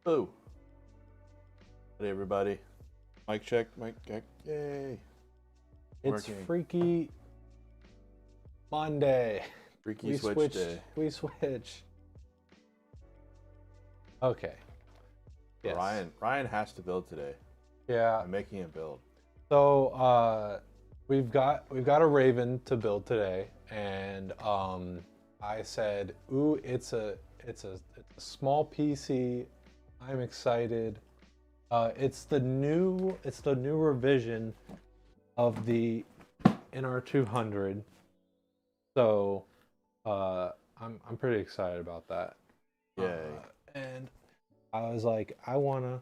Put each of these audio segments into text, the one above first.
Hello. Hey, everybody. Mic check, mic check. Yay. It's Working. Freaky Monday. Freaky Switch Day. We switch. Okay. Yes. Ryan has to build today. Yeah. I'm making him build. So we've got a Raven to build today, and I said, "Ooh, it's a small PC. I'm excited. It's the new revision of the NR200. So I'm pretty excited about that. Yay. And I was like, I wanna,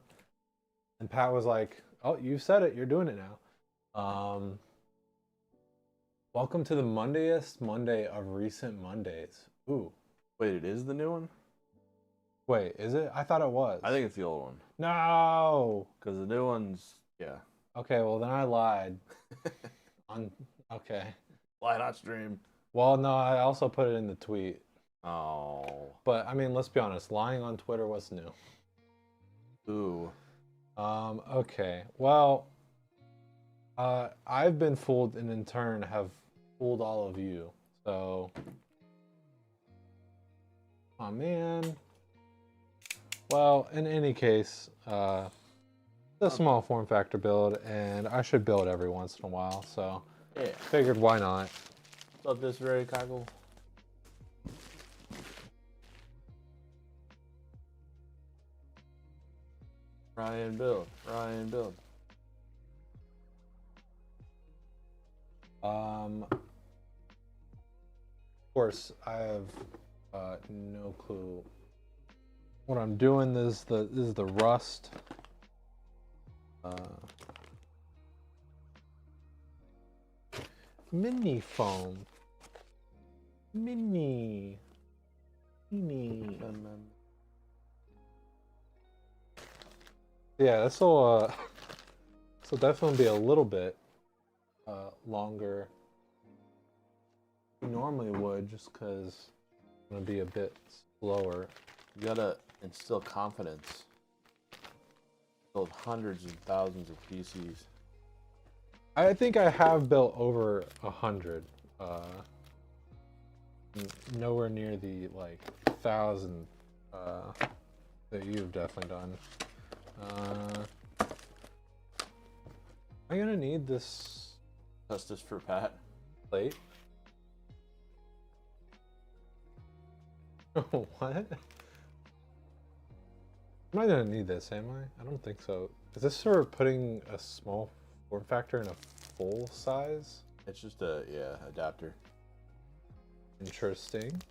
and Pat was like, "Oh, you said it. You're doing it now." Welcome to the Mondayest Monday of recent Mondays. Ooh, Wait, it is the new one? wait, is it? I thought it was. I think it's the old one. No. Because the new one's, yeah. Okay, well then I lied. Okay. Why not stream? Well, no, I also put it in the tweet. Oh. But I mean, let's be honest. Lying on Twitter, what's new? Ooh. Okay. Well, I've been fooled, and in turn have fooled all of you. So, oh man. Well, in any case, it's a small form factor build, and I should build every once in a while. So, Yeah. figured why not. Love this very cockle. Ryan build. Ryan build. Of course, I have no clue what I'm doing. This is the Rust. Mini foam. Mini. Yeah, this will definitely be a little bit longer than we normally would, just because I'm gonna be a bit slower. You gotta instill confidence. Build hundreds and thousands of PCs. I think I have built over 100. Nowhere near the like 1,000 that you've definitely done. Am I gonna need this Justice for Pat. plate? What? Am I gonna need this, am I? I don't think so. Is this for putting a small form factor in a full size? It's just a, adapter. Interesting.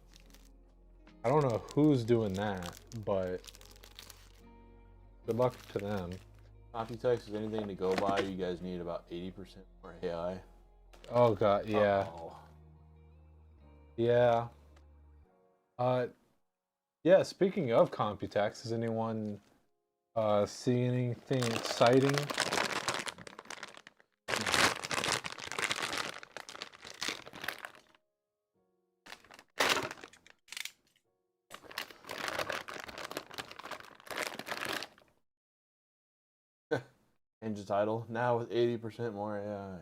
I don't know who's doing that, but good luck to them. Computex is anything to go by. You guys need about 80% more AI. Oh god, yeah. Uh-oh. Yeah. Yeah, speaking of Computex, does anyone see anything exciting? Change the title now with 80% more AI.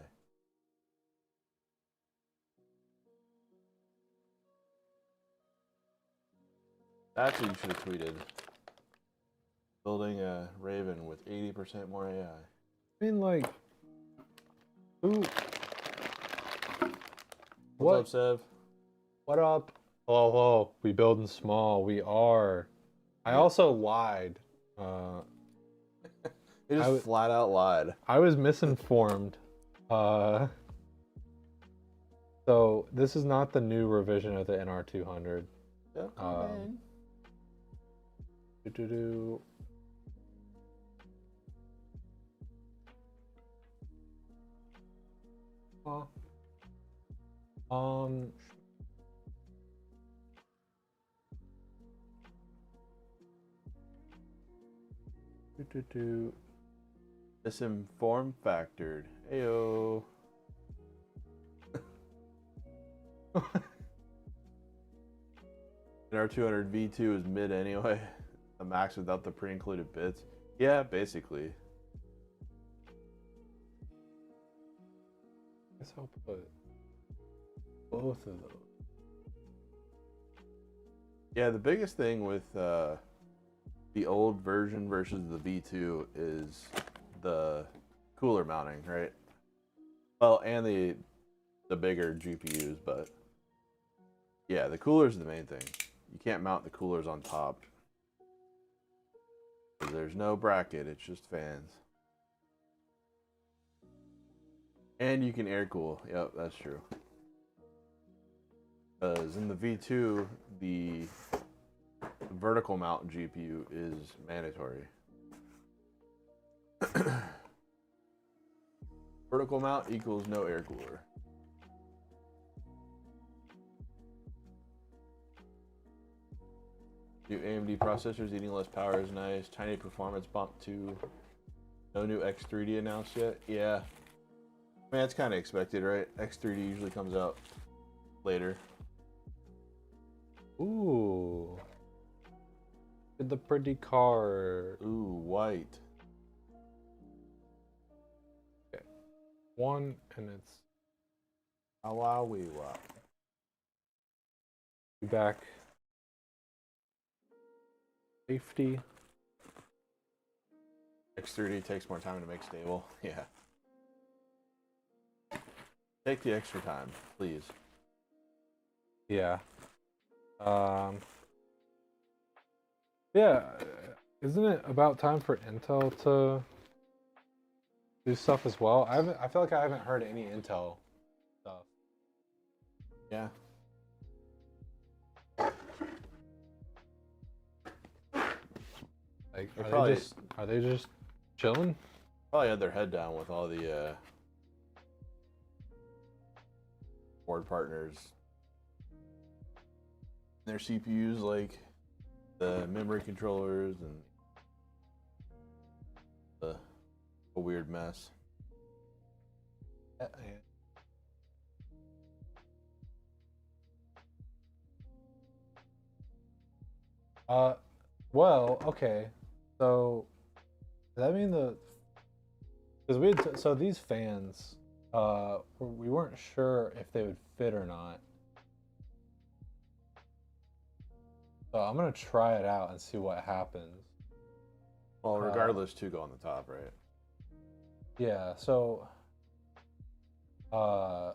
That's what you should have tweeted. Building a Raven with 80% more AI. I mean, like, who? What's up, Sev? What up? Oh, we building small. We are. I also lied. He just flat out lied. I was misinformed. So this is not the new revision of the NR200. Yeah. Do-do-do. Do-do-do. Misinformed factored. Ayo. NR200 V2 is mid anyway. the max without the pre-included bits. Yeah, basically. I guess I'll put both of those. Yeah, the biggest thing with the old version versus the V2 is the cooler mounting, right? Well, and the bigger GPUs, but yeah, the cooler's the main thing. You can't mount the coolers on top. There's no bracket, it's just fans. And you can air cool. Yep, that's true. Because in the V2, the vertical mount GPU is mandatory. Vertical mount equals no air cooler. New AMD processors eating less power is nice. Tiny performance bump too. No new X3D announced yet. Yeah. I mean, that's kind of expected, right? X3D usually comes out later. Ooh. Look at the pretty car. Ooh, white. Okay. One, and it's Wow, wee, wow. back. Safety. X3D takes more time to make stable. Yeah. Take the extra time, please. Yeah. Yeah. Isn't it about time for Intel to do stuff as well? I feel like I haven't heard any Intel stuff. Yeah. Like, They're are they just chilling? probably had their head down with all the board partners. Their CPUs, like the memory controllers, and a weird mess. Well, okay. So does that mean because so these fans, we weren't sure if they would fit or not. So I'm gonna try it out and see what happens. Well, regardless, two go on the top, right? Yeah. So, were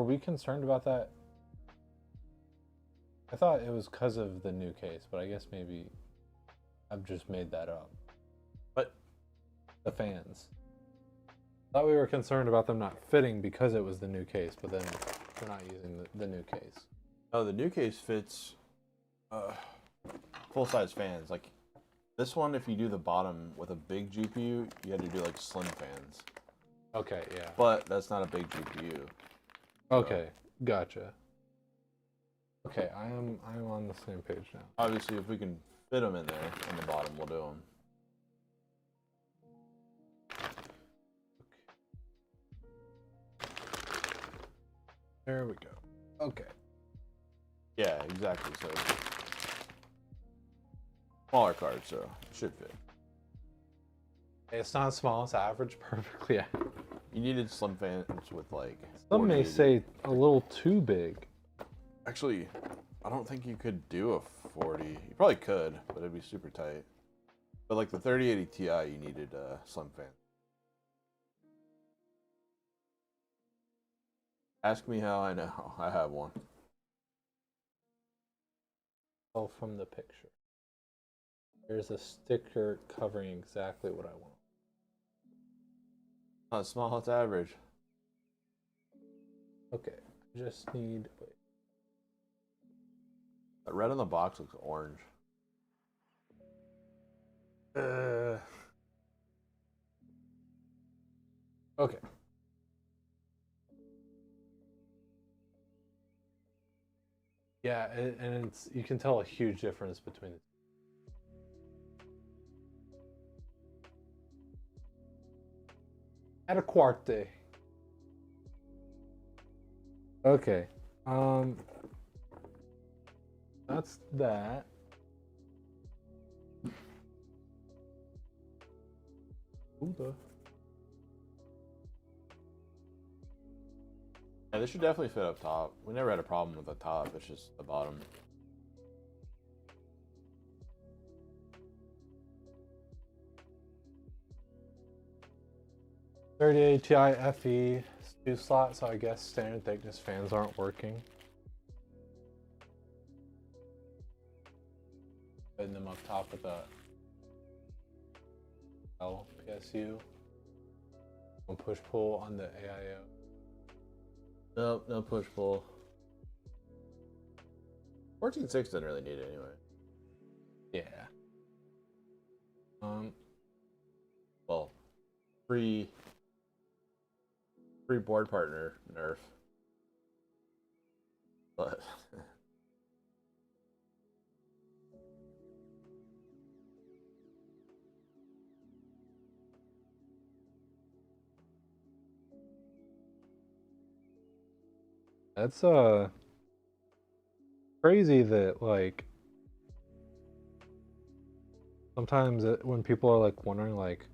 we concerned about that? I thought it was because of the new case, but I guess maybe I've just made that up. But the fans. Thought we were concerned about them not fitting because it was the new case, but then we're not using the new case. oh, the new case fits full-size fans. Like this one, if you do the bottom with a big GPU, you had to do like slim fans. Okay, yeah. But that's not a big GPU. Okay, gotcha. Okay, I am on the same page now. Obviously, if we can fit them in there in the bottom, we'll do them. There we go. Okay. Yeah, exactly. So smaller card, so it should fit. It's not small, it's average, perfectly. You needed slim fans with like. Some may 40. say a little too big. Actually, I don't think you could do a 40. You probably could, but it'd be super tight. But like the 3080 Ti, you needed a slim fan. Ask me how I know. I have one. Oh, from the picture. There's a sticker covering exactly what I want. Not small, it's average. Okay, I just need. Wait. The red on the box looks orange. Okay. Yeah, and it's you can tell a huge difference between the two. At a quarte. Okay. That's that. Yeah, this should definitely fit up top. We never had a problem with the top. It's just the bottom. .3080 Ti FE 2 slot, so I guess standard thickness fans aren't working. Putting them up top with a PSU. One push pull on the AIO. Nope, no push pull. 14.6 didn't really need it anyway. Yeah. Well, free board partner nerf. But That's crazy that like sometimes when people are like wondering like,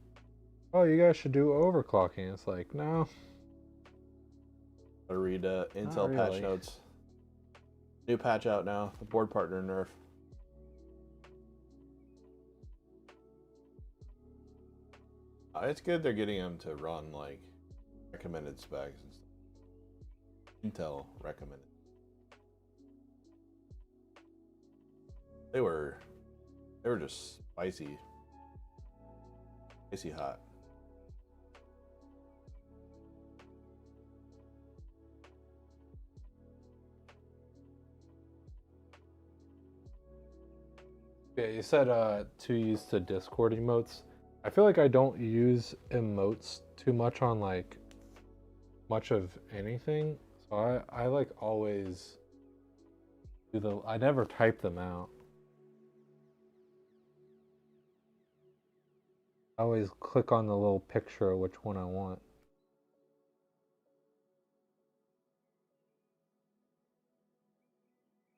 oh, you guys should do overclocking, it's like, no. I read Intel patch notes. New patch out now. The board partner nerf. It's good they're getting them to run like recommended specs and stuff. Intel recommended. They were just spicy hot. Yeah, you said to use the Discord emotes. I feel like I don't use emotes too much on like much of anything. So I like always do I never type them out. I always click on the little picture of which one I want.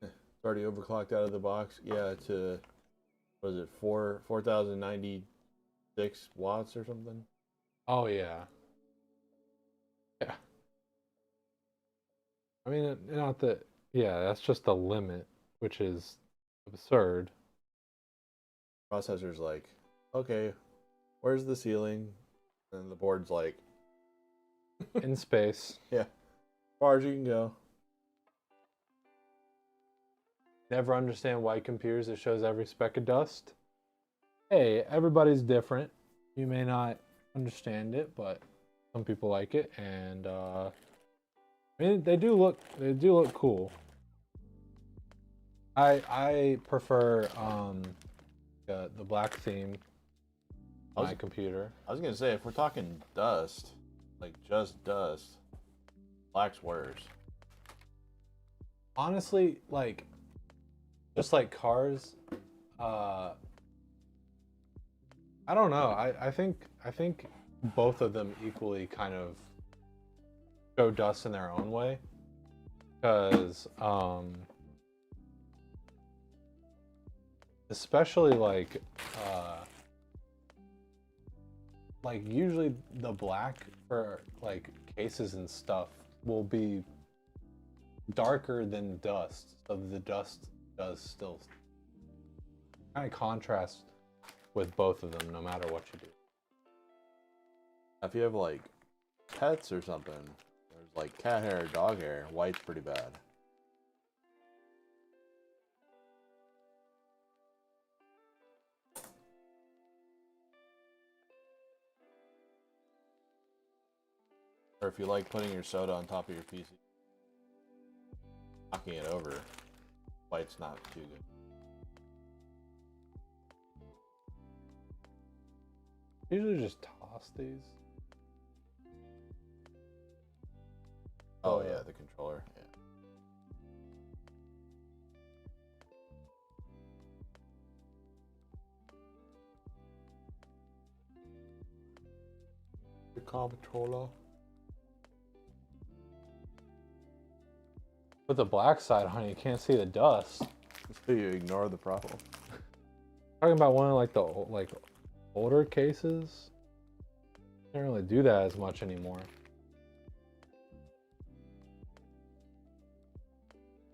It's already overclocked out of the box. Yeah, to was it 4096 watts or something? Oh yeah. Yeah. I mean, not that. Yeah, that's just the limit, which is absurd. Processor's like, okay, where's the ceiling? And the board's like, In space. yeah, as far as you can go. Never understand why computers it shows every speck of dust. Hey, everybody's different. You may not understand it, but some people like it, and I mean they do look cool. I prefer the black theme on my computer. I was gonna say, if we're talking dust, like just dust, black's worse. Honestly, like just like cars, I don't know. I think both of them equally kind of show dust in their own way, because especially like usually the black for like cases and stuff will be darker than dust, so the dust does still kind of contrast with both of them no matter what you do. If you have like pets or something, there's like cat hair or dog hair, white's pretty bad. Or if you like putting your soda on top of your PC, knocking it over, white's not too good. Usually just toss these. Oh yeah, the controller. Yeah. The controller. Put the black side on, you can't see the dust. So you ignore the problem. Talking about one of like the older cases. Can't really do that as much anymore.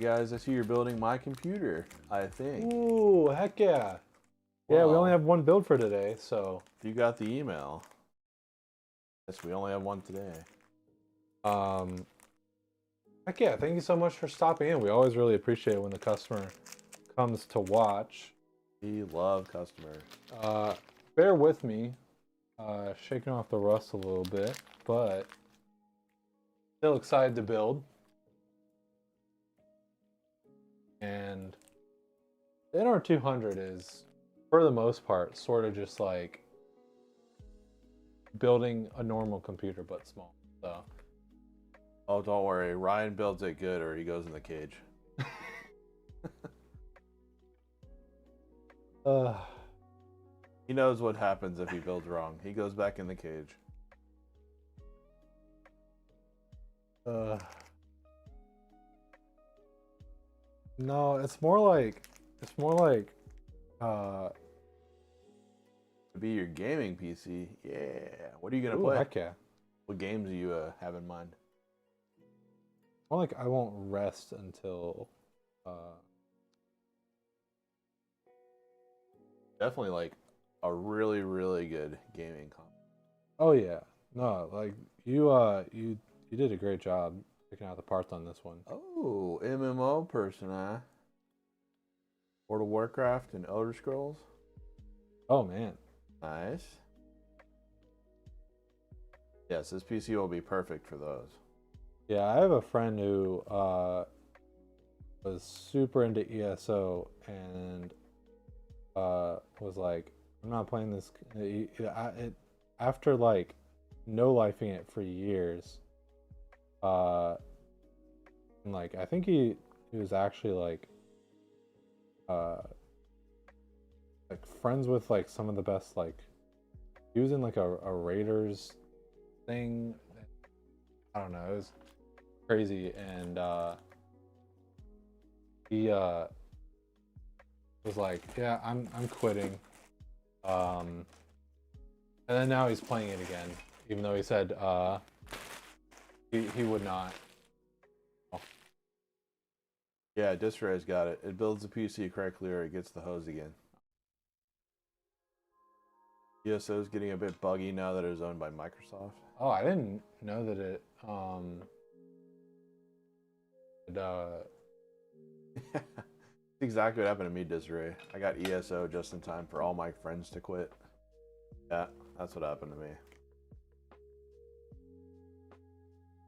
Guys, I see you're building my computer, I think. Ooh, heck yeah. Yeah, we only Well, have one build for today, so you got the email. Yes, we only have one today. heck yeah, thank you so much for stopping in. We always really appreciate it when the customer comes to watch. We love customers. Bear with me, shaking off the rust a little bit, but still excited to build. And the NR200 is, for the most part, sort of just like building a normal computer but small. So, Oh, don't worry. Ryan builds it good or he goes in the cage. He knows what happens if he builds wrong. He goes back in the cage. No, it's more like To be your gaming PC, yeah. What are you gonna ooh, play? heck yeah. What games do you have in mind? More like I won't rest until Definitely like a really, really good gaming console. oh yeah. No, like you you did a great job picking out the parts on this one. Oh, MMO person, huh? World of Warcraft and Elder Scrolls. Oh man. Nice. Yes, this PC will be perfect for those. Yeah, I have a friend who was super into ESO and was like, I'm not playing this. After like no lifing it for years, and like I think he was actually uh like friends with like some of the best, like he was in like a Raiders thing. I don't know, it was crazy. And he was like, yeah, I'm quitting. And then now he's playing it again, even though he said he would not. Yeah, Disarray's got it. It builds the PC correctly or it gets the hose again. ESO is getting a bit buggy now that it is owned by Microsoft. Oh, I didn't know that it Exactly what happened to me, Disarray. I got ESO just in time for all my friends to quit. Yeah, that's what happened to me.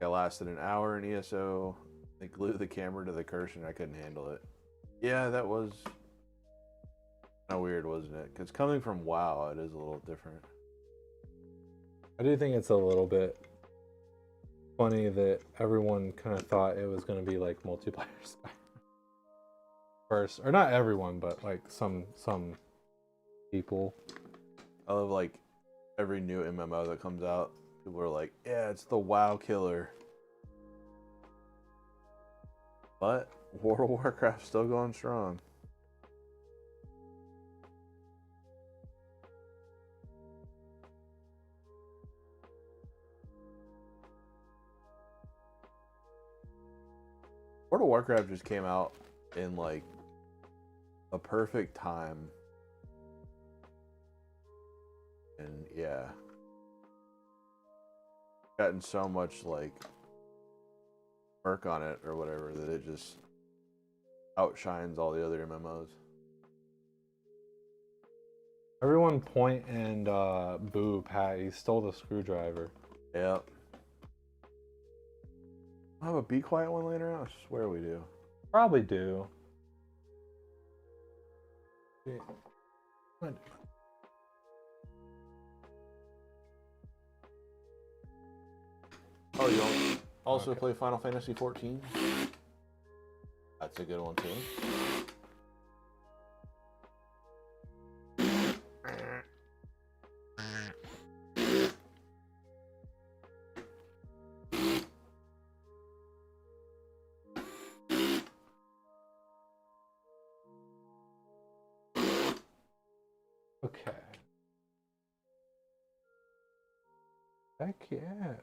I lasted an hour in ESO. They glued the camera to the cursor and I couldn't handle it. Yeah, that was kind of weird, wasn't it? Because coming from WoW, it is a little different. I do think it's a little bit funny that everyone kind of thought it was going to be like multiplayer Skyrim first, or not everyone, but like some people. I love like every new MMO that comes out. People are like, yeah, it's the WoW killer. But World of Warcraft's still going strong. World of Warcraft just came out in like a perfect time. And yeah. Gotten so much like work on it or whatever that it just outshines all the other MMOs. Everyone point and boo Pat. He stole the screwdriver. Yep. I'll have a Be Quiet one later on. I swear we do. Probably do. What? Oh, you also play Final Fantasy 14? That's a good one too. Okay. Heck yeah.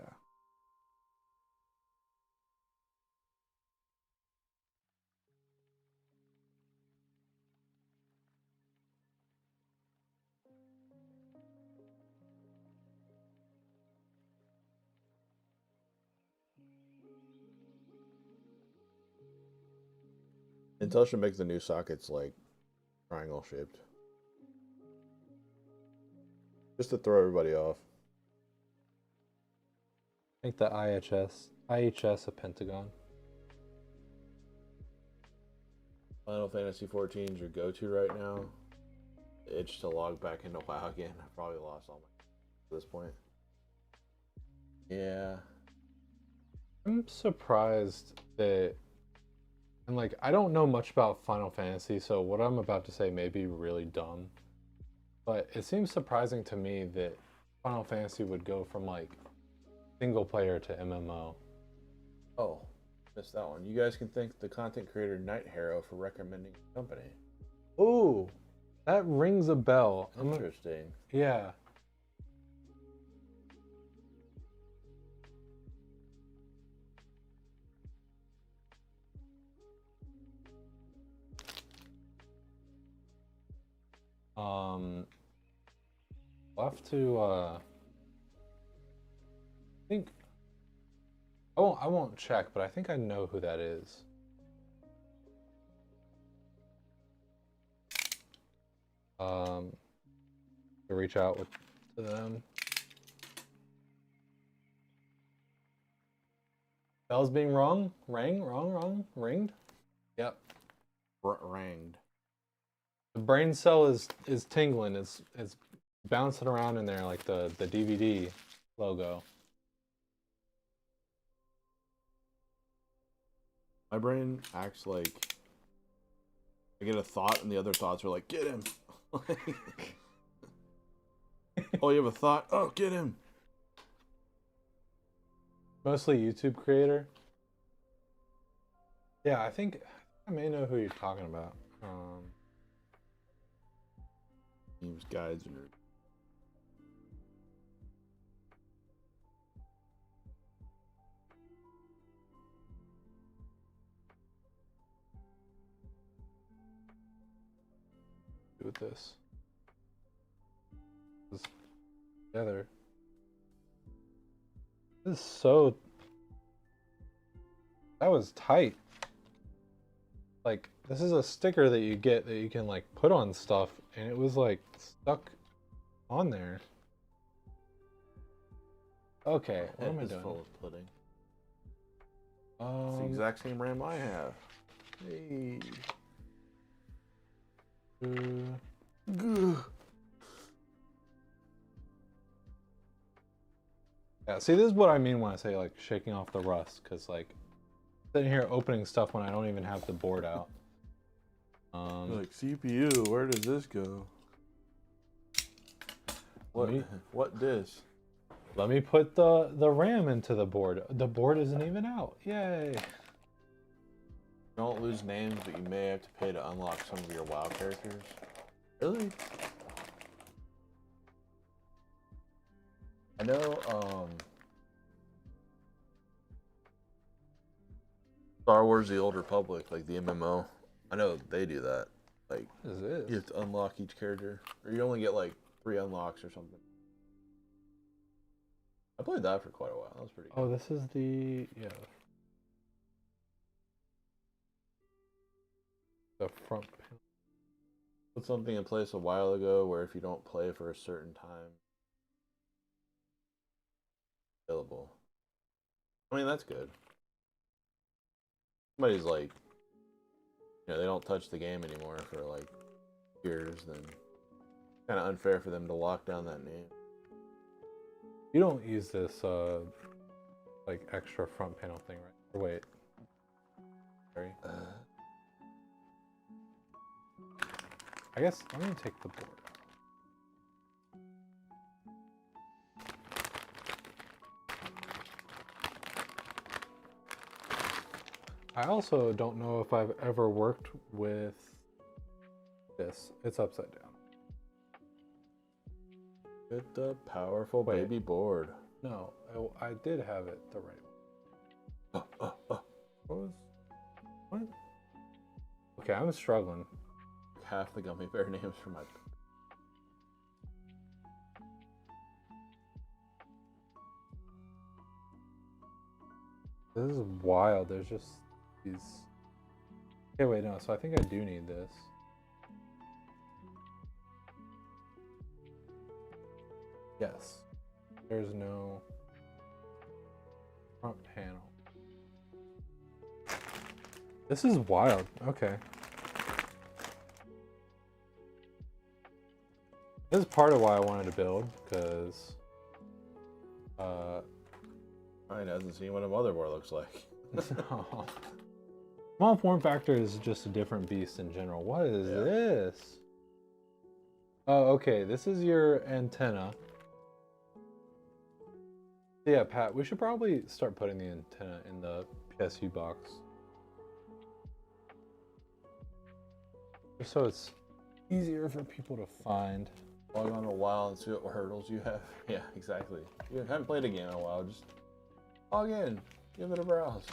Intel should make the new sockets like triangle shaped, just to throw everybody off. Make the IHS a pentagon. Final Fantasy 14 is your go-to right now. The itch to log back into WoW again. I probably lost all my at this point. Yeah. I'm surprised that, and like, I don't know much about Final Fantasy, so what I'm about to say may be really dumb. But it seems surprising to me that Final Fantasy would go from like single player to MMO. Oh, missed that one. You guys can thank the content creator Night Hero for recommending the company. Ooh, that rings a bell. Interesting. Yeah. We'll have to I think I won't check, but I think I know who that is. To reach out to them. Bells being rung? Wrong? Ringed? Yep. Ranged. The brain cell is tingling. It's bouncing around in there like the DVD logo. My brain acts like I get a thought and the other thoughts are like, get him. Oh, you have a thought? Oh, get him. Mostly YouTube creator. Yeah, I think I may know who you're talking about. Memes, guides, and do with this. Together. This is so. That was tight. Like, this is a sticker that you get that you can like put on stuff, and it was like stuck on there. Okay, what am I doing? Full of pudding. It's the Um, exact same RAM I have. Hey. yeah, see, this is what I mean when I say like shaking off the rust, because like sitting here opening stuff when I don't even have the board out. Like CPU, where does this go? What disk? Let me put the RAM into the board. The board isn't even out. Yay! Don't lose names, but you may have to pay to unlock some of your WoW characters. Really? I know, Star Wars: The Old Republic, like the MMO. I know they do that. Like, What is this? you have to unlock each character, or you only get like 3 unlocks or something. I played that for quite a while. That was pretty good. Oh, this is the the front panel. Put something in place a while ago where if you don't play for a certain time, available. I mean, that's good. Somebody's like, you know, they don't touch the game anymore for like years, then kind of unfair for them to lock down that name. You don't use this like extra front panel thing, right? Or wait. Sorry. I guess I'm gonna take the board out. I also don't know if I've ever worked with this. It's upside down. Get the powerful Wait. baby board. No, I did have it the right way. What was. What? Okay, I'm struggling. Half the gummy bear names for my. This is wild. There's just these. Okay, wait, no. So I think I do need this. Yes. There's no front panel. This is wild. Okay. This is part of why I wanted to build, because Ryan hasn't seen what a motherboard looks like. small form factor is just a different beast in general. What is this? Oh, okay. This is your antenna. Yeah, Pat, we should probably start putting the antenna in the PSU box. Just so it's easier for people to find. Log on a while and see what hurdles you have. Yeah, exactly. You haven't played a game in a while, just log in, give it a browse.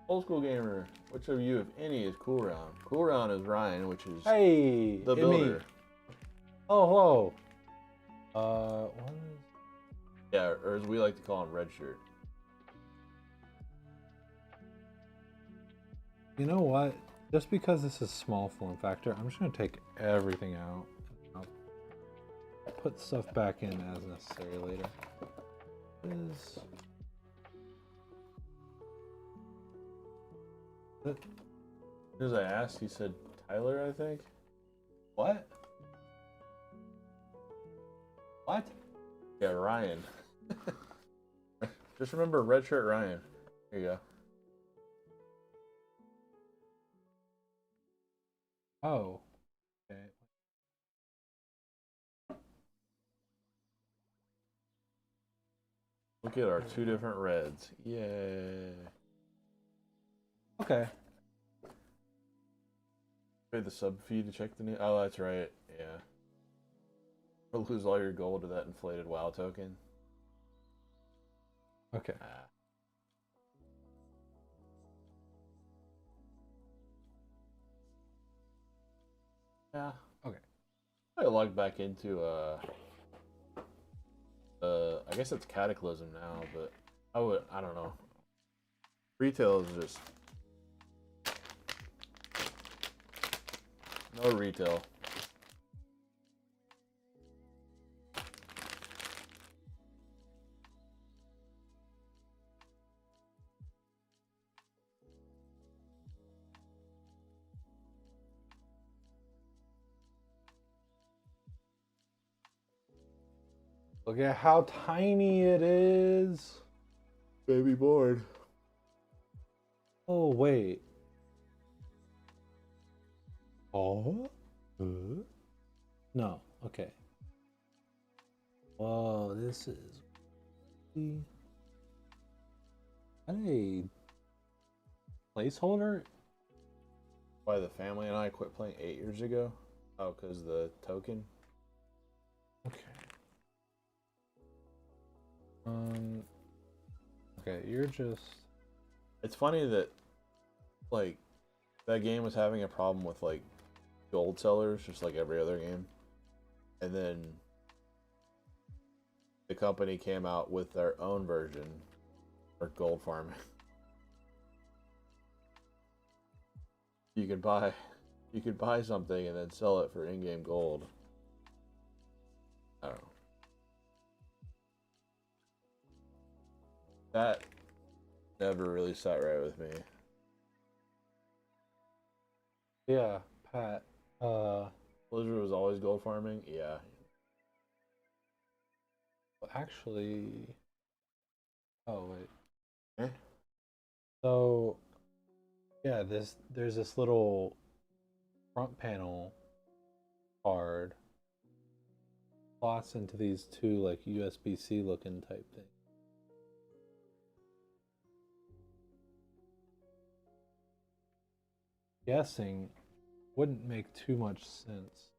Old school gamer, which of you, if any, is Cool Round? Cool Round is Ryan, which is Hey, the builder. Oh, hello. What is... Yeah, or as we like to call him, Red Shirt. You know what? Just because this is small form factor, I'm just gonna take everything out. I'll put stuff back in as necessary later. Is As soon as I asked, he said Tyler, I think. what? What? Yeah, Ryan. Just remember Red Shirt Ryan. Here you go. Oh. Okay. Look at our two different reds. Yay. Okay. Pay the sub fee to check the new. Oh, that's right. Yeah. Or lose all your gold to that inflated WoW token. Okay. Ah. Yeah. Okay. I logged back into I guess it's Cataclysm now, but I don't know. Retail is just no retail. Look at how tiny it is. Baby board. Oh, wait. Oh? No. Okay. Whoa, this is... a placeholder? Why the family and I quit playing 8 years ago? Oh, because the token. Okay. Okay, you're just... It's funny that, like, that game was having a problem with, like, gold sellers, just like every other game. And then the company came out with their own version for gold farming. You could buy something and then sell it for in-game gold. I don't know. That never really sat right with me. Yeah, Pat. Blizzard was always gold farming? Yeah. Actually... Oh, wait. Eh? So... Yeah, there's this little front panel card slots into these two like USB-C looking type things. Guessing wouldn't make too much sense.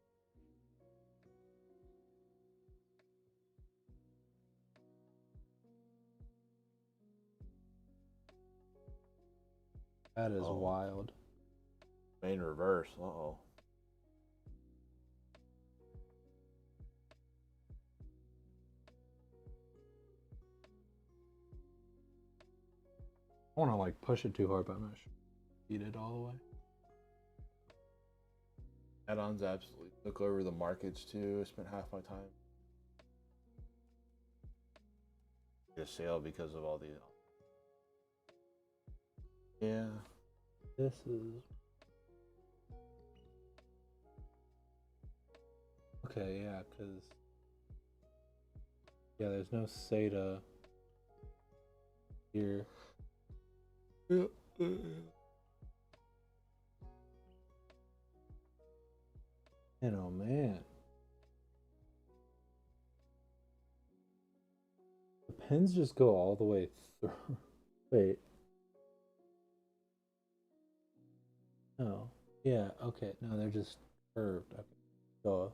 That is Oh. wild. Main reverse. Uh-oh. I want to like push it too hard, but I'm not sure. Beat it all the way. Add-ons absolutely took over the markets too. I spent half my time. Just sale because of all the. Yeah. This is. Okay, yeah, because. Yeah, there's no SATA here. Man, oh man. The pins just go all the way through. Wait. No. Yeah, okay. No, they're just curved. Okay. So,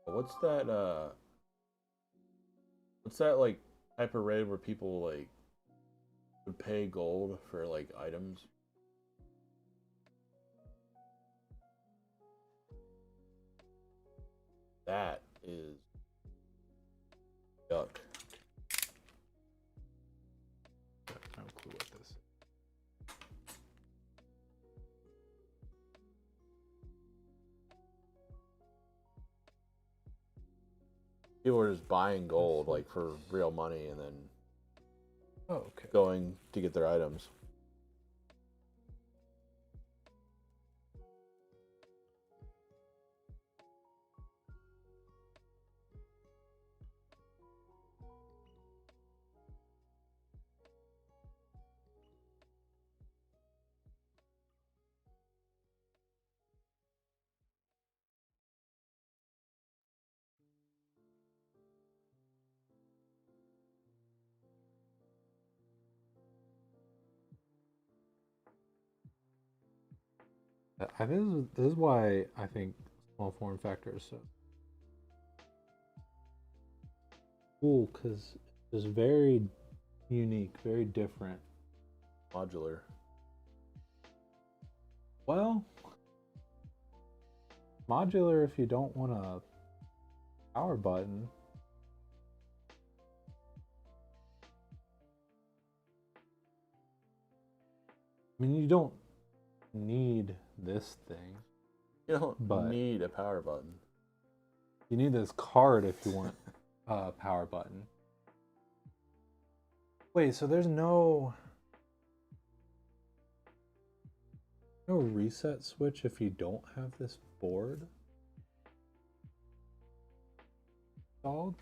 What's that? What's that like type of raid where people like would pay gold for like items? That is yuck. no clue what this is. People are just buying gold like for real money and then Oh, okay. going to get their items. This is why I think small form factor is so cool, because it's very unique, very different. Modular. Well, modular if you don't want a power button. I mean, you don't need this thing. You don't But- need a power button. You need this card if you want a power button. Wait, so there's no reset switch if you don't have this board installed?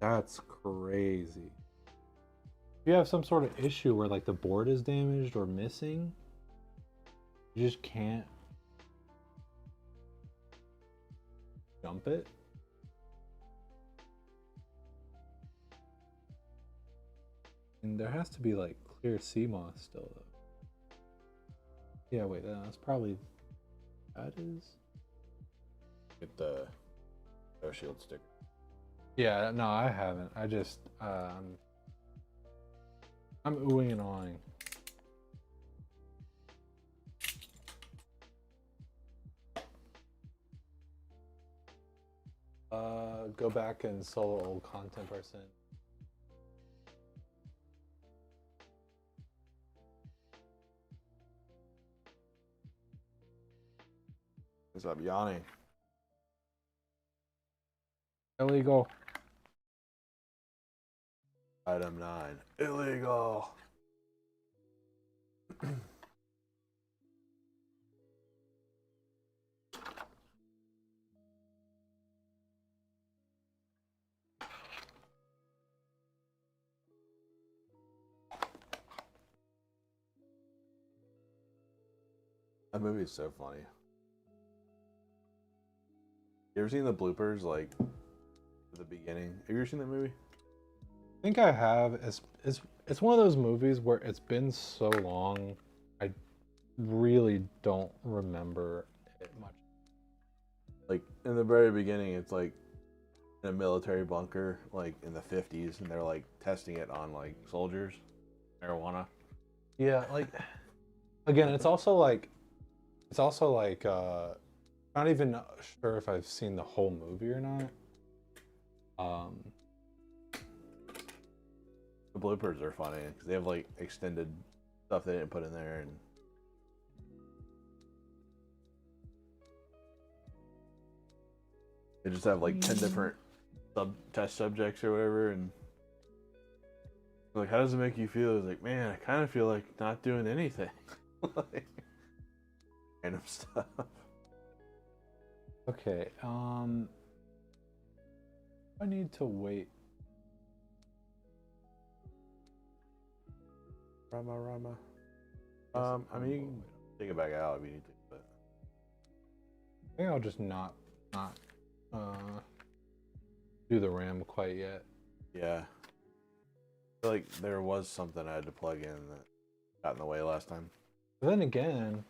That's crazy. If you have some sort of issue where like the board is damaged or missing, you just can't jump it. And there has to be like clear CMOS still though. Yeah, wait, that's probably that is. Get the Air Shield sticker. Yeah, no, I haven't. I just I'm oohing and awing. Go back and solo old content person. Because I'm yawning. Illegal. Item 9. Illegal. That movie is so funny. You ever seen the bloopers like at the beginning? Have you ever seen that movie? I think I have. It's one of those movies where it's been so long, I really don't remember it much. Like in the very beginning, it's like in a military bunker like in the 50s, and they're like testing it on like soldiers, marijuana. Yeah, like again, it's also like not even sure if I've seen the whole movie or not. The bloopers are funny because they have like extended stuff they didn't put in there, and they just have like 10 different test subjects or whatever, and like, how does it make you feel? It's like, man, I kind of feel like not doing anything. Like, random stuff. Okay, I need to wait. Rama. I mean, you can take it back out if you need to, but I think I'll just not do the RAM quite yet. yeah. I feel like there was something I had to plug in that got in the way last time. But then again,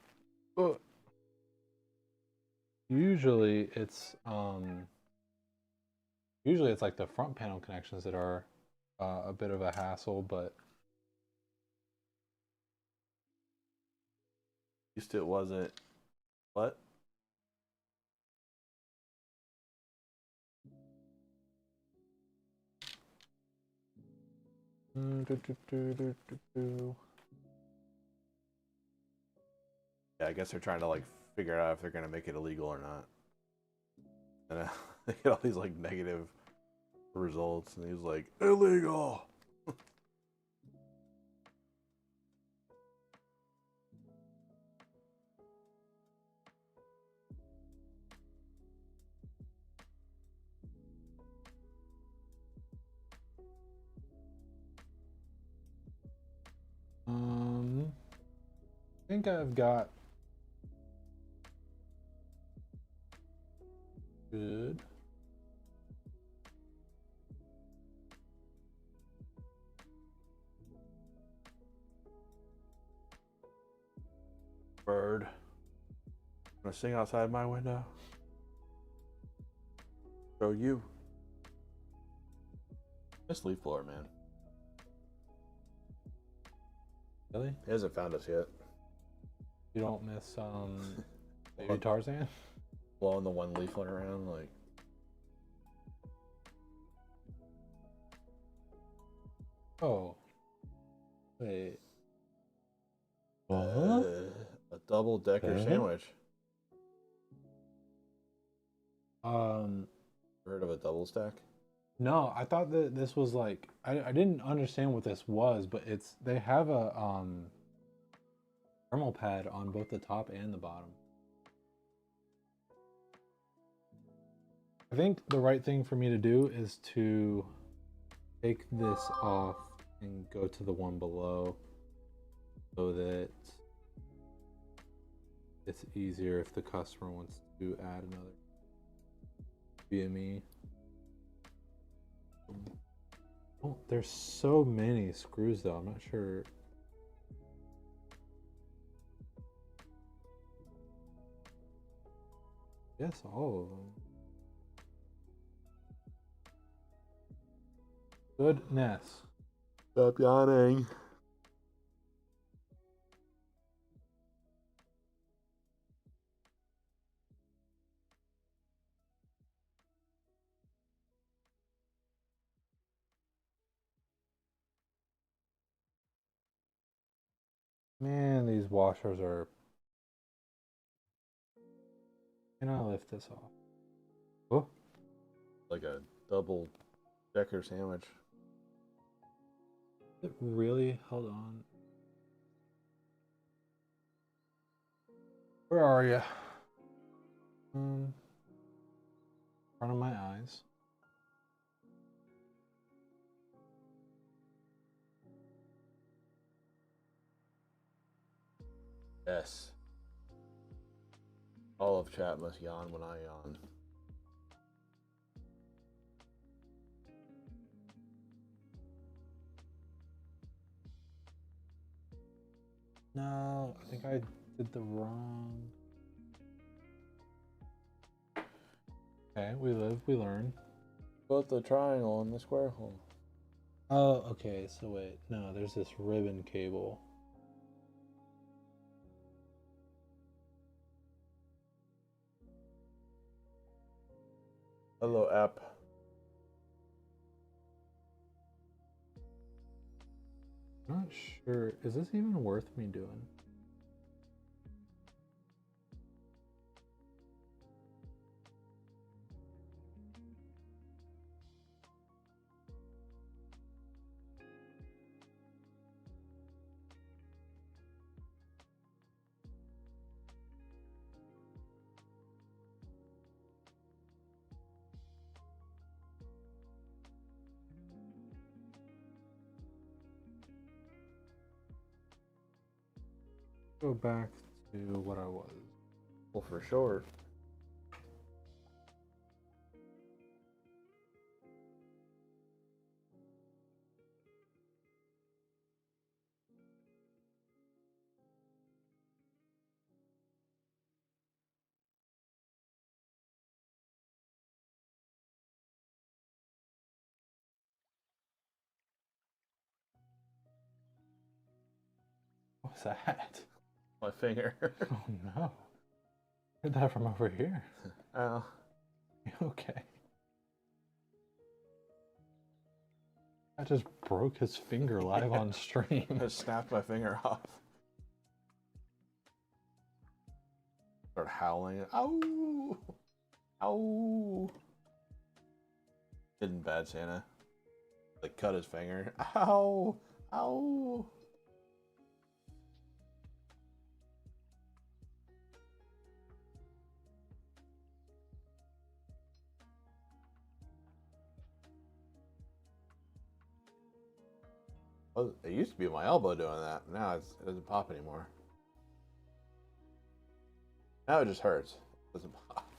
usually it's like the front panel connections that are a bit of a hassle, but Used to it wasn't. What? Yeah, I guess they're trying to like figure out if they're gonna make it illegal or not. And they get all these like negative results, and he's like, illegal. I think I've got good. Bird. Gonna sing outside my window. Show you. Nice leaf blower, man. Really? He hasn't found us yet. You don't miss Baby Tarzan? Blowing the one leaflet around, like. Oh. Wait. A double decker sandwich. Heard of a double stack? No, I thought that this was like I didn't understand what this was, but they have a thermal pad on both the top and the bottom. I think the right thing for me to do is to take this off and go to the one below so that it's easier if the customer wants to add another VME. Oh, there's so many screws though, I'm not sure. Yes, all of them. Goodness. Stop yawning. Man, these washers are... Can I lift this off? Oh. Like a double decker sandwich. It really? Hold on. Where are you? In front of my eyes. Yes. All of chat must yawn when I yawn. No, I think I did the wrong... Okay, we live, we learn. Put the triangle in the square hole. Oh, okay. So wait, no, there's this ribbon cable. Hello, app. I'm not sure. Is this even worth me doing? Go back to what I was. Well, for sure. What's that? My finger. Oh no. Heard that from over here. Oh. Okay. I just broke his finger live on stream. I snapped my finger off. Start howling. Ow! Ow! Didn't bad Santa. Like cut his finger. Ow! Ow! Well, it used to be my elbow doing that. Now it doesn't pop anymore. Now it just hurts. It doesn't pop.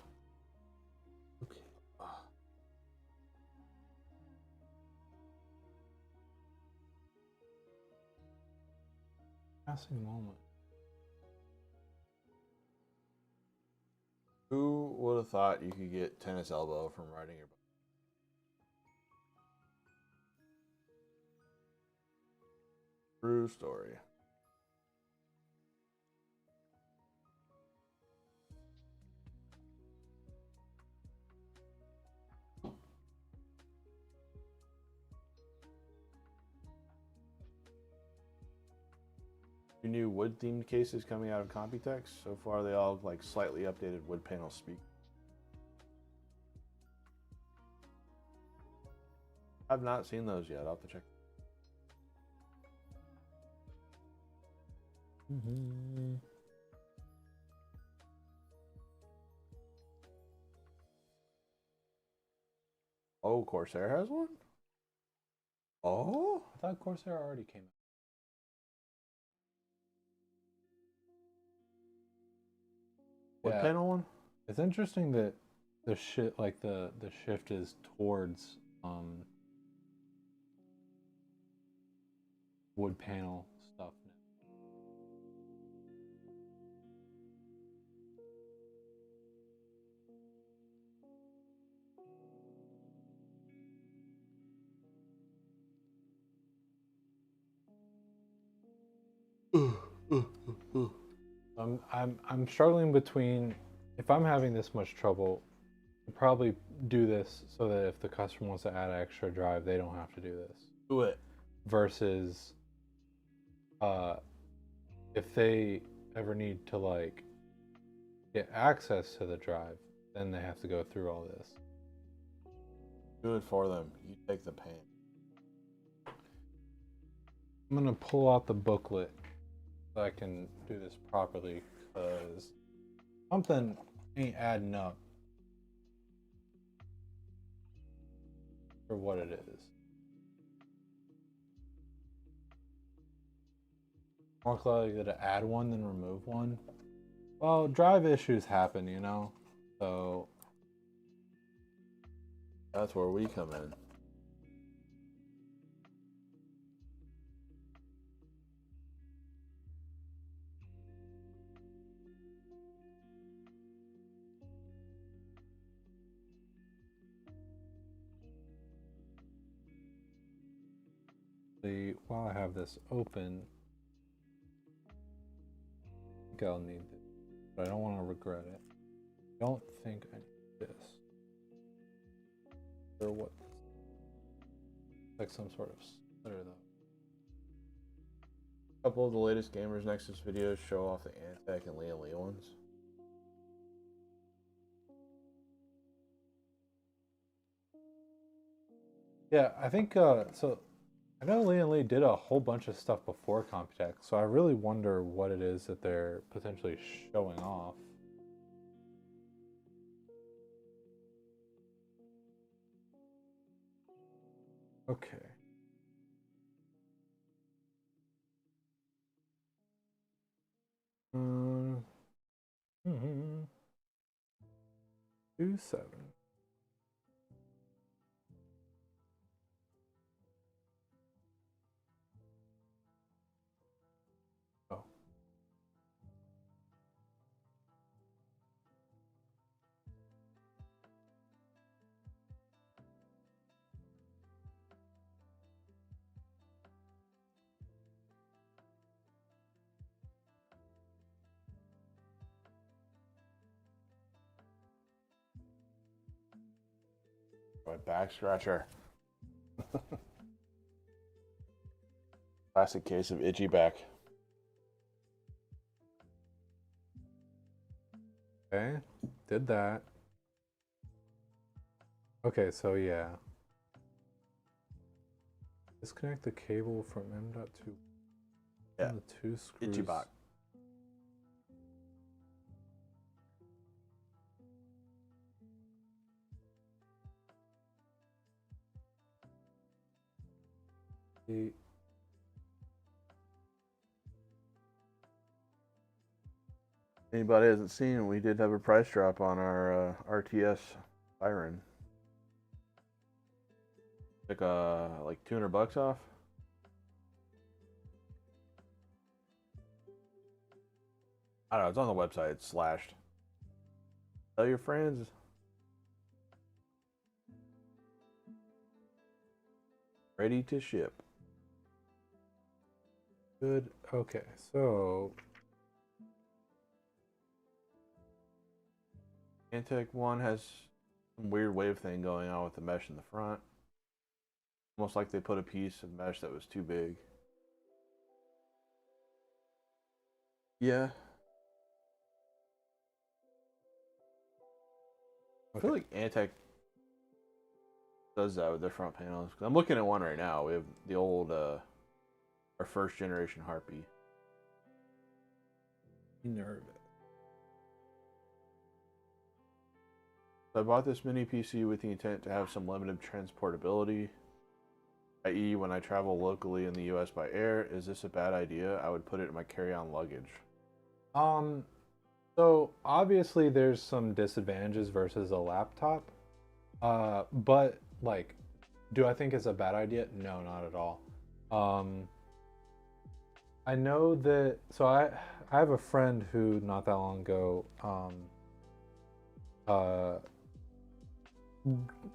Okay. Passing moment. Who would have thought you could get tennis elbow from riding your bike? True story. Two new wood themed cases coming out of Computex. So far, they all have like slightly updated wood panel speak. I've not seen those yet. I'll have to check. Mm-hmm. Oh, Corsair has one? Oh? I thought Corsair already came out. Wood panel one? It's interesting that the shift is towards wood panel stuff now. I'm struggling between, if I'm having this much trouble, I'll probably do this so that if the customer wants to add an extra drive, they don't have to do this. Do it. Versus if they ever need to like get access to the drive, then they have to go through all this. Do it for them. You take the pain. I'm gonna pull out the booklet so I can do this properly, because something ain't adding up for what it is. More likely to add one than remove one. Well, drive issues happen, you know? So That's where we come in. while I have this open, I think I'll need this, but I don't want to regret it. I don't think I need this. Or what? Like some sort of splitter though. A couple of the latest Gamers Nexus videos show off the Antec and Lian Li ones. Yeah, I think so. I know Lian Li did a whole bunch of stuff before Computex, so I really wonder what it is that they're potentially showing off. Okay. Hmm. 2.7. Oh. My back scratcher. Classic case of itchy back. Okay, did that. Okay, so yeah. Disconnect the cable from M.2. Yeah. The two screws. Itchy back. Anybody hasn't seen, we did have a price drop on our RTS Siren. Took like $200 off. I don't know, it's on the website, it's slashed. Tell your friends. Ready to ship. Good. Okay, so Antec one has some weird wave thing going on with the mesh in the front. Almost like they put a piece of mesh that was too big. Yeah. I feel like Antec does that with their front panels. 'Cause I'm looking at one right now. We have the old, our first generation Harpy. nervous. So I bought this mini PC with the intent to have some limited transportability, i.e. when I travel locally in the US by air. Is this a bad idea? I would put it in my carry-on luggage. So obviously there's some disadvantages versus a laptop. But like, do I think it's a bad idea? No, not at all. I know that, so I have a friend who not that long ago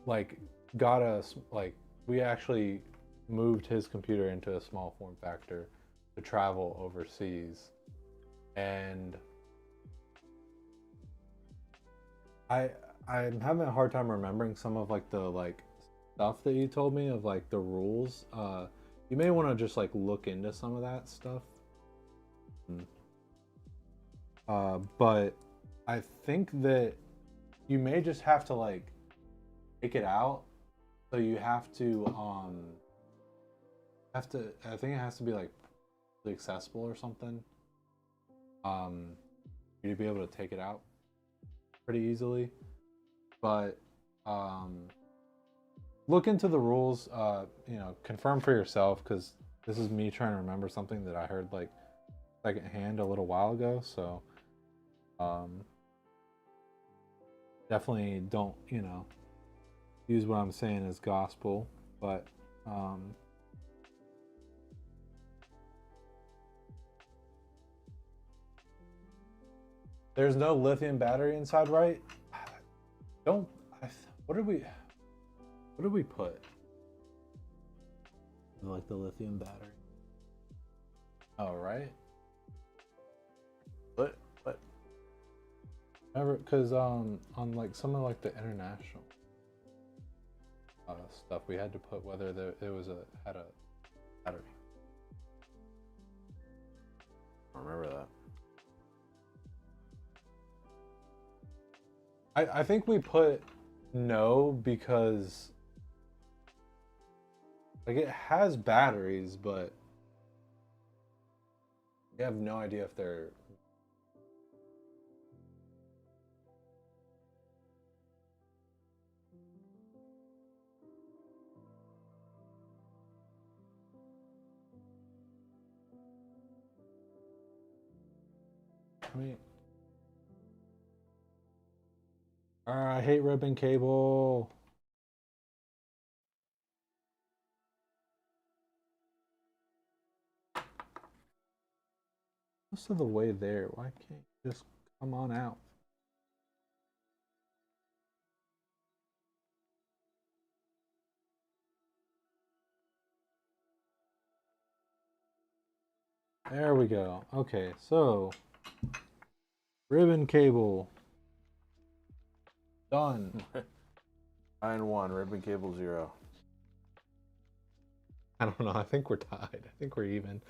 like got us, like, we actually moved his computer into a small form factor to travel overseas, and I'm having a hard time remembering some of like the like stuff that you told me of like the rules. You may want to just like look into some of that stuff. But I think that you may just have to like take it out. So you have to I think it has to be like really accessible or something. You'd be able to take it out pretty easily. But look into the rules, you know, confirm for yourself, because this is me trying to remember something that I heard like secondhand a little while ago. So definitely don't, you know, use what I'm saying as gospel, but there's no lithium battery inside, right? Don't. What did we put? like the lithium battery. Oh, right. What? Because on like some of like the international stuff, we had to put whether it was had a battery. I remember that. I think we put no because like it has batteries, but we have no idea if they're. I mean, I hate ribbon cable. Most of the way there. Why can't you just come on out? There we go. Okay, so ribbon cable done. Ryan 1, ribbon cable 0. I don't know. I think we're tied. I think we're even.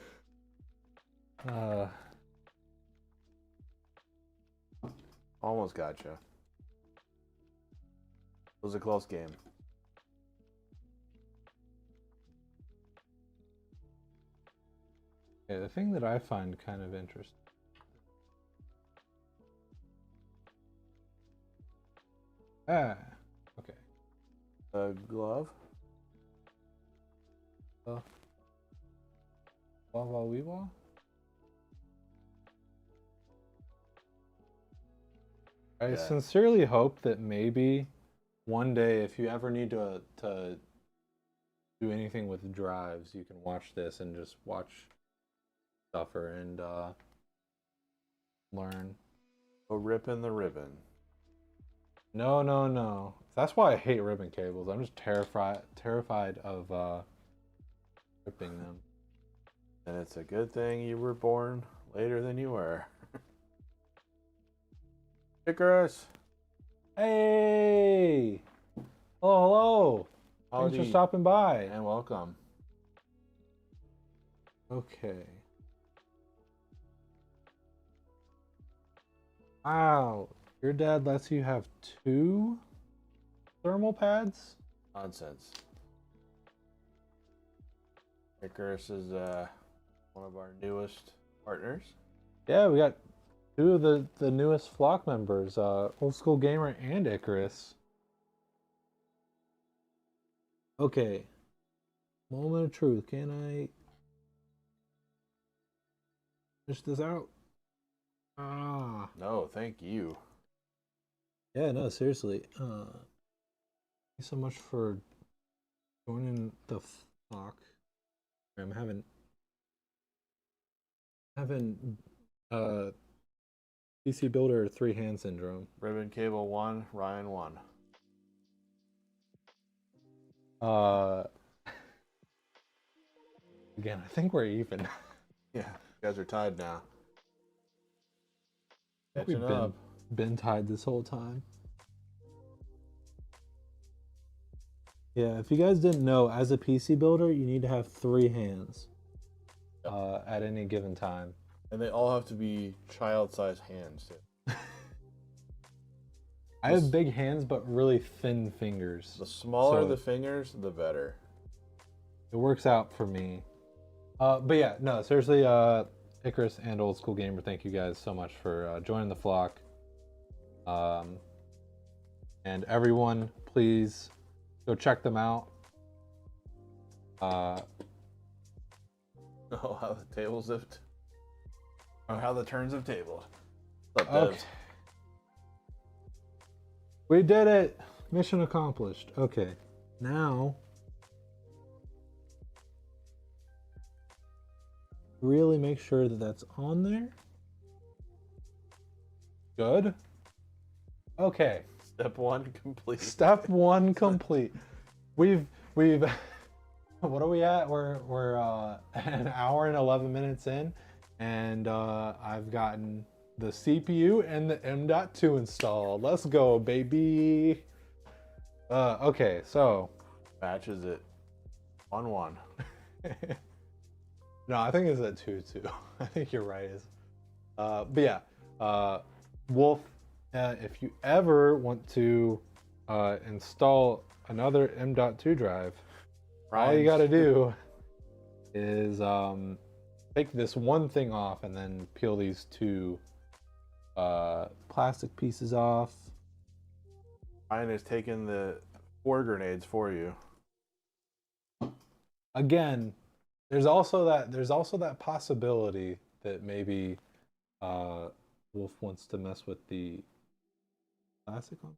Almost gotcha. It was a close game. Yeah, the thing that I find kind of interesting. Okay. Glove. Wah wee wah. I sincerely hope that maybe one day, if you ever need to do anything with drives, you can watch this and just watch suffer and learn. Oh, ripping the ribbon. No. That's why I hate ribbon cables. I'm just terrified of ripping them. And it's a good thing you were born later than you were. Icarus. Hey! Hello. Thanks for stopping by. And welcome. Okay. Wow. Your dad lets you have 2 thermal pads? Nonsense. Icarus is one of our newest partners. Yeah, we got 2 of the newest flock members, Old School Gamer and Icarus. Okay. Moment of truth. Can I finish this out? No, thank you. Yeah, no, seriously. Thank you so much for joining the flock. I'm having PC Builder 3-hand syndrome. Ribbon cable 1, Ryan 1. Again, I think we're even. Yeah, you guys are tied now. I think we've been tied this whole time. Yeah, if you guys didn't know, as a PC builder, you need to have 3 hands at any given time. And they all have to be child-sized hands, too. I have big hands, but really thin fingers. The smaller the fingers, the better. It works out for me. But yeah, no, seriously, Icarus and Old School Gamer, thank you guys so much for joining the flock. And everyone, please go check them out. Oh, how the tables have... Oh, how the turns have tabled. What's up, Okay. devs? We did it! Mission accomplished. Okay, now... really make sure that that's on there. Good. Okay. Step 1 complete. Step 1 complete. We've what are we at? We're an hour and 11 minutes in, and I've gotten the CPU and the M.2 installed. Let's go, baby. Okay, so Matches it 1-1. no, I think it's at 2-2. I think you're right. But yeah, Wolf, if you ever want to install another M.2 drive, all you got to do is take this one thing off and then peel these two plastic pieces off. Ryan is taking the 4 grenades for you. Again, there's also that possibility that maybe Wolf wants to mess with the plastic on.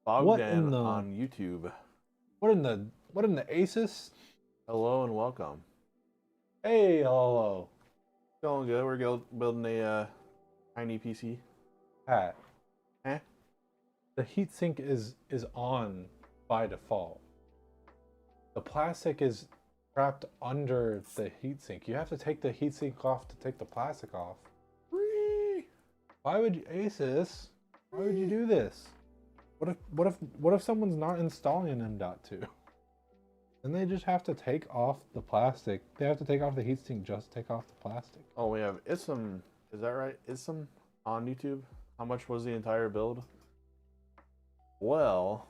Bogdan on YouTube. What in the Asus? Hello and welcome. Hey, hello. Going good. We're building a tiny PC. Pat. Eh? The heatsink is on by default. The plastic is trapped under the heatsink. You have to take the heatsink off to take the plastic off. Why would you, Asus? Why would you do this? What if someone's not installing an M.2? Then they just have to take off the plastic. They have to take off the heatsink just to take off the plastic. Oh, we have Isam. Is that right? Isam on YouTube. How much was the entire build? Well,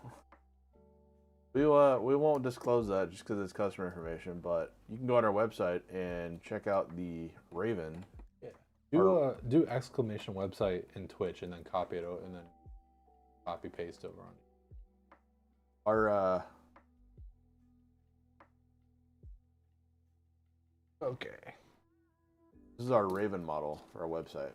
we won't disclose that just because it's customer information. But you can go on our website and check out the Raven. Yeah. Do exclamation website in Twitch and then copy it out and then copy paste over on it. Our okay. This is our Raven model for our website.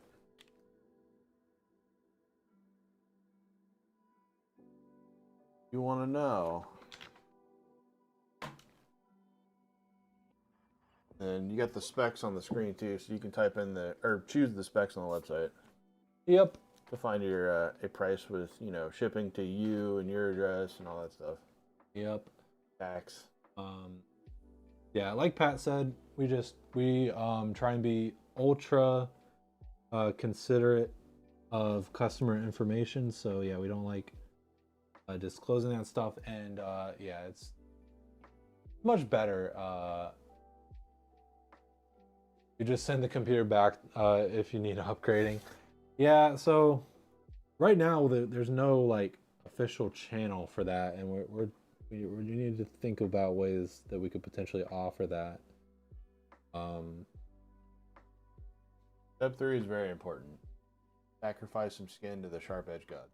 You want to know? And you got the specs on the screen too, so you can type in choose the specs on the website. Yep. To find your a price with shipping to you and your address and all that stuff. Yep. Tax. Yeah, like Pat said, we try and be ultra considerate of customer information. So yeah, we don't like disclosing that stuff, and yeah, it's much better. You just send the computer back if you need upgrading. Yeah, so right now there's no like official channel for that, and we need to think about ways that we could potentially offer that. Step 3 is very important. Sacrifice some skin to the sharp edge god.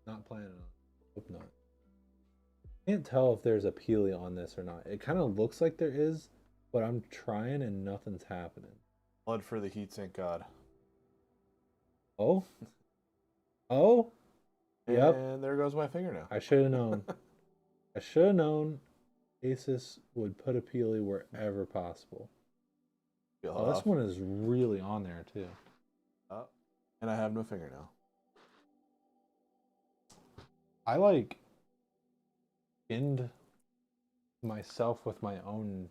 Not planning on. Hope not. Can't tell if there's a Peely on this or not. It kind of looks like there is, but I'm trying and nothing's happening. Blood for the heatsink god. Oh? Oh? Yep. And there goes my fingernail. I should have known. I should have known Asus would put a Peely wherever possible. Oh, this one is really on there too. Oh, and I have no fingernail. I like skinned myself with my own.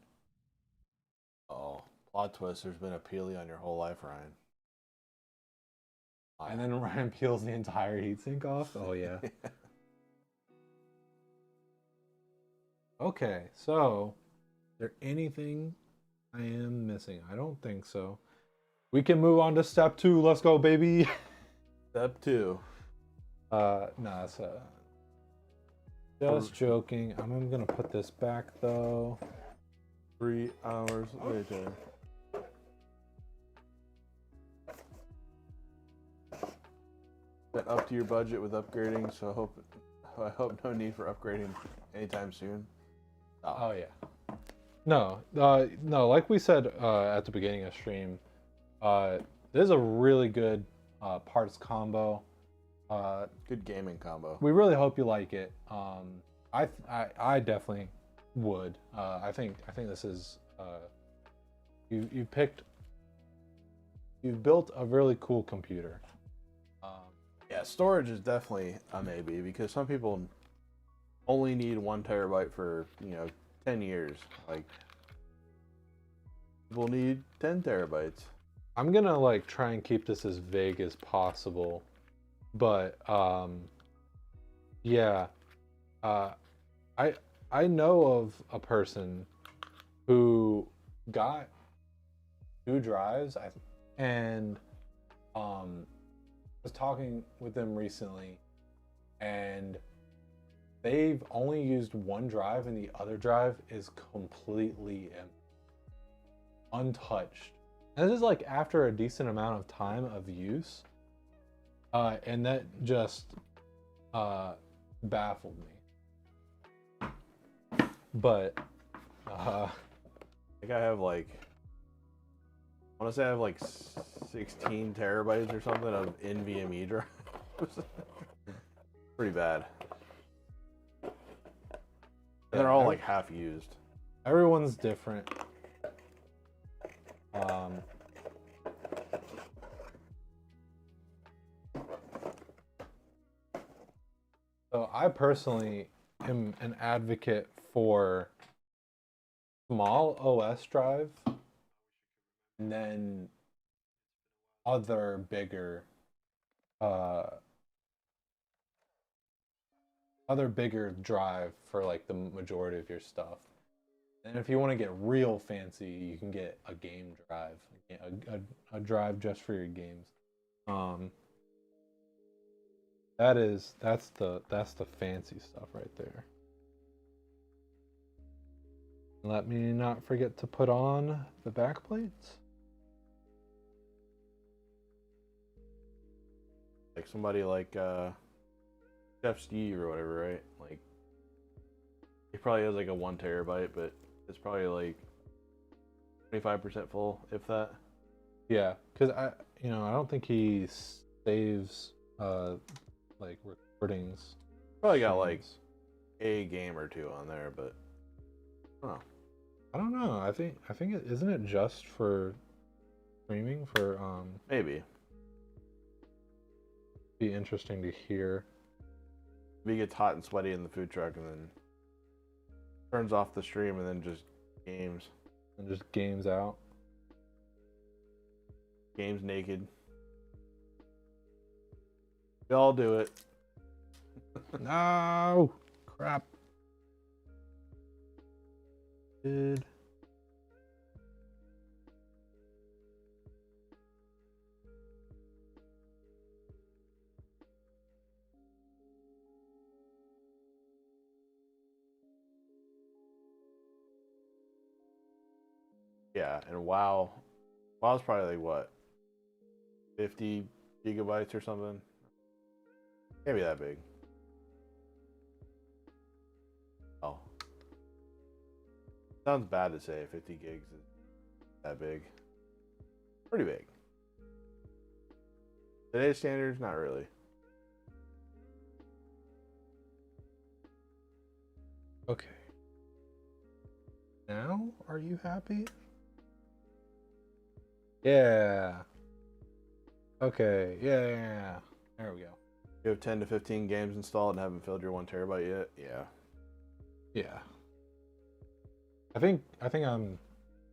Oh, plot twist. There's been a Peely on your whole life, Ryan. And then Ryan peels the entire heatsink off? Oh, yeah. Okay, so is there anything I am missing? I don't think so. We can move on to step 2. Let's go, baby. Step 2. Nah, it's just joking. I'm gonna put this back though. 3 hours later. Been up to your budget with upgrading, so I hope no need for upgrading anytime soon. Oh yeah. No, like we said at the beginning of stream, this is a really good parts combo. Good gaming combo. We really hope you like it. I definitely would. I think this is you've built a really cool computer. Yeah, Yeah, storage is definitely a maybe because some people only need 1 terabyte for 10 years. Like people need 10 terabytes. I'm gonna like try and keep this as vague as possible, but yeah, uh, I know of a person who got 2 drives, and was talking with them recently, and they've only used 1 drive, and the other drive is completely empty, untouched. And this is like after a decent amount of time of use, and that just baffled me. But I think I have like, I want to say I have like 16 terabytes or something of NVMe drives. Pretty bad. And they're all like half used. everyone's different. So I personally am an advocate for small OS drive and then other bigger drive for like the majority of your stuff. And if you want to get real fancy, you can get a game drive, a drive just for your games. That's the fancy stuff right there. Let me not forget to put on the back plates. Like somebody like Jeff Steve or whatever, right? Like he probably has like a 1 terabyte, but it's probably like 25% full, if that. Yeah, because I don't think he saves like recordings. Probably got like a game or two on there, but I don't know. I think isn't it just for streaming for maybe. Be interesting to hear. He gets hot and sweaty in the food truck and then turns off the stream and then just games. And just games out. Games naked. We all do it. No! Crap. Dude. Yeah, and WoW's probably like what? 50 gigabytes or something? Can't be that big. Oh. Sounds bad to say 50 gigs is that big. Pretty big. Today's standards, not really. Okay. Now, are you happy? Yeah. Okay. Yeah. There we go. You have 10 to 15 games installed and haven't filled your 1 terabyte yet? Yeah. Yeah. I think I'm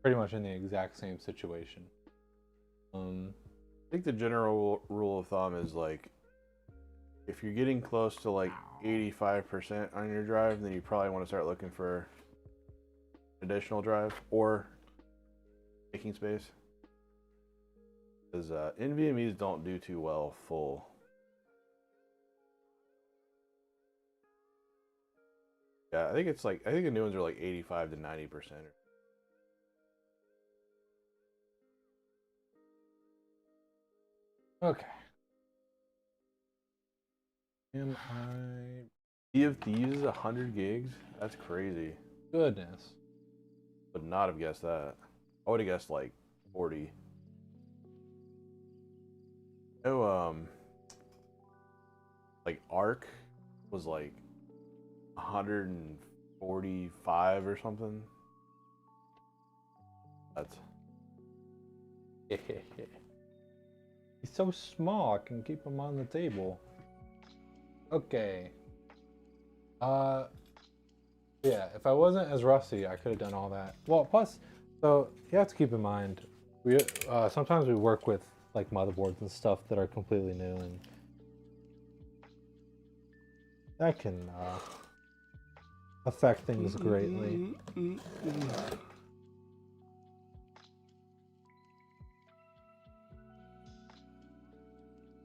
pretty much in the exact same situation. I think the general rule of thumb is like if you're getting close to like 85% on your drive, then you probably want to start looking for additional drive or making space. Because NVMe's don't do too well full. Yeah, I think the new ones are like 85 to 90%. Okay. Am I? DFT uses 100 gigs? That's crazy. Goodness. Would not have guessed that. I would have guessed like 40. Oh, like Arc was like 145 or something. That's He's so small, I can keep him on the table. Okay. Yeah, if I wasn't as rusty, I could have done all that. Well, plus, so you have to keep in mind, we sometimes we work with like motherboards and stuff that are completely new, and that can affect things greatly.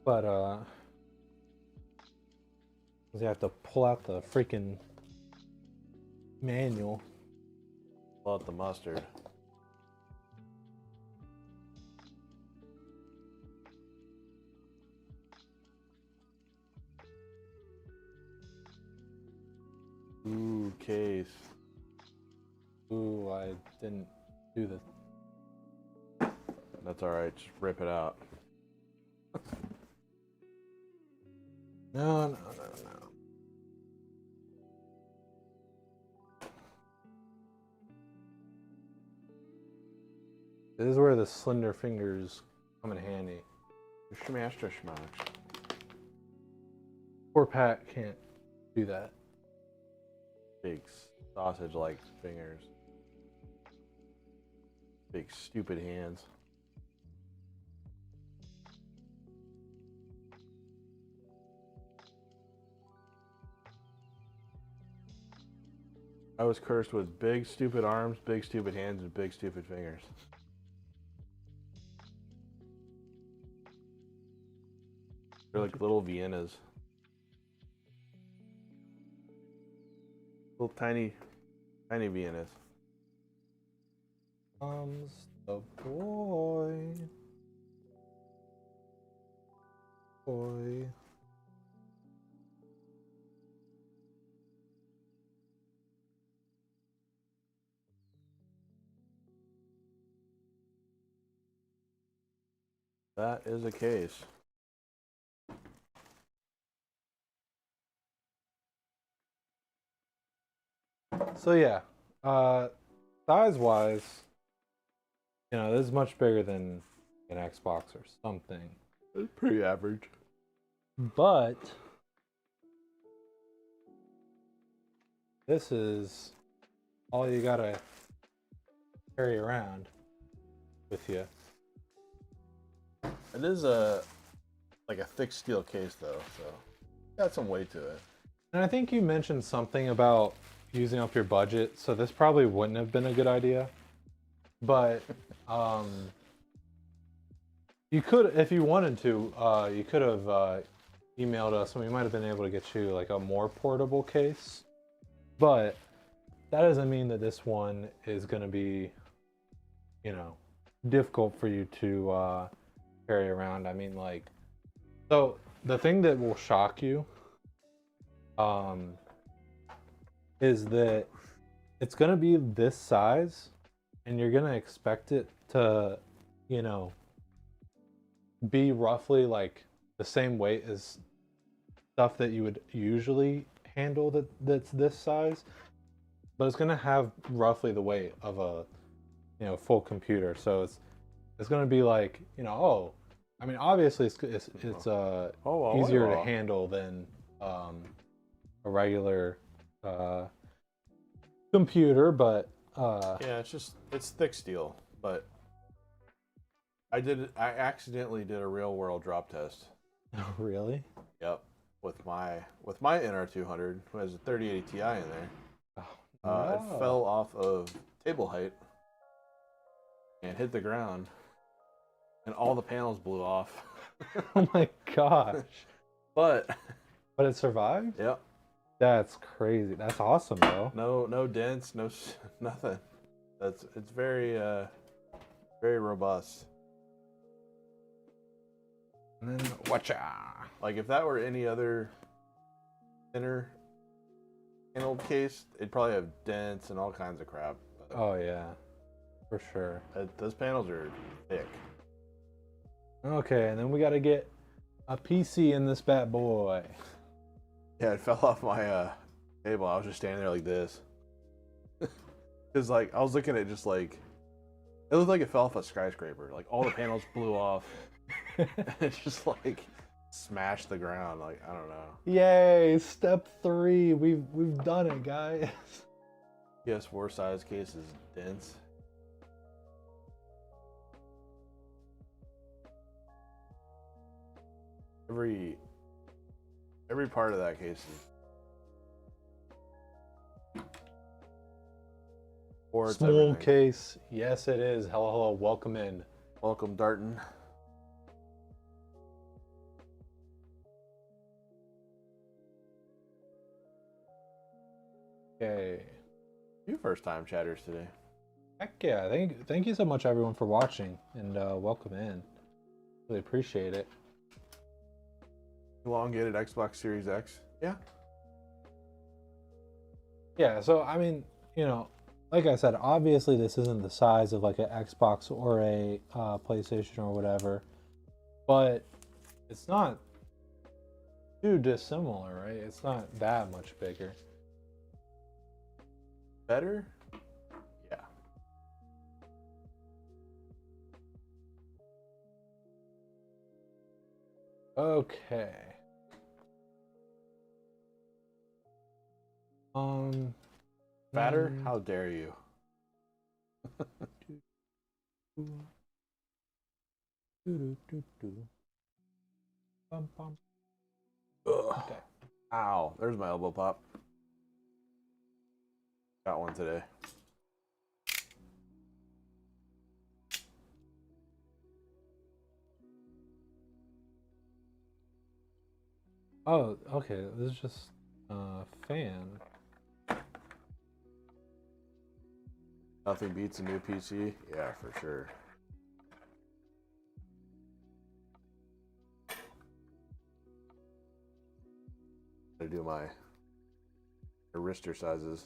But you have to pull out the freaking manual. Pull out the mustard. Ooh, case. Ooh, I didn't do this. That's all right. Just rip it out. No. This is where the slender fingers come in handy. Smash to smash. Poor Pat can't do that. Big sausage-like fingers. Big stupid hands. I was cursed with big stupid arms, big stupid hands, and big stupid fingers. They're like little Viennas. Little tiny Viennas. Comes the boy. Boy. That is a case. So yeah, size-wise, you know, this is much bigger than an Xbox or something. It's pretty average. But this is all you gotta carry around with you. It is like a thick steel case though, so got some weight to it. And I think you mentioned something about using up your budget, so this probably wouldn't have been a good idea. But you could, if you wanted to, you could have emailed us, and we might have been able to get you like a more portable case. But that doesn't mean that this one is going to be, you know, difficult for you to carry around. I mean, like, so the thing that will shock you is that it's going to be this size, and you're going to expect it to, you know, be roughly like the same weight as stuff that you would usually handle that's this size, but it's going to have roughly the weight of a, you know, full computer. So it's going to be like, you know, oh, I mean, obviously it's easier to handle than a regular computer, but yeah, it's thick steel. But I accidentally did a real world drop test. Really? Yep, with my NR200, who has a 3080 Ti in there. Oh, It fell off of table height and hit the ground, and all the panels blew off. oh my gosh! But it survived. yep, That's crazy. That's awesome, though. no dents, nothing. It's very very robust. And then watcha. Like if that were any other thinner paneled case, it'd probably have dents and all kinds of crap. But Oh yeah, for sure. those panels are thick. Okay, and then we got to get a PC in this bad boy. Yeah, it fell off my table. I was just standing there like this. Cause like I was looking at just like it looked like it fell off a skyscraper. Like all the panels blew off. It's just like smash the ground. Like, I don't know. Yay! Step 3. We've done it, guys. PS4 size case is dense. Every part of that case is or it's Small everything. case. Yes, it is. Hello, hello. Welcome in. Welcome, Darton. Okay. You first time chatters today. Heck yeah. Thank you so much, everyone, for watching, and welcome in. Really appreciate it. Elongated Xbox Series X. Yeah. Yeah, so I mean, like I said, obviously this isn't the size of like an Xbox or a PlayStation or whatever, but it's not too dissimilar, right? It's not that much bigger. Better? Yeah. Okay. Fatter? How dare you? Okay. Ow. There's my elbow pop. Got one today. Oh, okay. This is just fan. Nothing beats a new PC. Yeah, for sure. To do my wrister sizes.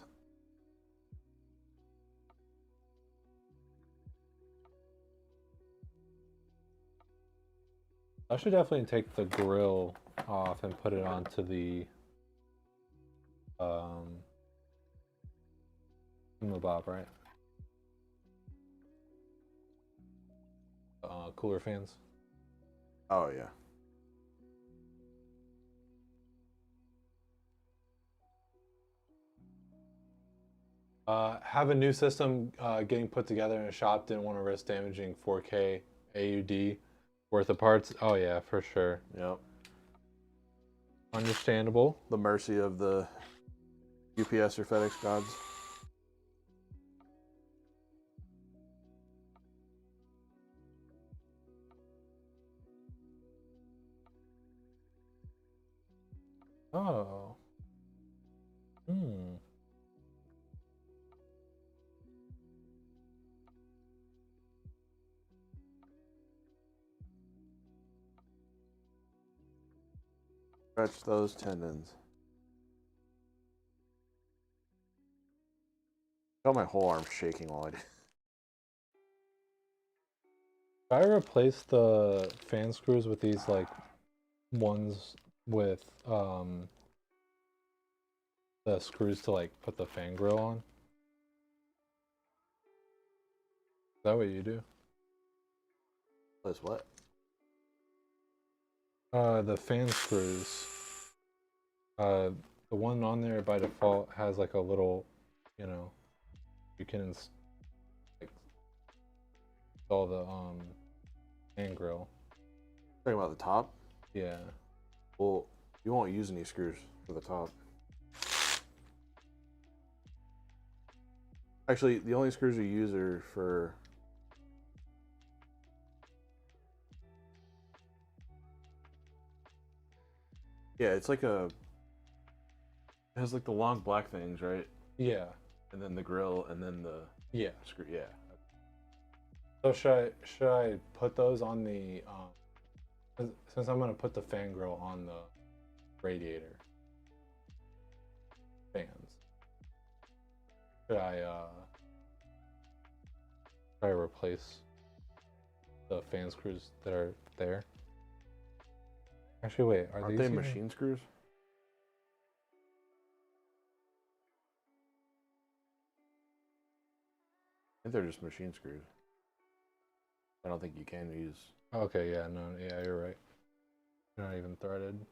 I should definitely take the grill off and put it onto the Bob, right? Cooler fans. Oh yeah. Have a new system getting put together in a shop. Didn't want to risk damaging 4K AUD worth of parts. Oh yeah, for sure. Yep. Understandable. The mercy of the UPS or FedEx gods. Oh. Hmm. Stretch those tendons. I felt my whole arm shaking while I did. Should I replace the fan screws with these like ones with the screws to like put the fan grill on? Is that what you do? Plus what? The fan screws. The one on there by default has like a little, you can like install the fan grill. Talking about the top? Yeah. Well, you won't use any screws for the top. Actually, the only screws we use are for it's like it has like the long black things, right? Yeah. And then the grill and then the Yeah. screw. Yeah. So should I put those on the since I'm gonna put the fan grill on the radiator fans? Should I try to replace the fan screws that are there? Actually, wait, Aren't they machine screws? I think they're just machine screws. I don't think you can use. Okay, yeah, no, yeah, you're right. They're not even threaded.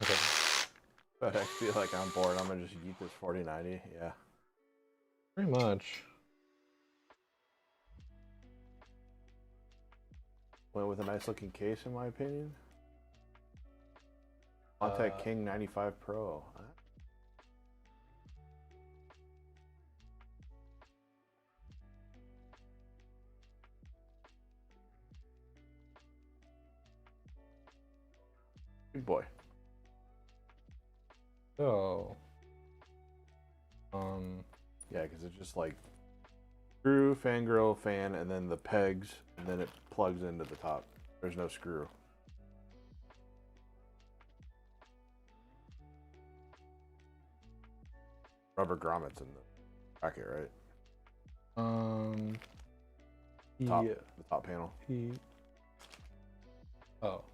Okay. But I feel like I'm bored. I'm gonna just eat this 4090. Yeah. Pretty much. Went with a nice looking case, in my opinion. Contact King 95 Pro. Good boy. So, yeah, because it's just like screw, fangirl, fan, and then the pegs, and then it plugs into the top. There's no screw. Rubber grommets in the bracket, right? Top, yeah. the top panel. Oh.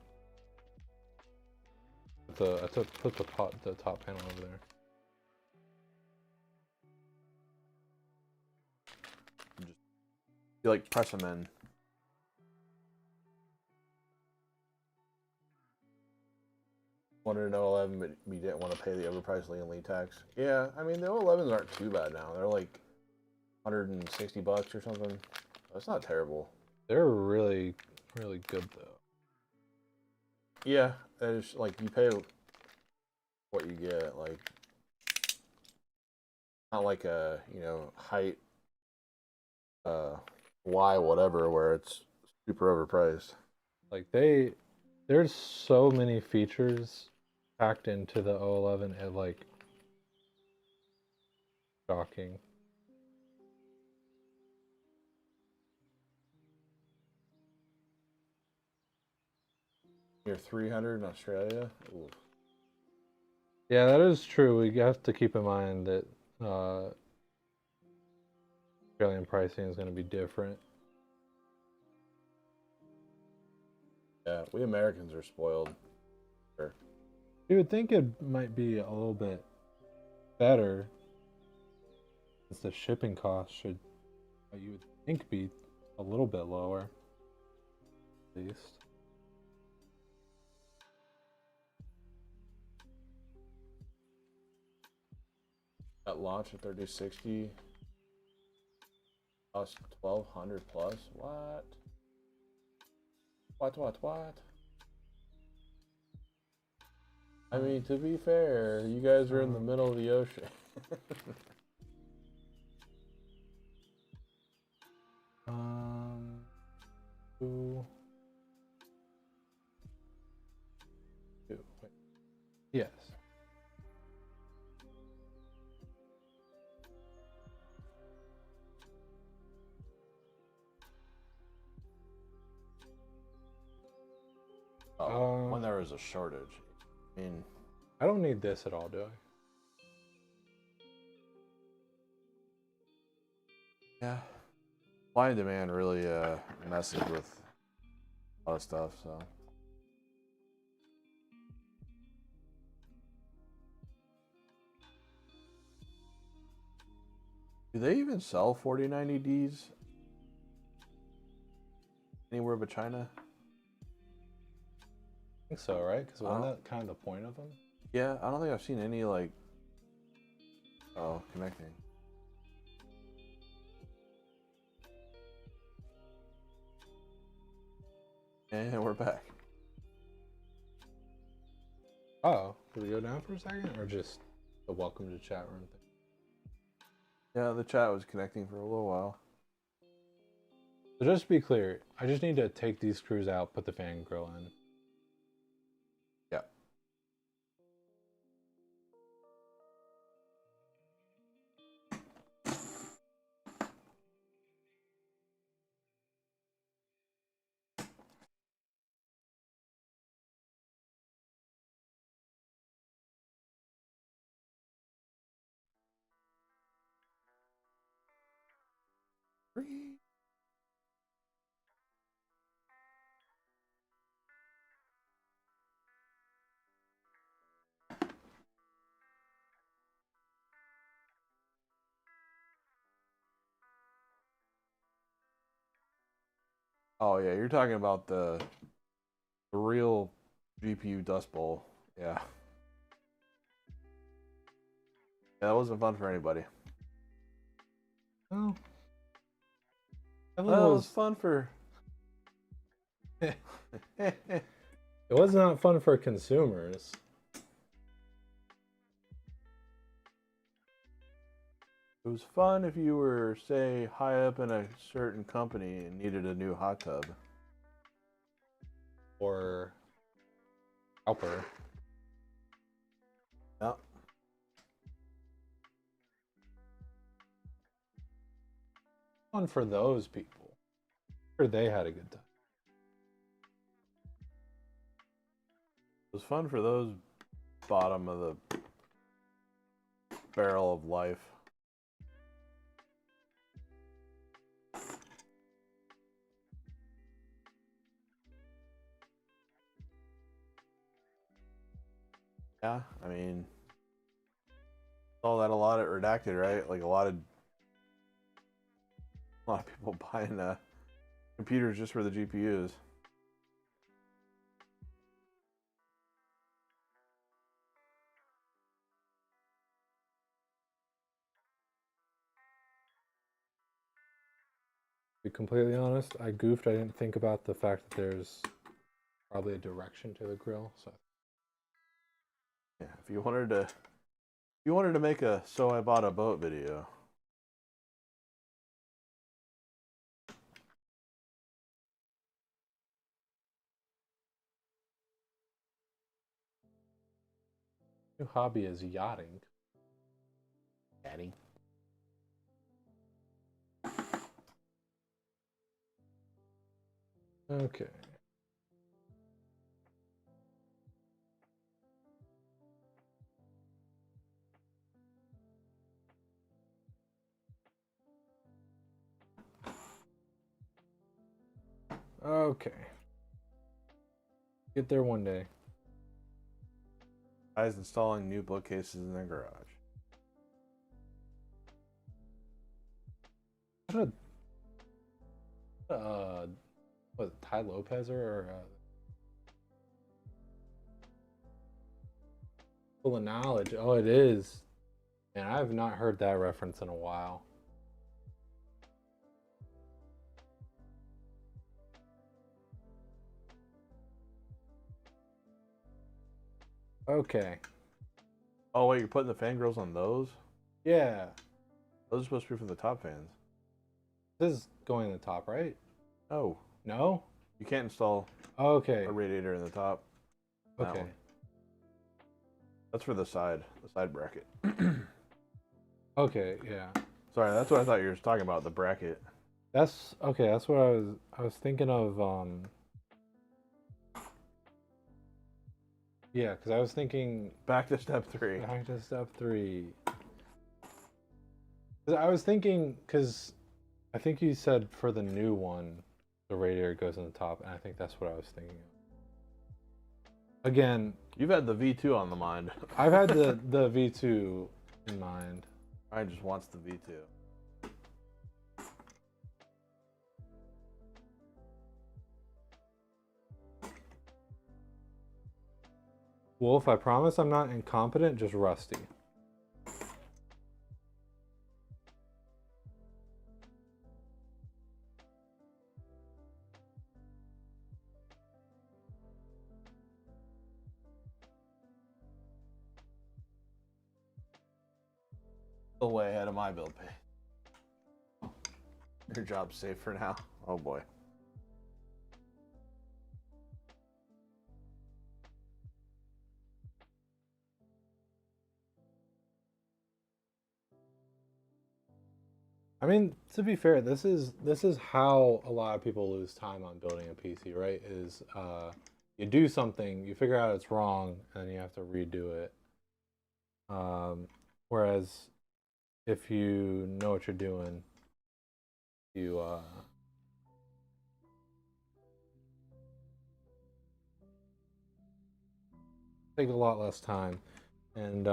I put the top panel over there. You like press them in. Wanted an 011, but we didn't want to pay the overpriced Liam Lee tax. Yeah, I mean the 011s aren't too bad now. They're like $160 or something. That's not terrible. They're really, really good though. Yeah, it's like you pay what you get. Like not like a height Y whatever where it's super overpriced. Like there's so many features packed into the 011 and like shocking. You're 300 in Australia. Ooh. Yeah, that is true. We have to keep in mind that Australian pricing is going to be different. Yeah, we Americans are spoiled. Sure. You would think it might be a little bit better, since the shipping cost should, you would think, be a little bit lower, at least. At launch at 3060 cost 1200 plus. What? What? I mean, to be fair, you guys are in the middle of the ocean. Two. Wait. Yes. When there was a shortage. I mean, I don't need this at all, do I? yeah. Supply and demand really messes with a lot of stuff, so. Do they even sell 4090Ds anywhere but China? I think so, right? Because wasn't that kind of the point of them? Yeah, I don't think I've seen any like. Oh, connecting. And we're back. Oh, did we go down for a second, or just the welcome to chat room thing? Yeah, the chat was connecting for a little while. So just to be clear, I just need to take these screws out, put the fan grill in. Yeah. Oh yeah, you're talking about the real GPU Dust Bowl. Yeah. Yeah, that wasn't fun for anybody. Oh, I think Well, it it was fun for. it was not fun for consumers. It was fun if you were, say, high up in a certain company and needed a new hot tub. Or helper. Yep. Fun for those people. Sure, they had a good time. It was fun for those bottom of the barrel of life. Yeah, I mean, saw that a lot at Redacted, right? Like a lot of people buying computers just for the GPUs. To be completely honest, I goofed. I didn't think about the fact that there's probably a direction to the grill. So Yeah, if you wanted to make a "so I bought a boat" video. new hobby is yachting. Daddy. Okay. Okay. Get there one day. Guys installing new bookcases in their garage. What was it Ty Lopez or full of knowledge? Oh, it is. Man, I have not heard that reference in a while. Okay. Oh wait, you're putting the fan grills on those? Yeah. Those are supposed to be for the top fans. This is going in the top, right? Oh, No? you can't install Okay. a radiator in the top. That Okay. one. That's for the side bracket. Okay, yeah. Sorry, that's what I thought you were talking about, the bracket. That's okay, that's what I was thinking of yeah, because I was thinking Back to step 3. back to step 3. 'Cause I was thinking because I think you said for the new one the radiator goes in the top, and I think that's what I was thinking of. Again, You've had the V2 on the mind. I've had the V2 in mind. I just wants the V2. Wolf, I promise I'm not incompetent, just rusty. Still way ahead of my build pay. Your job's safe for now. Oh boy. I mean, to be fair, this is how a lot of people lose time on building a PC, right? Is you do something, you figure out it's wrong, and then you have to redo it. Whereas if you know what you're doing, you take a lot less time, and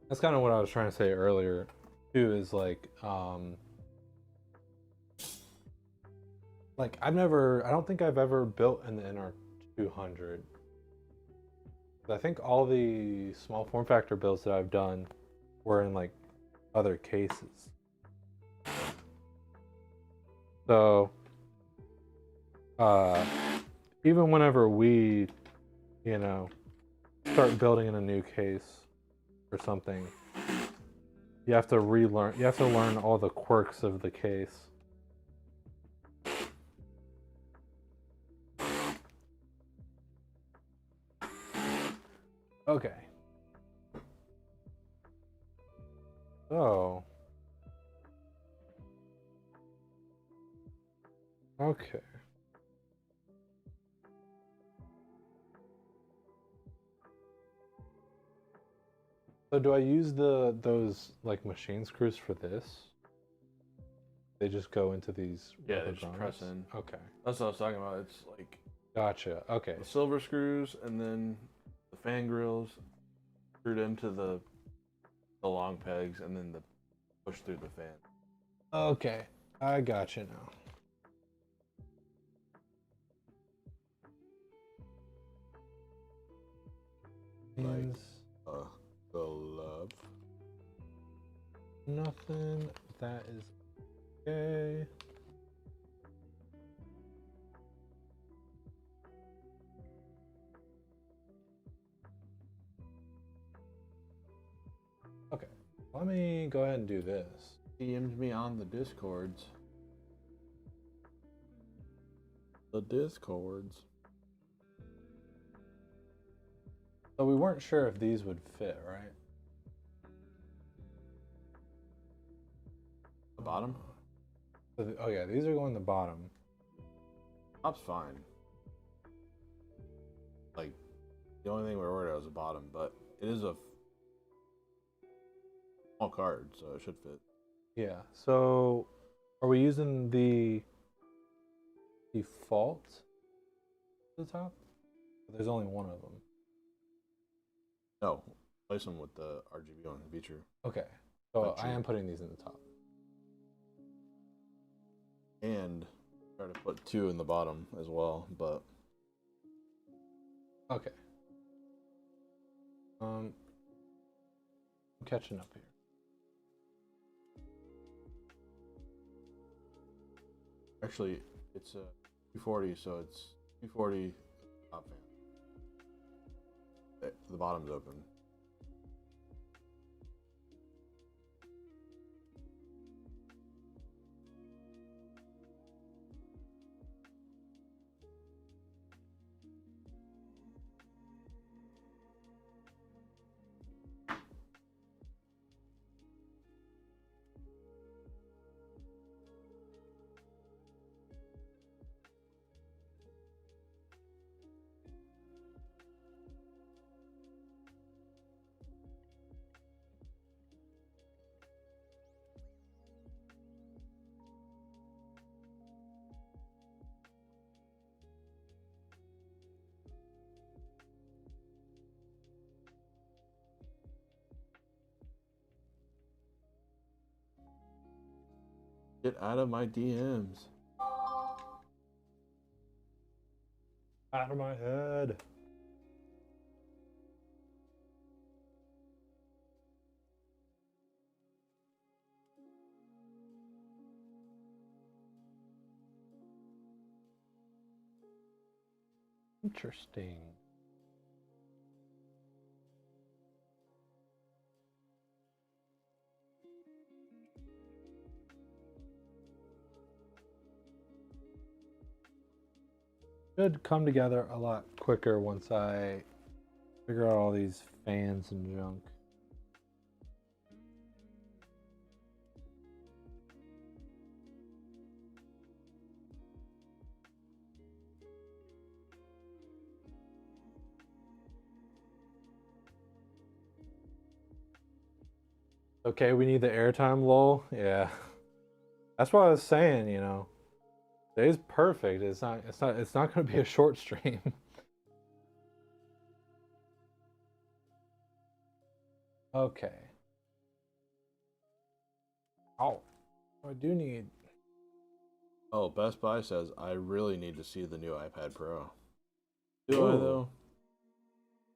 that's kind of what I was trying to say earlier too. Is like like I don't think I've ever built an NR200. I think all the small form factor builds that I've done were in like other cases. So even whenever we, you know, start building in a new case or something, you have to learn all the quirks of the case. Okay. So. Okay. So do I use those like machine screws for this? They just go into these Yeah, rubber they just grommets? press in. Okay. That's what I was talking about. It's like Gotcha. Okay. the silver screws and then the fan grills screwed into the long pegs and then the push through the fan. Okay. I gotcha now. Like, Means glove. nothing. That is okay. Okay. Let me go ahead and do this. DM'd me on the Discords. The Discords. So we weren't sure if these would fit, right? The bottom? So oh yeah, these are going the bottom. Top's fine. Like, the only thing we're worried about is the bottom, but it is a small card, so it should fit. Yeah. So are we using the default at the top? There's only one of them. No, place them with the RGB on the feature. Okay. So Like I am true. putting these in the top. And try to put 2 in the bottom as well, but Okay. I'm catching up here. actually it's a 240, so it's 240 top fan. The bottom's open. Get out of my DMs. Out of my head. Interesting. Should come together a lot quicker once I figure out all these fans and junk. Okay, we need the airtime lull. Yeah. That's what I was saying, you know. Today's perfect. It's not gonna be a short stream. Okay. Oh. I do need Oh, Best Buy says I really need to see the new iPad Pro. Do I Ooh. though?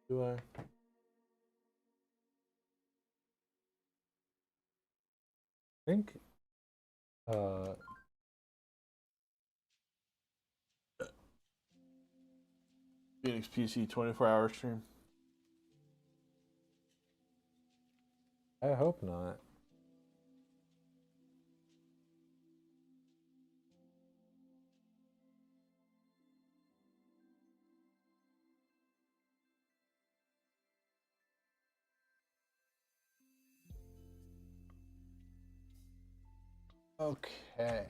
Do I? I think uh Phoenix PC 24-hour stream. I hope not. Okay.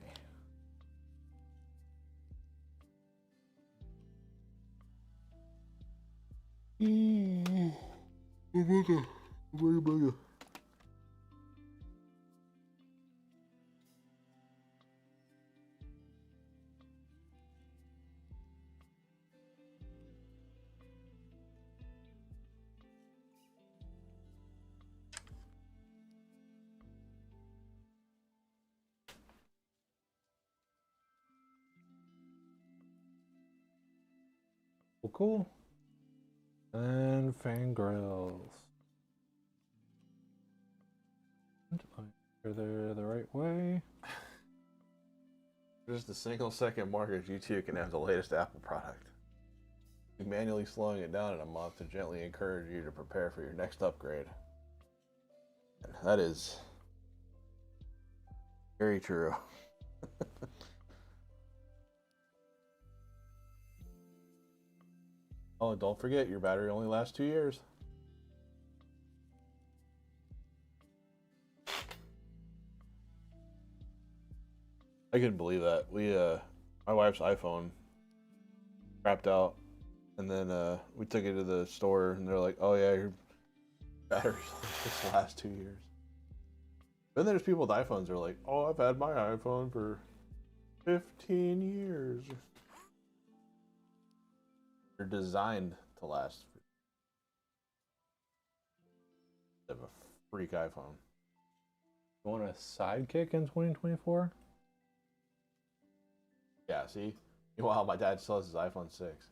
Well, cool. And Fangirls. Are they the right way? Just a single second mortgage, you too can have the latest Apple product. Manually slowing it down in a month to gently encourage you to prepare for your next upgrade. That is very true. Oh, don't forget your battery only lasts 2 years. I couldn't believe that. My wife's iPhone crapped out, and then we took it to the store, and they're like, "Oh yeah, your battery's just last 2 years." Then there's people with iPhones that are like, "Oh, I've had my iPhone for 15 years." They're designed to last. They have a freak iPhone. You want a sidekick in 2024? Yeah, see? Meanwhile, my dad still has his iPhone 6.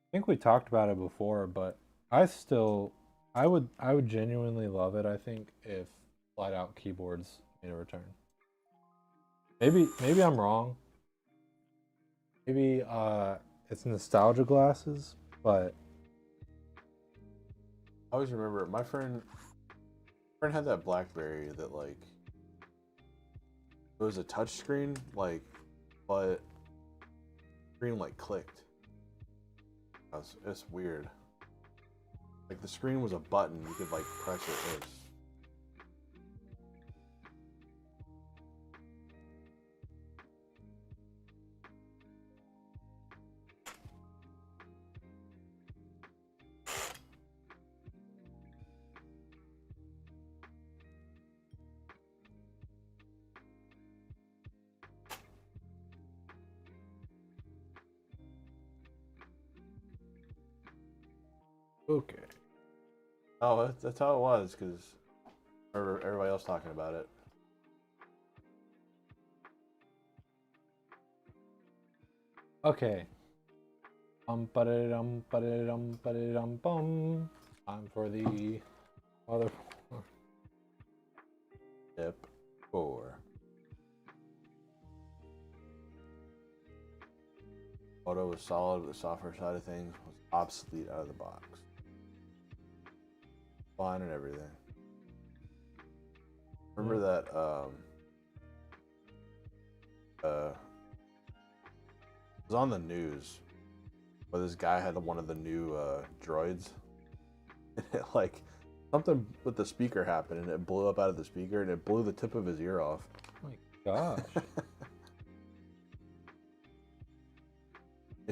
I think we talked about it before, but I would genuinely love it, I think, if flat out keyboards made a return. Maybe I'm wrong. Maybe it's nostalgia glasses, but I always remember my friend had that BlackBerry that like it was a touch screen, like, but screen like clicked. It's weird. Like the screen was a button, you could like press it. It was okay. oh, that's how it was because everybody else talking about it. Okay. Bum. Time for the other. Tip 4. Photo was solid, but the software side of things was obsolete out of the box. Fine and everything. Remember that it was on the news where this guy had one of the new droids. And it, like something with the speaker happened and it blew up out of the speaker and it blew the tip of his ear off. Oh my gosh.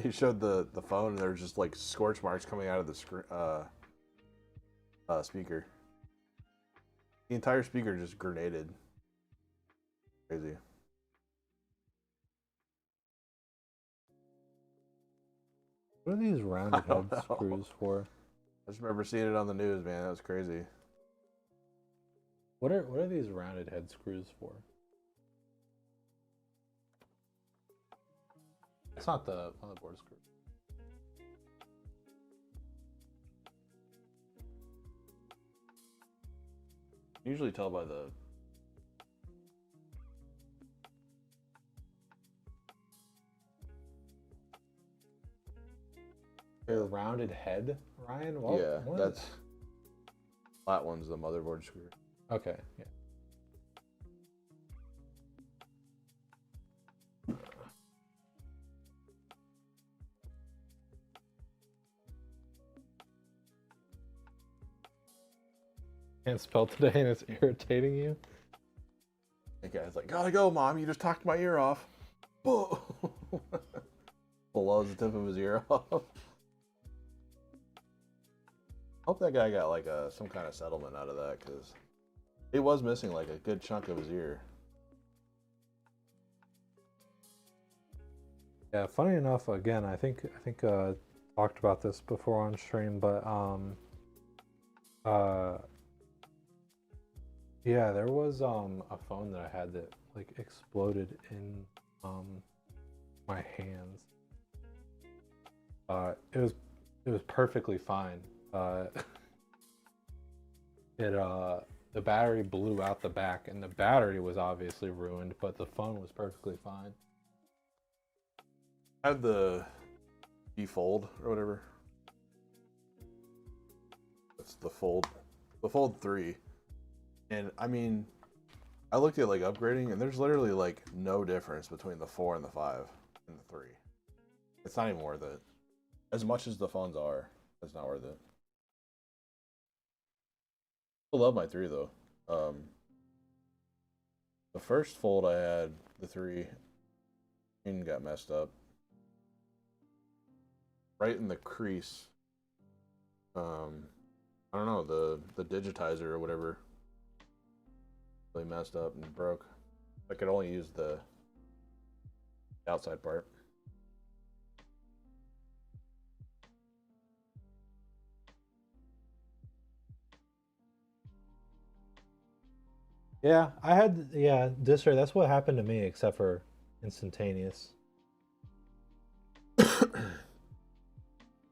He showed the phone and there was just like scorch marks coming out of the speaker. The entire speaker just grenaded. Crazy. What are these rounded I don't head know. screws for? I just remember seeing it on the news, man. That was crazy. What are these rounded head screws for? It's not the motherboard screw. Usually tell by the. Your rounded head, Ryan? What, Yeah, what? that's flat one's the motherboard screw. Okay, yeah. Can't spell today and it's irritating you? The guy's like, "Gotta go, mom. You just talked my ear off." Blows the tip of his ear off. Hope that guy got like some kind of settlement out of that, because he was missing like a good chunk of his ear. Yeah, funny enough, again, I think talked about this before on stream, but yeah, there was a phone that I had that like exploded in my hands. It was perfectly fine. The battery blew out the back, and the battery was obviously ruined, but the phone was perfectly fine. I had the Fold or whatever. That's the Fold 3. And I mean, I looked at like upgrading, and there's literally like no difference between the 4 and the 5 and the 3. It's not even worth it. As much as the phones are, it's not worth it. I love my 3 though. The first Fold I had, the 3, and got messed up right in the crease. I don't know, the digitizer or whatever really messed up and broke. I could only use the outside part. Yeah, I had Disser. That's what happened to me, except for instantaneous.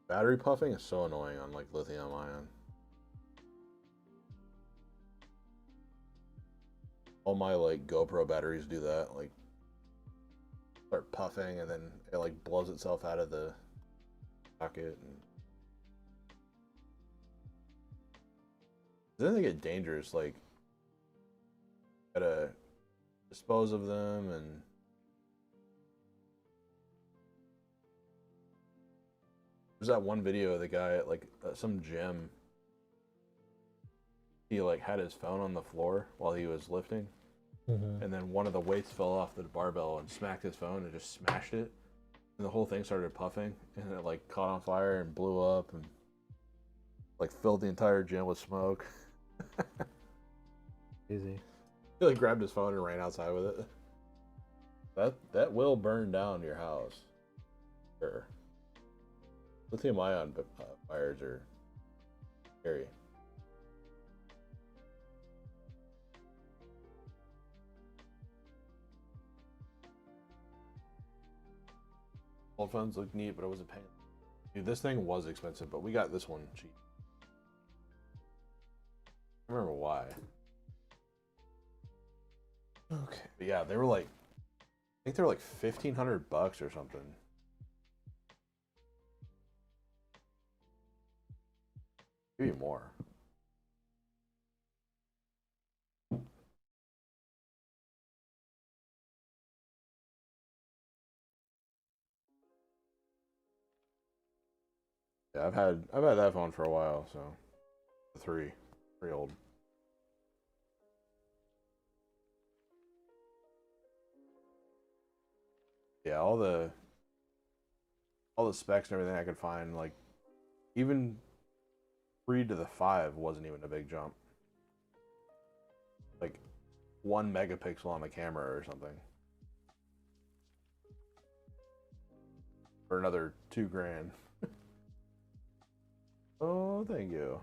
Battery puffing is so annoying on like lithium ion. All my like GoPro batteries do that, like start puffing and then it like blows itself out of the socket. And then they get dangerous, like gotta dispose of them. And there's that one video of the guy at like some gym. He like had his phone on the floor while he was lifting, and then one of the weights fell off the barbell and smacked his phone and just smashed it, and the whole thing started puffing, and it like caught on fire and blew up and like filled the entire gym with smoke. Easy. He like grabbed his phone and ran outside with it. That will burn down your house. Sure. Lithium ion fires are scary. Old phones look neat, but it was a pain. Dude, this thing was expensive, but we got this one cheap. I don't remember why. Okay. But yeah, they were like, I think they were like $1,500 or something. Maybe more. Yeah, I've had that phone for a while, so the 3, pretty old. Yeah, all the specs and everything I could find, like even 3 to the 5 wasn't even a big jump. Like 1 megapixel on the camera or something. For another $2,000. Oh, thank you.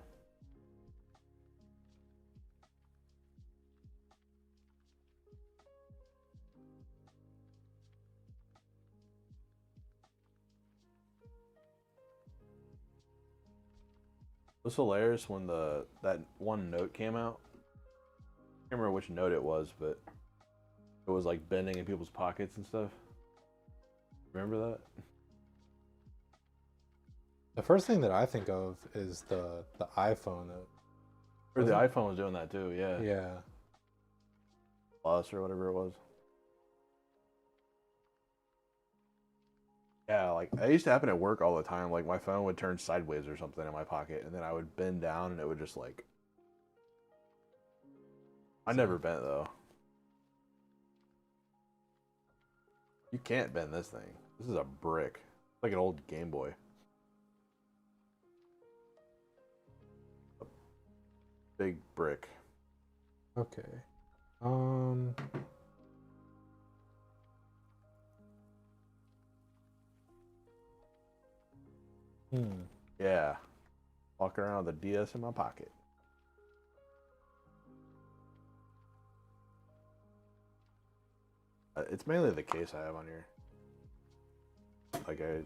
It was hilarious when that one note came out. I can't remember which note it was, but it was like bending in people's pockets and stuff. Remember that? The first thing that I think of is the iPhone. Or the iPhone was doing that too, yeah. Yeah. Plus or whatever it was. Yeah, like that used to happen at work all the time. Like my phone would turn sideways or something in my pocket, and then I would bend down, and it would just like. I never bent though. You can't bend this thing. This is a brick, it's like an old Game Boy. A big brick. Okay. Yeah. Walking around with a DS in my pocket. It's mainly the case I have on here. Like I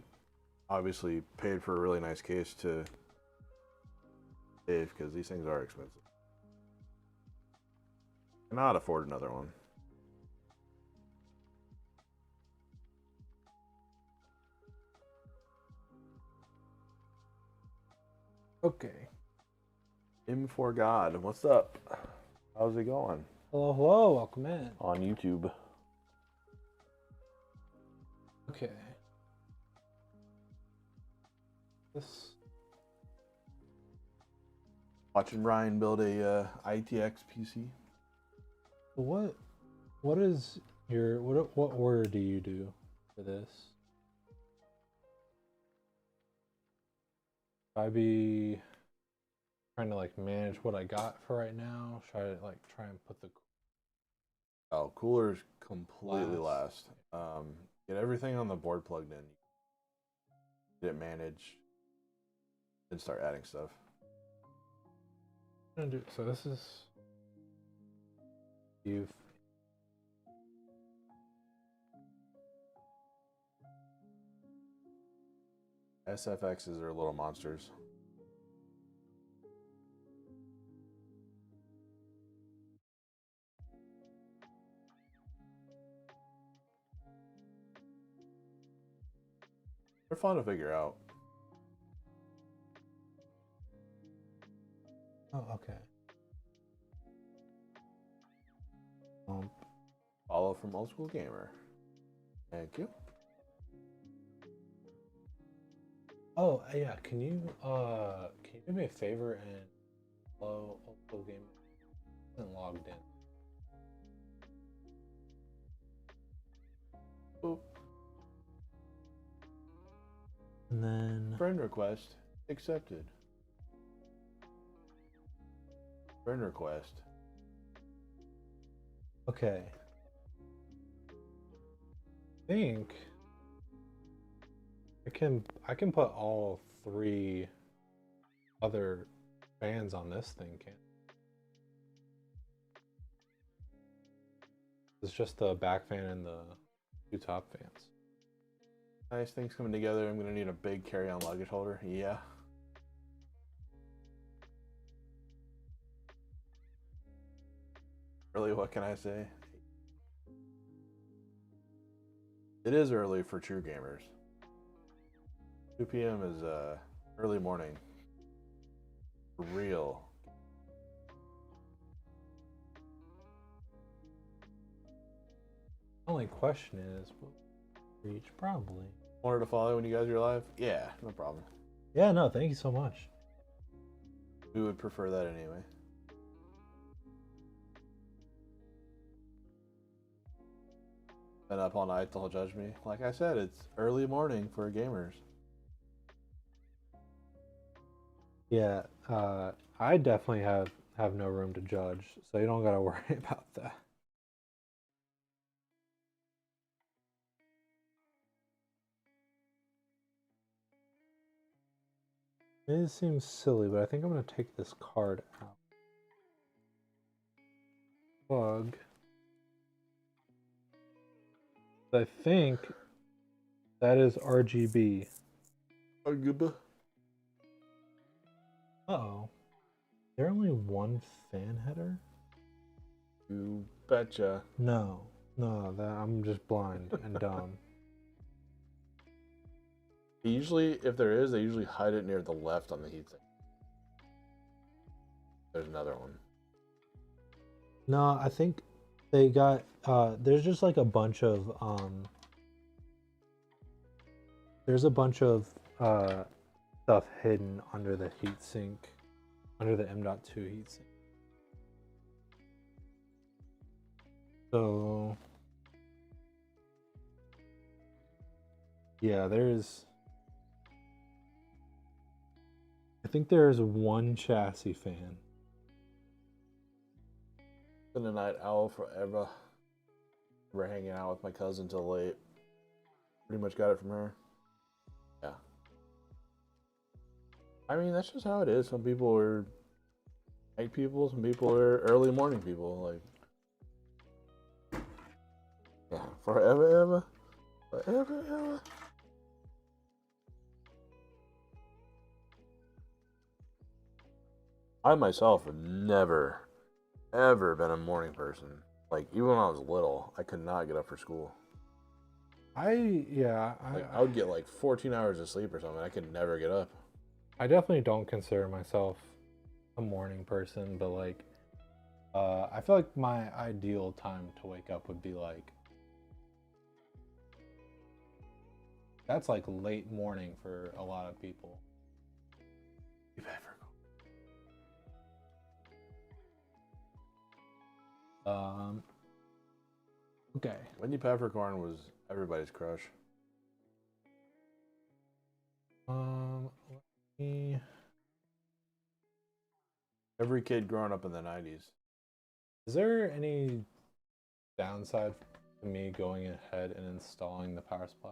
obviously paid for a really nice case to Dave because these things are expensive. I cannot afford another one. Okay. In for God, what's up? How's it going? Hello, hello, welcome in. On YouTube. Okay. Watching Ryan build a ITX PC. What is your what order do you do for this? Should I be trying to like manage what I got for right now? Should I like try and put the Cooler's completely last. Get everything on the board plugged in. Get it managed. Then start adding stuff. So this is you've SFXs are little monsters. They're fun to figure out. Oh, okay. Follow from Old School Gamer. Thank you. Oh yeah, can you do me a favor and follow Old School Gamer? Isn't logged in. Boop. And then Friend request accepted. Friend request. okay. I think I can put all 3 other fans on this thing, can't it's just the back fan and the 2 top fans. Nice things coming together. I'm gonna need a big carry-on luggage holder. Yeah. Really, what can I say? It is early for true gamers. 2 p.m. is early morning. For real. Only question is, will reach probably. Wanted to follow when you guys are live? Yeah, no problem. Yeah, no, thank you so much. We would prefer that anyway. Been up all night, don't judge me. Like I said, it's early morning for gamers. Yeah, I definitely have no room to judge, so you don't gotta worry about that. It seems silly, but I think I'm gonna take this card out. Plug. I think that is RGB. Arguba. Uh-oh. There only one fan header? You betcha. No. No, that I'm just blind and dumb. Usually, if there is, they usually hide it near the left on the heatsink. There's another one. No, I think they got there's just like a bunch of there's a bunch of stuff hidden under the heatsink, under the M.2 heatsink. So yeah, I think there's one chassis fan. Been a night owl forever. We're hanging out with my cousin till late. Pretty much got it from her. Yeah. I mean, that's just how it is. Some people are night people, some people are early morning people. Like, yeah, forever, ever. Forever, ever. I myself have never, ever been a morning person. Like, even when I was little, I could not get up for school. I would get like 14 hours of sleep or something. I could never get up. I definitely don't consider myself a morning person, but like I feel like my ideal time to wake up would be like that's like late morning for a lot of people. Okay. Wendy Peppercorn was everybody's crush. Let me... Every kid growing up in the 90s. Is there any downside to me going ahead and installing the power supply?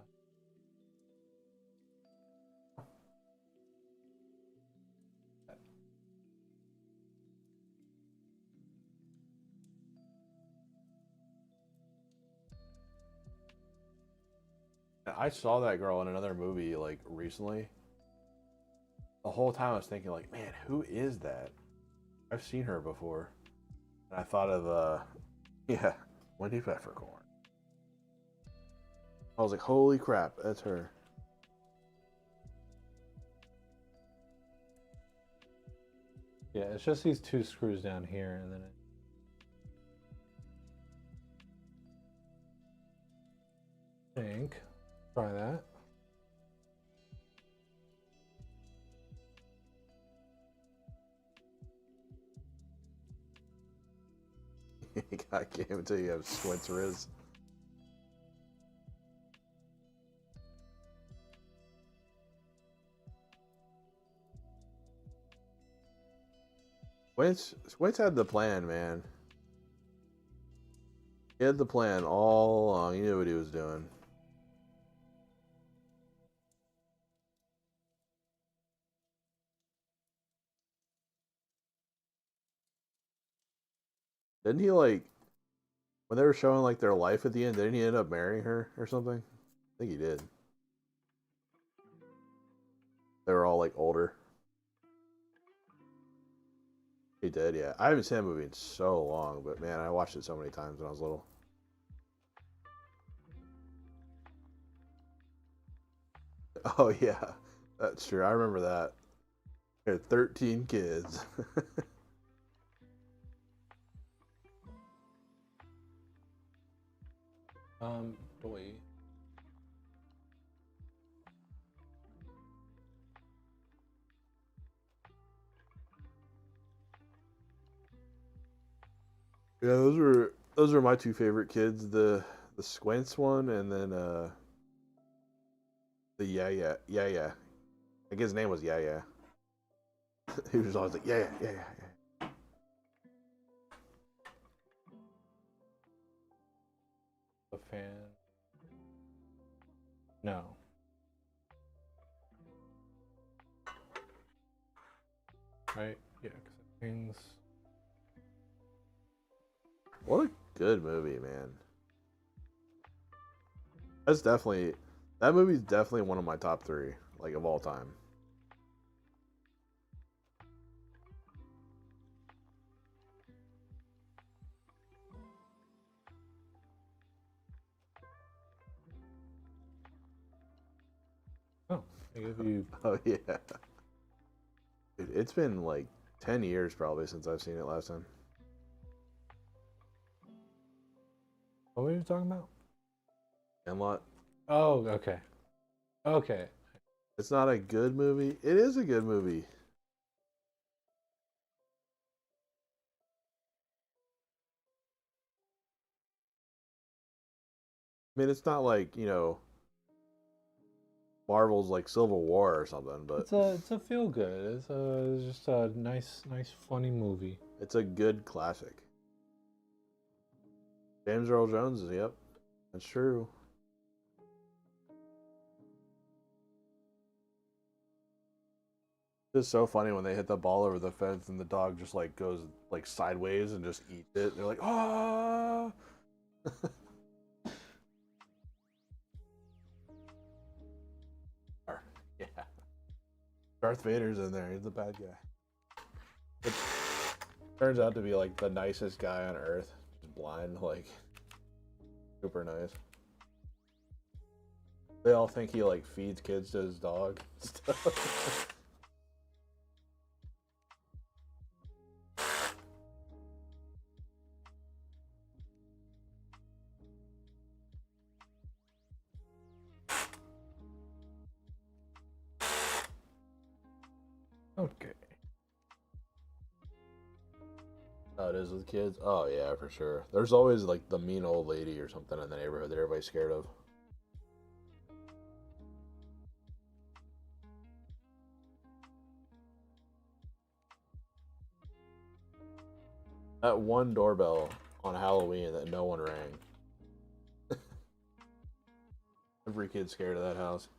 I saw that girl in another movie like recently. The whole time I was thinking like, man, who is that? I've seen her before. And I thought of yeah, Wendy Peppercorn. I was like, holy crap, that's her. Yeah, it's just these two screws down here and then I think try that. I can't even tell you have squints Riz. Squints had the plan, man. He had the plan all along. He knew what he was doing. Didn't he like when they were showing like their life at the end? Didn't he end up marrying her or something? I think he did. They were all like older. He did, yeah. I haven't seen that movie in so long, but man, I watched it so many times when I was little. Oh yeah, that's true. I remember that. He had 13 kids. Wait. Yeah, those were my two favorite kids. The Squints one, and then the yeah. I think his name was Yeah. He was always like yeah. The fan. No. right? Yeah, because things. What a good movie, man. That movie's definitely one of my top 3, like, of all time. Oh, I give you. Oh yeah. Dude, it's been like 10 years probably since I've seen it last time. What were you talking about? Sandlot. Oh, okay. Okay. It's not a good movie. It is a good movie. I mean, it's not like, Marvel's like Civil War or something, but It's a feel good. It's just a nice funny movie. it's a good classic. James Earl Jones is, yep, that's true. It's so funny when they hit the ball over the fence and the dog just like goes like sideways and just eats it. They're like, ah. Yeah. Darth Vader's in there. He's the bad guy. It turns out to be like the nicest guy on earth. Just blind, like super nice. They all think he like feeds kids to his dog. Okay. Oh, it is with kids? Oh, yeah, for sure. There's always like the mean old lady or something in the neighborhood that everybody's scared of. That one doorbell on Halloween that no one rang. Every kid's scared of that house.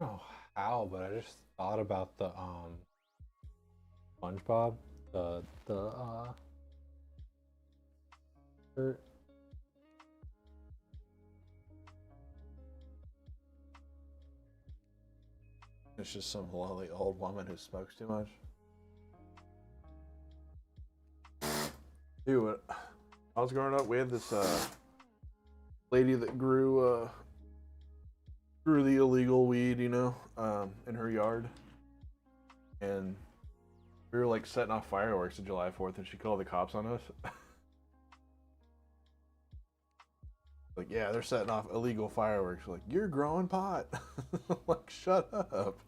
Oh, how? But I just thought about the SpongeBob, the shirt. It's just some lonely old woman who smokes too much. Dude, when I was growing up, we had this lady that grew the illegal weed, in her yard, and we were like setting off fireworks on July 4th, and she called the cops on us. Like, yeah, they're setting off illegal fireworks. Like, you're growing pot. Like, shut up.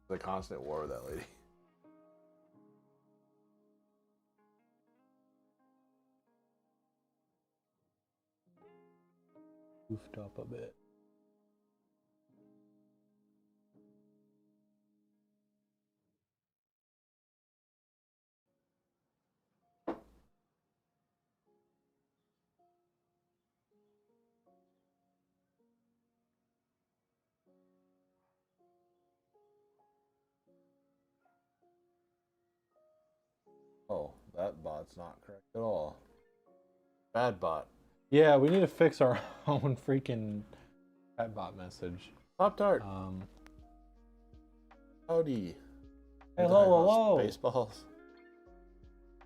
The constant war with that lady. Goofed up a bit. Oh, that bot's not correct at all. Bad bot. Yeah, we need to fix our own freaking chatbot message. Pop Tart. Howdy. Hello, hello. Baseballs.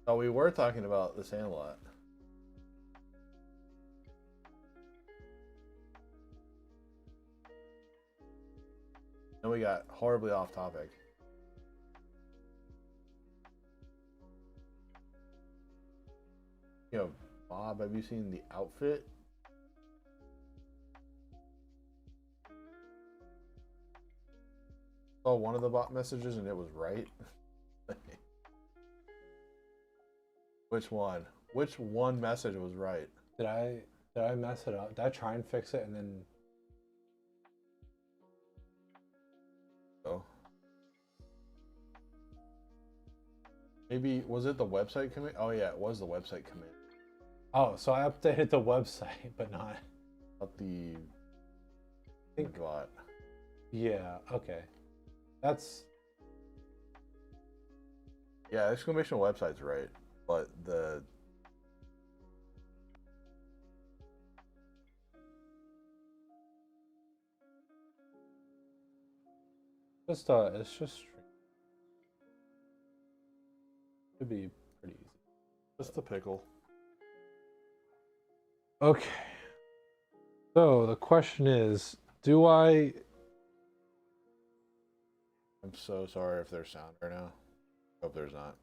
Oh, we were talking about the Sandlot. And we got horribly off topic. Bob, have you seen the outfit? Saw one of the bot messages and it was right. Which one? Which one message was right? did I mess it up? Did I try and fix it and then? Oh. Maybe was it the website commit? Oh yeah, it was the website commit. Oh, so I updated the website, but not. Not the Think. bot. Yeah. Okay. That's. Yeah, exclamation website's right, but the Just it's just should be pretty easy. just the pickle. Okay. So the question is, do I? I'm so sorry if there's sound right now. Hope there's not.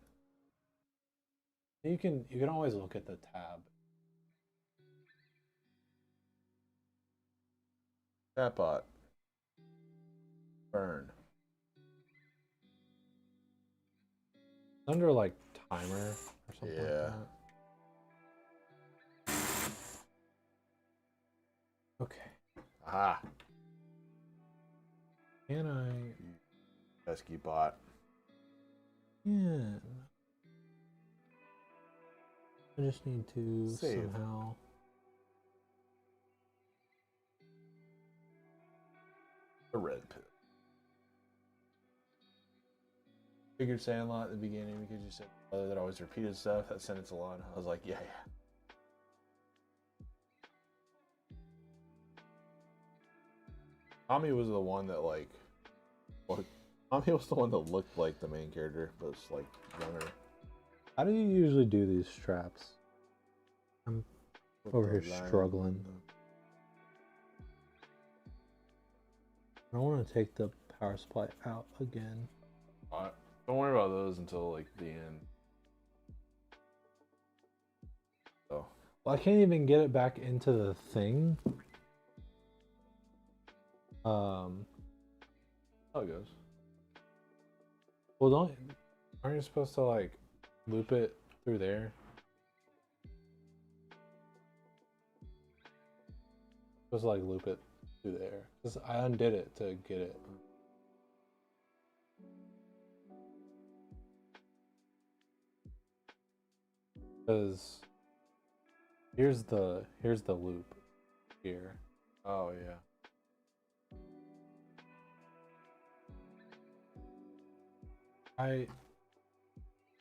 You can always look at the tab. Chatbot. Burn. Under like timer or something like Yeah. that. Okay. Aha. Can I? Pesky bot. Yeah. I just need to Save. somehow. The red pill. Figured Sandlot at the beginning because you said that always repeated stuff. That sentence alone, I was like, yeah. Tommy was the one that like, Tommy was the one that looked like the main character, but it's like younger. How do you usually do these traps? I'm over here Line. struggling. I don't want to take the power supply out again. Don't worry about those until like the end. So Well, I can't even get it back into the thing. how it goes. Well, aren't you supposed to like loop it through there? Supposed to like loop it through there. 'Cause I undid it to get it. Because here's the loop here. Oh yeah. I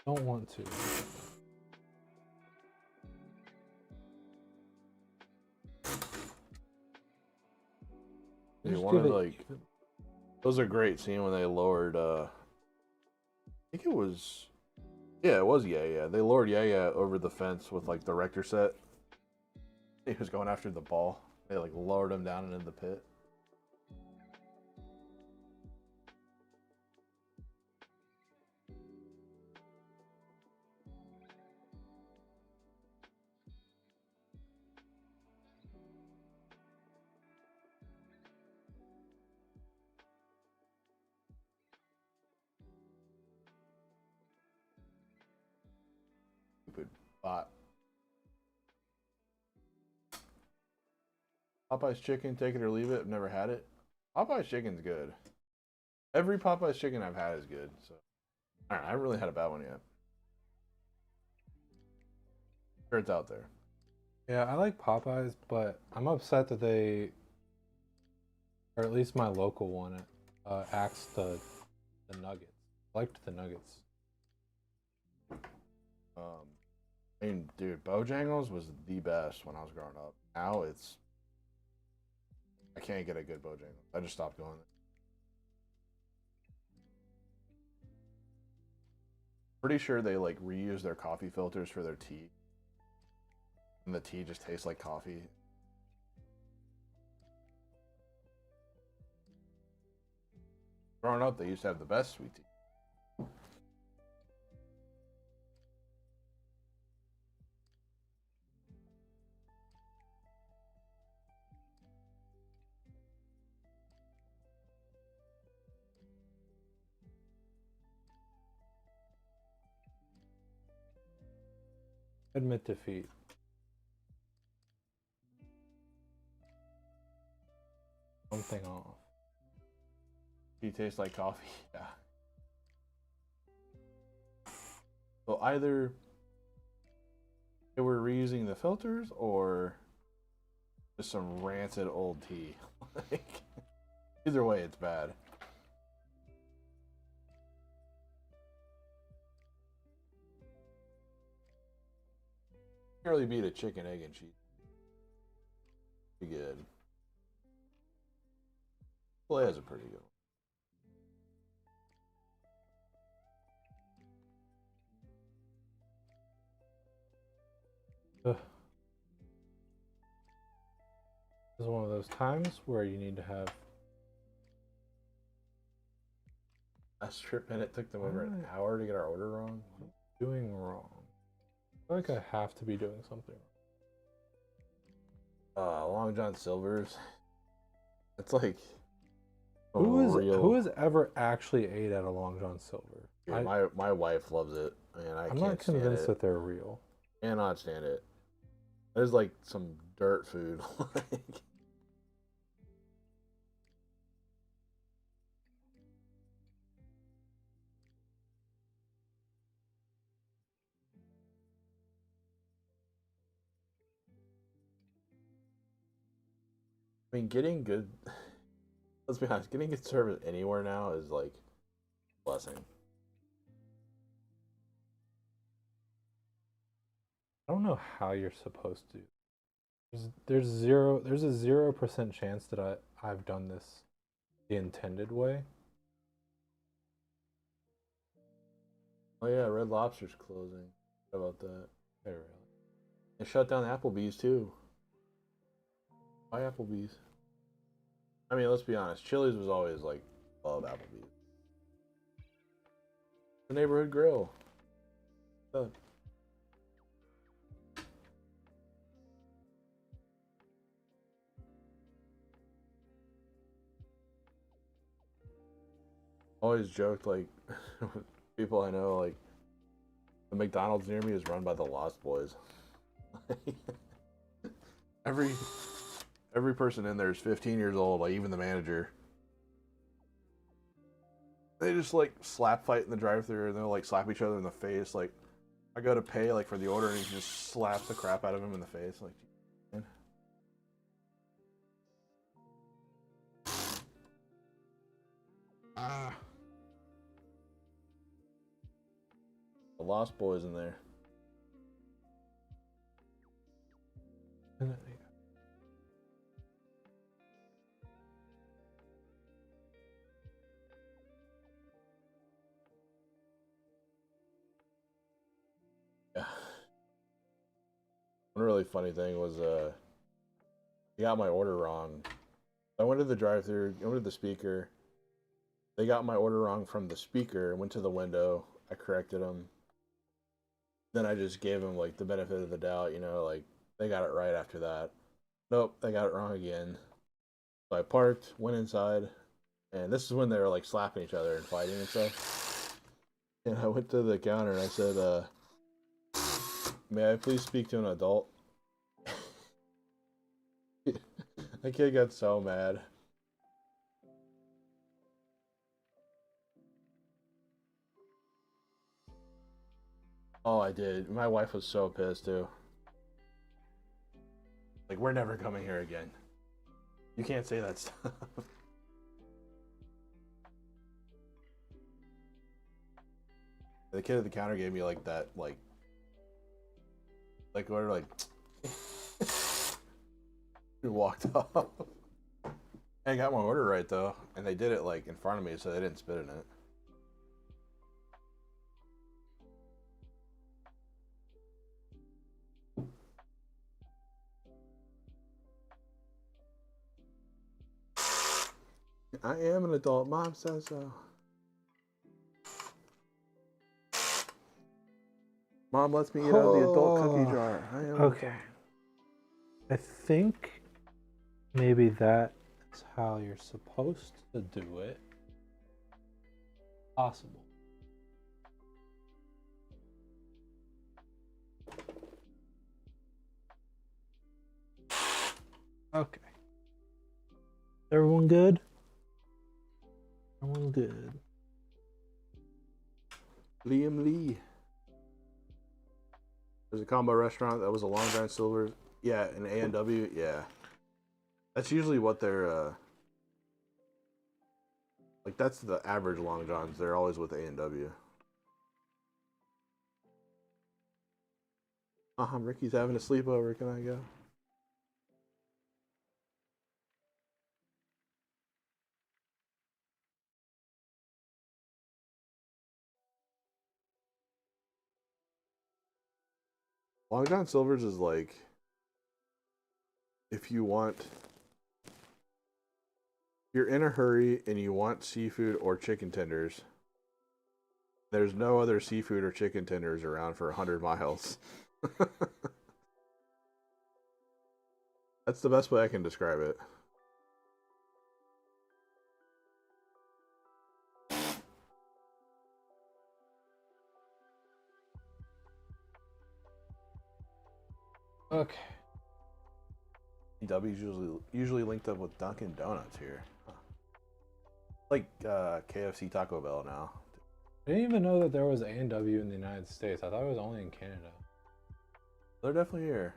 don't want to. They Just wanted give it- like those are great. Seeing when they lowered. I think it was. Yeah, it was yeah. They lowered yeah over the fence with like the Rector set. He was going after the ball. They like lowered him down into the pit. Stupid bot. Popeye's chicken, take it or leave it. I've never had it. Popeye's chicken's good. Every Popeye's chicken I've had is good. So I haven't really had a bad one yet. Sure, it's out there. Yeah, I like Popeyes, but I'm upset that they, or at least my local one, axed the nuggets. I liked the nuggets. I mean, dude, Bojangles was the best when I was growing up. Now I can't get a good Bojangles. I just stopped going there. Pretty sure they like reuse their coffee filters for their tea. And the tea just tastes like coffee. Growing up, they used to have the best sweet tea. Admit defeat. something off. Tea tastes like coffee. Yeah. So either they were reusing the filters or just some rancid old tea. Like, either way, it's bad. Can't really beat a chicken, egg, and cheese. Pretty good. Well, has a pretty good one. Ugh. This is one of those times where you need to have a strip, and it took them over an hour to get our order wrong. doing wrong. I feel like I have to be doing something wrong. Long John Silver's. It's like who has ever actually ate at a Long John Silver? Dude, my wife loves it, and I'm not convinced that they're real. Cannot stand it. There's like some dirt food. I mean, getting good. Let's be honest. Getting good service anywhere now is like a blessing. I don't know how you're supposed to. There's a 0% chance that I've done this the intended way. Oh yeah, Red Lobster's closing. How about that? Hey, really? They shut down Applebee's too. Why Applebee's? I mean, let's be honest. Chili's was always like above Applebee's. The neighborhood grill. Always joked like with people I know, like the McDonald's near me is run by the Lost Boys. every person in there is 15 years old, like even the manager. They just like slap fight in the drive-thru, and they'll like slap each other in the face. Like I go to pay like for the order, and he just slaps the crap out of him in the face. Like, man. The Lost Boys in there. Yeah. One really funny thing was they got my order wrong. I went to the drive-thru, I went to the speaker. They got my order wrong from the speaker, went to the window, I corrected them. Then I just gave them like the benefit of the doubt, you know, like they got it right after that. Nope, they got it wrong again. So I parked, went inside, and this is when they were like slapping each other and fighting and stuff. And I went to the counter and I said, may I please speak to an adult? That kid got so mad. Oh, I did. My wife was so pissed too. Like, we're never coming here again. You can't say that stuff. The kid at the counter gave me like that, like order, like he walked off. I got my order right though, and they did it like in front of me, so they didn't spit in it. I am an adult. Mom says so. Mom lets me eat out of the adult cookie jar. I am okay. I think maybe that is how you're supposed to do it. Possible. Okay. Everyone good? Everyone good. Liam Lee. There's a combo restaurant that was a Long John Silver's. Yeah, an A&W. Yeah, that's usually what they're like. That's the average Long Johns. They're always with A&W. Ricky's having a sleepover. Can I go? Long John Silver's is like if you're in a hurry and you want seafood or chicken tenders. There's no other seafood or chicken tenders around for 100 miles. That's the best way I can describe it. Okay. W's usually linked up with Dunkin' Donuts here. Huh. Like KFC Taco Bell now. I didn't even know that there was A&W in the United States. I thought it was only in Canada. They're definitely here.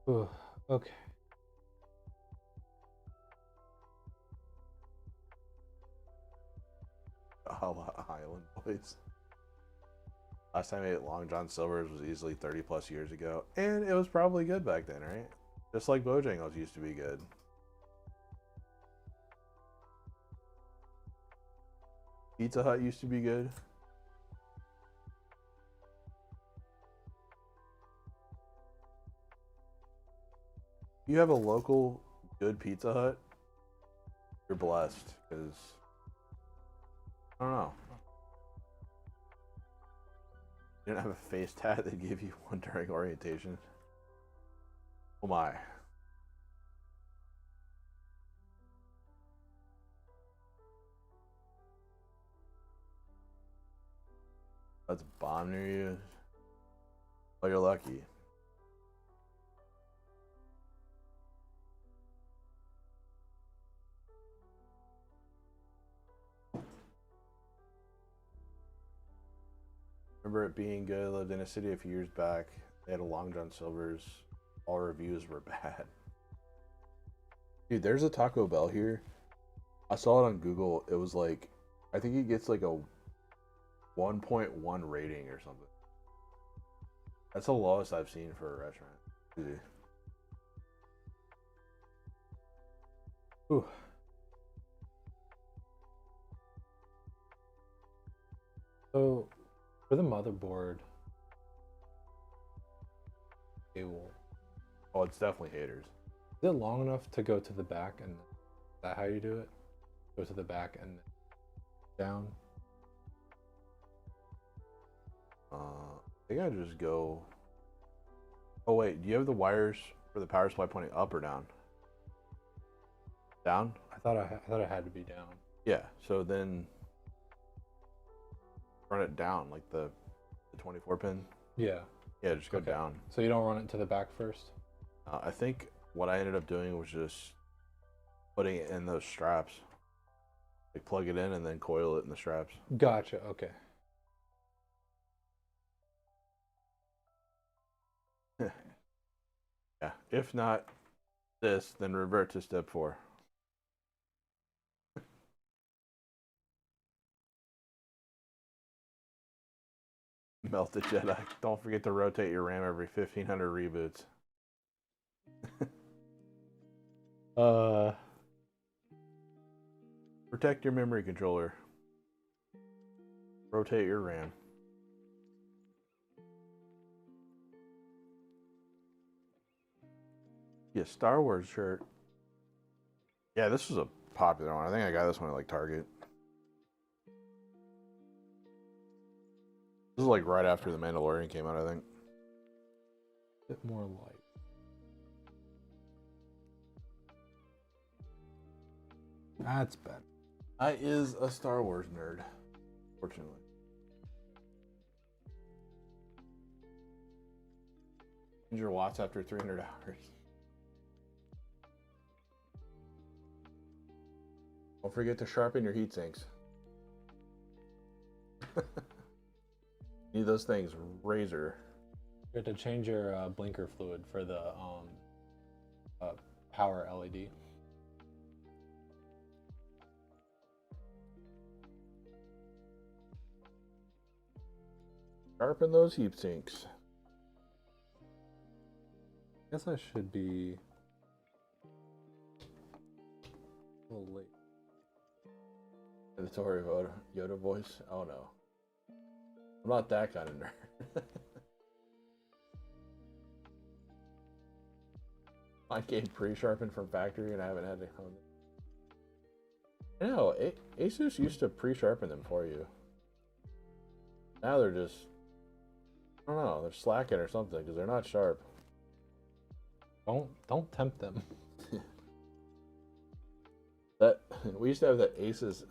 Ooh, okay. Island Boys. Last time I ate Long John Silver's was easily 30 plus years ago, and it was probably good back then, right? Just like Bojangles used to be good. Pizza Hut used to be good. If you have a local good Pizza Hut, you're blessed, because I don't know. You didn't have a face tat, they gave you one during orientation. Oh my. That's a bomb near you. Oh, you're lucky. Remember it being good. I lived in a city a few years back. They had a Long John Silver's. All reviews were bad. Dude, there's a Taco Bell here. I saw it on Google. It was like, I think it gets like a 1.1 rating or something. That's the lowest I've seen for a restaurant. Easy. Ooh. So, for the motherboard cable, Oh, it's definitely haters. is it long enough to go to the back, and is that how you do it? Go to the back and down? I think I just go. Oh wait, do you have the wires for the power supply pointing up or down? Down? I thought it had to be down. Yeah. So then run it down like the 24 pin. Yeah. Yeah, just go Okay. down. So you don't run it to the back first? I think what I ended up doing was just putting it in those straps. Like plug it in and then coil it in the straps. Gotcha. Okay. Yeah. If not this, then revert to step 4. Melted Jedi. Don't forget to rotate your RAM every 1500 reboots. Protect your memory controller. Rotate your RAM. Yeah, Star Wars shirt. Yeah, this was a popular one. I think I got this one at like Target. This is like right after The Mandalorian came out, I think. A bit more light. That's better. I is a Star Wars nerd, fortunately. Change your watts after 300 hours. Don't forget to sharpen your heat sinks. Need those things. Razor. You have to change your blinker fluid for the power LED. Sharpen those heat sinks. I guess I should be a little late. The Tori Yoda voice. Oh no. I'm not that kind of nerd. I came pre-sharpened from factory and I haven't had to hone them. I know, Asus used to pre-sharpen them for you. Now they're just, I don't know, they're slacking or something because they're not sharp. Don't tempt them. That we used to have that Asus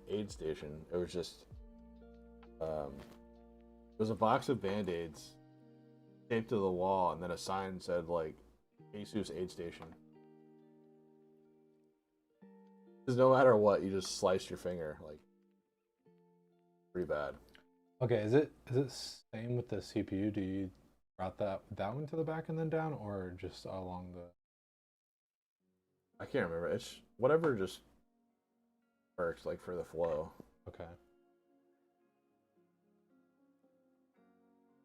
aid station. It was just it was a box of band-aids taped to the wall and then a sign said like Asus aid station. Because no matter what, you just slice your finger, like pretty bad. Okay, is it same with the CPU? Do you route that one to the back and then down, or just along the? I can't remember. It's whatever just works, like for the flow. Okay. I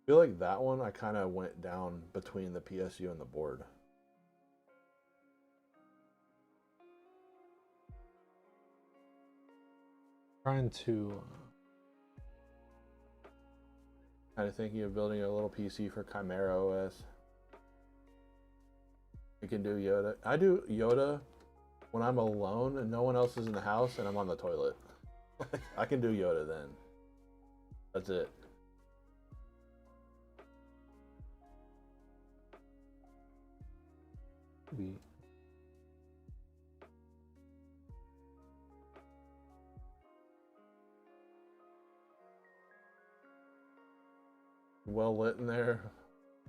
feel like that one I kind of went down between the PSU and the board. Trying to. Kind of thinking of building a little PC for Chimera OS. We can do Yoda. I do Yoda when I'm alone and no one else is in the house and I'm on the toilet. I can do Yoda then. That's it. Be. Well lit in there.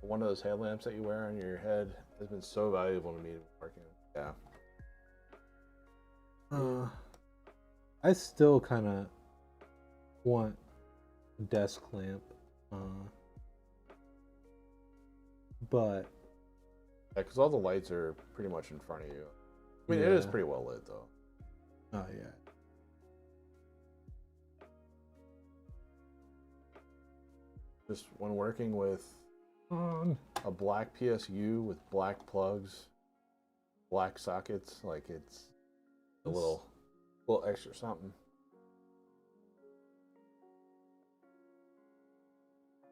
One of those headlamps that you wear on your head has been so valuable to me working. Yeah. I still kind of want a desk lamp, but Yeah, because all the lights are pretty much in front of you. I mean, it is pretty well lit though. Oh yeah. Just when working with a black PSU with black plugs, black sockets, like it's a little extra something.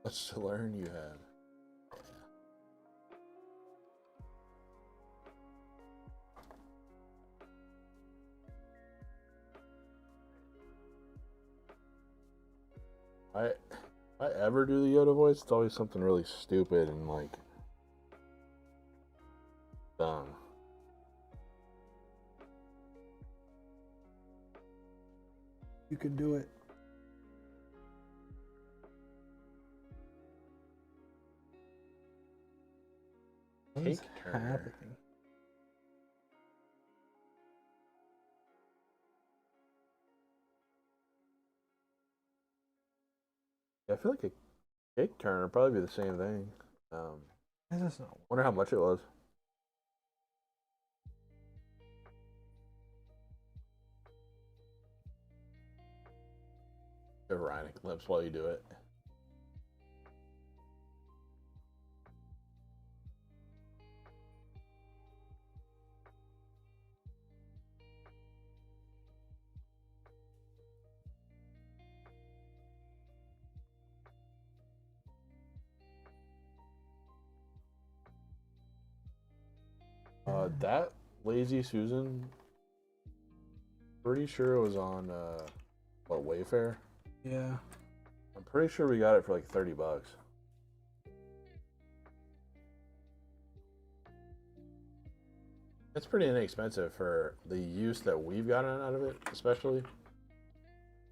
Much to learn you have. If I ever do the Yoda voice, it's always something really stupid and like dumb. You can do it. What is Cake Turner. happening? I feel like a cake turner would probably be the same thing. This is not. Wonder how much it was. Give Ryan a glimpse while you do it. That Lazy Susan, pretty sure it was on what, Wayfair? Yeah. I'm pretty sure we got it for like $30. It's pretty inexpensive for the use that we've gotten out of it, especially.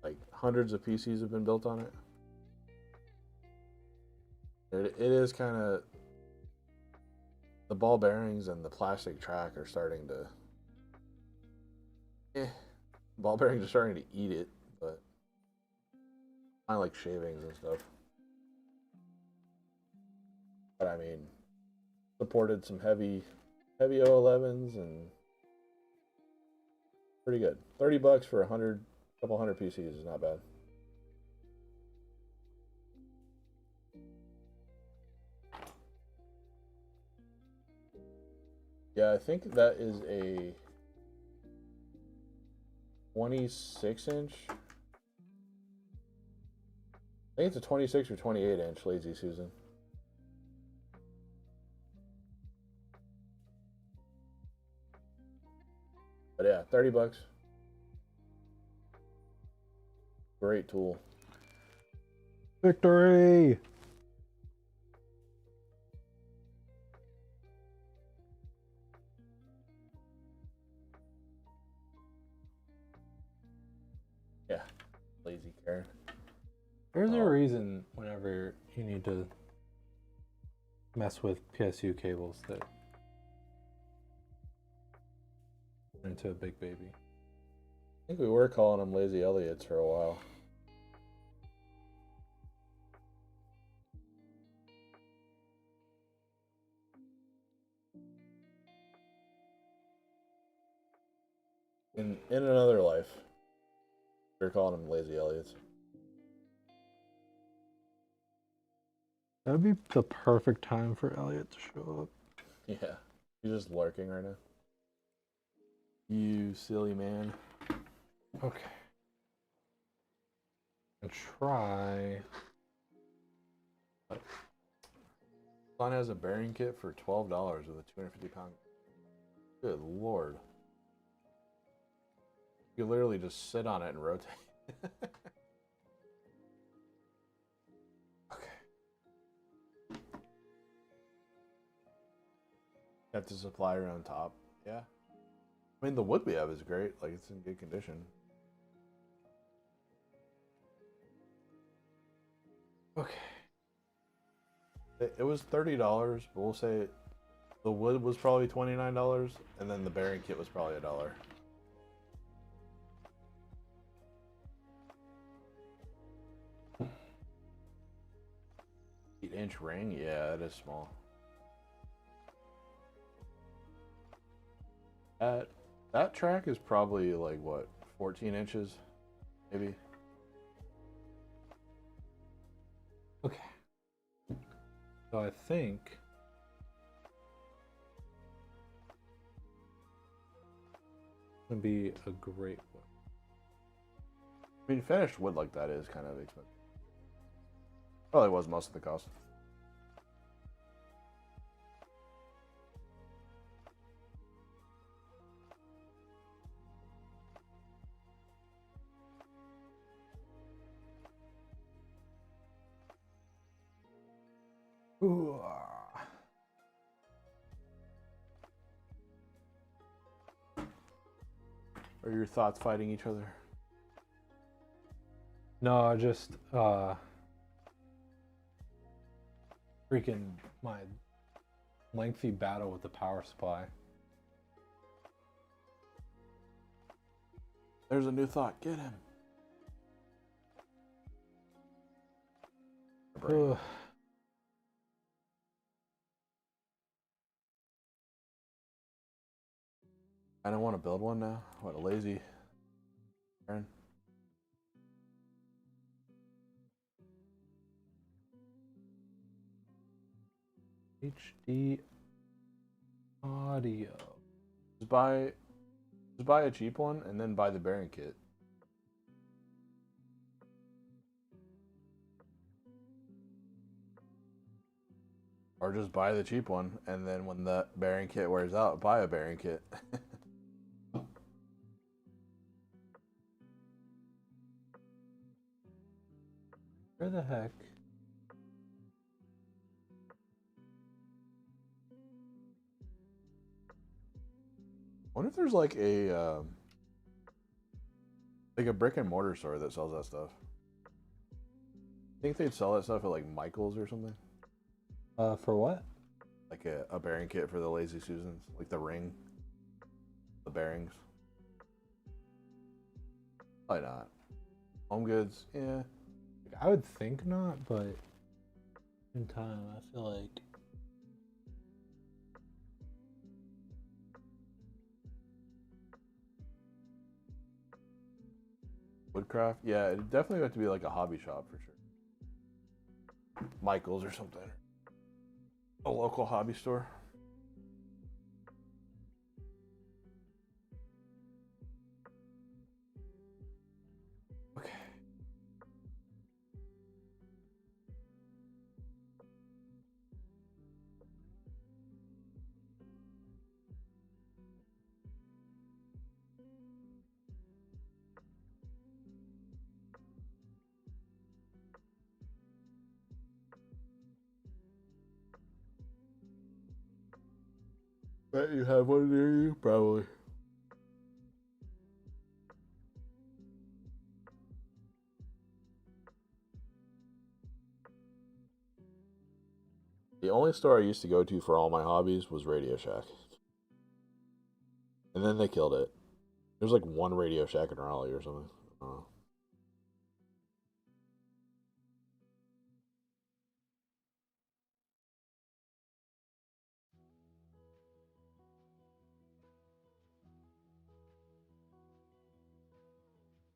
Like hundreds of PCs have been built on it. It is kind of The ball bearings and the plastic track are starting to. Ball bearings are starting to eat it, but I like shavings and stuff. But I mean, supported some heavy O11s and pretty good. $30 for couple hundred PCs is not bad. Yeah, I think that is a 26-inch. I think it's a 26 or 28-inch Lazy Susan. But yeah, $30. Great tool. Victory! Yeah, lazy Karen. There's a reason whenever you need to mess with PSU cables that into a big baby. I think we were calling them Lazy Elliots for a while. In another life, we were calling them Lazy Elliots. That would be the perfect time for Elliot to show up. Yeah, he's just lurking right now. You silly man. Okay. And try. Son has a bearing kit for $12 with a 250-pound. Good lord. You literally just sit on it and rotate. Okay. You have to supply your own top. Yeah. I mean, the wood we have is great. Like, it's in good condition. Okay. It was $30, but we'll say the wood was probably $29, and then the bearing kit was probably $1. 8-inch ring? Yeah, it is small. That track is probably like what, 14 inches, maybe. Okay. So I think it's gonna be a great one. I mean, finished wood like that is kind of expensive. Probably was most of the cost. Ooh. Are your thoughts fighting each other? No, just freaking my lengthy battle with the power supply. There's a new thought. Get him. Ugh. I don't want to build one now. What a lazy Aaron. HD audio. Just buy a cheap one and then buy the bearing kit. Or just buy the cheap one and then when the bearing kit wears out, buy a bearing kit. Where the heck? I wonder if there's like a brick and mortar store that sells that stuff. I think they'd sell that stuff at like Michael's or something. For what? like a bearing kit for the Lazy Susans, like the ring, the bearings. Why not? Home Goods, yeah. I would think not, but in time, I feel like Woodcraft, yeah, it definitely have to be like a hobby shop for sure. Michael's or something. A local hobby store. Okay. Bet you have one near you, probably. The only store I used to go to for all my hobbies was Radio Shack. And then they killed it. There's like one Radio Shack in Raleigh or something. I don't know.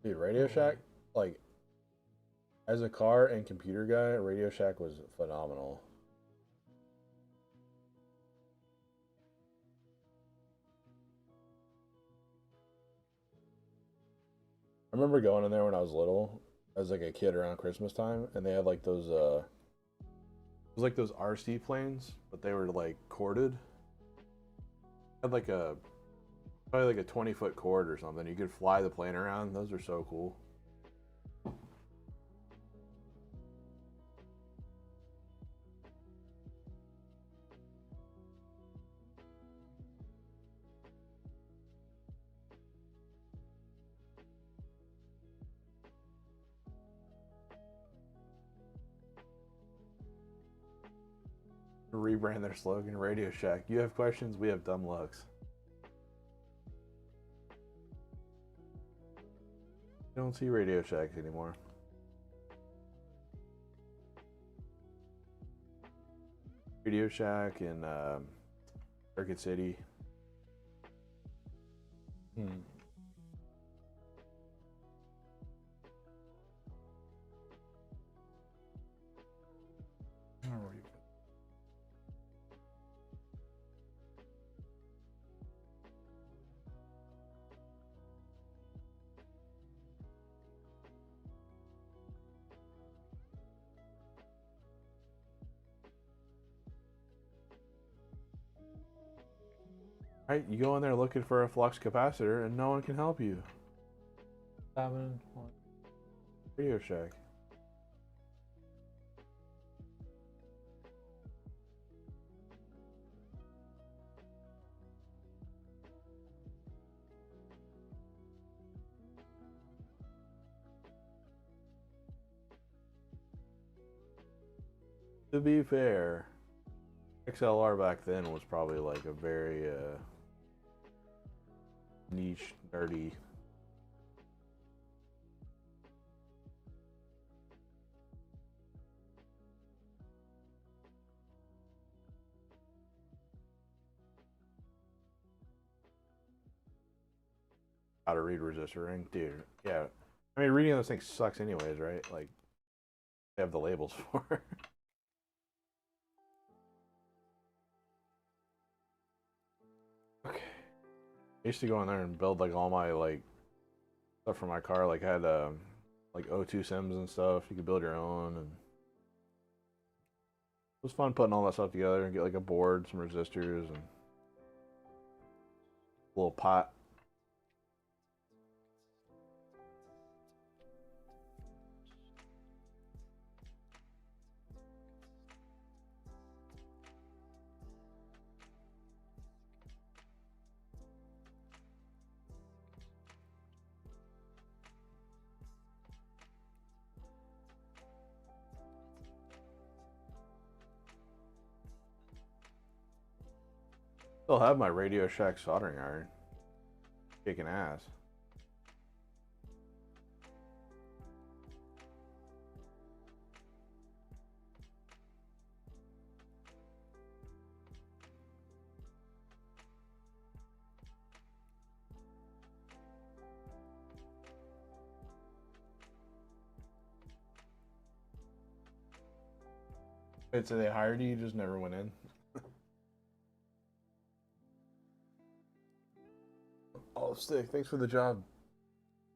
Dude, Radio Shack, like, as a car and computer guy, Radio Shack was phenomenal. I remember going in there when I was little, as like a kid around Christmas time, and they had like those it was like those RC planes, but they were like corded. Had like a probably like a 20-foot cord or something. You could fly the plane around. Those are so cool. Rebrand their slogan, Radio Shack. You have questions, we have dumb lucks. You don't see Radio Shacks anymore. Radio Shack in Circuit City. Right, you go in there looking for a flux capacitor and no one can help you. 7. Radio Shack. To be fair, XLR back then was probably like a very niche, nerdy. How to read resistor ring, dude. Yeah, I mean reading those things sucks anyways, right? Like they have the labels for. Okay. I used to go in there and build like all my like stuff for my car. Like had like O2 sims and stuff. You could build your own, and it was fun putting all that stuff together and get like a board, some resistors, and a little pot. Still have my Radio Shack soldering iron. Kicking ass. Wait, so they hired you just never went in? Oh, sick. Thanks for the job.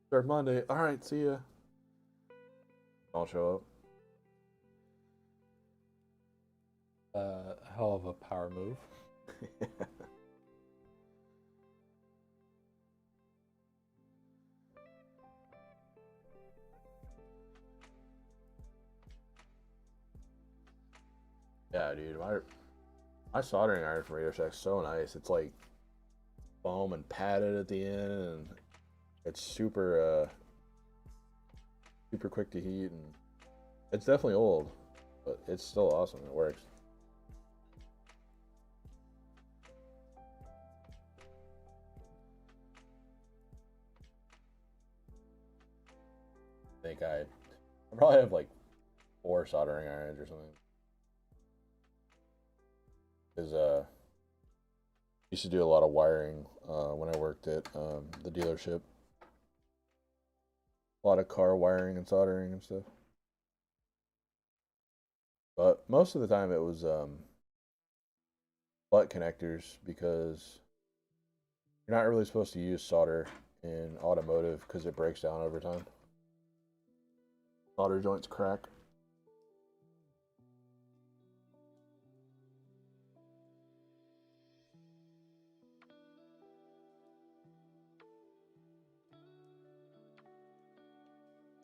Start Monday. All right, see ya. I'll show Hell of a power move. up. Yeah, dude. My soldering iron from Radio Shack's so nice. It's like foam and padded at the end, and it's super super quick to heat, and it's definitely old, but it's still awesome. It works. I probably have like 4 soldering irons or something. Because used to do a lot of wiring when I worked at the dealership. A lot of car wiring and soldering and stuff. But most of the time it was butt connectors, because you're not really supposed to use solder in automotive because it breaks down over time. Solder joints crack.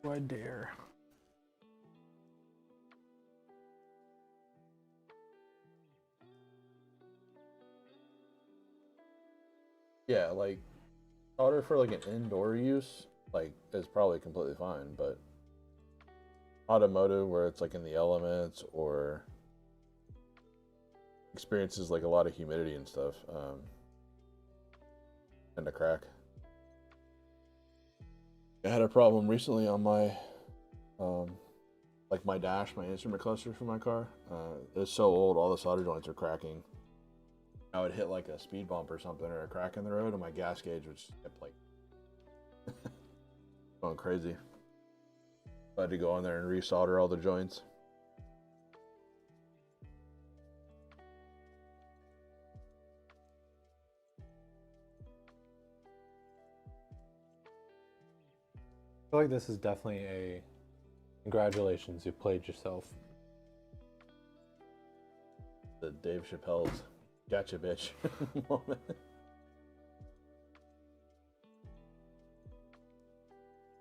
Do I dare? Yeah, like solder for like an indoor use, like is probably completely fine, but automotive where it's like in the elements or experiences like a lot of humidity and stuff, tend to crack. I had a problem recently on my like my dash, my instrument cluster for my car. It's so old, all the solder joints are cracking. I would hit like a speed bump or something or a crack in the road, and my gas gauge would just kept like going crazy. I had to go in there and resolder all the joints. I feel like this is definitely a congratulations, you played yourself. The Dave Chappelle's "Gotcha, bitch" moment.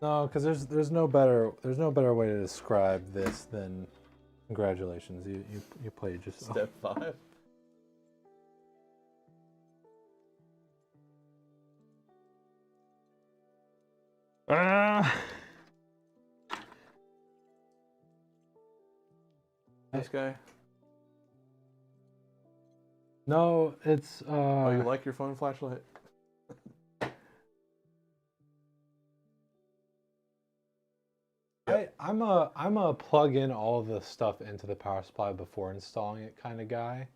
No, because there's no better way to describe this than congratulations, you played yourself. Step 5. This guy. No, it's Oh, you like your phone flashlight? I'm a plug in all the stuff into the power supply before installing it kind of guy,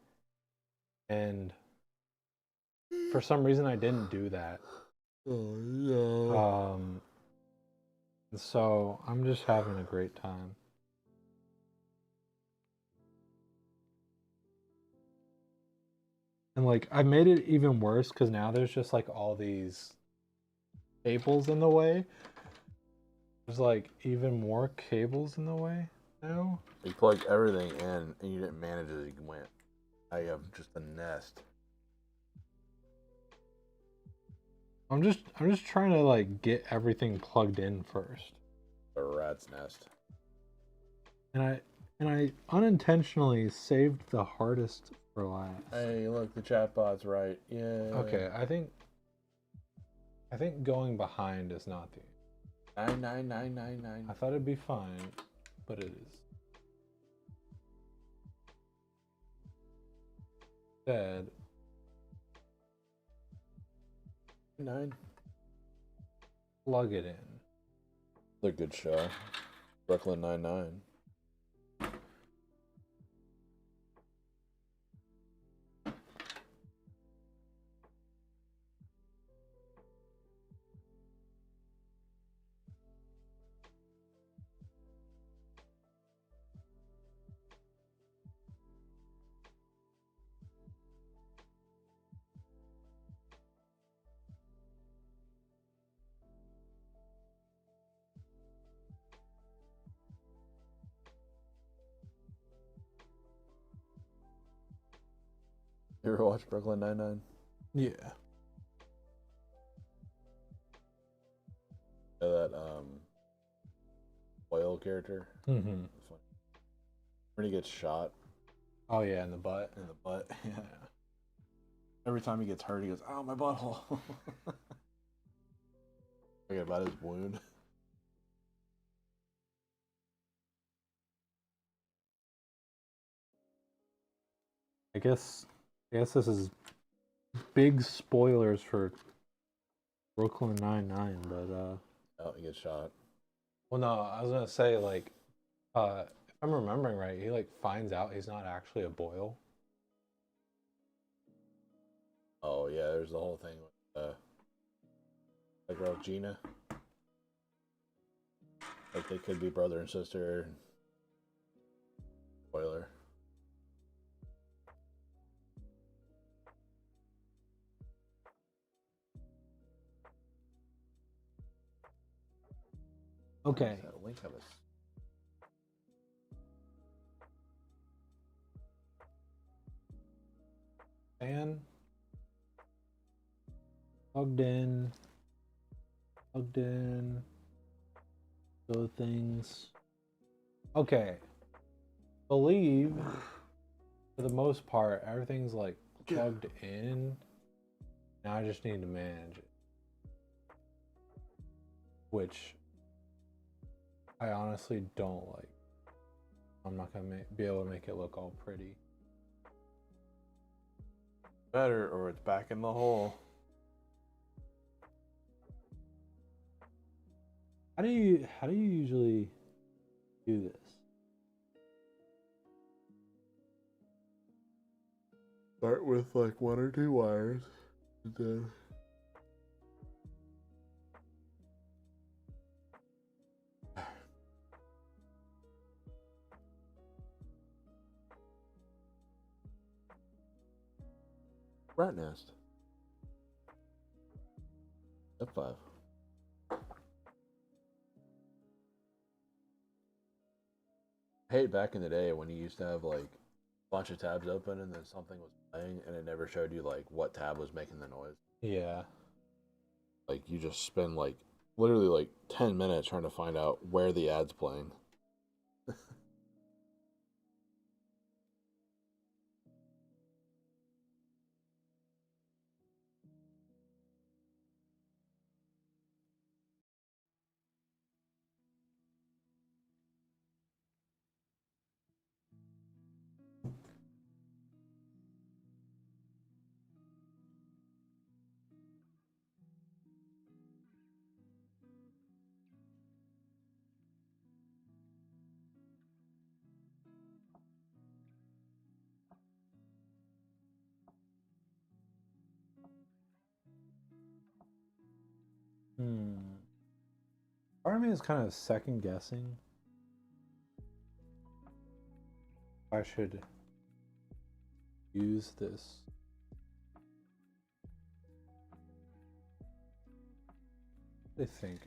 and for some reason I didn't do that. Oh no. So I'm just having a great time. And like I made it even worse because now there's just like all these cables in the way. There's like even more cables in the way now. You plugged everything in and you didn't manage as you went. I have just a nest. I'm just trying to like get everything plugged in first. A rat's nest. And I unintentionally saved the hardest for last. Hey, look, the chatbot's right. Yeah. Okay, I think going behind is not the. 99999. I thought it'd be fine, but it is. Instead, 9. Plug it in. It's a good show. Brooklyn Nine-Nine. You ever watch Brooklyn Nine-Nine? Yeah. That Oil character. Mm-hmm. When he gets shot Oh yeah, in the butt. in the butt. Yeah. Every time he gets hurt, he goes, "Oh, my butthole." Forget about his wound. I guess this is big spoilers for Brooklyn Nine-Nine, but Oh, he gets shot. well, no, I was gonna say like, if I'm remembering right, he like finds out he's not actually a Boyle. Oh yeah, there's the whole thing with the girl Gina. Like they could be brother and sister. Spoiler. Okay. That link of it. Fan. Plugged in. Plugged in. Those things. Okay. Believe for the most part everything's like plugged in. Now I just need to manage it. Which I honestly don't like. I'm not gonna be able to make it look all pretty. Better, or it's back in the hole. How do you usually do this? Start with like 1 or 2 wires, and then rat nest. F5. I hate back in the day when you used to have like a bunch of tabs open and then something was playing and it never showed you like what tab was making the noise. Yeah. Like you just spend like literally like 10 minutes trying to find out where the ad's playing. Part of me is kind of second guessing if I should use this. I think.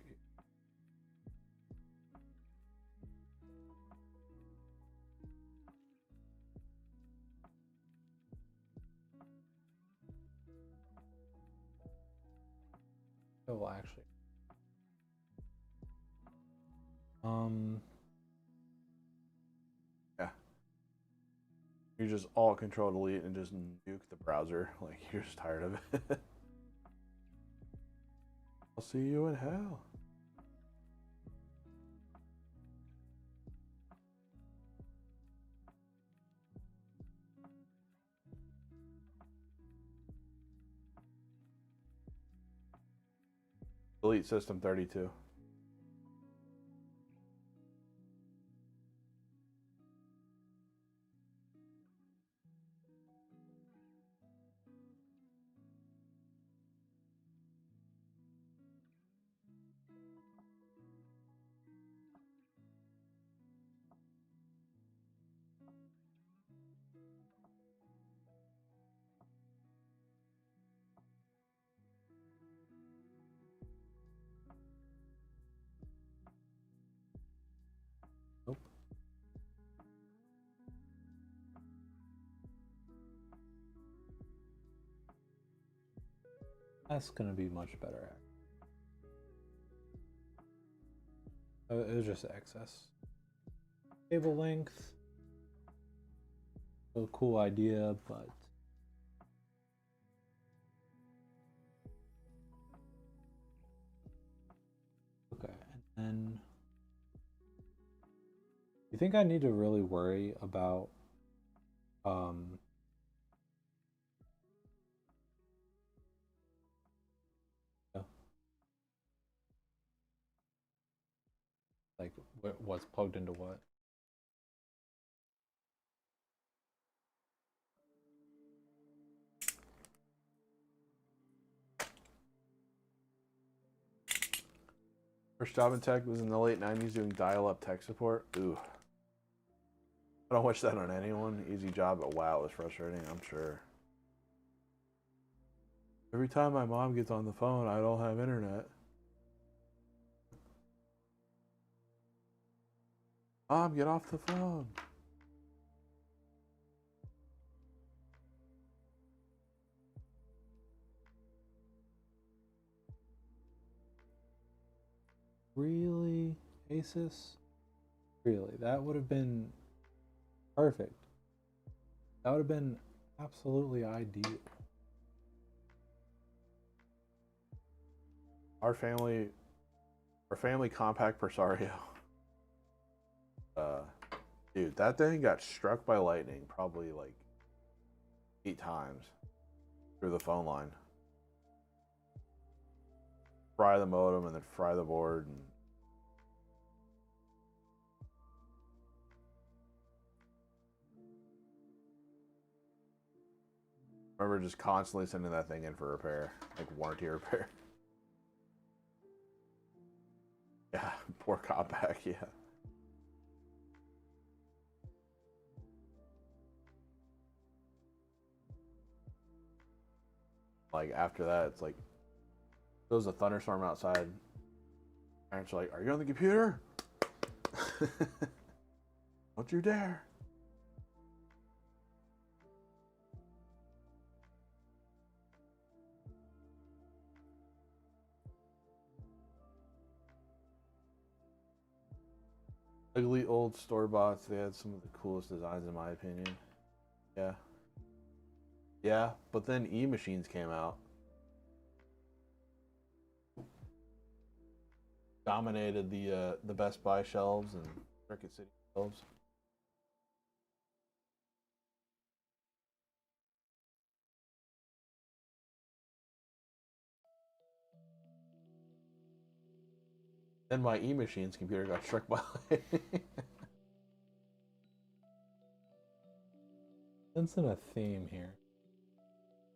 Oh, actually. Yeah. You just alt control delete and just nuke the browser. Like you're just tired of it. I'll see you in hell. Delete system 32. Nope. That's gonna be much better. It was just excess cable length. A cool idea, but okay. And then you think I need to really worry about yeah, like what's plugged into what? First job in tech was in the late 90s doing dial-up tech support. Ooh. I don't wish that on anyone. Easy job, but wow, it was frustrating, I'm sure. Every time my mom gets on the phone, I don't have internet. Mom, get off the phone. Really, Asus? Really, that would have been perfect. That would have been absolutely ideal. Our family compact Presario. Dude, that thing got struck by lightning probably like 8 times through the phone line. Fry the modem and then fry the board. And I remember just constantly sending that thing in for repair, like warranty repair. Yeah, poor compact, yeah. Like after that, it's like there was a thunderstorm outside. Parents are like, "Are you on the computer? Don't you dare!" Ugly old store bots. They had some of the coolest designs, in my opinion. Yeah. Yeah, but then e-machines came out. Dominated the Best Buy shelves and Circuit City shelves. Then my e-machine's computer got struck by lightning. Sensing a theme here.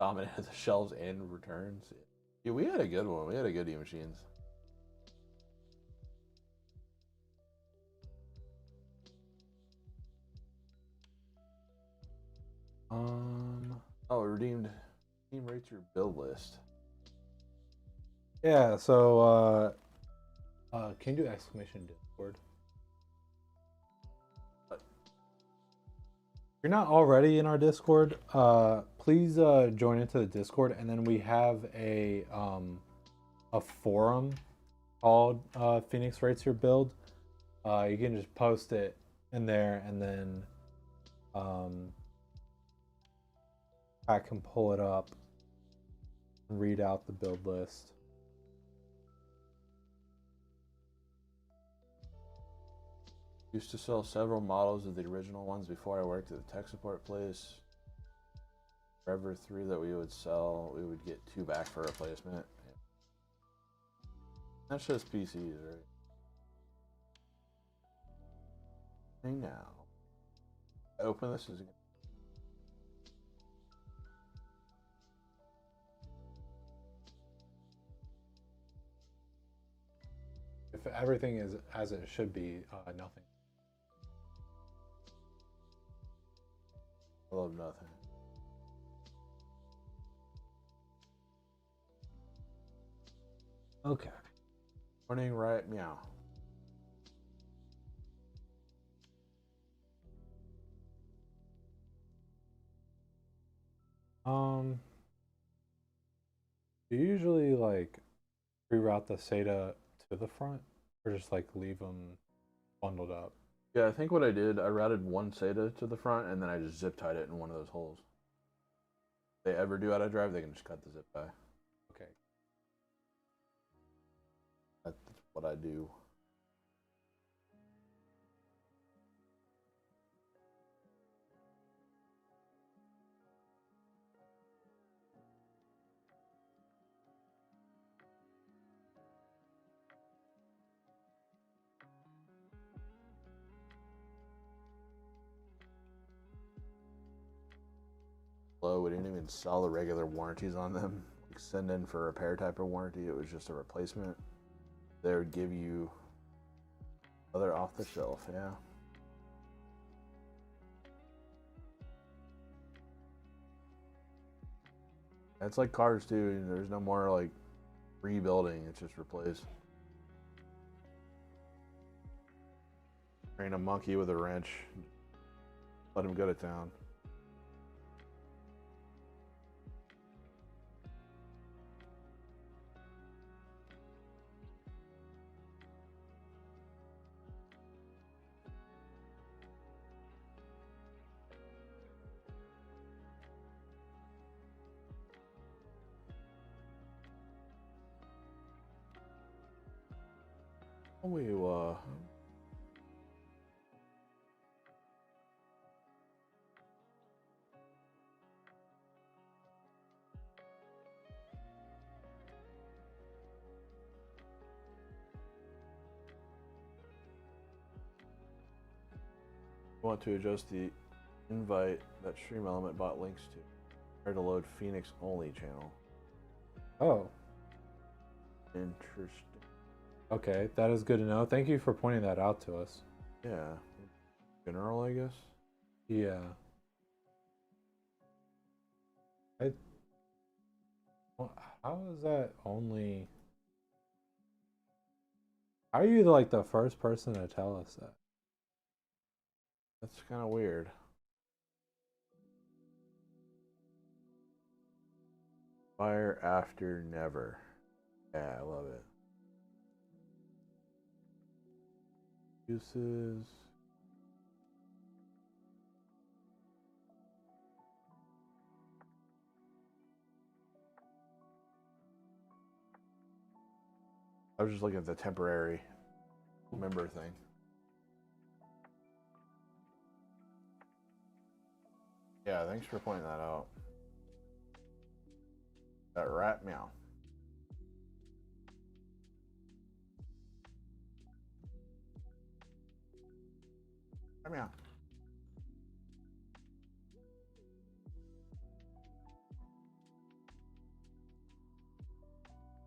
Dominated the shelves and returns. Yeah, we had a good one. We had a good e-machines. Oh, redeemed. Team rates your build list. Yeah, so can you do exclamation Discord? If you're not already in our Discord, please join into the Discord, and then we have a forum called Phoenix Rates Your Build. You can just post it in there, and then I can pull it up and read out the build list. Used to sell several models of the original ones before I worked at the tech support place. For every 3 that we would sell, we would get 2 back for replacement. That's just PCs, right? Hey now. Open this is If everything is as it should be, nothing. I love nothing. Okay. Morning, right? Meow. Do you usually like reroute the SATA to the front, or just like leave them bundled up? Yeah, I think what I did, I routed one SATA to the front, and then I just zip tied it in one of those holes. If they ever do out of drive, they can just cut the zip tie. Okay. That's what I do. Low, we didn't even sell the regular warranties on them. Like send in for a repair type of warranty, it was just a replacement. They would give you other off the shelf, yeah. It's like cars too. There's no more like rebuilding. It's just replace. Train a monkey with a wrench. Let him go to town. We want to adjust the invite that Stream Element bot links to. Try to load Phoenix only channel. Oh. Interesting. Okay, that is good to know. Thank you for pointing that out to us. Yeah. General, I guess. Yeah. How is that only? How are you like the first person to tell us that? That's kind of weird. Fire after never. Yeah, I love it. Uses. I was just looking at the temporary member thing. Yeah, thanks for pointing that out. That rat meow. Meow.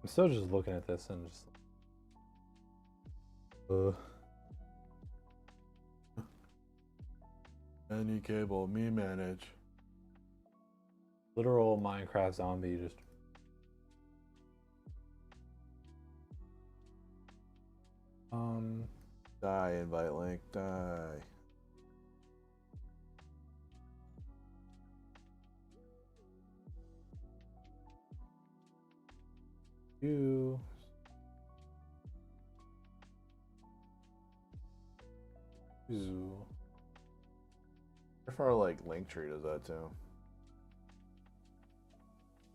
I'm still just looking at this and just. Any cable, me manage. Literal Minecraft zombie just. Die, invite link, die. You. Ooh. If our like Linktree does that too.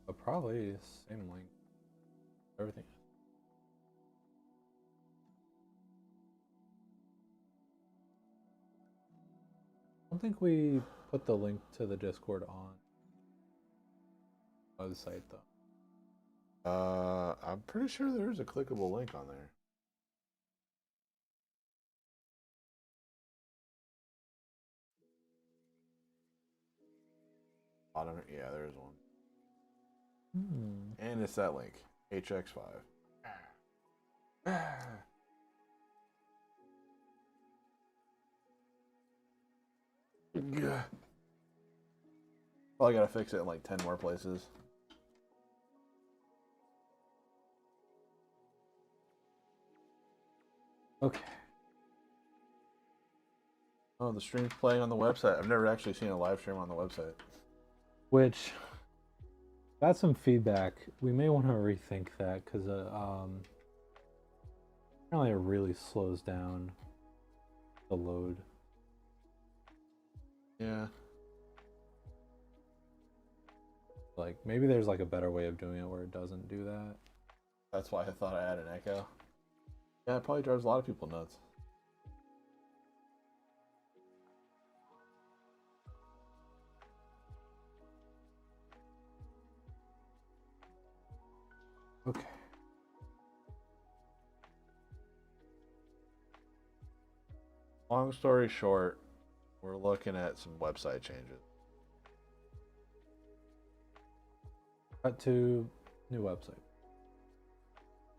But probably same link. Everything. I don't think we put the link to the Discord on website though. I'm pretty sure there's a clickable link on there. Bottom, yeah, there's one. And it's that link, HX5. Yeah. Probably gotta fix it in like 10 more places. Okay. Oh, the stream's playing on the website. I've never actually seen a live stream on the website. Which got some feedback. We may want to rethink that because apparently it really slows down the load. Yeah. Like maybe there's like a better way of doing it where it doesn't do that. That's why I thought I had an echo. Yeah, it probably drives a lot of people nuts. Okay. Long story short, we're looking at some website changes. Cut to new website.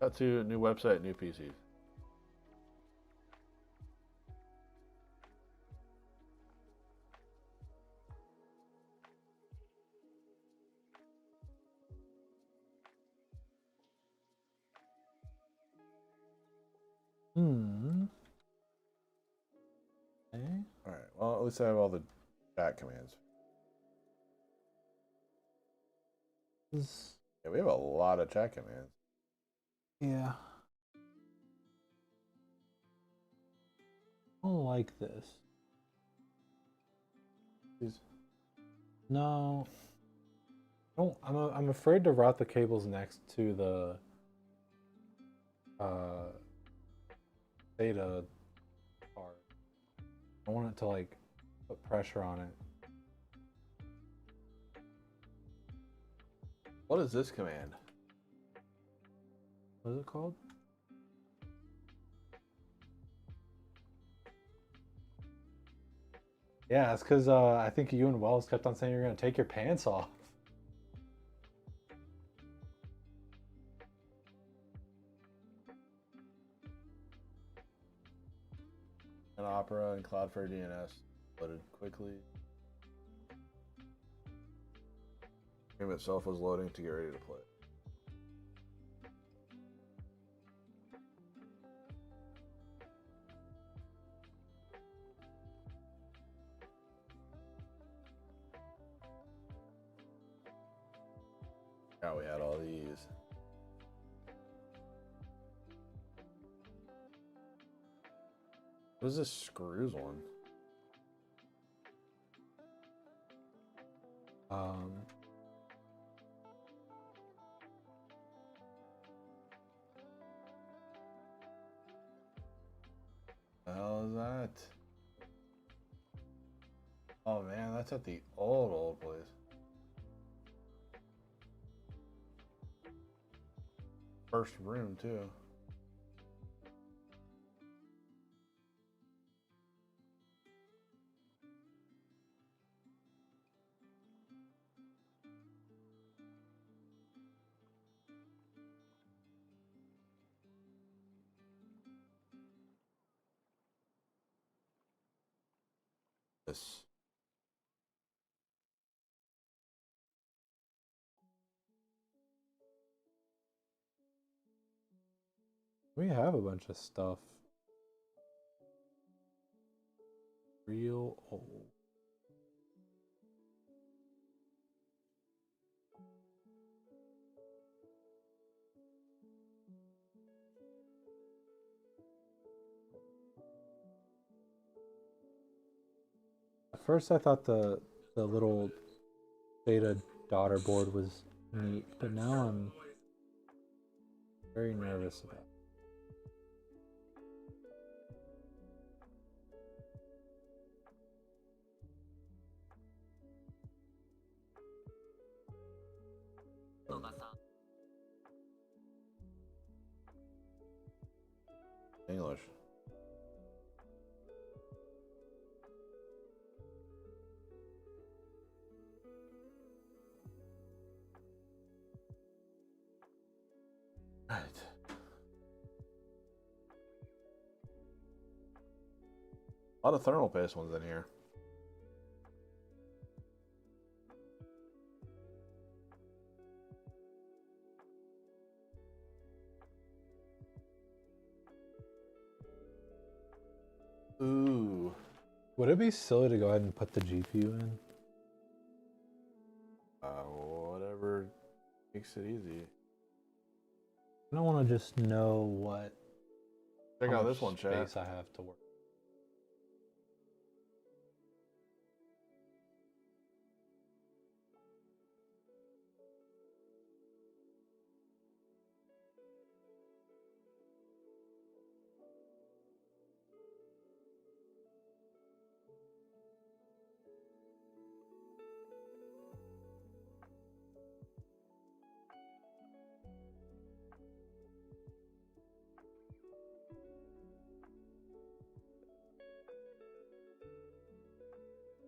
Got to new website, new PCs. Okay. All right. Well, at least I have all the chat commands. Yeah, we have a lot of chat commands. Yeah. I don't like this. Please. No. Don't. I'm afraid to route the cables next to the data part. I want it to like put pressure on it. What is this command? What is it called? Yeah, it's because I think you and Wells kept on saying you're gonna take your pants off. An Opera and Cloudflare DNS loaded quickly. The game itself was loading to get ready to play. Now we had all these. What is this screws one? The hell is that? Oh man, that's at the old place. First room too. This. We have a bunch of stuff. Real old. At first I thought the little data daughter board was neat, but now I'm very nervous about it. English. Right. A lot of thermal paste ones in here. Ooh. Would it be silly to go ahead and put the GPU in? Whatever makes it easy. I don't want to just know what Check how out much this one, chat. space I have to work.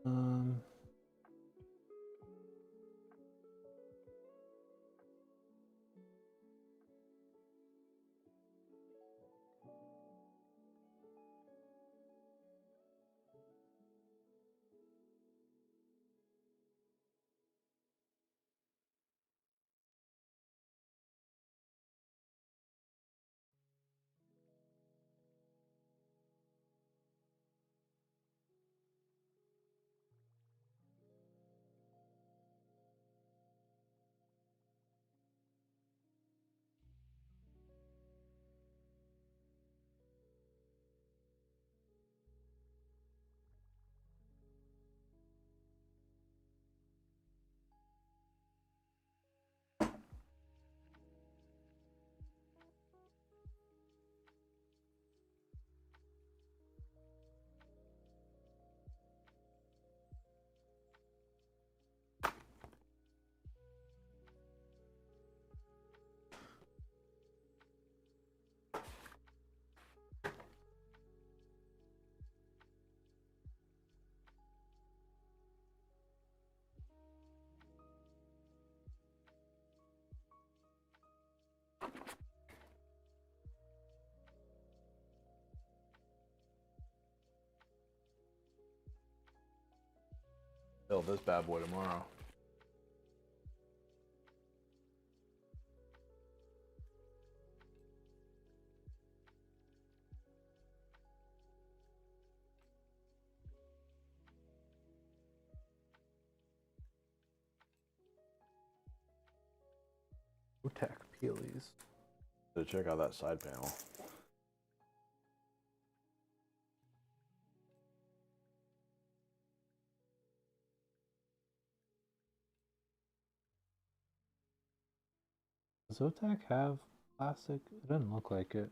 Um, Build this bad boy tomorrow. Zotac peelies. So check out that side panel. Does Zotac have plastic? It doesn't look like it.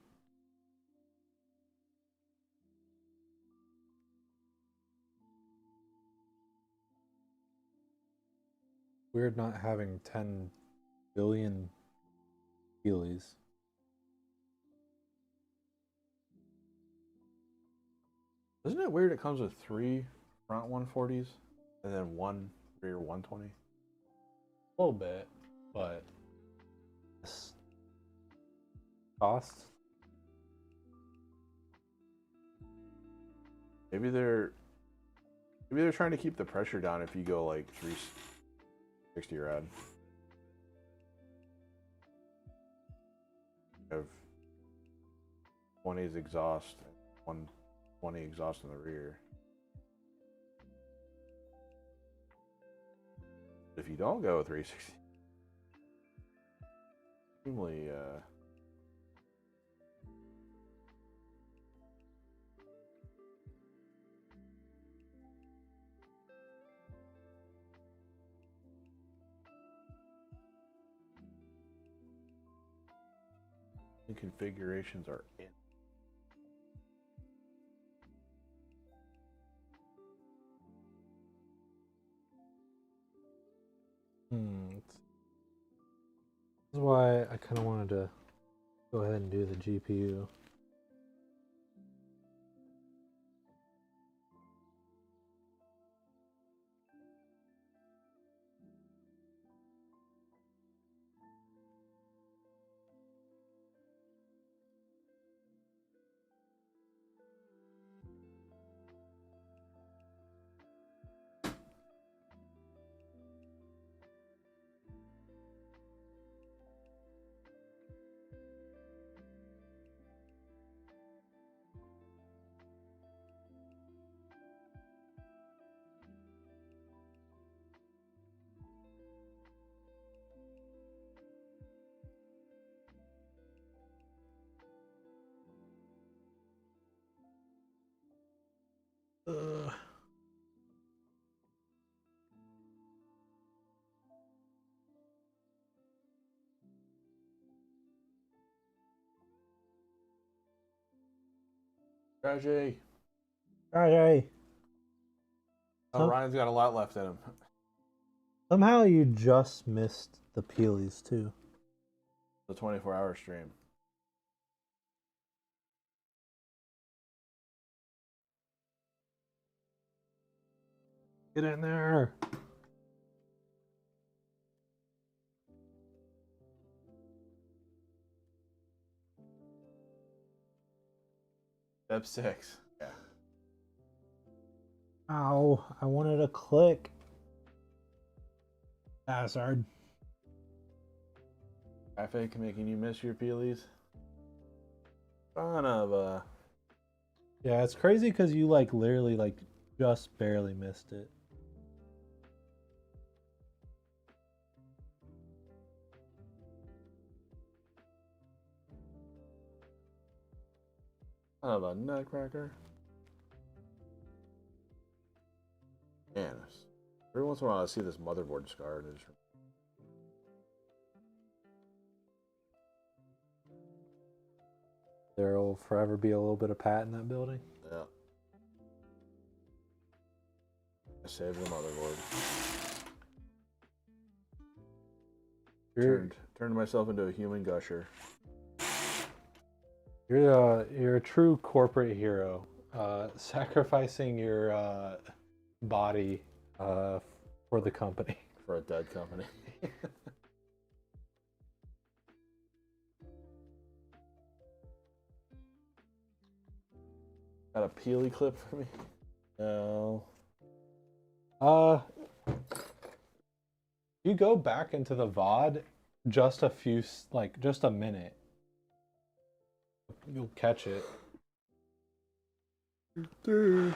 Weird not having 10 billion peelies. Isn't it weird it comes with 3 front 140s and then 1 rear 120? A little bit, but cost. Maybe they're trying to keep the pressure down if you go like 360 rad. You have 20s exhaust and 120 exhaust in the rear. If you don't go 360, extremely the configurations are in. This is why I kind of wanted to go ahead and do the GPU. Rajay. Hey. Oh, Ryan's got a lot left in him. Somehow you just missed the peelies too. The 24-hour stream. Get in there. Step 6. Yeah. Ow, I wanted to click. Bastard. Traffic making you miss your peelies. Son of a. Yeah, it's crazy because you like literally like just barely missed it. Son of a nutcracker. Man, every once in a while I see this motherboard scarred. There will forever be a little bit of Pat in that building. Yeah. I saved the motherboard. Turned myself into a human gusher. You're a true corporate hero, sacrificing your body for the company. For a dead company. Got a peely clip for me? No. You go back into the VOD just a few, like just a minute. You'll catch it. Dude.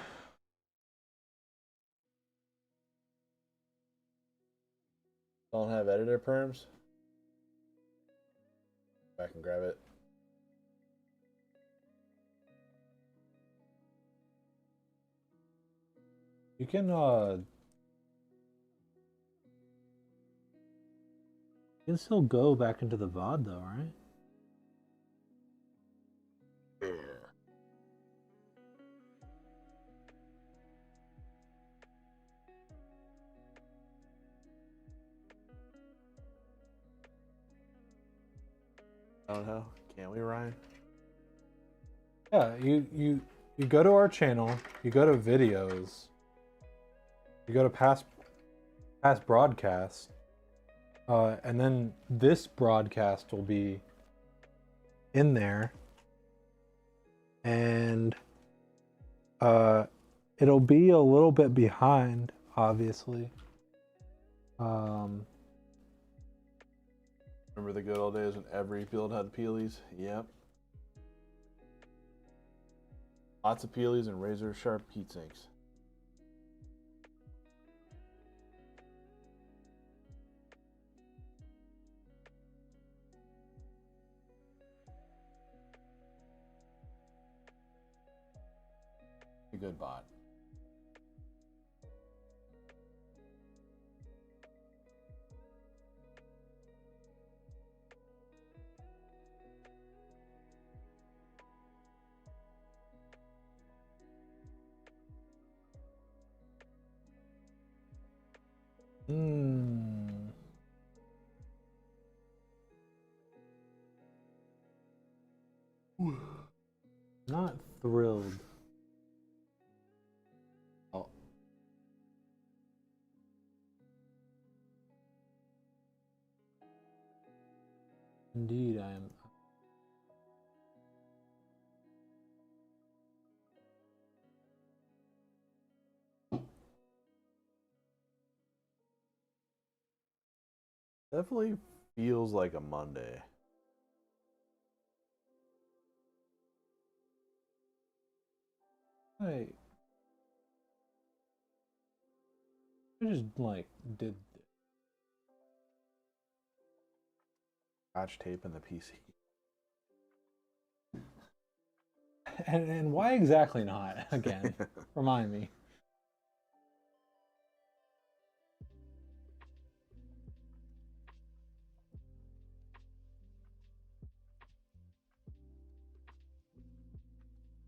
Don't have editor perms? Back and grab it. You can still go back into the VOD though, right? Yeah. I don't know. Can we, Ryan? Yeah, you go to our channel, you go to videos, you go to past broadcasts, and then this broadcast will be in there, and it'll be a little bit behind, obviously. Remember the good old days when every field had peelies? Yep. Lots of peelies and razor sharp heat sinks. A good bot. Not thrilled. Oh. Indeed, I am. Definitely feels like a Monday. I just like did Scotch tape in the PC. and why exactly not? Again, remind me.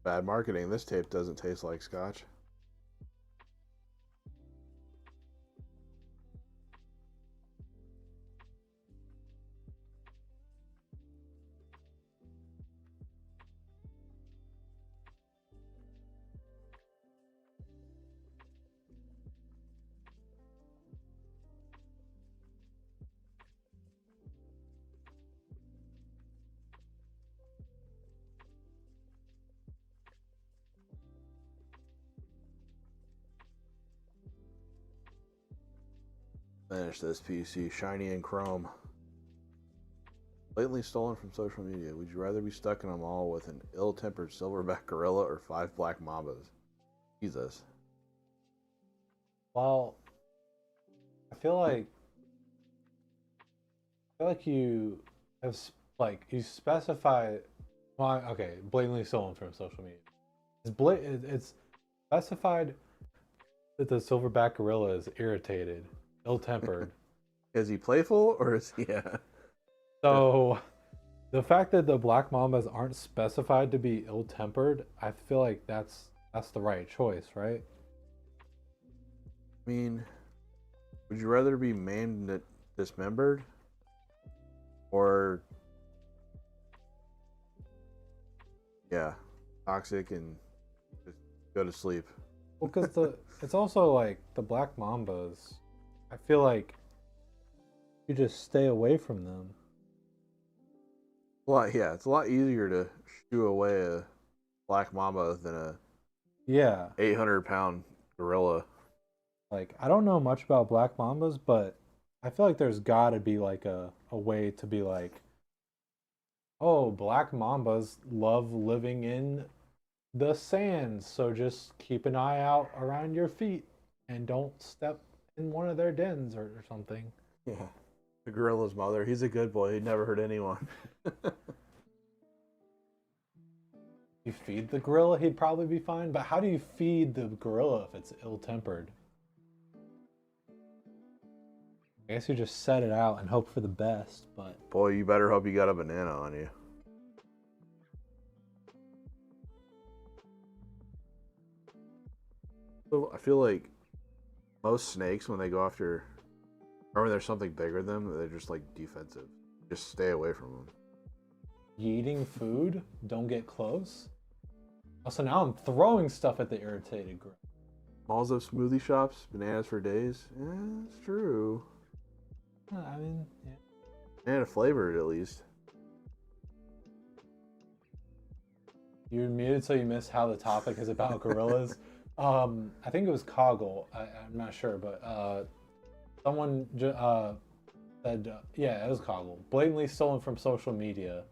Bad marketing. This tape doesn't taste like scotch. Finish this PC, shiny and chrome. Blatantly stolen from social media. Would you rather be stuck in a mall with an ill-tempered silverback gorilla or 5 black mambas? Jesus. Well, I feel like you have like you specify. Well, okay, blatantly stolen from social media. It's specified that the silverback gorilla is irritated, ill-tempered. Is he playful or is he? Yeah. So the fact that the black mambas aren't specified to be ill-tempered, I feel like that's the right choice, right? I mean, would you rather be maimed and dismembered, or yeah, toxic and just go to sleep? Well, because it's also like the black mambas. I feel like you just stay away from them. Yeah, it's a lot easier to shoo away a black mamba than a Yeah, 800-pound gorilla. like I don't know much about black mambas, but I feel like there's got to be like a way to be like, oh, black mambas love living in the sands, so just keep an eye out around your feet and don't step in one of their dens or something. Yeah. The gorilla's mother. He's a good boy. He'd never hurt anyone. You feed the gorilla, he'd probably be fine. But how do you feed the gorilla if it's ill-tempered? I guess you just set it out and hope for the best, but Boy, you better hope you got a banana on you. So I feel like most snakes, when they go after, or when there's something bigger than them, they're just like defensive. Just stay away from them. eating food, don't get close. Also, now I'm throwing stuff at the irritated gorilla. Malls of smoothie shops, bananas for days. Yeah, it's true. I mean, yeah. Banana flavored at least. You're muted so you miss how the topic is about gorillas. I think it was Coggle. I'm not sure, but someone said, yeah, it was Coggle. Blatantly stolen from social media.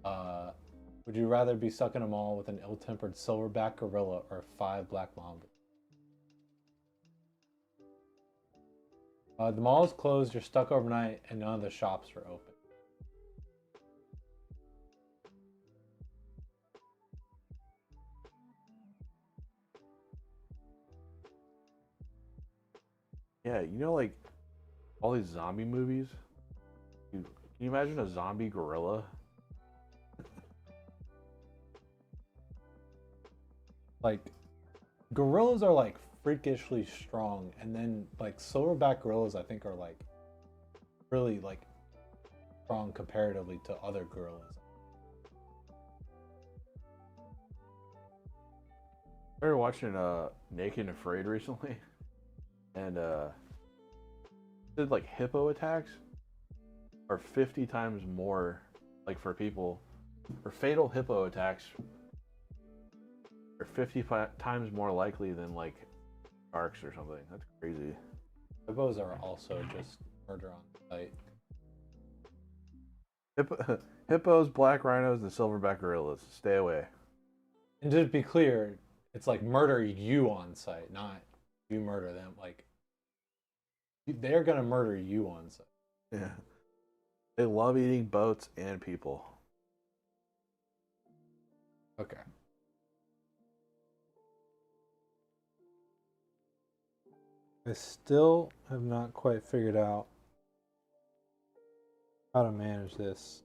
Would you rather be stuck in a mall with an ill-tempered silverback gorilla or 5 black mambas? The mall is closed, you're stuck overnight, and none of the shops are open. Yeah, you know, like all these zombie movies. Can you imagine a zombie gorilla? Like, gorillas are like freakishly strong, and then like silverback gorillas, I think, are like really like strong comparatively to other gorillas. I started watching Naked and Afraid recently, and did like hippo attacks are 50 times more, like for people, or fatal hippo attacks are 50 times more likely than like sharks or something. That's crazy. Hippos are also just murder on sight. Hippos, black rhinos, and silverback gorillas. Stay away. And to be clear, it's like murder you on sight, not you murder them. Like, they're gonna murder you on sight. Yeah. They love eating boats and people. Okay. I still have not quite figured out how to manage this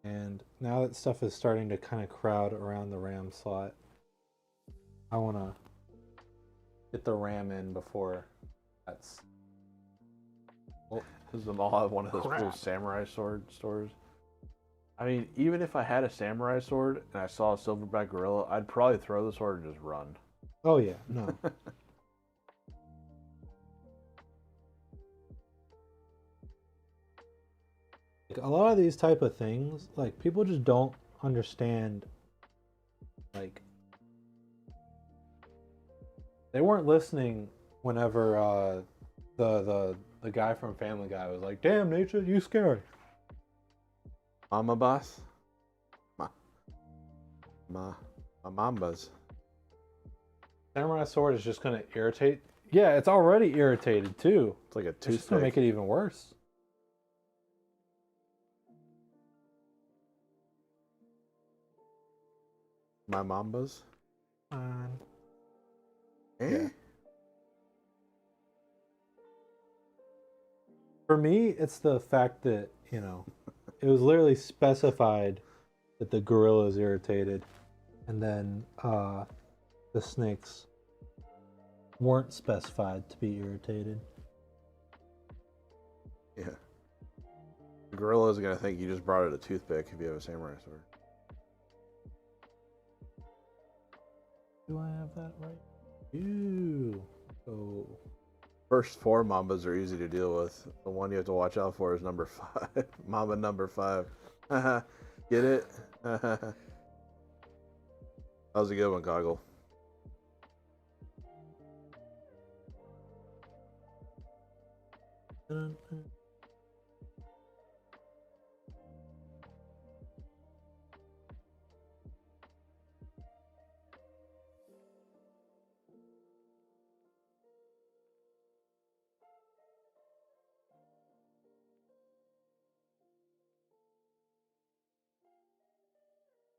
And now that stuff is starting to kind of crowd around the RAM slot, I want to get the RAM in before that's. Well, does the mall have one of those cool Crap. samurai sword stores? I mean, even if I had a samurai sword and I saw a silverback gorilla, I'd probably throw the sword and just run. Oh yeah, no. Like, a lot of these type of things, like people just don't understand. Like they weren't listening whenever the guy from Family Guy was like, "Damn, nature, you scary." Mama boss? Ma, ma, mambas. Samurai sword is just gonna irritate. Yeah, it's already irritated too. It's like a It's just gonna make toothpick. it even worse. My mambas? Eh? Yeah. For me, it's the fact that, it was literally specified that the gorilla is irritated, and then the snakes weren't specified to be irritated. Yeah. The gorilla is gonna think you just brought it a toothpick if you have a samurai sword. Do I have that right? Ew. Oh. First four mambas are easy to deal with. The one you have to watch out for is number 5. Mamba number 5. Get it? That was a good one, Goggle.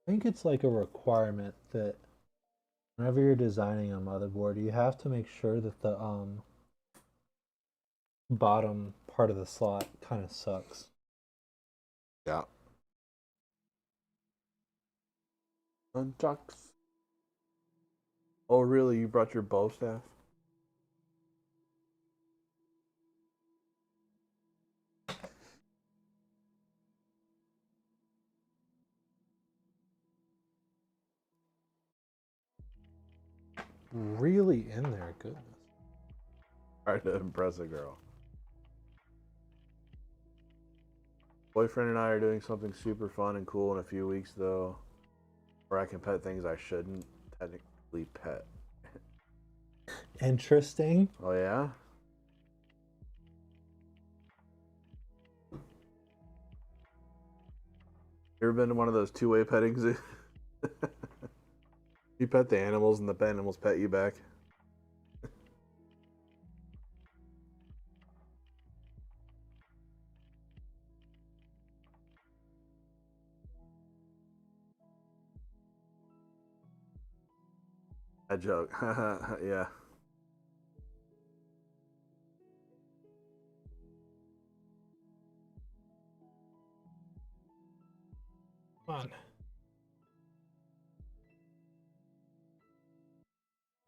I think it's like a requirement that whenever you're designing a motherboard, you have to make sure that the bottom part of the slot kind of sucks. Yeah. Nunchucks. Oh, really? You brought your bow staff? Really in there, goodness. Trying to impress a girl. Boyfriend and I are doing something super fun and cool in a few weeks, though, where I can pet things I shouldn't technically pet. Interesting. Oh, yeah? You ever been to one of those two-way petting zoos? You pet the animals and the animals pet you back. I joke. Yeah. Fun.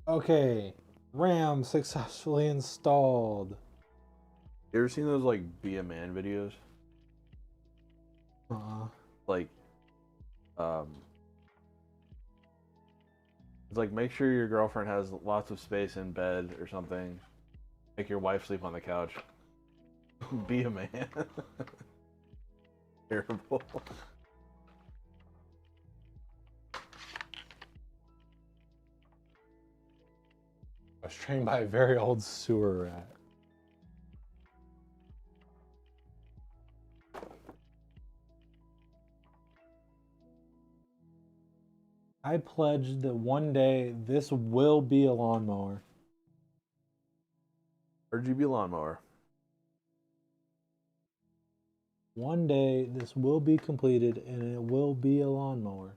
Okay, RAM successfully installed. You ever seen those like be a man videos? Like, it's like make sure your girlfriend has lots of space in bed or something. Make your wife sleep on the couch. Be a man. Terrible. I was trained by a very old sewer rat. I pledge that one day this will be a lawnmower. RGB lawnmower. One day this will be completed and it will be a lawnmower.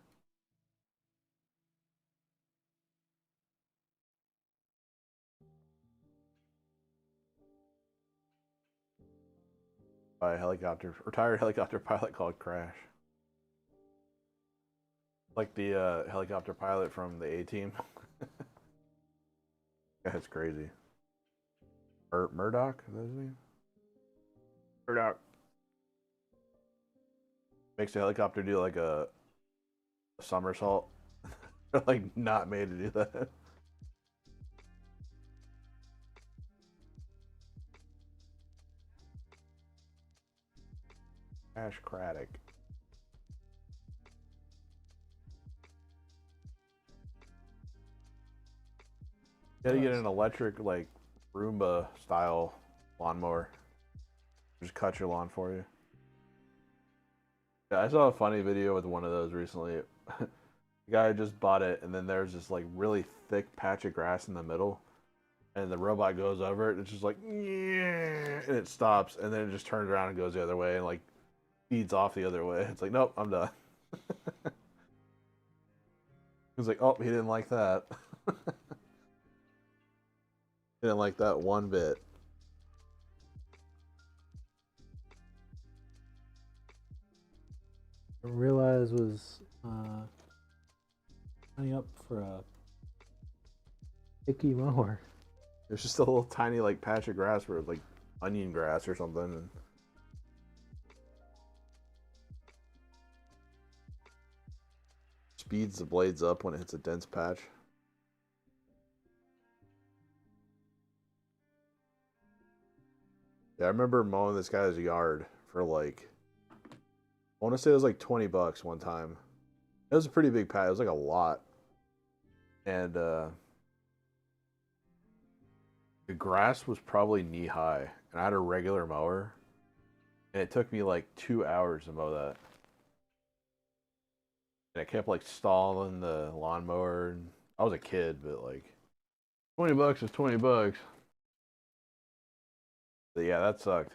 By a retired helicopter pilot called Crash. Like the helicopter pilot from the A-Team. That's crazy. Murdoch? Is that his name? Murdoch. Makes the helicopter do like a somersault. They're like not made to do that. Ash Craddock. You gotta get an electric, like, Roomba style lawnmower. Just cut your lawn for you. Yeah, I saw a funny video with one of those recently. The guy just bought it, and then there's this like really thick patch of grass in the middle, and the robot goes over it, and it's just like, yeah, and it stops, and then it just turns around and goes the other way, and like feeds off the other way. It's like, nope, I'm done. He's like, oh, he didn't like that. He didn't like that one bit. I realized was signing up for a picky mower. There's just a little tiny like patch of grass where it's like onion grass or something. And speeds the blades up when it hits a dense patch. Yeah, I remember mowing this guy's yard for like, I want to say it was like $20 one time. It was a pretty big patch. It was like a lot. And the grass was probably knee high. And I had a regular mower. And it took me like 2 hours to mow that. And I kept like stalling the lawnmower. And I was a kid, but like $20 is $20. But yeah, that sucked.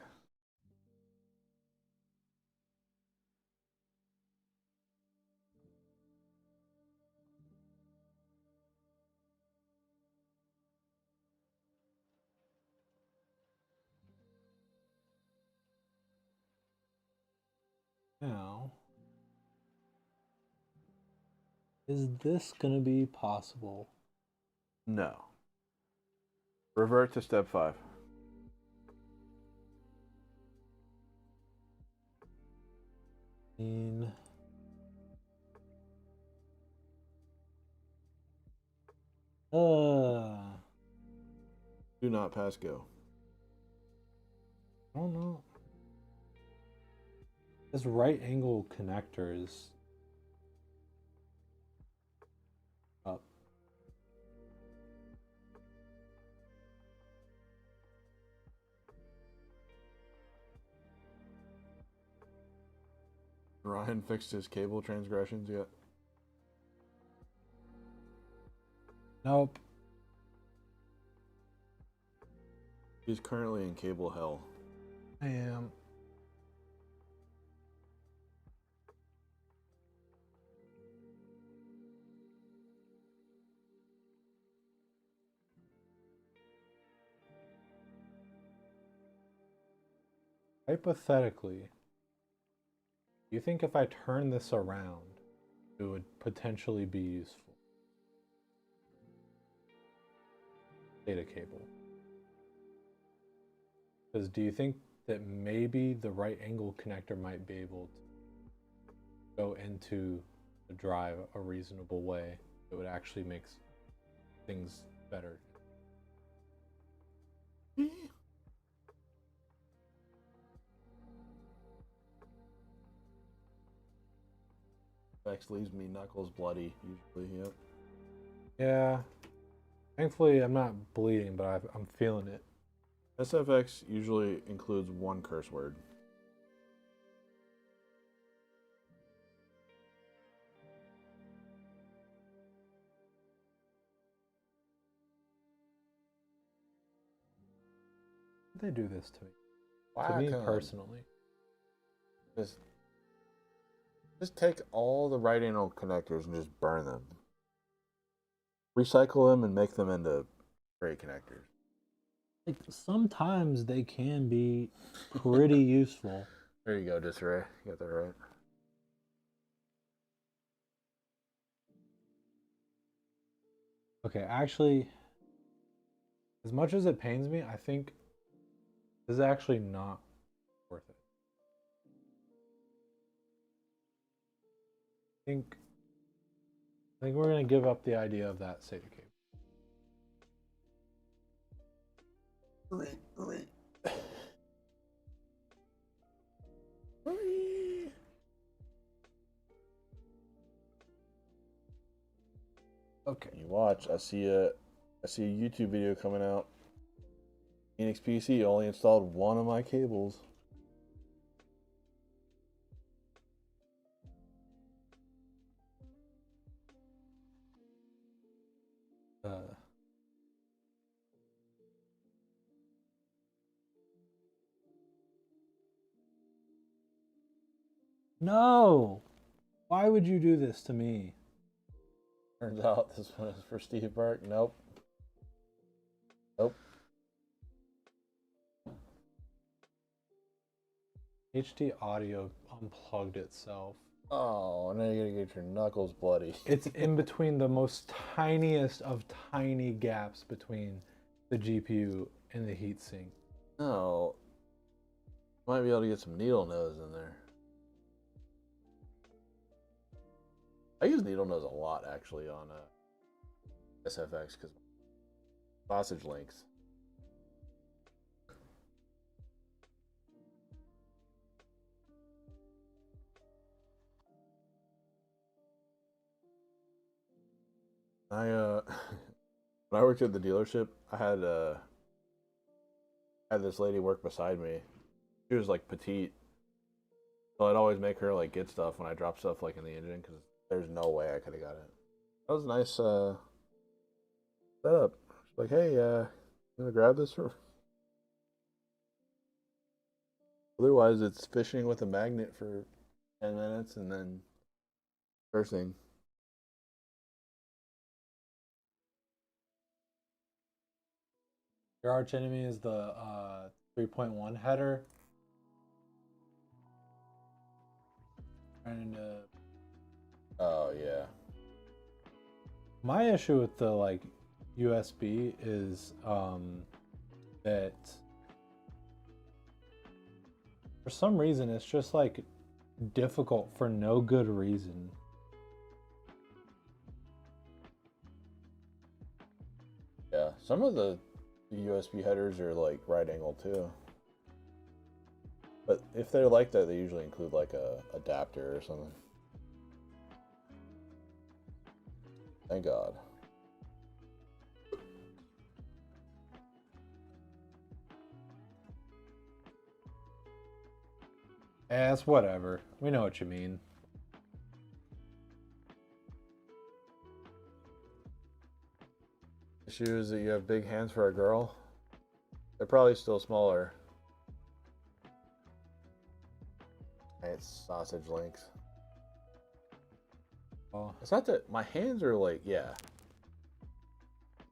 Now, is this gonna be possible? No. Revert to step 5. I mean, Do not pass go. I don't know. This right angle connector is up. Ryan fixed his cable transgressions yet? Nope. He's currently in cable hell. I am. Hypothetically, do you think if I turn this around, it would potentially be useful? Data cable. Because do you think that maybe the right angle connector might be able to go into the drive a reasonable way that would actually make things better? Vex leaves me knuckles bloody, usually, yep. Yeah. Thankfully, I'm not bleeding, but I'm feeling it. SFX usually includes one curse word. They do this to me. To me personally. Just take all the right angle connectors and just burn them. Recycle them and make them into great connectors. Like sometimes they can be pretty useful. There you go, Disarray. You got that right. Okay, actually, as much as it pains me, I think this is actually not worth it. I think we're gonna give up the idea of that SATA cable. Okay. You watch. I see a YouTube video coming out. Phoenix PC only installed one of my cables. No! Why would you do this to me? Turns out this one is for Steve Burke. Nope. Nope. HD audio unplugged itself. Oh, now you're gonna get your knuckles bloody. It's in between the most tiniest of tiny gaps between the GPU and the heatsink. No. Might be able to get some needle nose in there. I use needle nose a lot actually on SFX because sausage links. I when I worked at the dealership, I had this lady work beside me. She was like petite, so I'd always make her like get stuff when I drop stuff like in the engine because there's no way I could have got it. That was a nice setup. She's like, hey, you gonna grab this for? Otherwise, it's fishing with a magnet for 10 minutes and then cursing. Your arch enemy is the 3.1 header. And Oh yeah. my issue with the like USB is that for some reason it's just like difficult for no good reason. Yeah, some of the USB headers are like right angle too. But if they're like that, they usually include like a adapter or something. Thank God. It's whatever. We know what you mean. Issue is that you have big hands for a girl. They're probably still smaller. It's sausage links. Oh, It's not that my hands are like, yeah.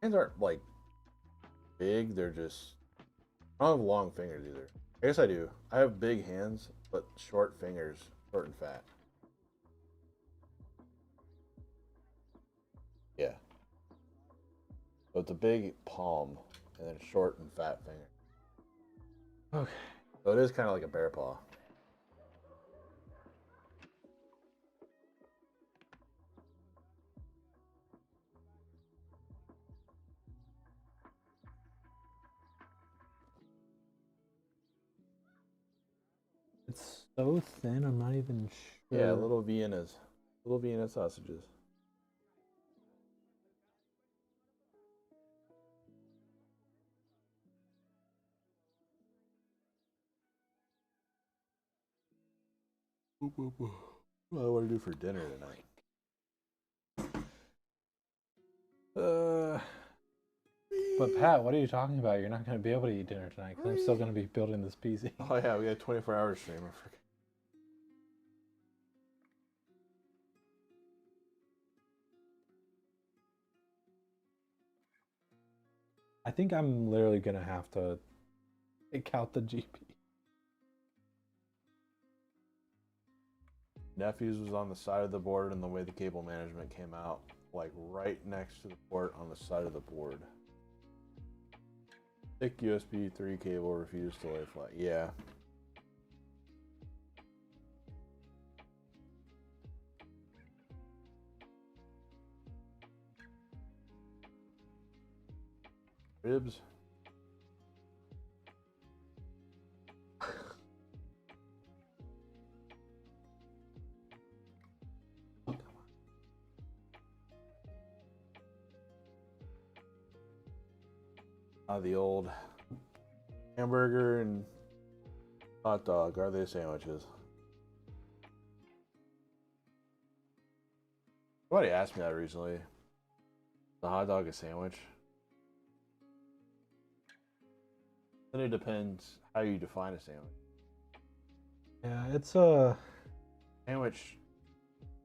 Hands aren't like big, they're just. I don't have long fingers either. I guess I do. I have big hands, but short fingers, short and fat. Yeah. So it's a big palm and then a short and fat finger. okay. So it is kind of like a bear paw. It's so thin, I'm not even sure. Yeah, little Viennas. Little Vienna sausages. What do I want to do for dinner tonight? But Pat, what are you talking about? You're not going to be able to eat dinner tonight because I'm still going to be building this PC. Oh yeah, we got a 24-hour stream. I think I'm literally going to have to take out the GP. Nephews was on the side of the board and the way the cable management came out. like right next to the port on the side of the board. Thick USB 3 cable refused to lay flat. Yeah. Ribs. The old hamburger and hot dog. Are they sandwiches? Somebody asked me that recently. The hot dog a sandwich? Then it depends how you define a sandwich. Yeah, it's a Sandwich,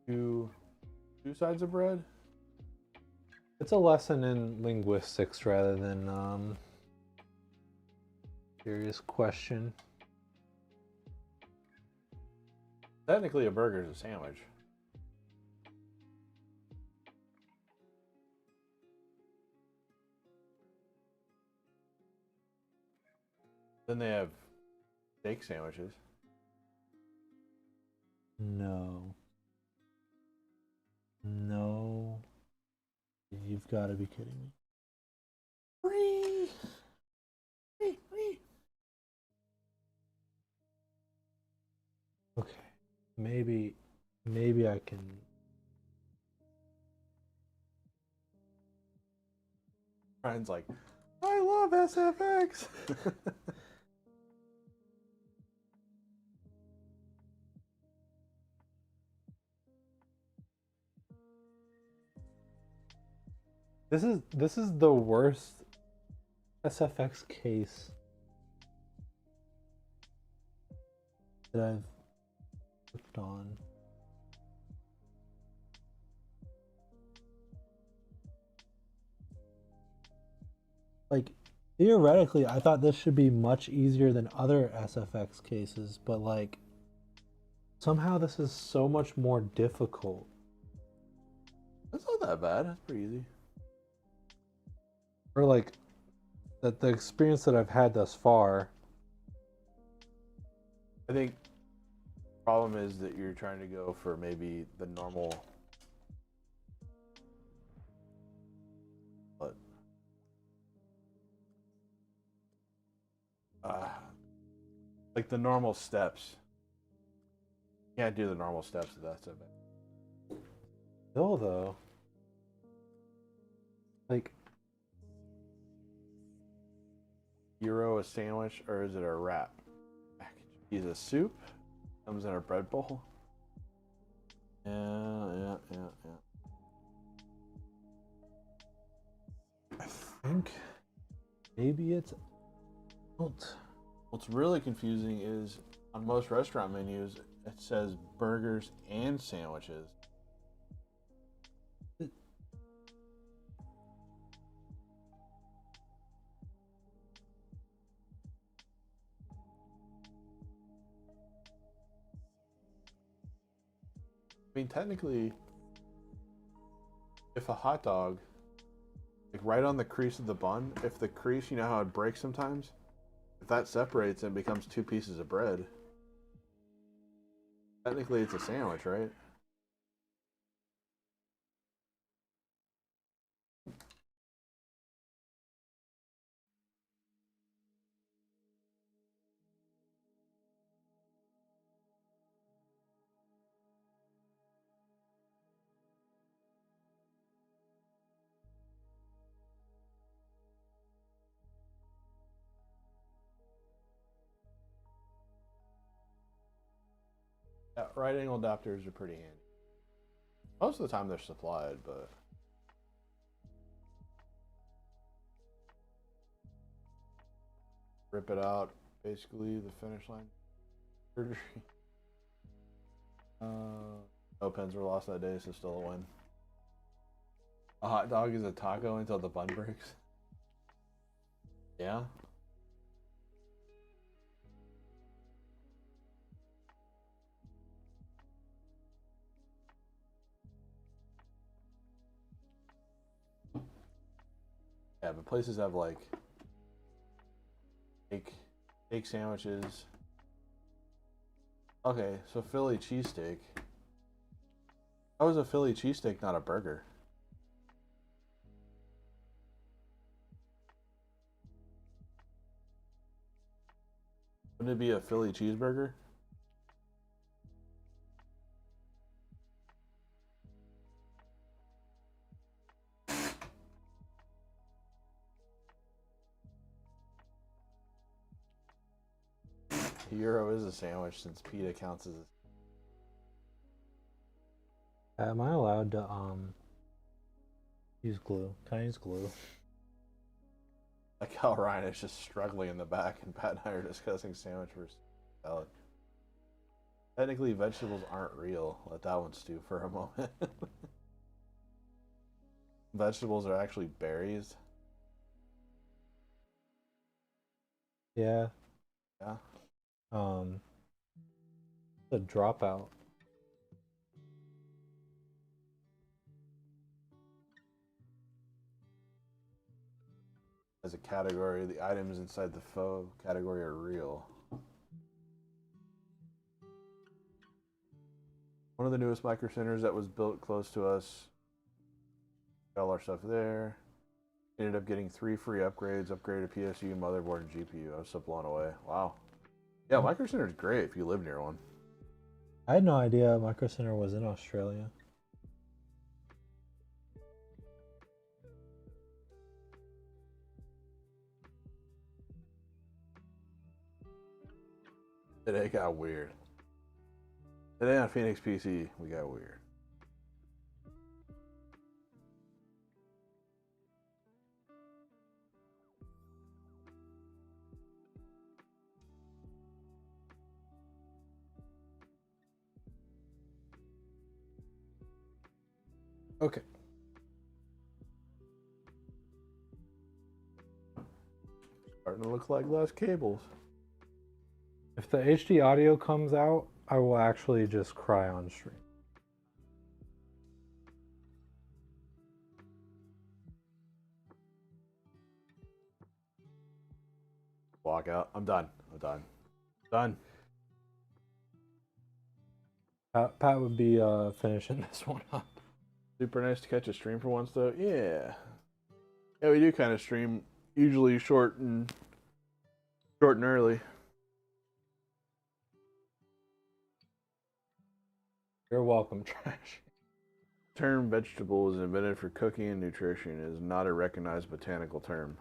two sides of bread. it's a lesson in linguistics rather than serious question. Technically, a burger is a sandwich. Then they have steak sandwiches. No. No. You've got to be kidding me. Okay. Maybe I can. Brian's like, I love SFX. This is the worst SFX case that I've worked on. Like, theoretically, I thought this should be much easier than other SFX cases, but like, somehow this is so much more difficult. That's not that bad. That's pretty easy. Or like, that the experience that I've had thus far. I think the problem is that you're trying to go for maybe the normal. What? Like the normal steps. You can't do the normal steps of that stuff. Still though. Like, Gyro a sandwich or is it a wrap? Is a soup? Comes in a bread bowl. Yeah. I think maybe it's out. What's really confusing is on most restaurant menus it says burgers and sandwiches. I mean, technically, if a hot dog, like right on the crease of the bun, if the crease, you know how it breaks sometimes? If that separates and becomes two pieces of bread, technically it's a sandwich, right? Yeah, right angle adapters are pretty handy. Most of the time they're supplied, but rip it out, basically the finish line surgery. No pens were lost that day, so still a win. A hot dog is a taco until the bun breaks. Yeah. Yeah, but places have like steak sandwiches. Okay, so Philly cheesesteak. How is a Philly cheesesteak not a burger? Wouldn't it be a Philly cheeseburger? A Euro is a sandwich since pita counts as a... Am I allowed to use glue? Can I use glue? Like how Ryan is just struggling in the back and Pat and I are discussing sandwich versus salad. Technically, vegetables aren't real. Let that one stew for a moment. Vegetables are actually berries. Yeah. Yeah. The dropout. As a category, the items inside the faux category are real. One of the newest micro centers that was built close to us. Got all our stuff there. Ended up getting 3 free upgrades, upgraded PSU, motherboard, and GPU. I was so blown away. Wow. Yeah, Micro Center is great if you live near one. I had no idea Micro Center was in Australia. Today got weird. Today on Phoenix PC, we got weird. Okay. Starting to look like less cables. If the HD audio comes out, I will actually just cry on stream. Walk out. I'm done. I'm done. Done. Pat would be finishing this one up. Super nice to catch a stream for once, though. Yeah. Yeah, we do kind of stream usually short and early. You're welcome, Trash. The term vegetable was invented for cooking and nutrition. It is not a recognized botanical term.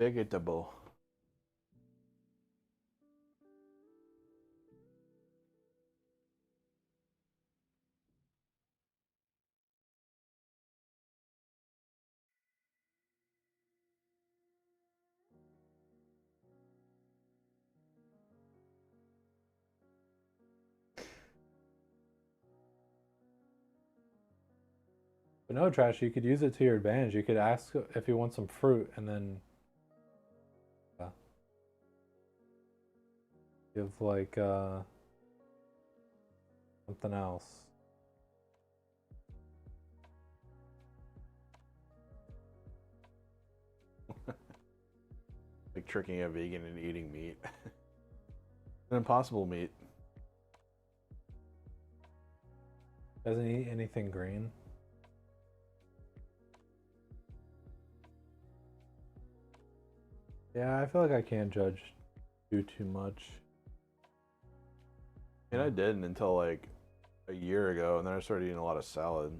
Vegetable. But no, Trash, you could use it to your advantage. You could ask if you want some fruit and then give like something else. Like tricking a vegan into eating meat. An impossible meat. Doesn't eat anything green. Yeah, I feel like I can't judge too much. And I didn't until like a year ago, and then I started eating a lot of salad.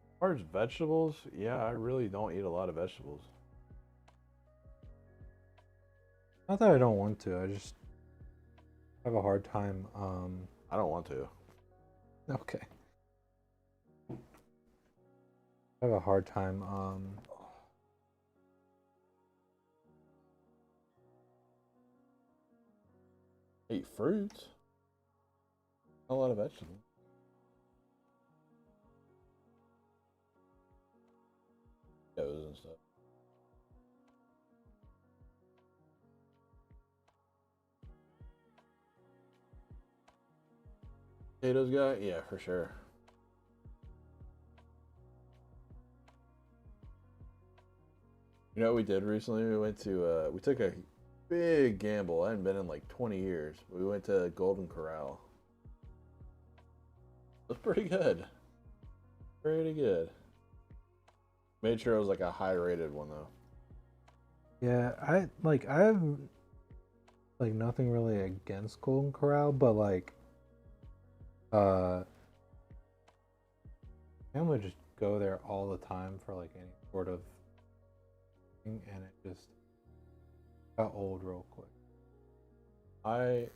As far as vegetables, yeah, I really don't eat a lot of vegetables. Not that I don't want to, I just have a hard time. I don't want to. Okay. I have a hard time Eat fruit. A lot of vegetables. Potatoes and stuff. Potatoes guy? Yeah, for sure. You know what we did recently? We went to we took a big gamble. I hadn't been in like 20 years. We went to Golden Corral. It was pretty good. Pretty good. Made sure it was like a high rated one though. Yeah, I have like nothing really against Golden Corral, but like I would just go there all the time for like any sort of thing, and it just got old real quick. I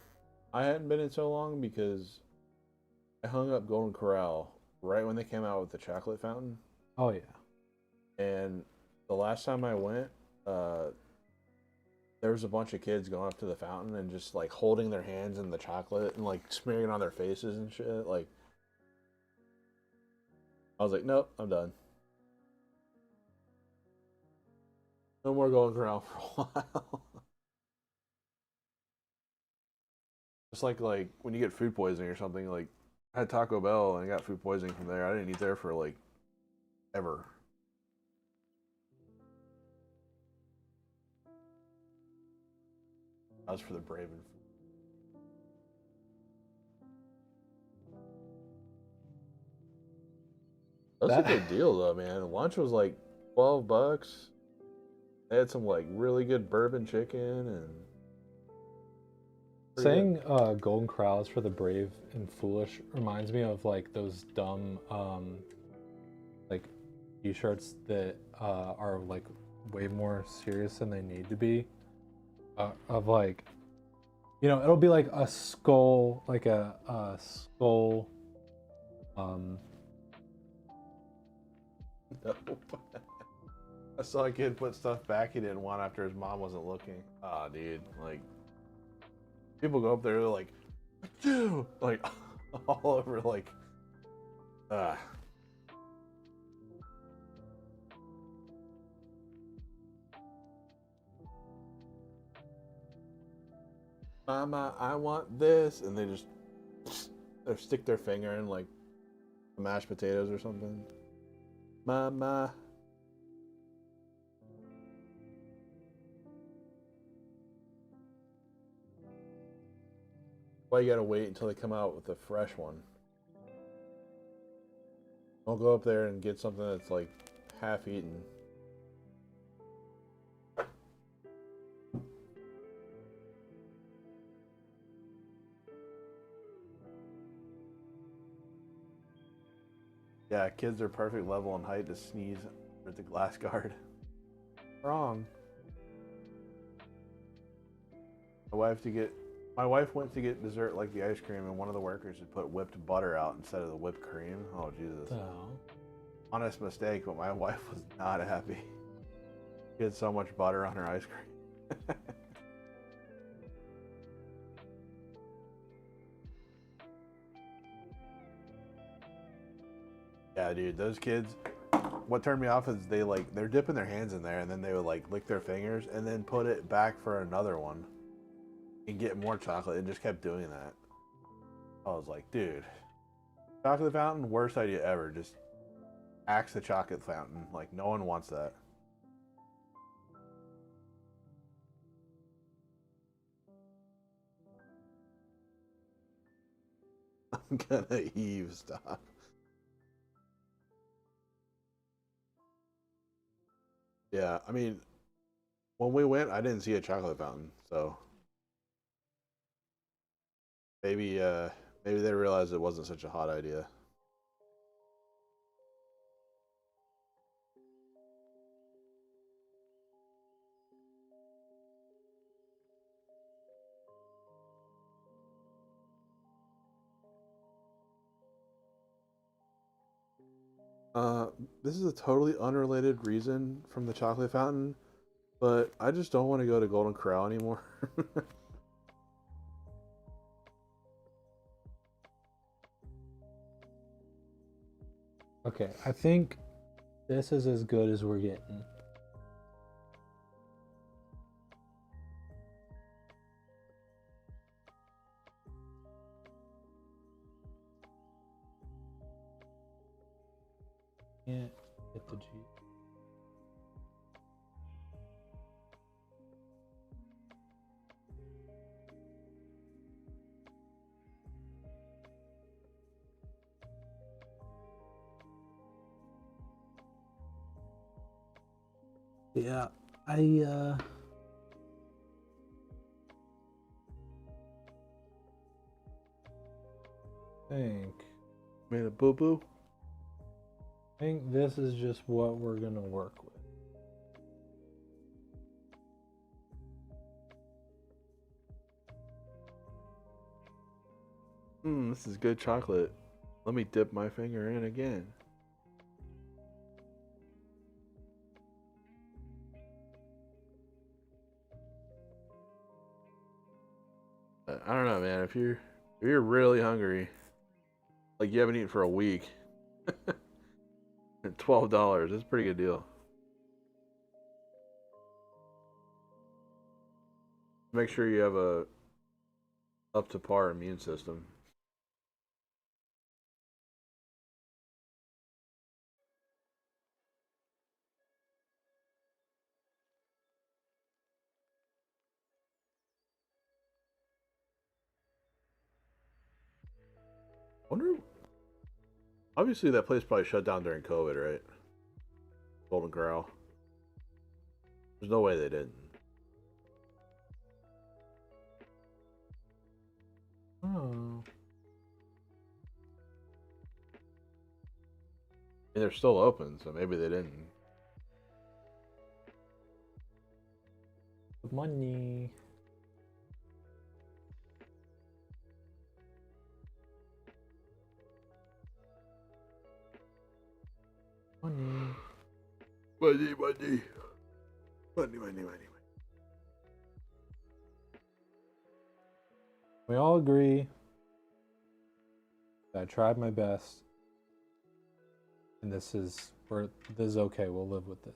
hadn't been in so long because I hung up Golden Corral right when they came out with the chocolate fountain. Oh yeah. And the last time I went, there was a bunch of kids going up to the fountain and just like holding their hands in the chocolate and like smearing it on their faces and shit. Like, I was like, nope, I'm done. No more Golden Corral for a while. It's like when you get food poisoning or something. Like, I had Taco Bell and I got food poisoning from there. I didn't eat there for like ever. That was for the brave and that's a good deal though, man. Lunch was like $12. They had some like really good bourbon chicken and Saying Golden Corral is for the brave and foolish reminds me of like those dumb like t-shirts that are like way more serious than they need to be. Of like, you know, it'll be like a skull, like a skull. Nope. I saw a kid put stuff back he didn't want after his mom wasn't looking. Ah, dude, like people go up there, they're like, I do, like all over, like, Mama, I want this, and they just stick their finger in like mashed potatoes or something. Mama. Why you gotta wait until they come out with a fresh one? Don't go up there and get something that's like half eaten. Yeah, kids are perfect level and height to sneeze with the glass guard. Wrong. My wife went to get dessert like the ice cream, and one of the workers had put whipped butter out instead of the whipped cream. Oh Jesus! Oh. Honest mistake, but my wife was not happy. She had so much butter on her ice cream. Yeah, dude, those kids. What turned me off is they're dipping their hands in there and then they would like lick their fingers and then put it back for another one and get more chocolate and just kept doing that. I was like, dude, chocolate fountain, worst idea ever. Just axe the chocolate fountain. Like, no one wants that. I'm gonna heave, stop. Yeah, I mean, when we went, I didn't see a chocolate fountain, so maybe they realized it wasn't such a hot idea. Uh, this is a totally unrelated reason from the chocolate fountain, but I just don't want to go to Golden Corral anymore. Okay, I think this is as good as we're getting. Can't hit the G. Yeah, I think Made a boo boo. this is just what we're gonna work with. This is good chocolate. Let me dip my finger in again. I don't know, man. If you're really hungry, like you haven't eaten for a week, $12. That's a pretty good deal. Make sure you have a up to par immune system. Wonder. Obviously, that place probably shut down during COVID, right? Golden Corral. There's no way they didn't. Oh. And they're still open, so maybe they didn't. Money. Money. Money, money. Money, money, money. We all agree that I tried my best, and this is okay. We'll live with this.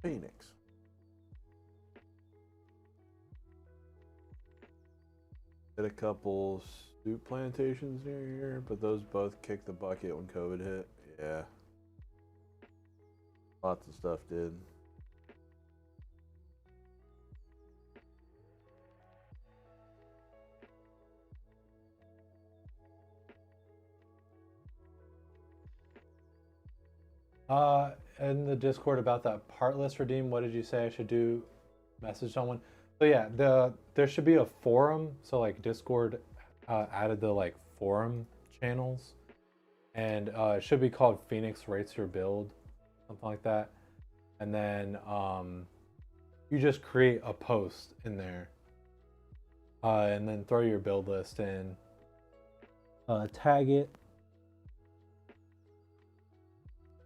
Phoenix. Did a couple soup plantations near here, but those both kicked the bucket when COVID hit. Yeah. Lots of stuff did. In the Discord about that partless redeem, what did you say I should do? Message someone. So yeah, there should be a forum. So like Discord added the like forum channels, and it should be called Phoenix Rates Your Build, something like that. And then you just create a post in there, and then throw your build list in. Tag it.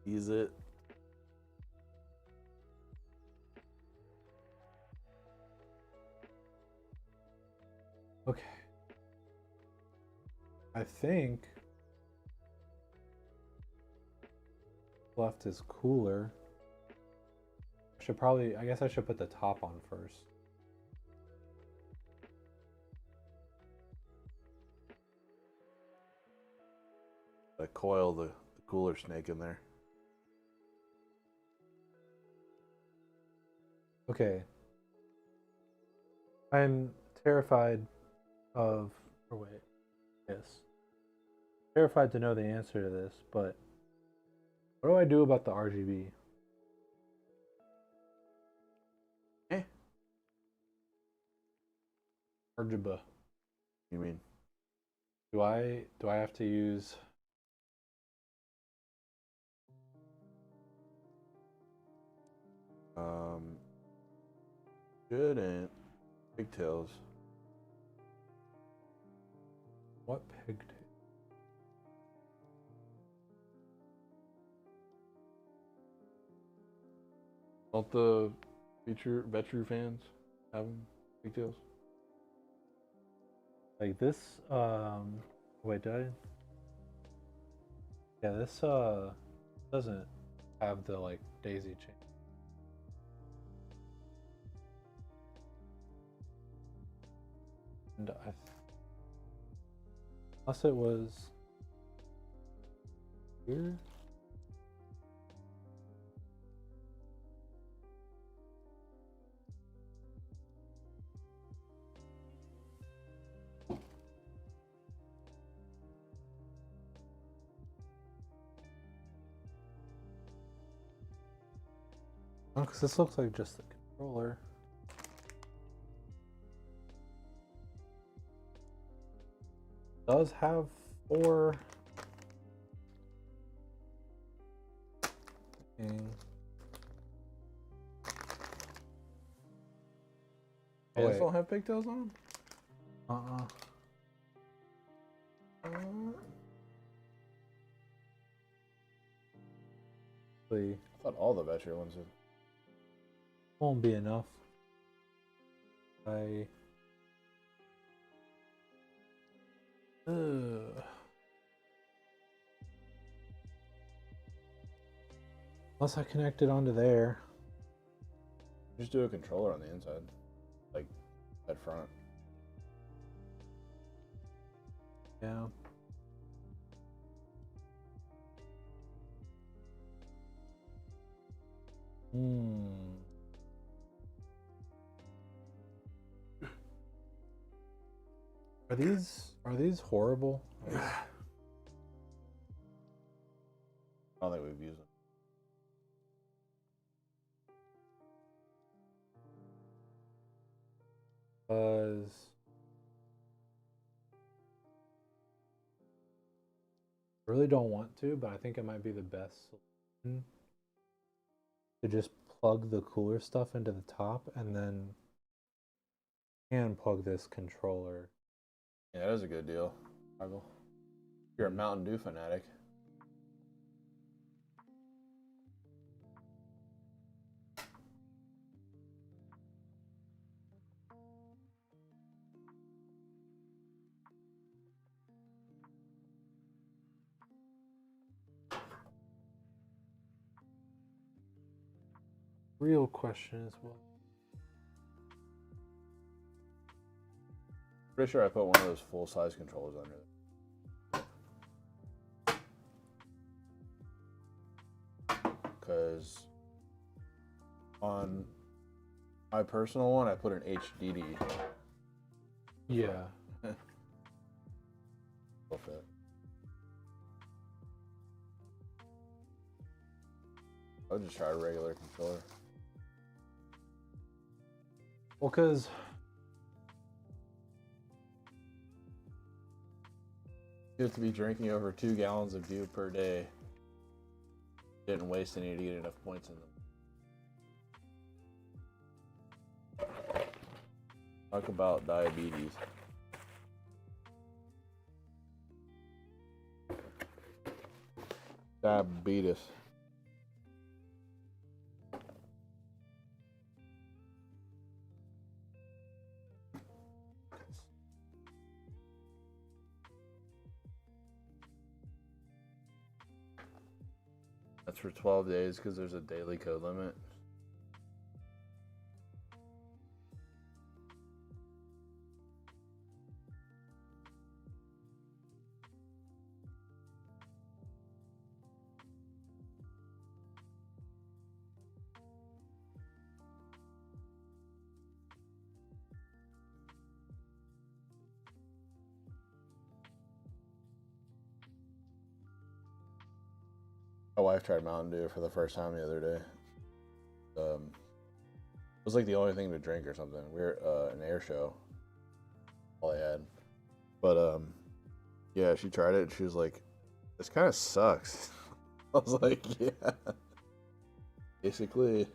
Use it. Okay. I think left is cooler. I guess I should put the top on first. I coil the cooler snake in there. Okay. I'm terrified of. Or wait. Yes. Terrified to know the answer to this, but what do I do about the RGB? RGB. You mean? Do I have to use? Shouldn't. Pigtails. What pigtail? Don't the Vetru fans have them? Pigtails? Like this, wait, did I? Yeah, this, doesn't have the, like, daisy chain. And unless it was here? Oh, because this looks like just the controller. Does have 4. Dang. Fans wait. don't have pigtails on them? I thought all the Vetru ones did. won't be enough. I. Unless I connect it onto there. Just do a controller on the inside, like at front. Yeah. Are these horrible? I don't think we've used them. Because I really don't want to, but I think it might be the best solution to just plug the cooler stuff into the top and then plug this controller. Yeah, that is a good deal, Michael. You're a Mountain Dew fanatic. Real question is what? Pretty sure I put one of those full-size controllers under it. Because on my personal one, I put an HDD. Yeah. Will fit. I would just try a regular controller. Well, because You have to be drinking over 2 gallons of dew per day. Didn't waste any to get enough points in them. Talk about diabetes. Diabetes. That's for 12 days because there's a daily code limit. My wife tried Mountain Dew for the first time the other day. It was like the only thing to drink or something. We were an air show. All I had. But yeah, she tried it and she was like, this kind of sucks. I was like, yeah. Basically.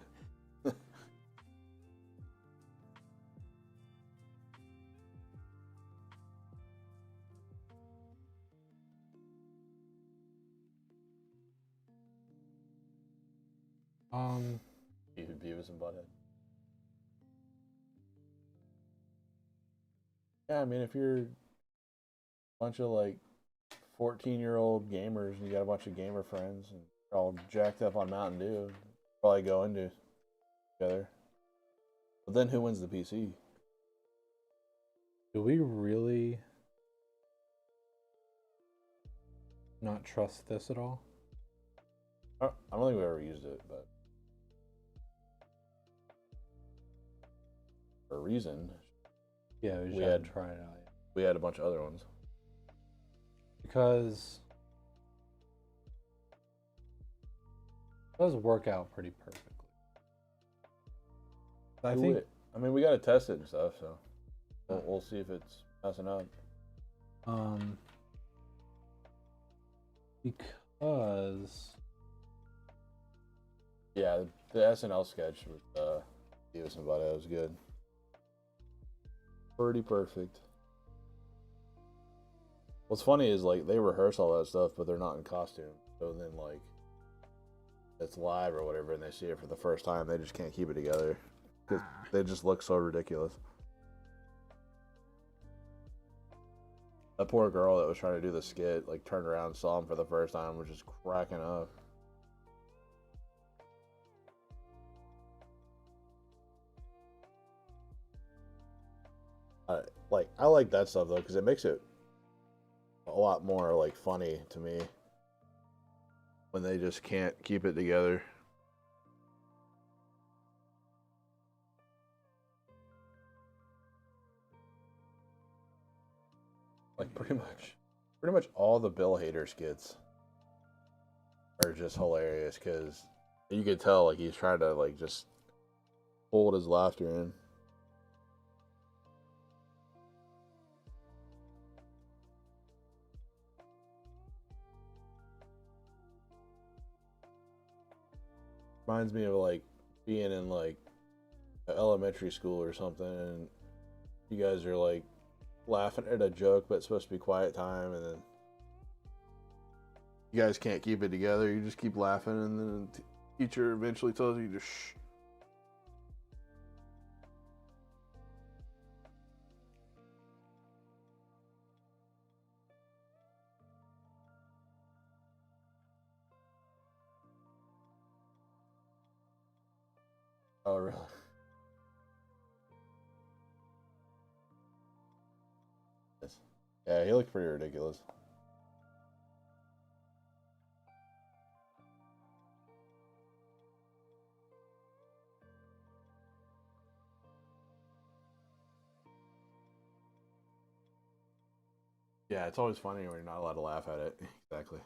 You Beavis and Butthead. Yeah, I mean, if you're a bunch of like 14-year-old gamers and you got a bunch of gamer friends and you're all jacked up on Mountain Dew, probably go into together. But then who wins the PC? Do we really not trust this at all? I don't think we've ever used it, but for a reason, Yeah, we just We haven't had- tried it out yet. we had a bunch of other ones. Because it does work out pretty perfectly. I Who think it- I mean, we got to test it and stuff, so we'll see if it's messing up. Because Yeah, the SNL sketch with Beavis and Butthead was good. Pretty perfect. What's funny is like they rehearse all that stuff, but they're not in costume. So then like it's live or whatever, and they see it for the first time, they just can't keep it together because they just look so ridiculous. That poor girl that was trying to do the skit, like turned around, and saw him for the first time, was just cracking up. I like that stuff though because it makes it a lot more like funny to me when they just can't keep it together. Like pretty much all the Bill Hader skits are just hilarious because you could tell like he's trying to like just hold his laughter in. Reminds me of like being in like elementary school or something, and you guys are like laughing at a joke, but it's supposed to be quiet time, and then you guys can't keep it together. You just keep laughing, and then the teacher eventually tells you to shh. Oh, really? Yes. Yeah, he looked pretty ridiculous. Yeah, it's always funny when you're not allowed to laugh at it. Exactly.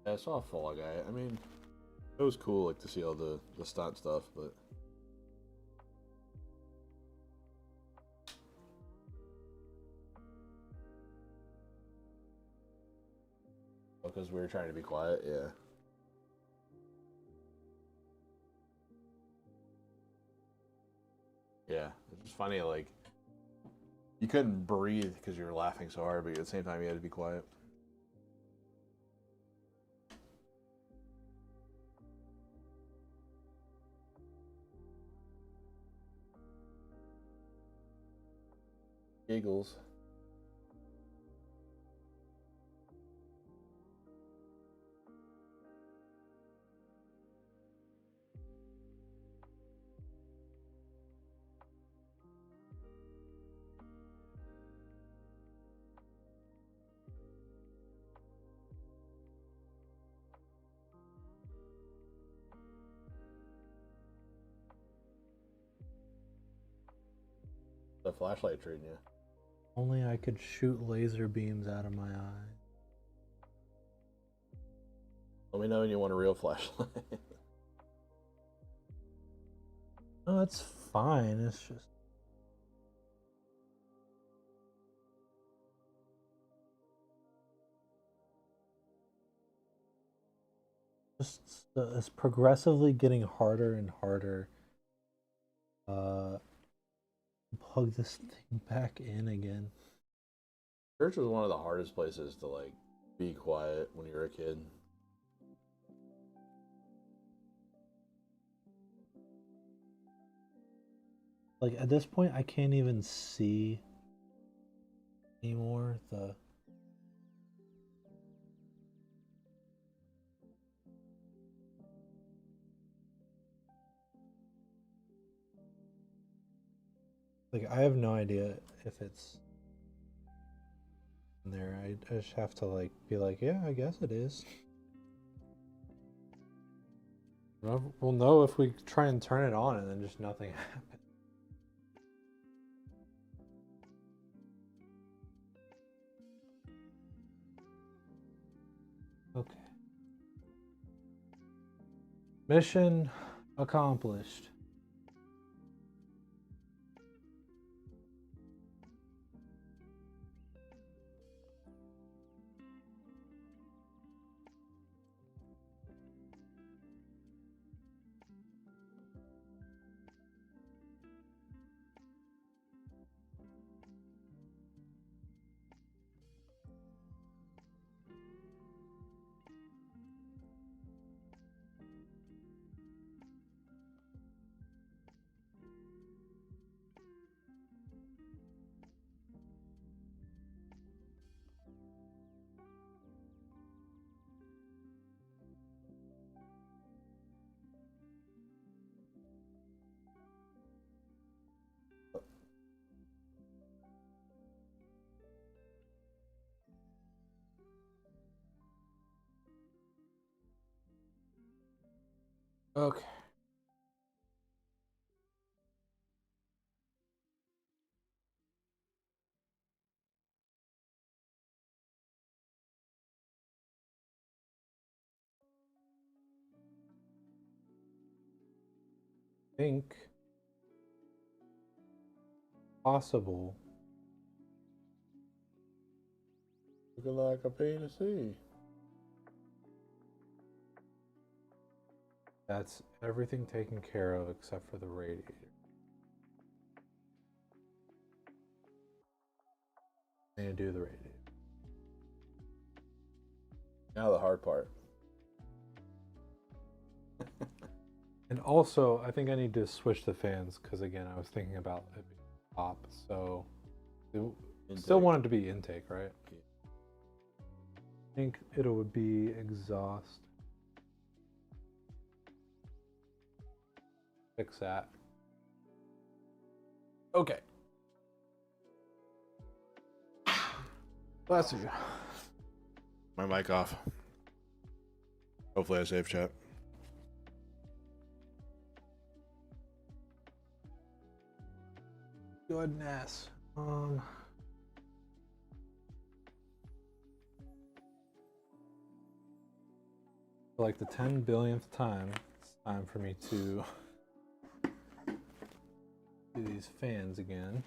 Yeah, I saw Fall Guy. I mean, it was cool, like to see all the stunt stuff, but because we were trying to be quiet, yeah. Yeah, it's just funny, like you couldn't breathe because you were laughing so hard, but at the same time you had to be quiet. Giggles. The flashlight treating you. Only I could shoot laser beams out of my eye. Let me know when you want a real flashlight. No, it's fine. It's just it's progressively getting harder and harder. Plug this thing back in again. Church was one of the hardest places to like be quiet when you were a kid. Like at this point, I can't even see anymore. Like I have no idea if it's in there. I just have to like be like, yeah, I guess it is. We'll know if we try and turn it on and then just nothing happens. Okay. Mission accomplished. Okay. Think possible. Looking like a penis. That's everything taken care of except for the radiator. I need to do the radiator. Now the hard part. And also, I think I need to switch the fans because again, I was thinking about it being top, so still want it to be intake, right? Yeah. I think it would be exhaust. Fix that. Okay. Bless you. My mic off. Hopefully I saved chat. Goodness. For like the 10 billionth time, it's time for me to do these fans again.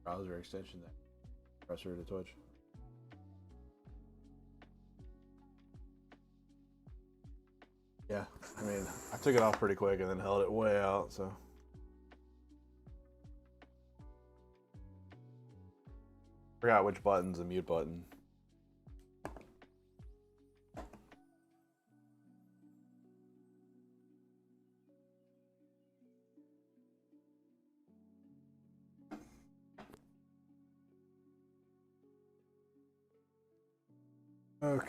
Browser extension that compressor to Twitch. Yeah, I mean, I took it off pretty quick and then held it way out, so. Forgot which button's the mute button. Okay.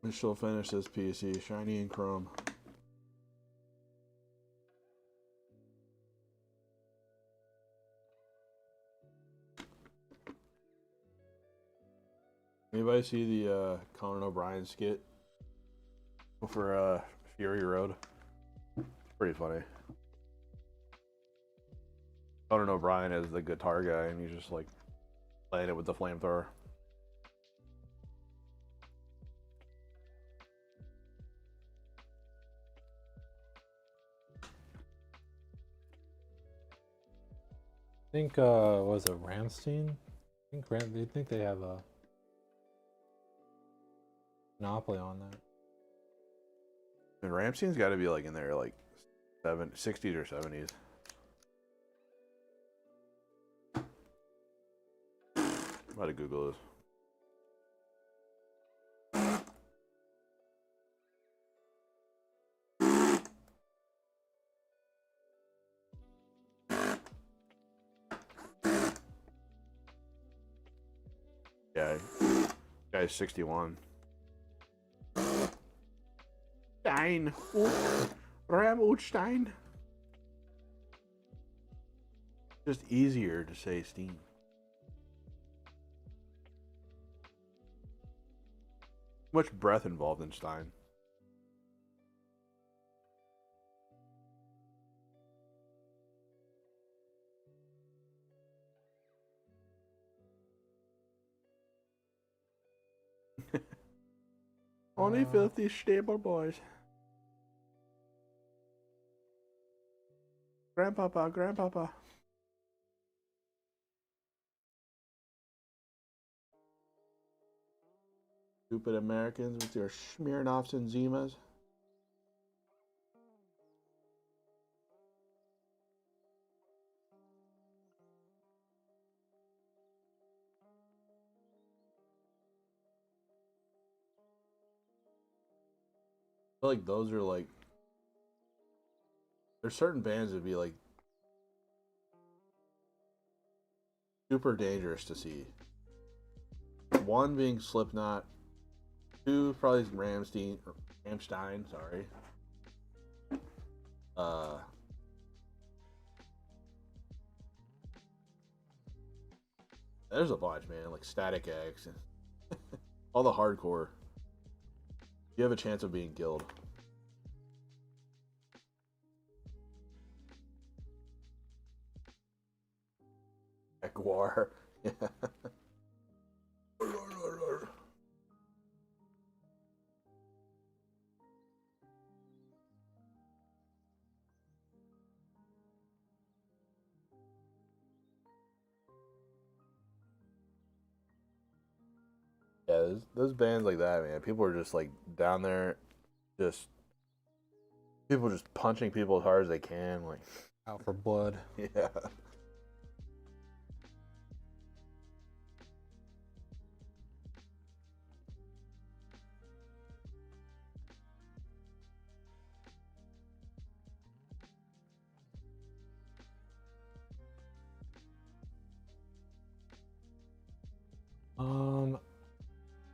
We shall finish this PC, shiny and chrome. Anybody see the Conan O'Brien skit for Fury Road? It's pretty funny. Conan O'Brien is the guitar guy, and he's just like playing it with the flamethrower. I think was it Ramstein? I think they think they have a monopoly on that. And Ramstein's got to be like in there like 60s or 70s. I'm about to Google this. Yeah, guy's 61. Stein. Ram Stein. Just easier to say Stein. Much breath involved in Stein. Only filthy stable boys. Grandpapa, Grandpapa. Stupid Americans with your Smirnoffs and Zimas. I feel like those are like, there's certain bands that'd be like super dangerous to see. One being Slipknot, two probably Rammstein, sorry. There's a bunch, man, like Static X and all the hardcore. You have a chance of being killed. Jaguar. Yeah. Yeah, those bands like that, man. People are just like down there, just people just punching people as hard as they can, like Out for blood. yeah.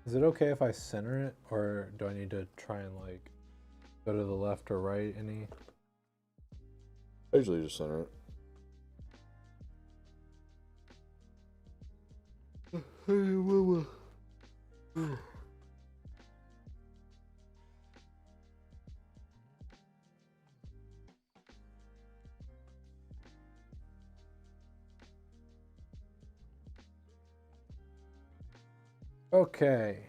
Is it okay if I center it, or do I need to try and like go to the left or right any? I usually just center it. Okay.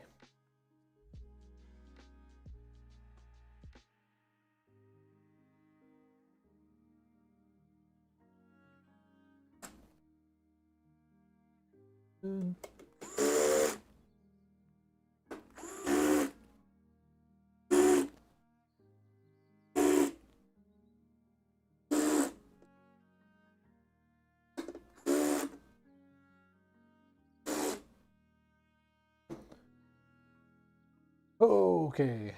Okay.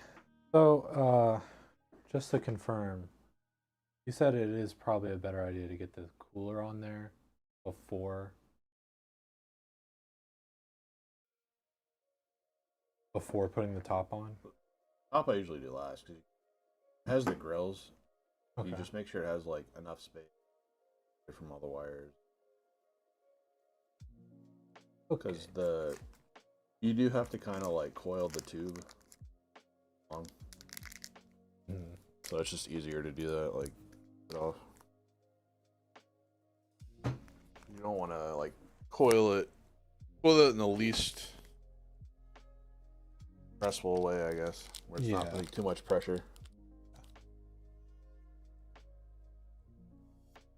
So, just to confirm, you said it is probably a better idea to get the cooler on there before before putting the top on. Top I usually do last because it has the grills. You Okay. just make sure it has like enough space from all the wires. Okay. Because the you do have to kind of like coil the tube long, Mm. so it's just easier to do that. Like, it off. You don't want to like coil it in the least stressful way, I guess, where it's not Yeah. like too much pressure.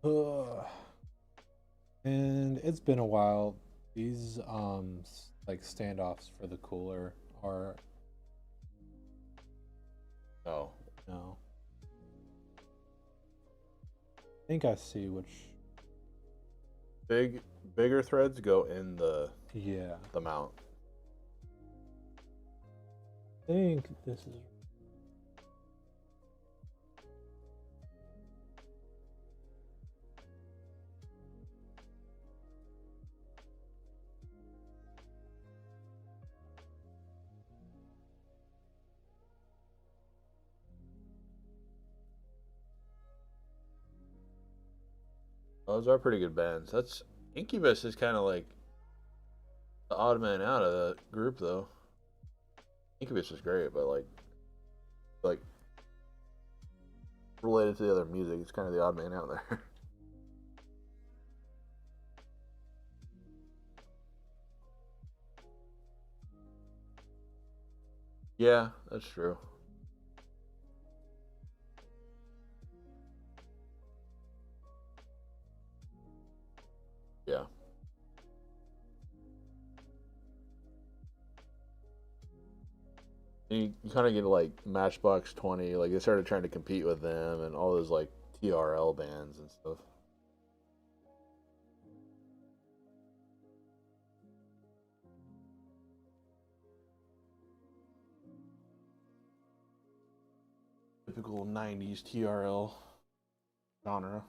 Ugh. And it's been a while. These like standoffs for the cooler are Oh, no. I think I see which. bigger threads go in Yeah. the mount. I think this is. Those are pretty good bands. That's Incubus is kind of like the odd man out of the group, though. Incubus is great, but like related to the other music, it's kind of the odd man out there. Yeah, that's true. Yeah. You kind of get like Matchbox 20, like they started trying to compete with them and all those like TRL bands and stuff. Typical 90s TRL genre.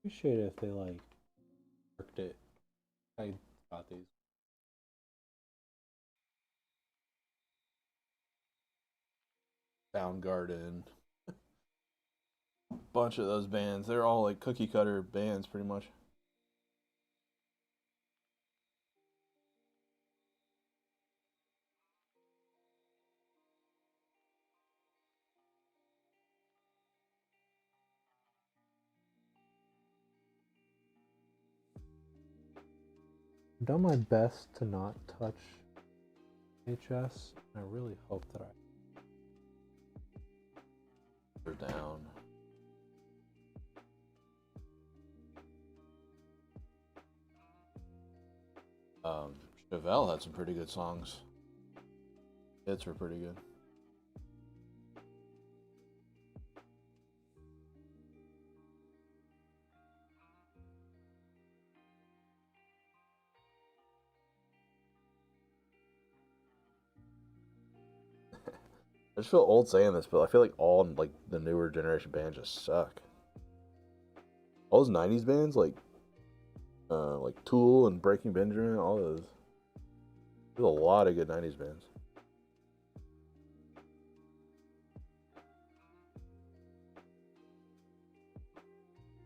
Appreciate it if they like worked it. I got these. Soundgarden. Bunch of those bands. They're all like cookie cutter bands pretty much. I've done my best to not touch HS. I really hope that I. They're down. Chevelle had some pretty good songs. Hits were pretty good. I just feel old saying this, but I feel like all like the newer generation bands just suck. All those '90s bands, like Tool and Breaking Benjamin, all those. There's a lot of good '90s bands.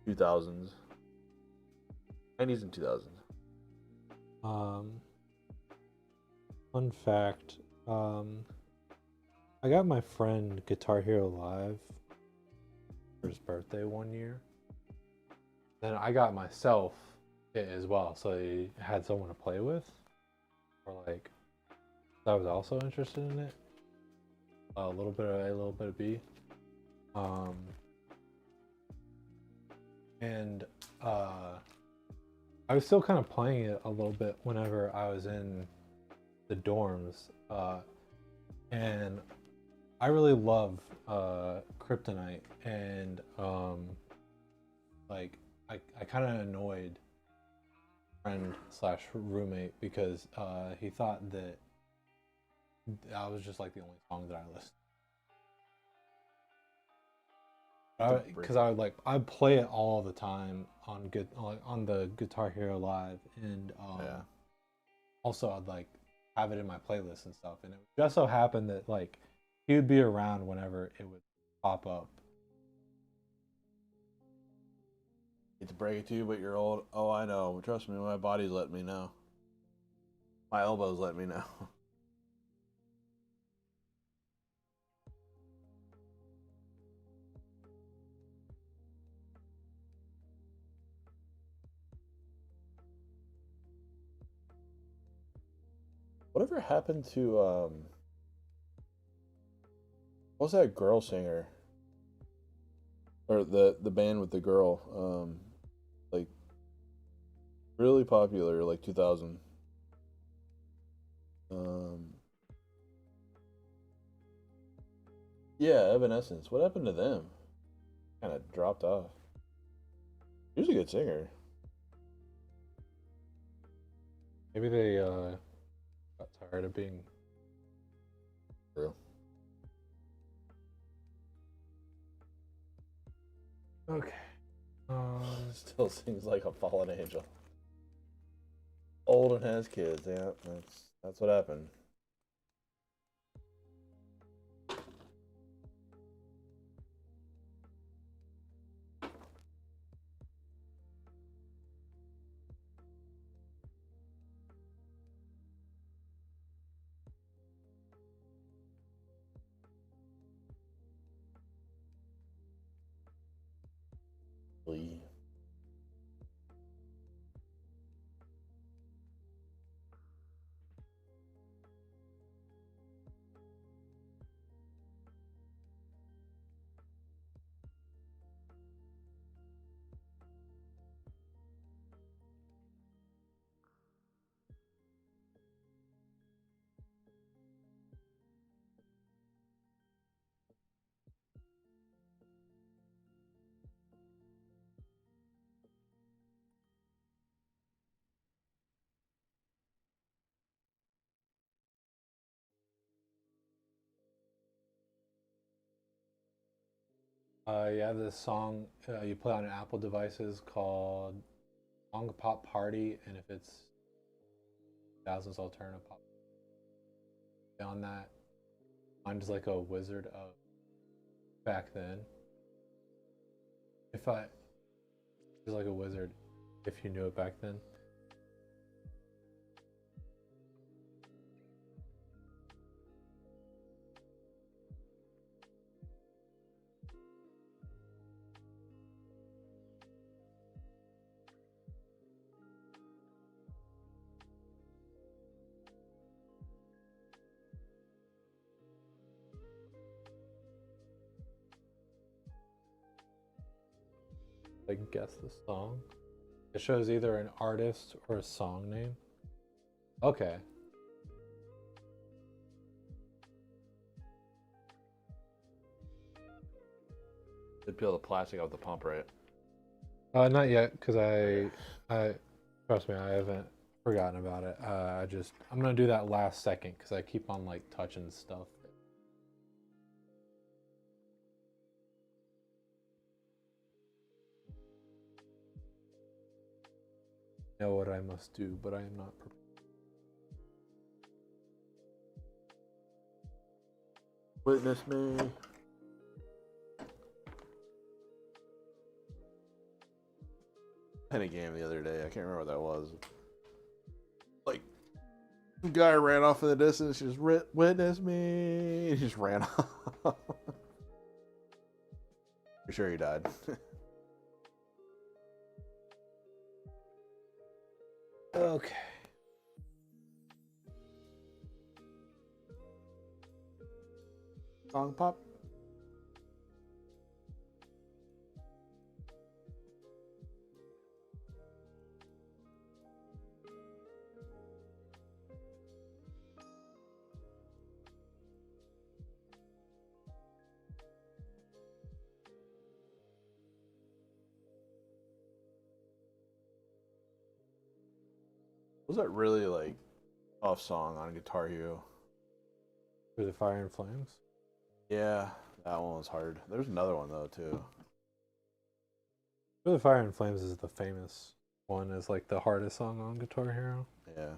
2000s, '90s and 2000s. Um, Fun fact. I got my friend Guitar Hero Live for his birthday one year. Then I got myself it as well, so he had someone to play with, or like I was also interested in it. A little bit of A, a little bit of B. Um, and I was still kind of playing it a little bit whenever I was in the dorms, and I really love Kryptonite, and like I kind of annoyed friend slash roommate because he thought that I was just like the only song that I listened. Because I would like I'd play it all the time on the Guitar Hero Live, and Yeah. also I'd like have it in my playlist and stuff. And it just so happened that like he would be around whenever it would pop up. Hate to break it to you, but you're old. Oh, I know. Trust me, my body's letting me know. My elbows let me know. Whatever happened to what was that girl singer? Or the band with the girl, like really popular, like 2000. Um, yeah, Evanescence. What happened to them? Kind of dropped off. He was a good singer. Maybe they got tired of being. True. Okay. Still sings like a fallen angel. Old and has kids. Yeah, that's what happened. Lee. Yeah, this song you play on Apple devices called Song Pop Party, and if it's thousands alternative pop beyond that, I'm just like a wizard of back then. If I was like a wizard, if you knew it back then. Like guess the song. It shows either an artist or a song name. Okay. They peel the plastic off the pump, right? Not yet, because I trust me, I haven't forgotten about it. I'm gonna do that last second because I keep on like touching stuff. I know what I must do, but I am not prepared. Witness me. I had a game the other day. I can't remember what that was. Like, the guy ran off in the distance. Just witness me. He just ran off. For sure he died. Okay. Song pop. Was that really like tough song on Guitar Hero? Through the Fire and Flames. Yeah, that one was hard. There's another one though too. Through the Fire and Flames is the famous one, is like the hardest song on Guitar Hero. Yeah.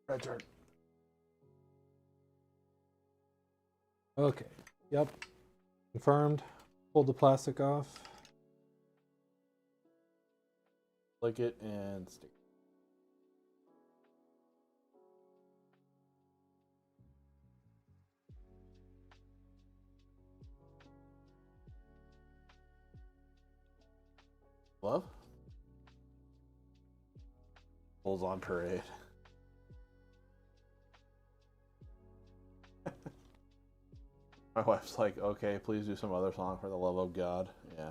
Red turn. Okay. Yep. Confirmed. Pulled the plastic off. Click it and stick. Love? Bulls on parade. My wife's like, okay, please do some other song for the love of God. Yeah.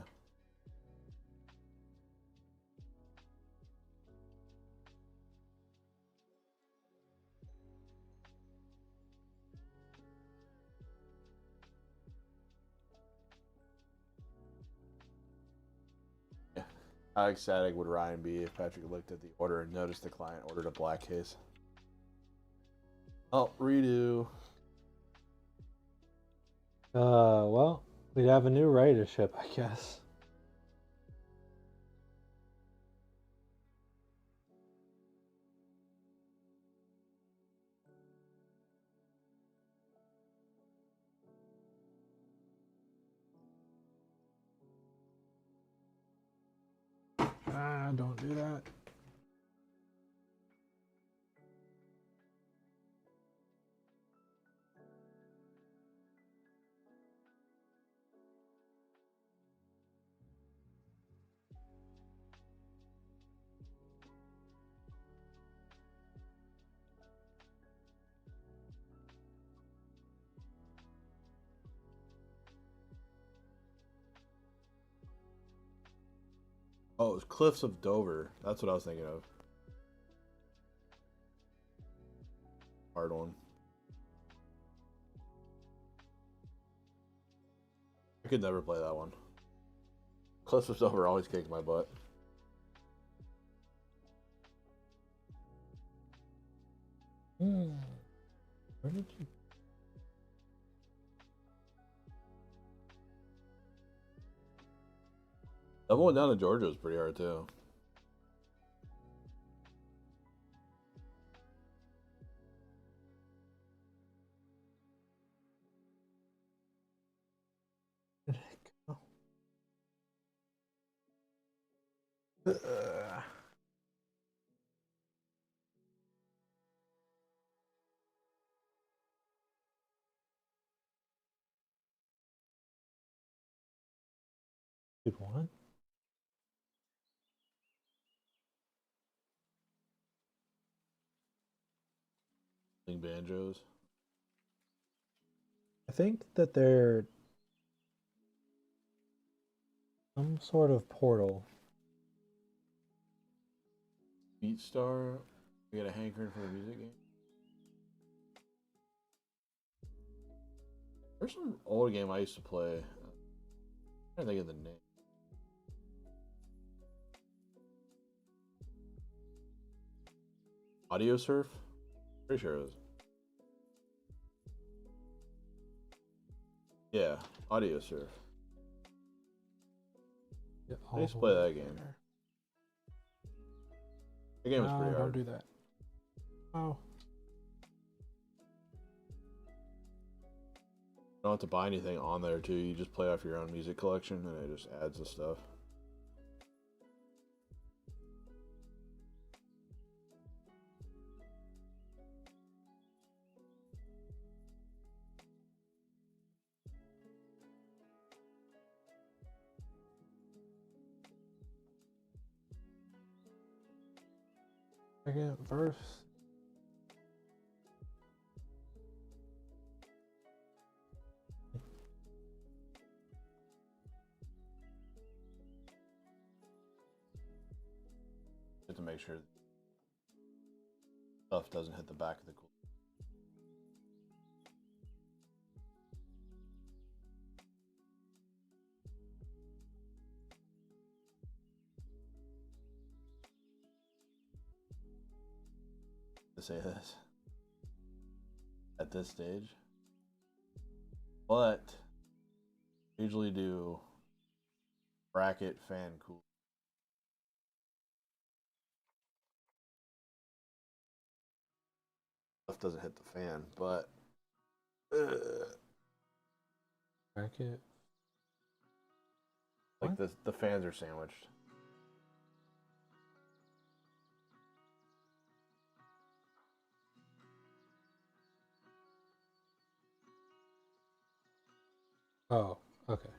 Yeah. How ecstatic would Ryan be if Patrick looked at the order and noticed the client ordered a black case? Oh, redo. Well, we'd have a new ridership, I guess. Don't do that. Oh, it was Cliffs of Dover. That's what I was thinking of. Hard one. I could never play that one. Cliffs of Dover always kicked my butt. Where did you? That one down to Georgia was pretty hard too. Where did it go? Good one. Playing banjos. I think that they're some sort of portal. BeatStar. We got a hankering for a music game. There's some old game I used to play. I'm trying to think of the name. Audio Surf? Pretty sure it was. Yeah, Audio Surf. Yeah, I used to play that game. there. The game was No, pretty hard. don't do that. Oh. You don't have to buy anything on there too. You just play off your own music collection and it just adds the stuff. Second verse. Just to make sure. doesn't hit the back of the cooler. To say this at this stage, but usually do bracket fan cool. Stuff doesn't hit the fan, but Bracket. like What? the fans are sandwiched. Oh, okay.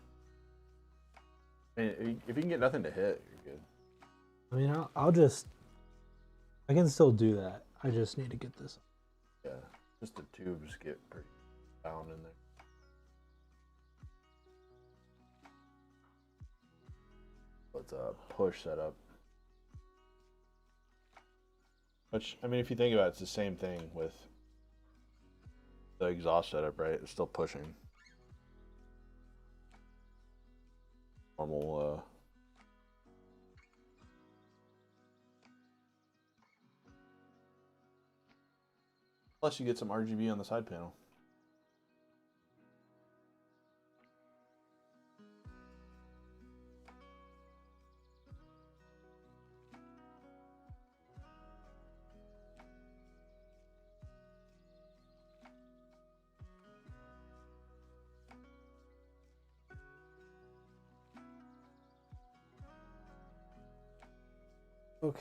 I mean, if you can get nothing to hit, you're good. I mean, I'll just. I can still do that. I just need to get this. Yeah, just the tubes get pretty bound in there. Let's push setup. Which, I mean, if you think about it, it's the same thing with the exhaust setup, right? It's still pushing. Normal, plus you get some RGB on the side panel. Okay.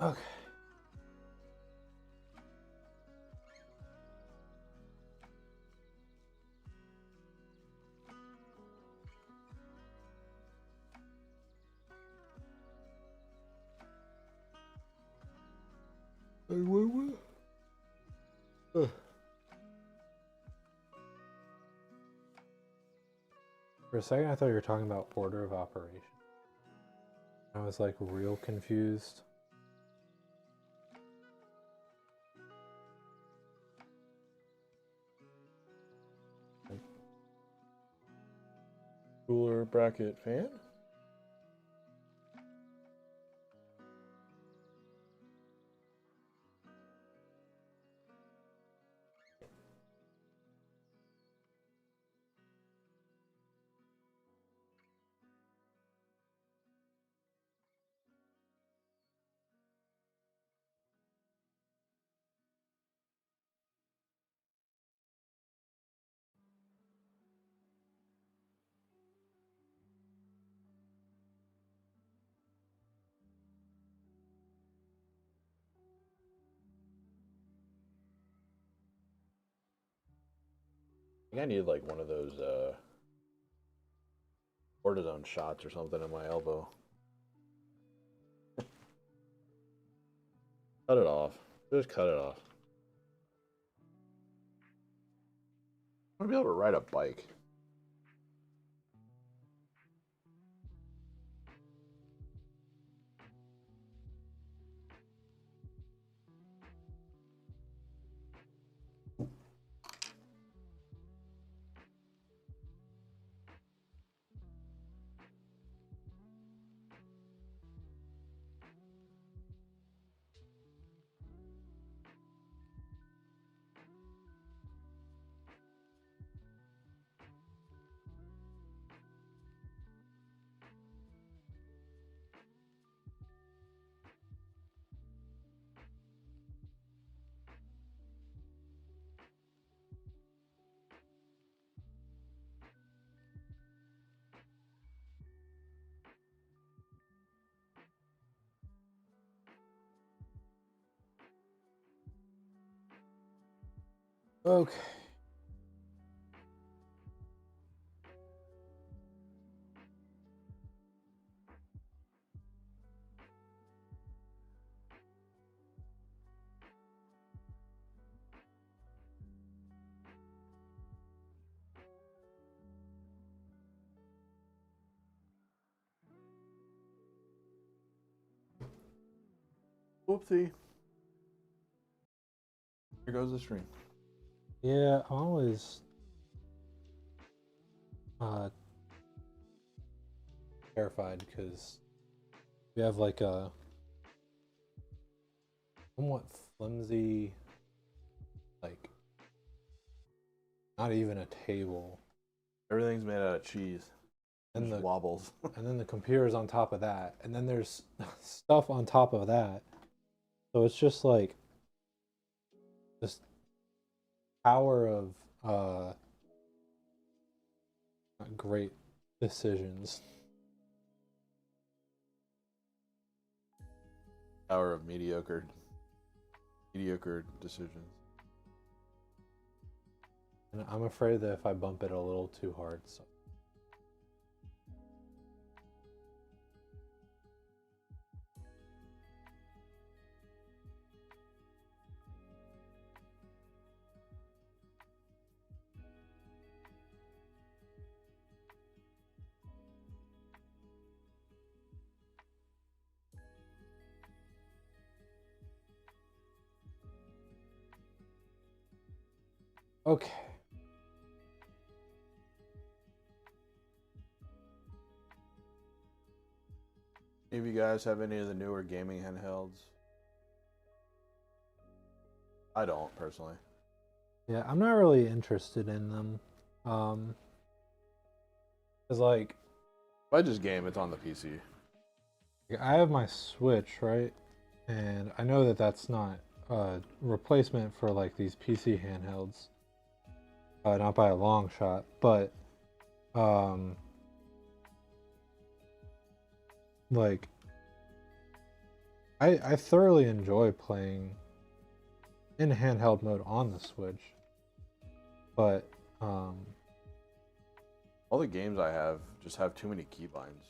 Okay. For a second, I thought you were talking about order of operation. I was like real confused. Cooler bracket fan. I think I need like one of those cortisone shots or something in my elbow. Cut it off. Just cut it off. I want to be able to ride a bike. Okay. Whoopsie. Here goes the stream. Yeah, I'm always terrified because we have like a somewhat flimsy, like not even a table, Everything's made out of cheese. and Just the wobbles. and then the computer's on top of that, and then there's stuff on top of that. So it's just like this power of not great decisions. Power of mediocre decisions. And I'm afraid that if I bump it a little too hard, so. Okay. Any of you guys have any of the newer gaming handhelds? I don't personally. Yeah, I'm not really interested in them. Cause like If I just game, it's on the PC. I have my Switch, right? And I know that that's not a replacement for like these PC handhelds. Not by a long shot, but like I thoroughly enjoy playing in handheld mode on the Switch. But all the games I have just have too many keybinds.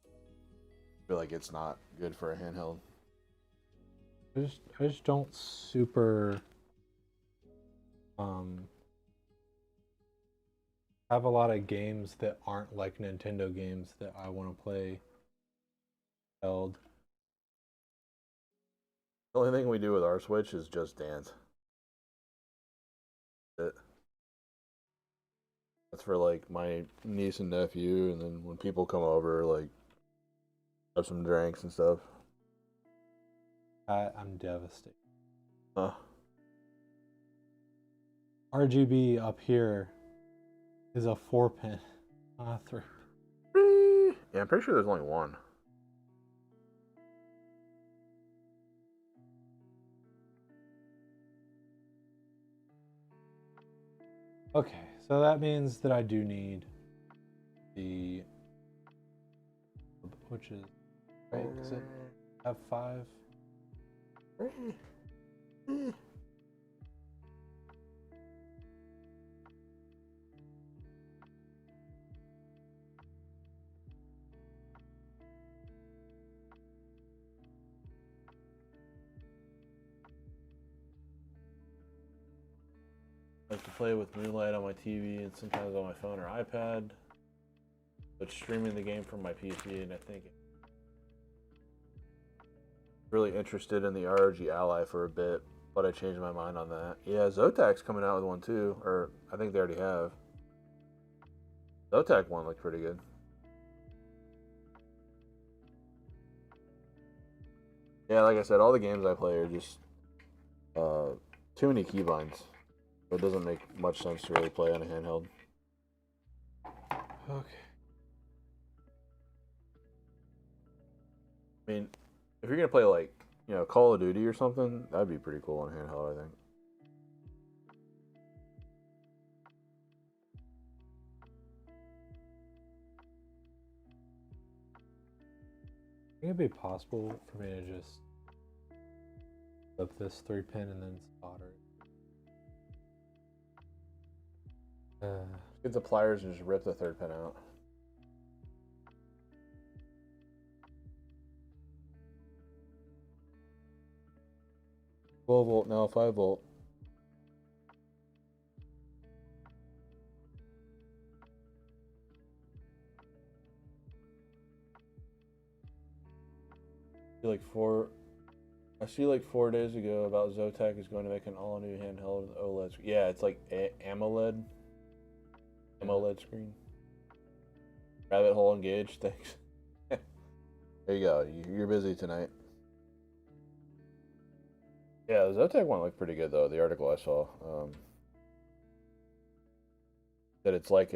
I feel like it's not good for a handheld. I just don't super have a lot of games that aren't like Nintendo games that I want to play held. The only thing we do with our Switch is just dance. That's for like my niece and nephew, and then when people come over, like have some drinks and stuff. I'm devastated. Huh. RGB up here is a 4-pin, not a 3. Yeah, I'm pretty sure there's only one. Okay, so that means that I do need the, which is, right, is it F5? I like to play with Moonlight on my TV and sometimes on my phone or iPad, but streaming the game from my PC, and I think really interested in the ROG Ally for a bit, but I changed my mind on that. Yeah, Zotac's coming out with one too, or I think they already have. Zotac one looked pretty good. Yeah, like I said, all the games I play are just too many keybinds. It doesn't make much sense to really play on a handheld. Okay. I mean, if you're gonna play like, Call of Duty or something, that'd be pretty cool on handheld, I think. I think it'd be possible for me to just flip this 3-pin and then solder it. Get the pliers and just rip the third pin out. $12 volt, now 5 volt. I see like 4 days ago about Zotac is going to make an all new handheld OLED. Yeah, it's like AMOLED screen. Rabbit hole engaged. Thanks. There you go. You're busy tonight. Yeah, the Zotac one looked pretty good though. The article I saw that it's like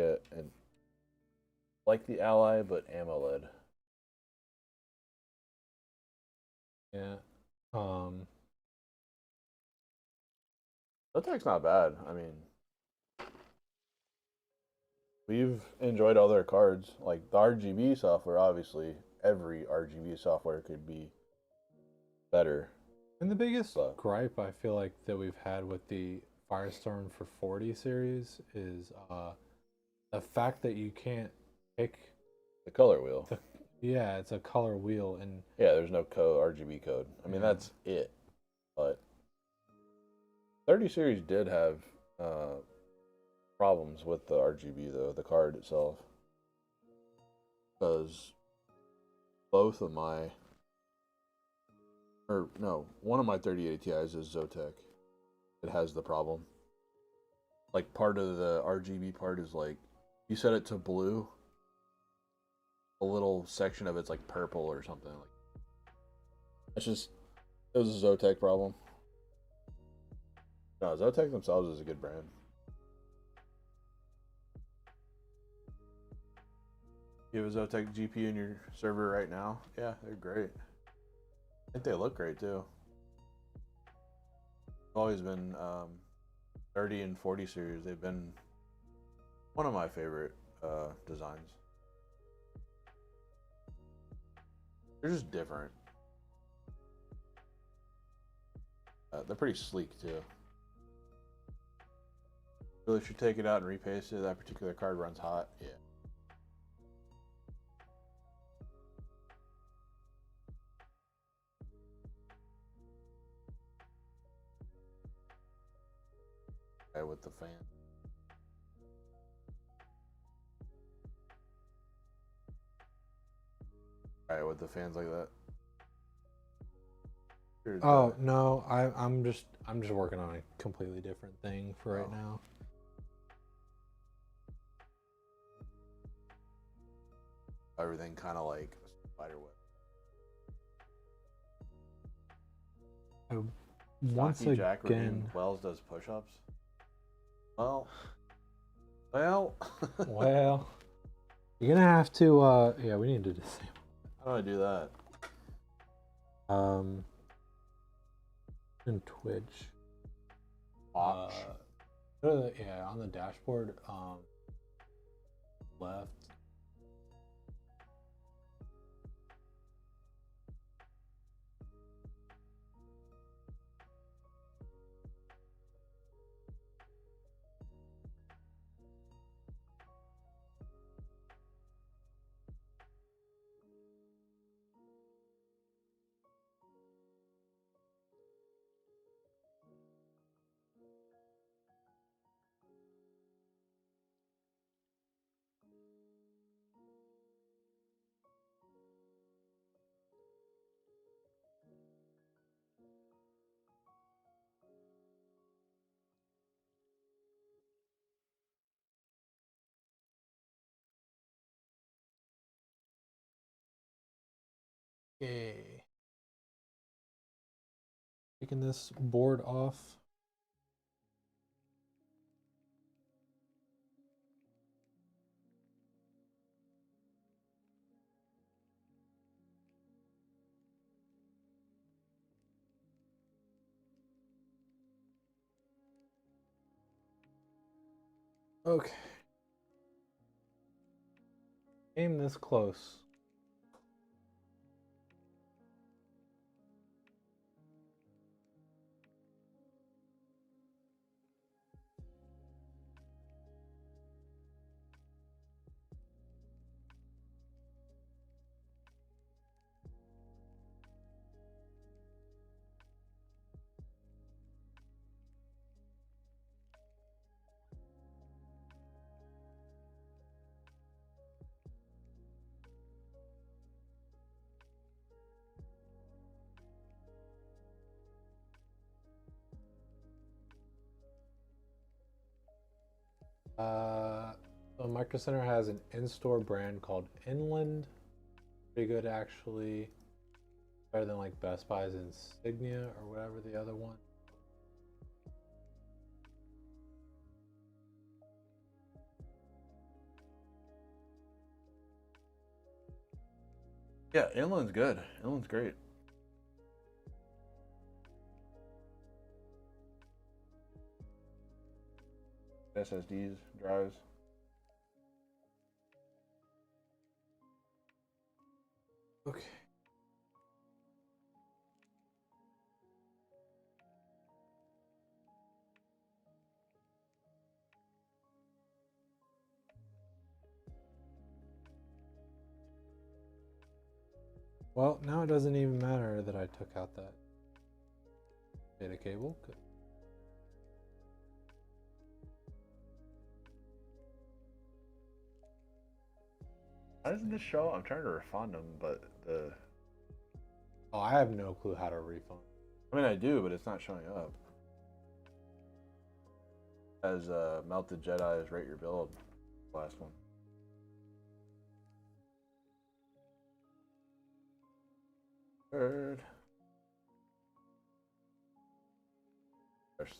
like the Ally but AMOLED. Yeah. Zotac's not bad. I mean, we've enjoyed all their cards. Like the RGB software, obviously, every RGB software could be better. And the biggest gripe I feel like that we've had with the Firestorm for 40 series is the fact that you can't pick the color wheel. Yeah, it's a color wheel, and yeah, there's no RGB code. I mean, that's it. But 30 series did have problems with the RGB though, the card itself, because both of my, or no, one of my 3080 Ti's is Zotac. It has the problem. Like part of the RGB part is like, you set it to blue, a little section of it's like purple or something. Like, it's just, it was a Zotac problem. No, Zotac themselves is a good brand. You have a Zotac GPU in your server right now? Yeah, they're great. I think they look great too. I've always been 30 and 40 series. They've been one of my favorite designs. They're just different. They're pretty sleek too. Really should take it out and repaste it. That particular card runs hot. Yeah. With the fan. Alright, with the fans like that. Oh no, I'm just working on a completely different thing for right now. Everything kind of like a spider web. Once Jack again, Wells does push-ups. Well. You're gonna have to. Yeah, we need to disable. How do I do that? In Twitch. Watch. Yeah, on the dashboard. Left. Okay. Taking this board off. Okay. Aim this close. So Micro Center has an in-store brand called Inland. Pretty good actually. Better than like Best Buy's Insignia or whatever the other one. Yeah, Inland's good. Inland's great. SSDs, drives. Okay. Well, now it doesn't even matter that I took out that data cable. How doesn't this show? I'm trying to refund them, but the. Oh, I have no clue how to refund. I mean, I do, but it's not showing up. As Melted Jedi's Rate Your Build, last one. Third. There's.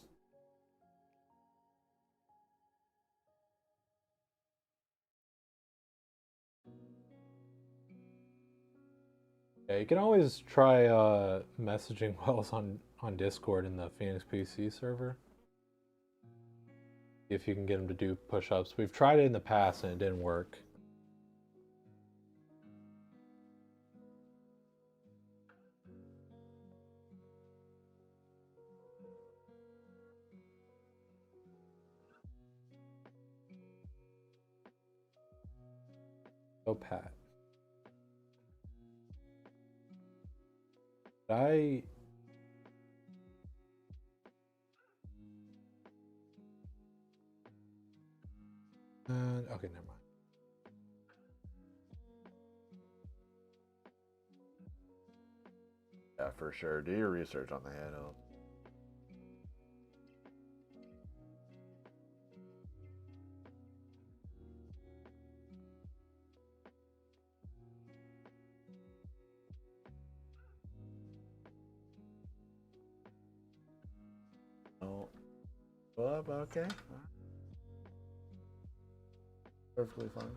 Yeah, you can always try messaging Wells on Discord in the Phoenix PC server. If you can get him to do push-ups. We've tried it in the past and it didn't work. So Pat. I okay, never mind. Yeah, for sure. Do your research on the handheld. Oh. Well, okay. Perfectly fine.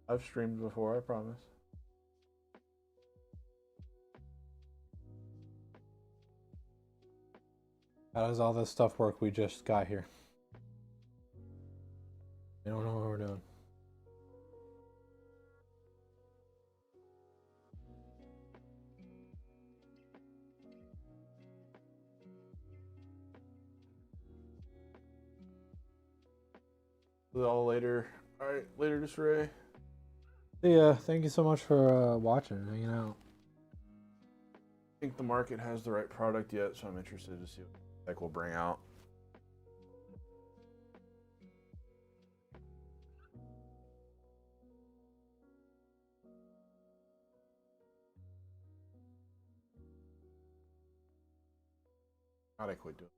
I've streamed before, I promise. How does all this stuff work we just got here? I don't know what we're doing. All later. All right, later, Disarray. Yeah, thank you so much for watching and hanging out. I think the market has the right product yet, so I'm interested to see what tech will bring out. God, I quit doing.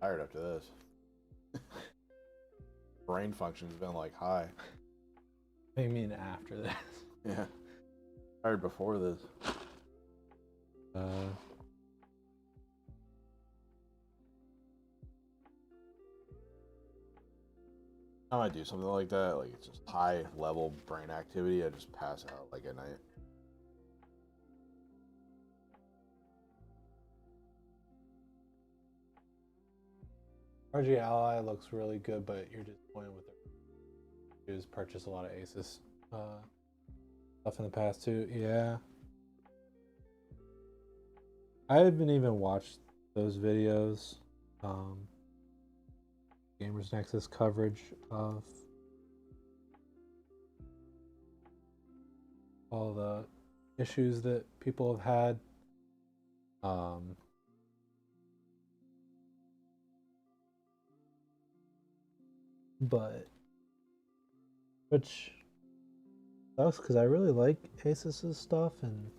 Tired after this. Brain function's been like high. What do you mean after this? Yeah. Tired before this. Time I do something like that, like it's just high level brain activity, I just pass out like at night. RG Ally looks really good, but you're disappointed with it. Just purchased a lot of Asus stuff in the past too. Yeah, I haven't even watched those videos. Gamers Nexus coverage of all the issues that people have had. But which sucks because I really like Asus's stuff and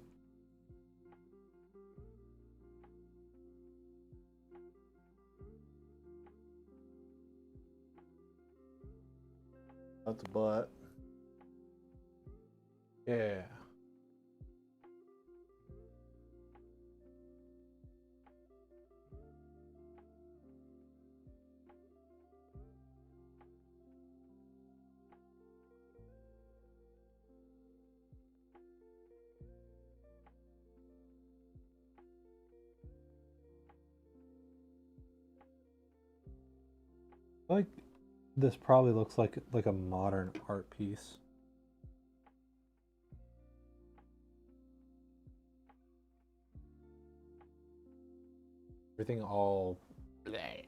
That's a butt. yeah. Like this probably looks like a modern art piece. Everything all bleh.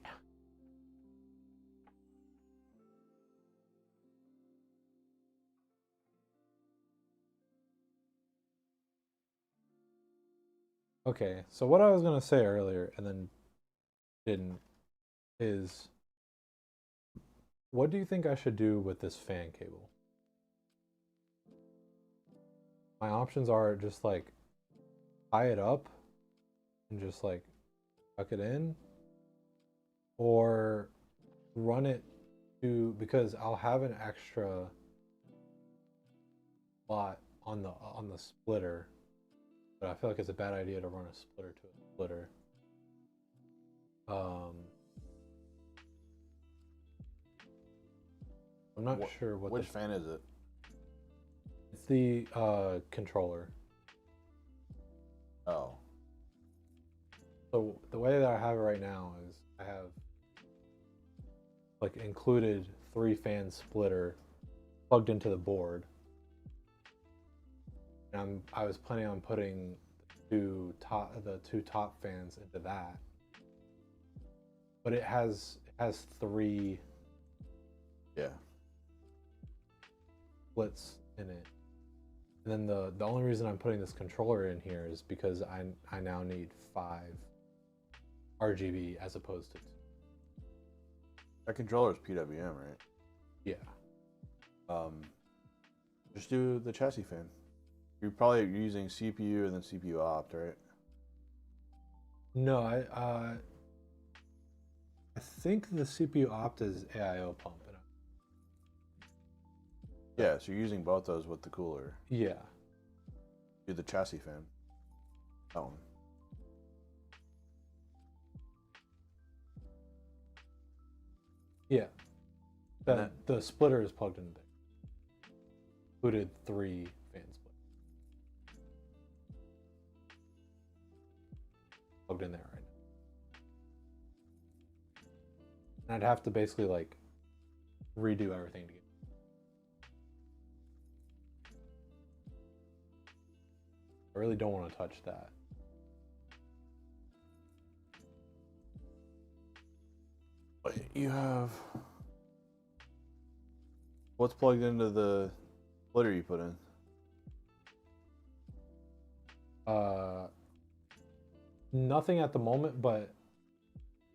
Okay, so what I was gonna say earlier and then didn't is what do you think I should do with this fan cable? My options are just like tie it up and just like tuck it in, or run it to, because I'll have an extra slot on the splitter, but I feel like it's a bad idea to run a splitter to a splitter. I'm not sure what Which fan is it? it's the controller. Oh. So the way that I have it right now is I have like included 3-fan splitter plugged into the board. And I was planning on putting the two top fans into that. But it has 3 splits in it. And then the only reason I'm putting this controller in here is because I now need 5 RGB as opposed to 2. That controller is PWM, right? Yeah. Just do the chassis fan. You're probably using CPU and then CPU opt, right? No, I think the CPU opt is AIO pump. Yeah, so you're using both those with the cooler. Yeah. Do the chassis fan. That one. Yeah. The splitter is plugged in there. Included 3 fan split. Plugged in there right now. And I'd have to basically like redo everything to get. I really don't want to touch that. You have what's plugged into the splitter you put in? Nothing at the moment, but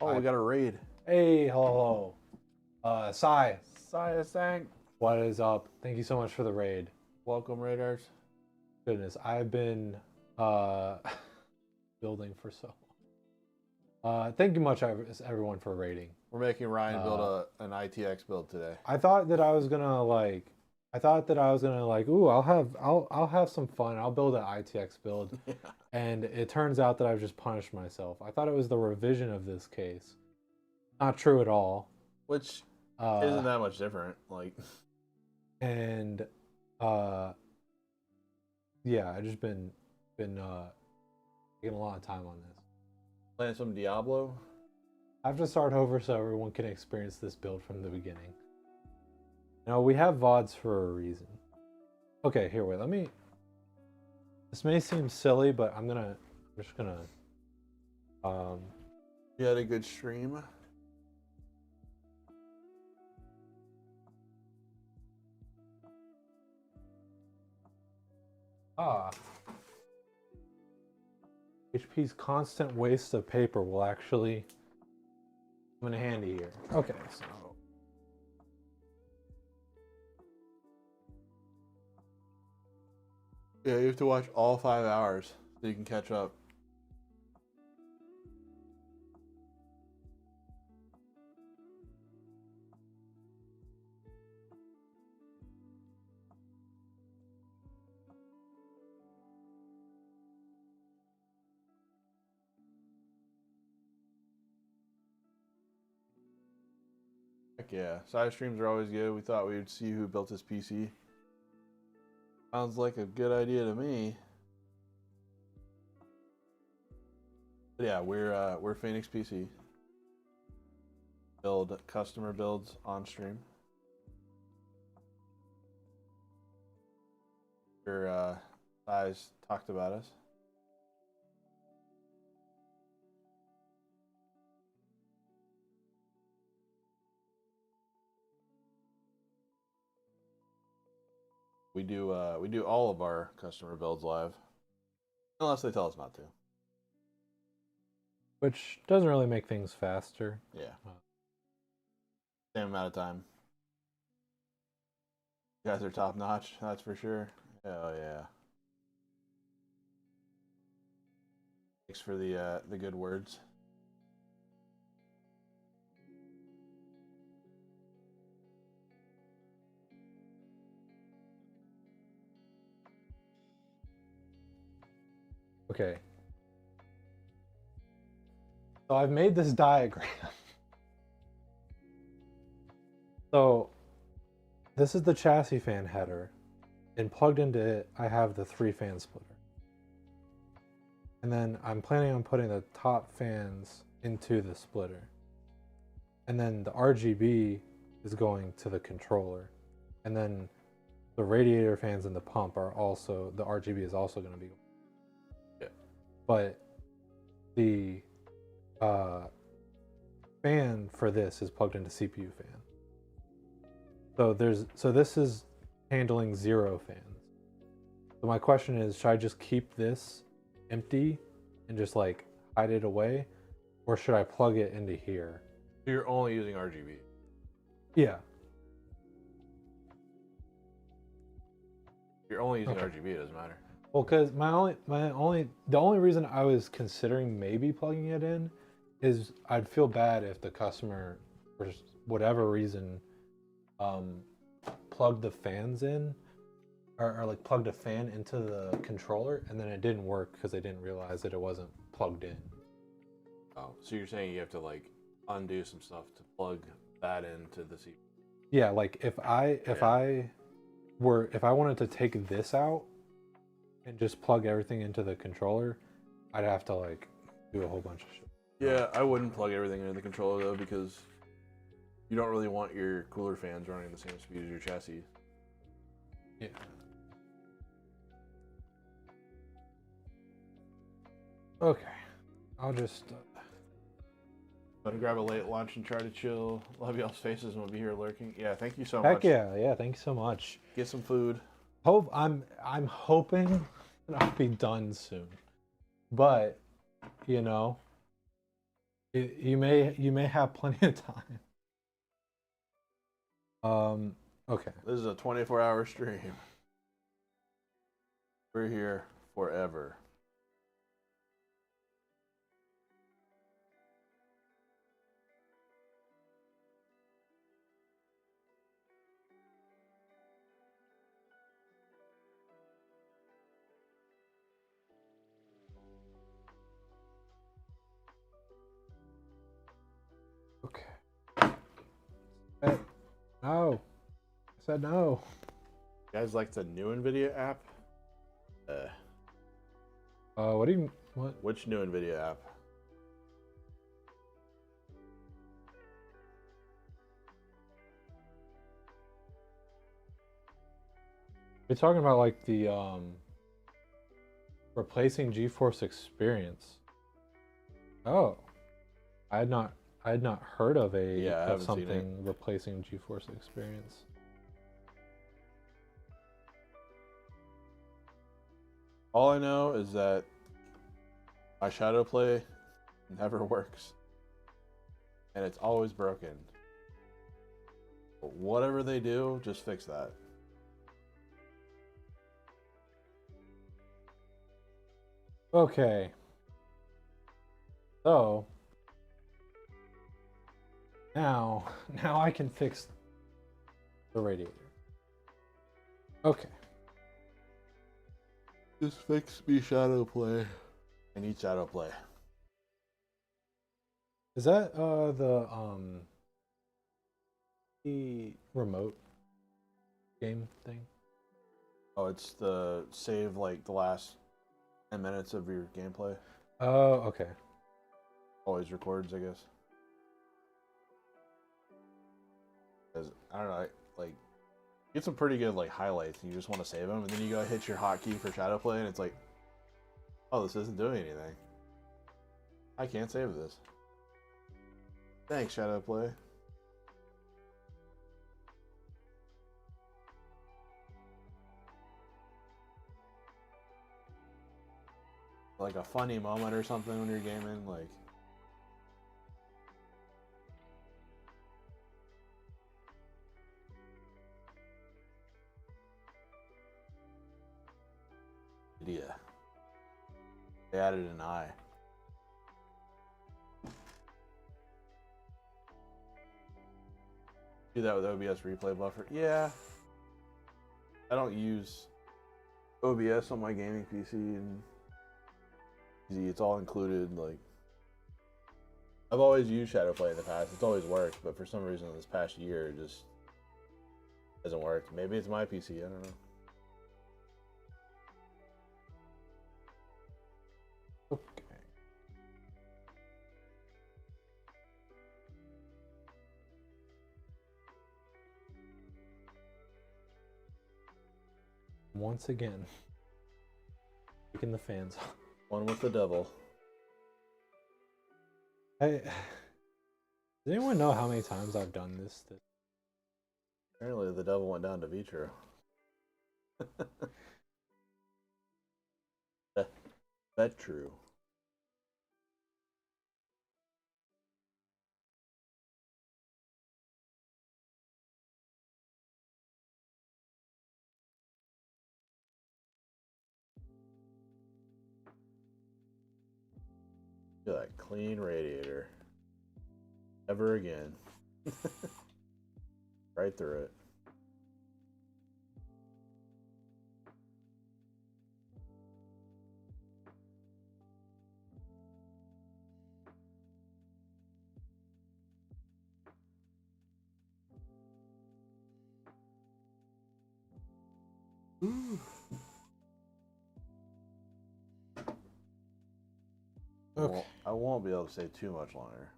we got a raid. hey, hello. Sai, Sang. what is up? Thank you so much for the raid. Welcome, raiders. Goodness, I've been building for so long. Thank you much everyone for raiding. We're making Ryan build an ITX build today. I thought that I was gonna like ooh, I'll have some fun. I'll build an ITX build. Yeah. And it turns out that I've just punished myself. I thought it was the revision of this case. Not true at all. Which isn't that much different. Like, and yeah, I've just been taking a lot of time on this. playing some Diablo. I have to start over so everyone can experience this build from the beginning. Now we have VODs for a reason. Okay, here, wait, let me... This may seem silly, but I'm just gonna... You had a good stream? HP's constant waste of paper will actually come in handy here. Okay, so... Yeah, you have to watch all 5 hours so you can catch up. Heck yeah, side streams are always good. We thought we would see who built his PC. Sounds like a good idea to me. But yeah, we're Phoenix PC. Build customer builds on stream. Your guys talked about us. We do all of our customer builds live, unless they tell us not to. Which doesn't really make things faster. Yeah. Same amount of time. You guys are top notch, that's for sure. Hell yeah. Thanks for the good words. Okay. So I've made this diagram. So this is the chassis fan header, and plugged into it I have the 3-fan splitter. And then I'm planning on putting the top fans into the splitter. And then the RGB is going to the controller. And then the radiator fans and the pump are also, the RGB is also going to be. Yeah. But the fan for this is plugged into CPU fan. So this is handling 0 fans. So my question is, should I just keep this empty and just like hide it away, or should I plug it into here? So you're only using RGB. Yeah. You're only using Okay. RGB. It doesn't matter. Well, because the only reason I was considering maybe plugging it in is I'd feel bad if the customer, for whatever reason, plugged the fans in, or like plugged a fan into the controller, and then it didn't work because they didn't realize that it wasn't plugged in. Oh, so you're saying you have to like undo some stuff to plug that into the CPU? Yeah, like if I wanted to take this out and just plug everything into the controller, I'd have to like do a whole bunch of shit. Yeah, I wouldn't plug everything into the controller though, because you don't really want your cooler fans running the same speed as your chassis. Yeah. Okay. I'll just... Gonna grab a late lunch and try to chill. Love y'all's faces and we'll be here lurking. Yeah, thank you so Heck much. yeah, thank you so much. Get some food. I'm hoping that I'll be done soon. But, you know, you may have plenty of time. Okay. This is a 24-hour stream. We're here forever. Okay. No. I said no. You guys like the new NVIDIA app? What? Which new NVIDIA app? We're talking about like the replacing GeForce Experience. Oh, I had not heard of Yeah, I of haven't seen it. something replacing GeForce Experience. All I know is that my shadow play never works, and it's always broken. But whatever they do, just fix that. Okay. So now I can fix the radiator. Okay. Just fix me shadow play. I need shadow play. Is that the remote game thing? Oh, it's the save like the last 10 minutes of your gameplay. Oh, okay. Always records, I guess. Because I don't know, like get some pretty good like highlights, and you just want to save them, and then you go hit your hotkey for shadow play, and it's like, oh, this isn't doing anything. I can't save this. Thanks, shadow play. Like a funny moment or something when you're gaming, like. Idea. They added an eye. Do that with OBS replay buffer. Yeah. I don't use OBS on my gaming PC, and it's all included. Like, I've always used Shadowplay in the past. It's always worked, but for some reason this past year it just hasn't worked. Maybe it's my PC. I don't know. Okay. Once again, taking the fans off. One with the devil. Does anyone know how many times I've done this? Apparently the devil went down to Vitro. That's true. Look at that clean radiator. Ever again. Right through it. Okay. I won't be able to stay too much longer.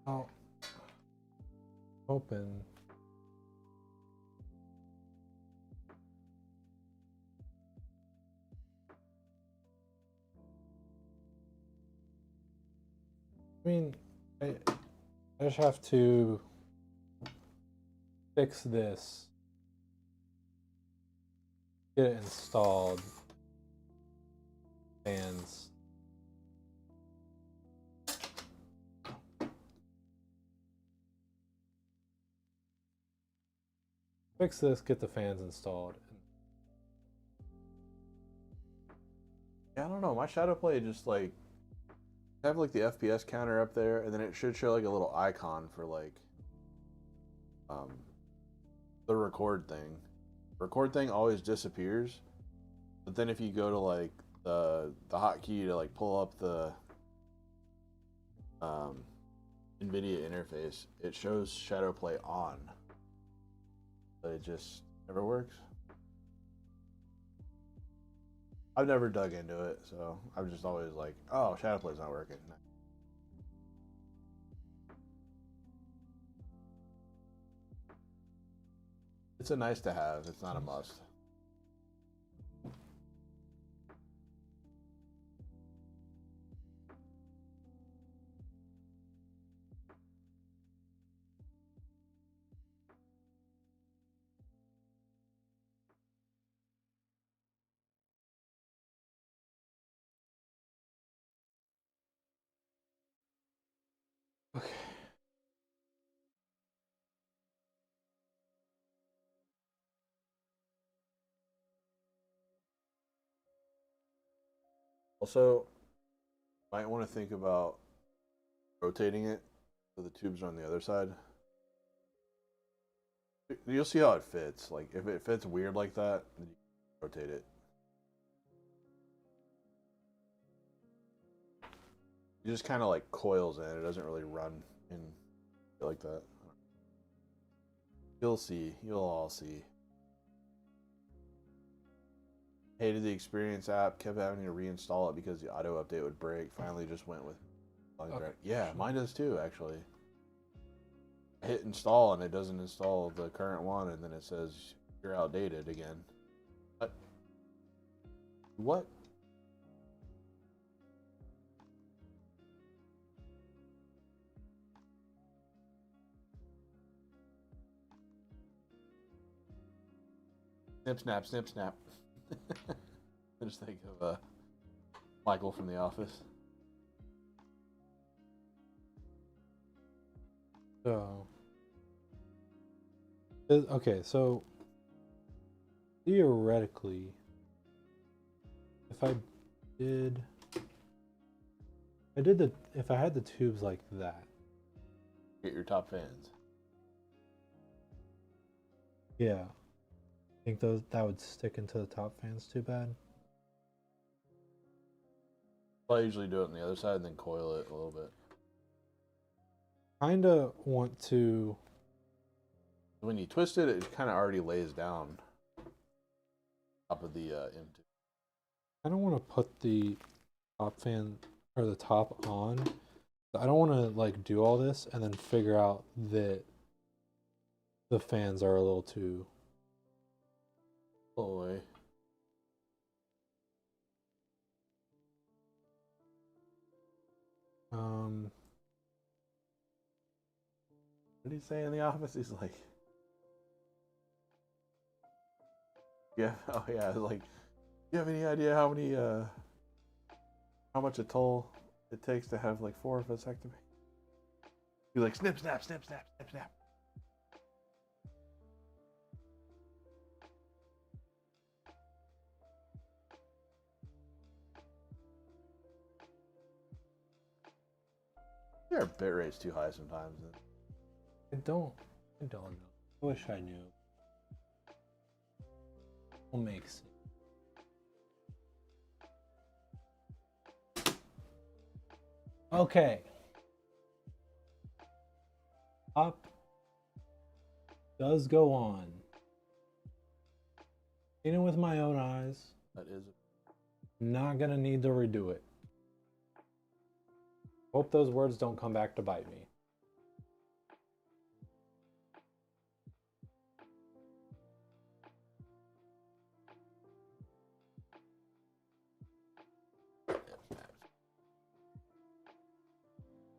I'll open. I mean, I just have to fix this, get it installed, fans. Fix this, get the fans installed. Yeah, I don't know. My Shadowplay just like have like the FPS counter up there, and then it should show like a little icon for like the record thing. Record thing always disappears, but then if you go to like the hotkey to like pull up the NVIDIA interface, it shows Shadowplay on, but it just never works. I've never dug into it, so I'm just always like, oh, Shadowplay's not working. It's a nice to have. It's not a must. Okay. Also, might want to think about rotating it so the tubes are on the other side. You'll see how it fits. Like if it fits weird like that, then you rotate it. It just kind of like coils in. It doesn't really run in like that. You'll see. You'll all see. Hated the Experience app. Kept having to reinstall it because the auto update would break. Finally, just went with. Okay. Yeah, mine does too. Actually, I hit install and it doesn't install the current one, and then it says you're outdated again. What? What? Snip, snap, snip, snap. I just think of Michael from The Office. So, okay, so theoretically, if I did if I had the tubes like that, Get your top fans. yeah, I think that would stick into the top fans too bad. I usually do it on the other side and then coil it a little bit. Kinda want to. When you twist it, it kind of already lays down top of the M2. I don't want to put the top fan or the top on. I don't want to like do all this and then figure out that the fans are a little too. Pull away. What did he say in The Office? He's like, yeah, oh yeah, like, do you have any idea how much a toll it takes to have like 4 vasectomy? He's like, snip, snap, snip, snap, snip, snap. Their bit rate's too high sometimes. I don't know. I wish I knew. Will make sense. Okay. Up does go on. Seen it with my own eyes. That is. Not gonna need to redo it. Hope those words don't come back to bite me.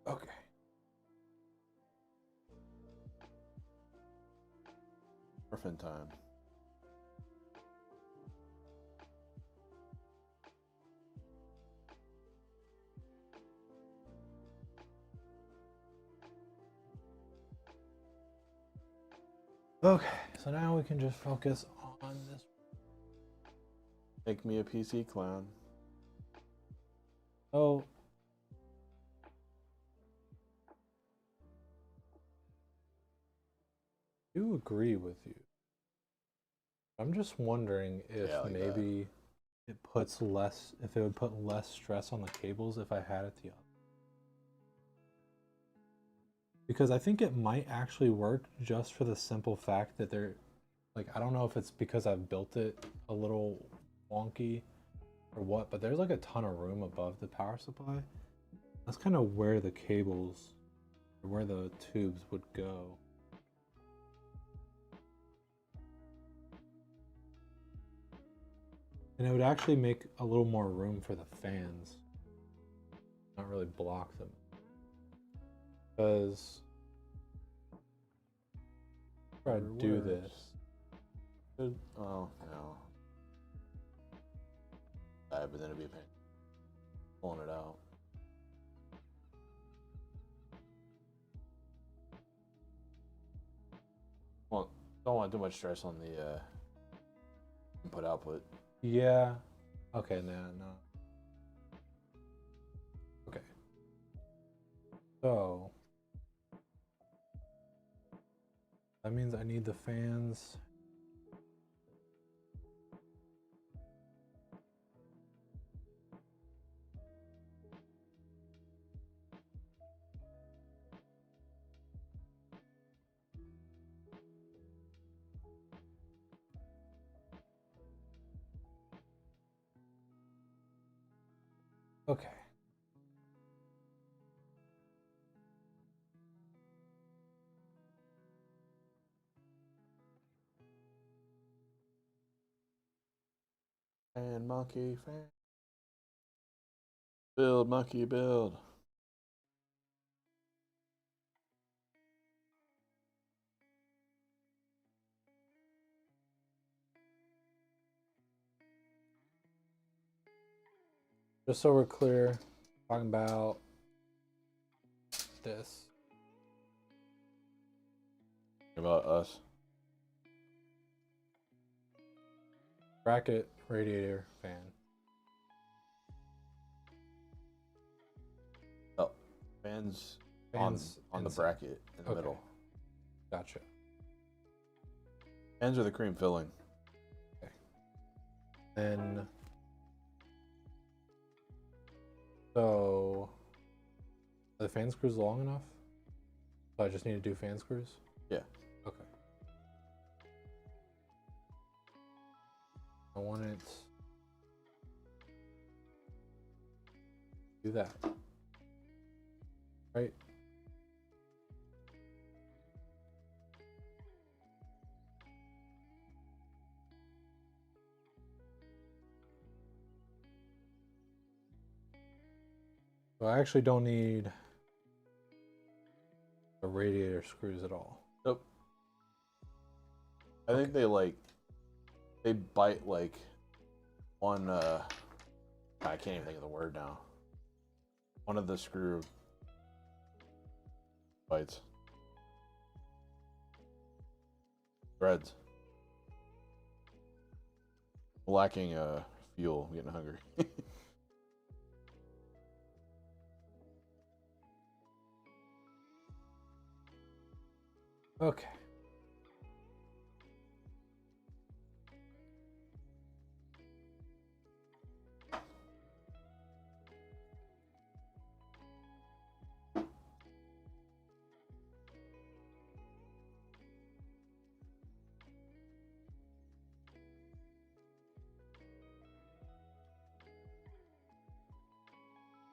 Okay. Orphan time. Okay, so now we can just focus on this. Make me a PC clown. Oh. I do agree with you. I'm just wondering if maybe it puts less, if it would put less stress on the cables if I had it the other. Because I think it might actually work just for the simple fact that they're, like, I don't know if it's because I've built it a little wonky or what, but there's like a ton of room above the power supply. That's kind of where the cables, or where the tubes would go. And it would actually make a little more room for the fans. Not really block them. Because if I do this. Oh no. But then it'd be a pain pulling it out. Well, don't want too much stress on the input output. Yeah. Okay, no. Okay. So that means I need the fans. Okay. And monkey fan. Build, monkey, build. Just so we're clear, talking about this. About us. Bracket, radiator, fan. Oh, fans Fans on the inside. bracket in the middle. Gotcha. Fans are the cream filling. Okay. Then, so are the fan screws long enough? So I just need to do fan screws? Yeah. Okay. I want it. Do that. Right? So I actually don't need the radiator screws at all. Nope. I think they bite like one I can't even think of the word now. One of the screw bites. Threads. Lacking fuel, I'm getting hungry. Okay.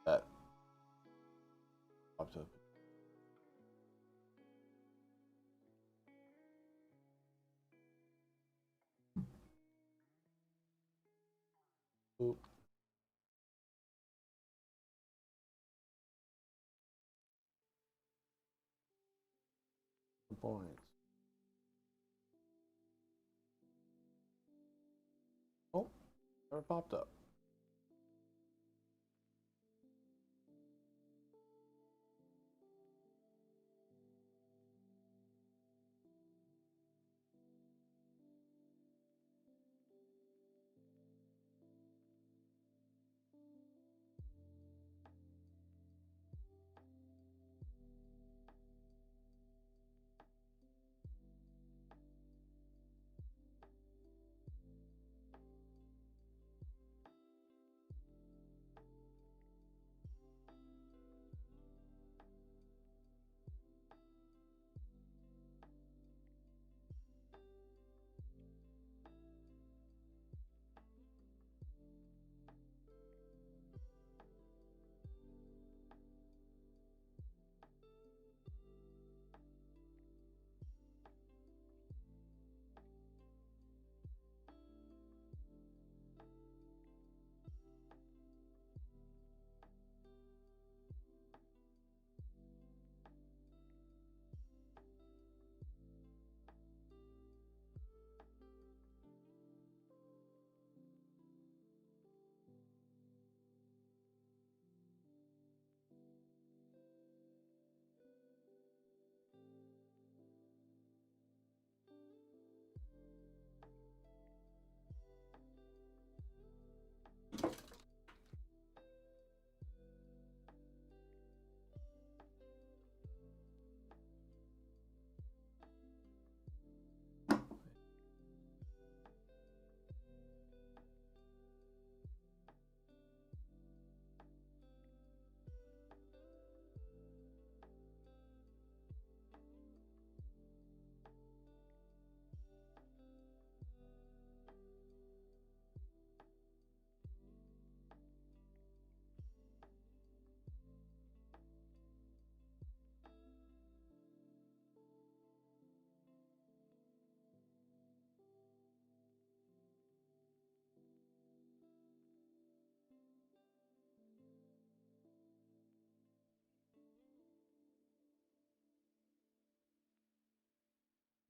That popped up. Oop. Points. Oh, never popped up.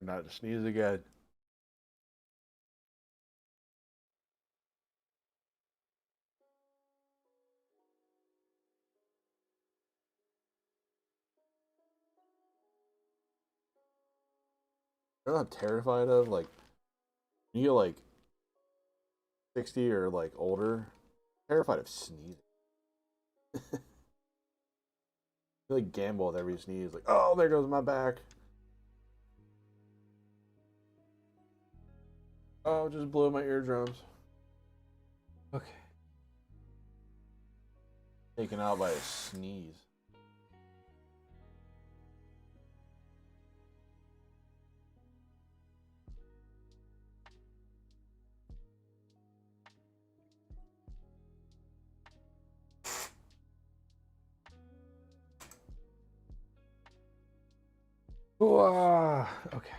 Not to sneeze again. You know what I'm terrified of? Like, when you get like 60 or like older, terrified of sneezing. You like gamble with every sneeze, like, oh, there goes my back. Oh, just blew my eardrums. Okay. Taken out by a sneeze. Okay.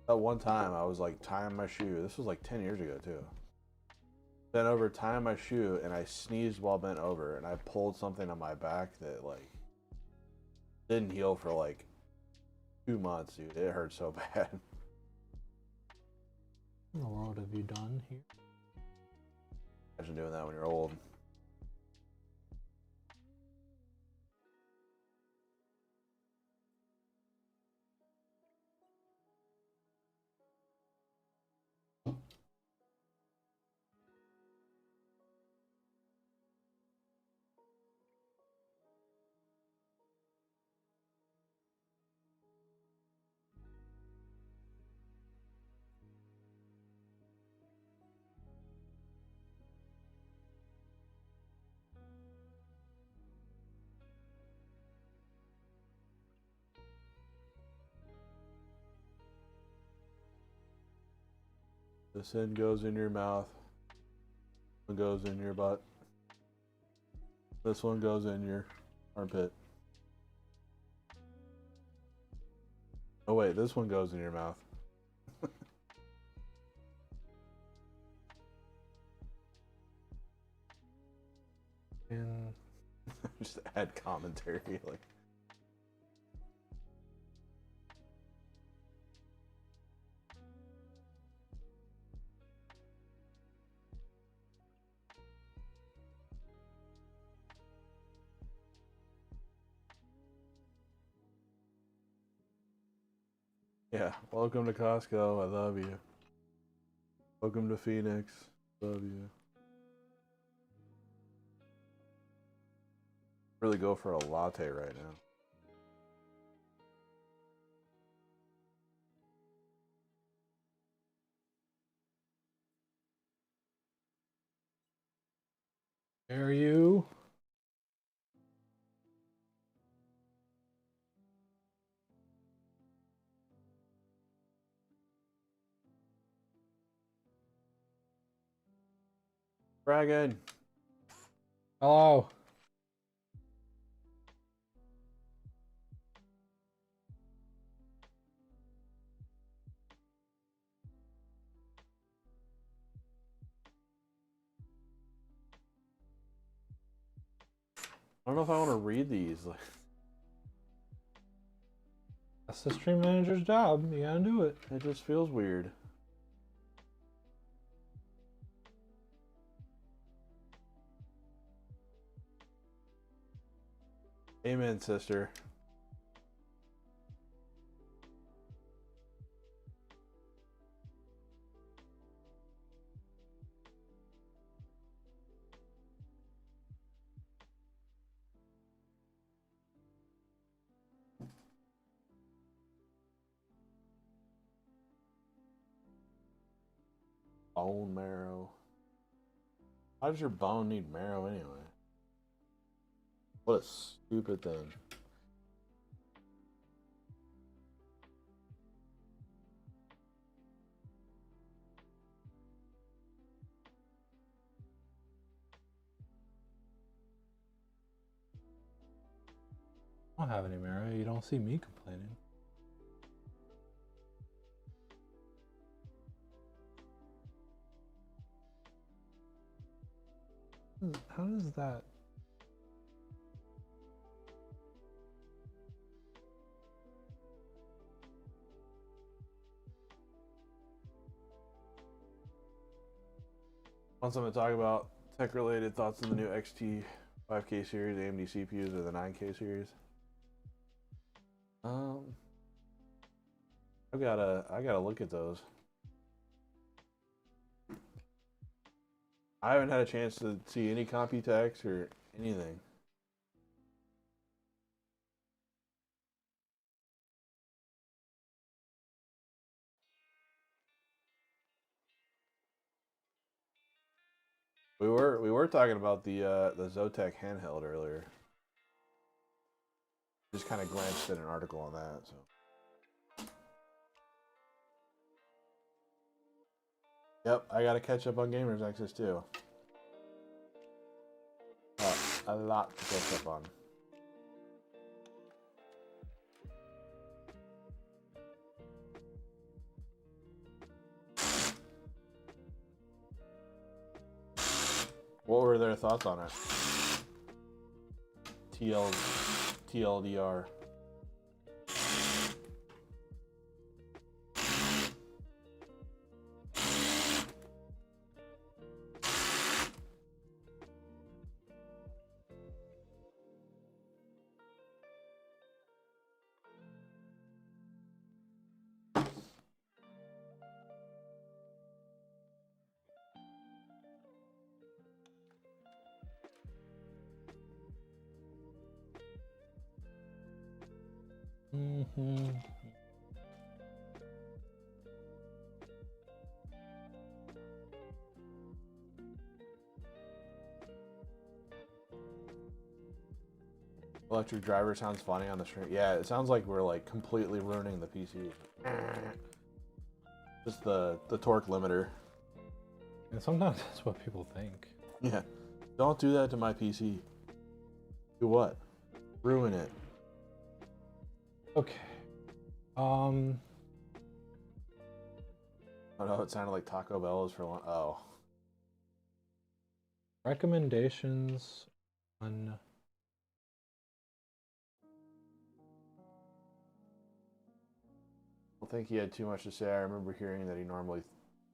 That one time I was like tying my shoe. This was like 10 years ago too. Bent over tying my shoe and I sneezed while bent over and I pulled something on my back that like didn't heal for like 2 months, dude. It hurt so bad. What in the world have you done here? Imagine doing that when you're old. This end goes in your mouth. One goes in your butt. This one goes in your armpit. Oh wait, this one goes in your mouth. And Just add commentary, like. Yeah, welcome to Costco. I love you. Welcome to Phoenix. Love you. Really go for a latte right now. dare you? Dragon. Hello. I don't know if I want to read these. Like, That's the stream manager's job. You gotta do it. it just feels weird. Amen, sister. Bone marrow. How does your bone need marrow anyway? What a stupid thing. I don't have any marrow. You don't see me complaining. How does that? Want something to talk about tech-related thoughts on the new XT 5K series AMD CPUs or the 9K series? I gotta look at those. I haven't had a chance to see any Computex or anything. We were talking about the Zotac handheld earlier. Just kind of glanced at an article on that. So. Yep, I gotta catch up on Gamers Nexus too. A lot to catch up on. What were their thoughts on it? TLDR. Mm-hmm. Electric driver sounds funny on the stream. Yeah, it sounds like we're like completely ruining the PC. Just the torque limiter. And sometimes that's what people think. Yeah. Don't do that to my PC. Do what? Ruin it. Okay. Oh no, it sounded like Taco Bell is for lunch. Oh. Recommendations on I don't think he had too much to say. I remember hearing that he normally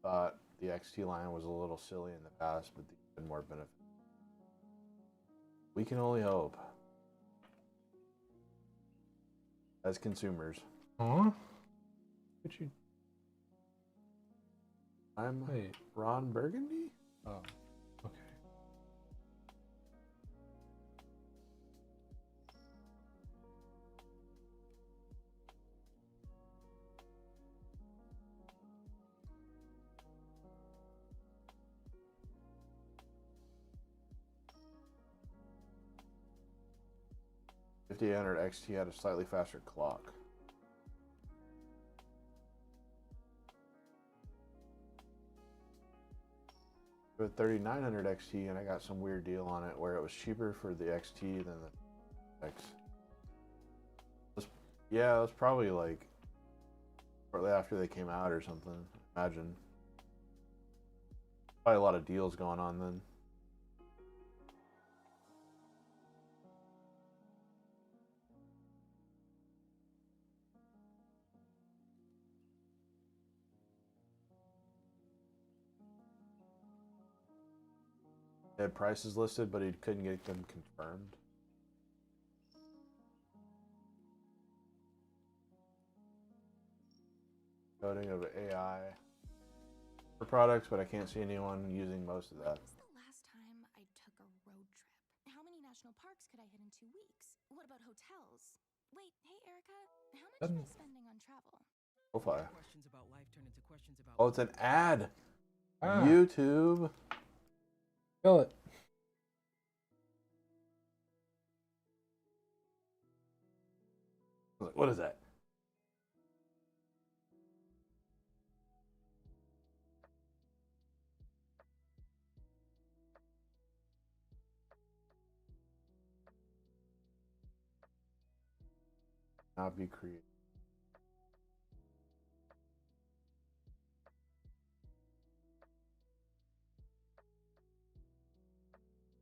thought the XT line was a little silly in the past, but they had more benefit. We can only hope. As consumers. Huh? Could you I'm wait? Ron Burgundy? Oh, okay. If the entered XT had a slightly faster clock. For 3900 XT, and I got some weird deal on it where it was cheaper for the XT than the X. Yeah, it was probably like shortly after they came out or something. Imagine. Probably a lot of deals going on then. He had prices listed, but he couldn't get them confirmed. Coding of AI for products, but I can't see anyone using most of that. When was the last time I took a road trip? How many national parks could I hit in 2 weeks? What about hotels? Wait, hey Erica, how much am I spending on travel? Profile. Questions about life turn into questions about Oh, it's an ad. Ah. YouTube. Kill it. What is that? Not be creative.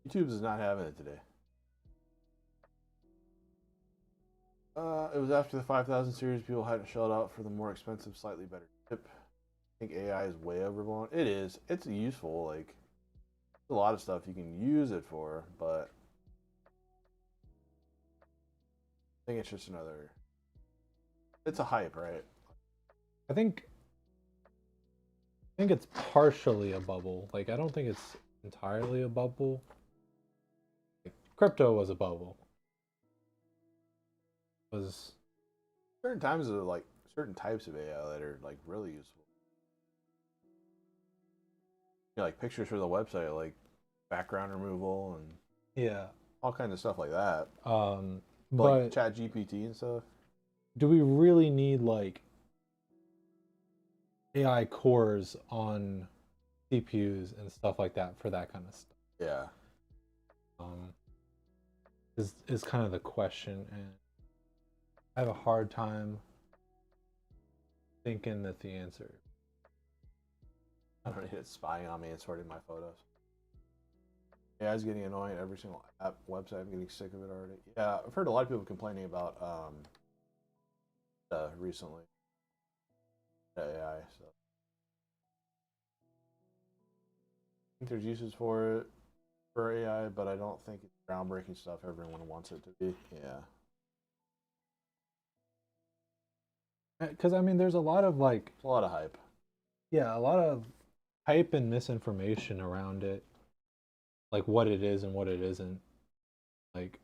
YouTube is not having it today. It was after the 5000 series. People hadn't shelled out for the more expensive, slightly better chip. I think AI is way overblown. It is. It's useful. Like, a lot of stuff you can use it for, but I think it's just another. It's a hype, right? I think it's partially a bubble. Like I don't think it's entirely a bubble. Like, crypto was a bubble. It was Certain times of like certain types of AI that are like really useful. Like pictures for the website, like background removal and yeah. all kinds of stuff like that. But Like Chat GPT and stuff. do we really need like AI cores on CPUs and stuff like that for that kind of stuff? Yeah. Is kind of the question, and I have a hard time thinking that the answer. I don't need it spying on me and sorting my photos. Yeah, it's getting annoying. Every single app website, I'm getting sick of it already. Yeah, I've heard a lot of people complaining about recently AI. So I think there's uses for it for AI, but I don't think it's groundbreaking stuff everyone wants it to be. Yeah. Because I mean, there's a lot of like, It's a lot of hype. yeah, a lot of hype and misinformation around it, like what it is and what it isn't. Like,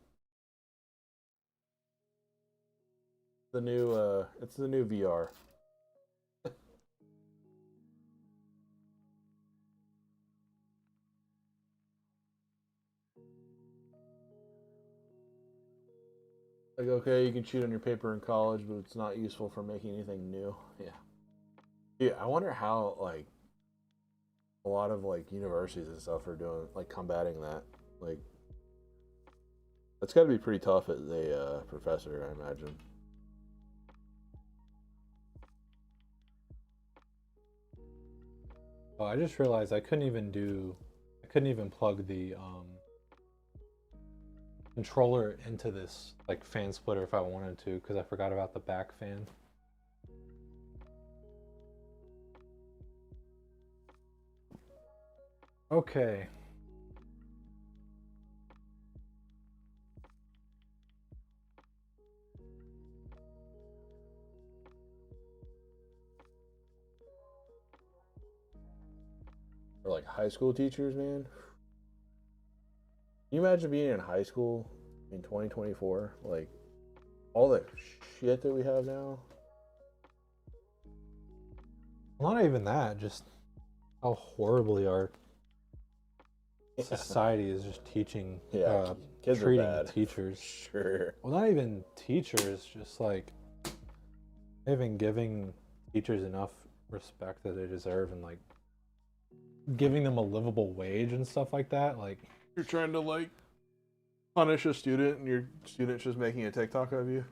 It's the new VR. Like, okay, you can cheat on your paper in college, but it's not useful for making anything new. Yeah. Yeah, I wonder how, like, a lot of, like, universities and stuff are doing, like, combating that. Like, that's got to be pretty tough as a professor, I imagine. oh, I just realized I couldn't even plug the controller into this like fan splitter if I wanted to, because I forgot about the back fan. Okay. Or, like, high school teachers, man. Can you imagine being in high school in 2024? Like, all the shit that we have now? Well, not even that, just how horribly our society is just teaching, Yeah, kids are treating bad. teachers. Sure. Well, not even teachers, just like even giving teachers enough respect that they deserve, and like giving them a livable wage and stuff like that. Like, You're trying to, like, punish a student and your student's just making a TikTok of you?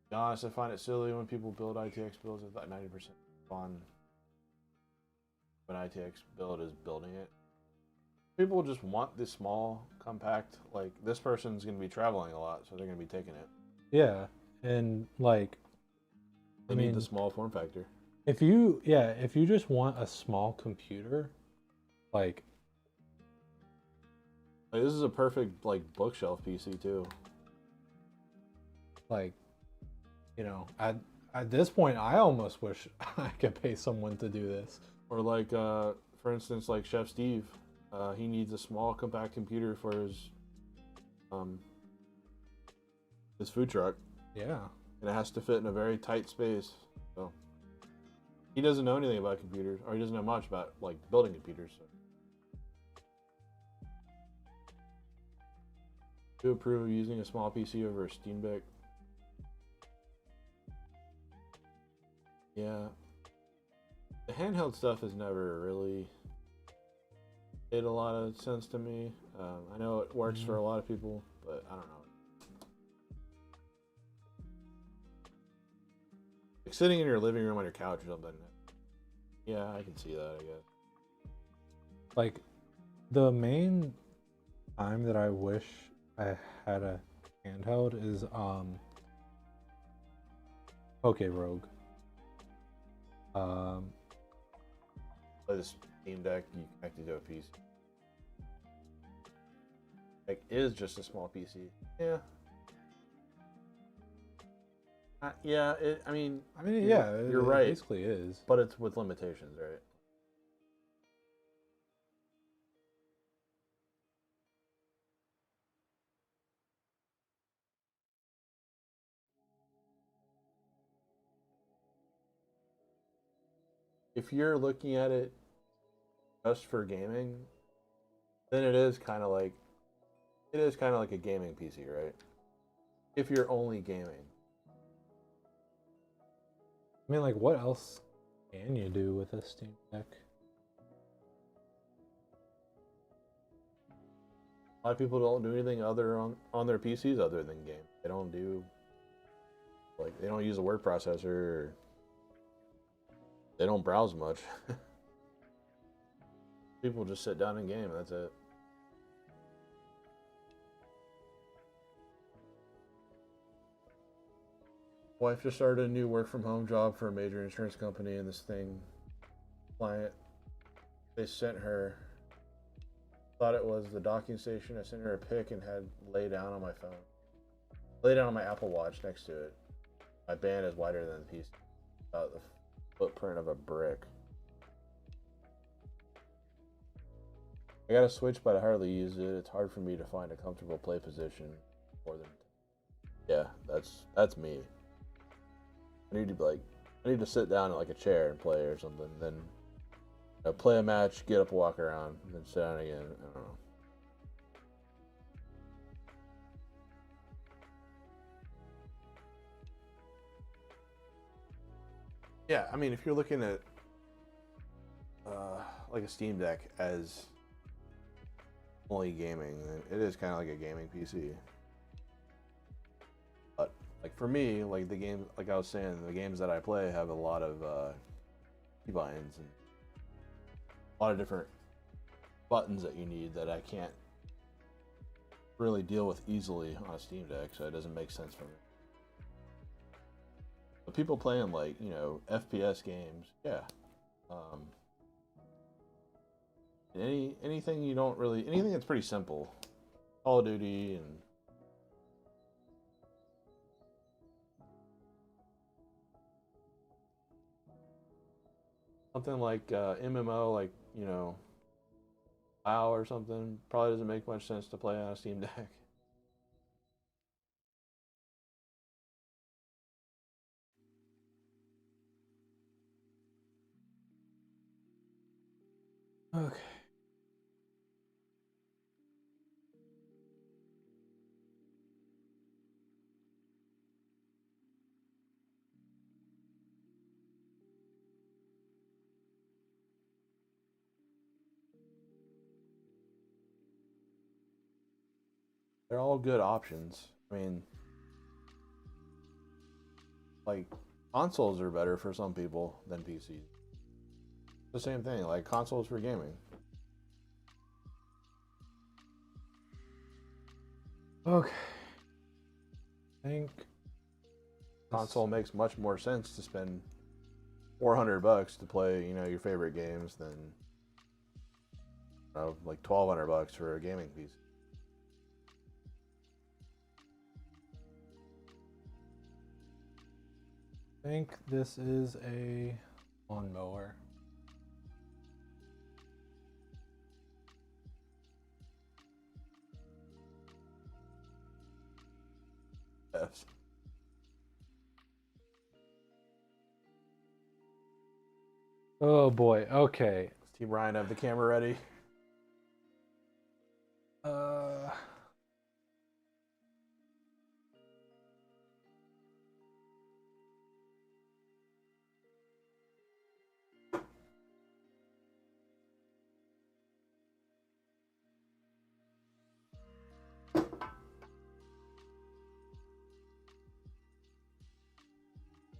To be honest, I find it silly when people build ITX builds with that 90% fun. When ITX build is building it. People just want this small, compact, like, this person's going to be traveling a lot, so they're going to be taking it. yeah, and like, They need the small form factor. if you just want a small computer, like, Like, this is a perfect, like, bookshelf PC too. like, at this point, I almost wish I could pay someone to do this. Or like, for instance, like Chef Steve, he needs a small, compact computer for his food truck, Yeah, and it has to fit in a very tight space. So he doesn't know anything about computers, or he doesn't know much about like building computers. So. To approve using a small PC over a Steam Deck. Yeah. The handheld stuff has never really made a lot of sense to me. I know it works for a lot of people, but I don't know. Like sitting in your living room on your couch or something. Yeah, I can see that, I guess. like the main time that I wish I had a handheld is Poke Rogue. Play the Steam Deck, you connect it to a PC. Like, is just a small PC. Yeah. Yeah, I mean, Yeah, you're it right, basically is. but it's with limitations, right? If you're looking at it just for gaming, then it is kind of like a gaming PC, right? If you're only gaming. I mean, like, what else can you do with a Steam Deck? A lot of people don't do anything other on their PCs other than game. They don't use a word processor. Or they don't browse much. People just sit down and game. That's it. Wife just started a new work from home job for a major insurance company, and this client, they sent her, thought it was the docking station. I sent her a pic and had lay down on my phone, lay down on my Apple Watch next to it. My band is wider than the PC, about the footprint of a brick. I got a Switch, but I hardly use it. It's hard for me to find a comfortable play position more than. Yeah, that's me. I need to sit down in like a chair and play or something. Then play a match, get up, walk around, and then sit down again. I don't know. Yeah, I mean, if you're looking at like a Steam Deck as only gaming, then it is kind of like a gaming PC. But like for me, like the game, like I was saying, the games that I play have a lot of keybinds and a lot of different buttons that you need that I can't really deal with easily on a Steam Deck, so it doesn't make sense for me. But people playing like, FPS games, yeah. Anything you don't really, anything that's pretty simple, Call of Duty and something like MMO, like WoW or something, probably doesn't make much sense to play on a Steam Deck. Okay. They're all good options. I mean, like consoles are better for some people than PCs. The same thing, like consoles for gaming. Okay. I think Console makes much more sense to spend $400 to play, your favorite games than like $1,200 for a gaming PC. I think this is a lawnmower. Yes. Oh boy. Okay. Does Team Ryan have the camera ready?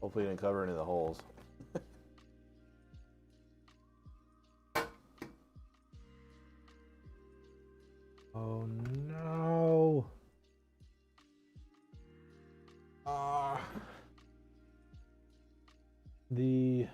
Hopefully, you didn't cover any of the holes. Oh no. The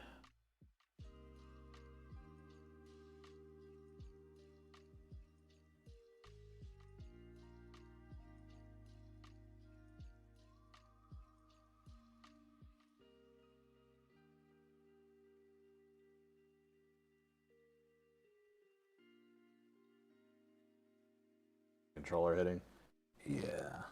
Controller hitting. yeah.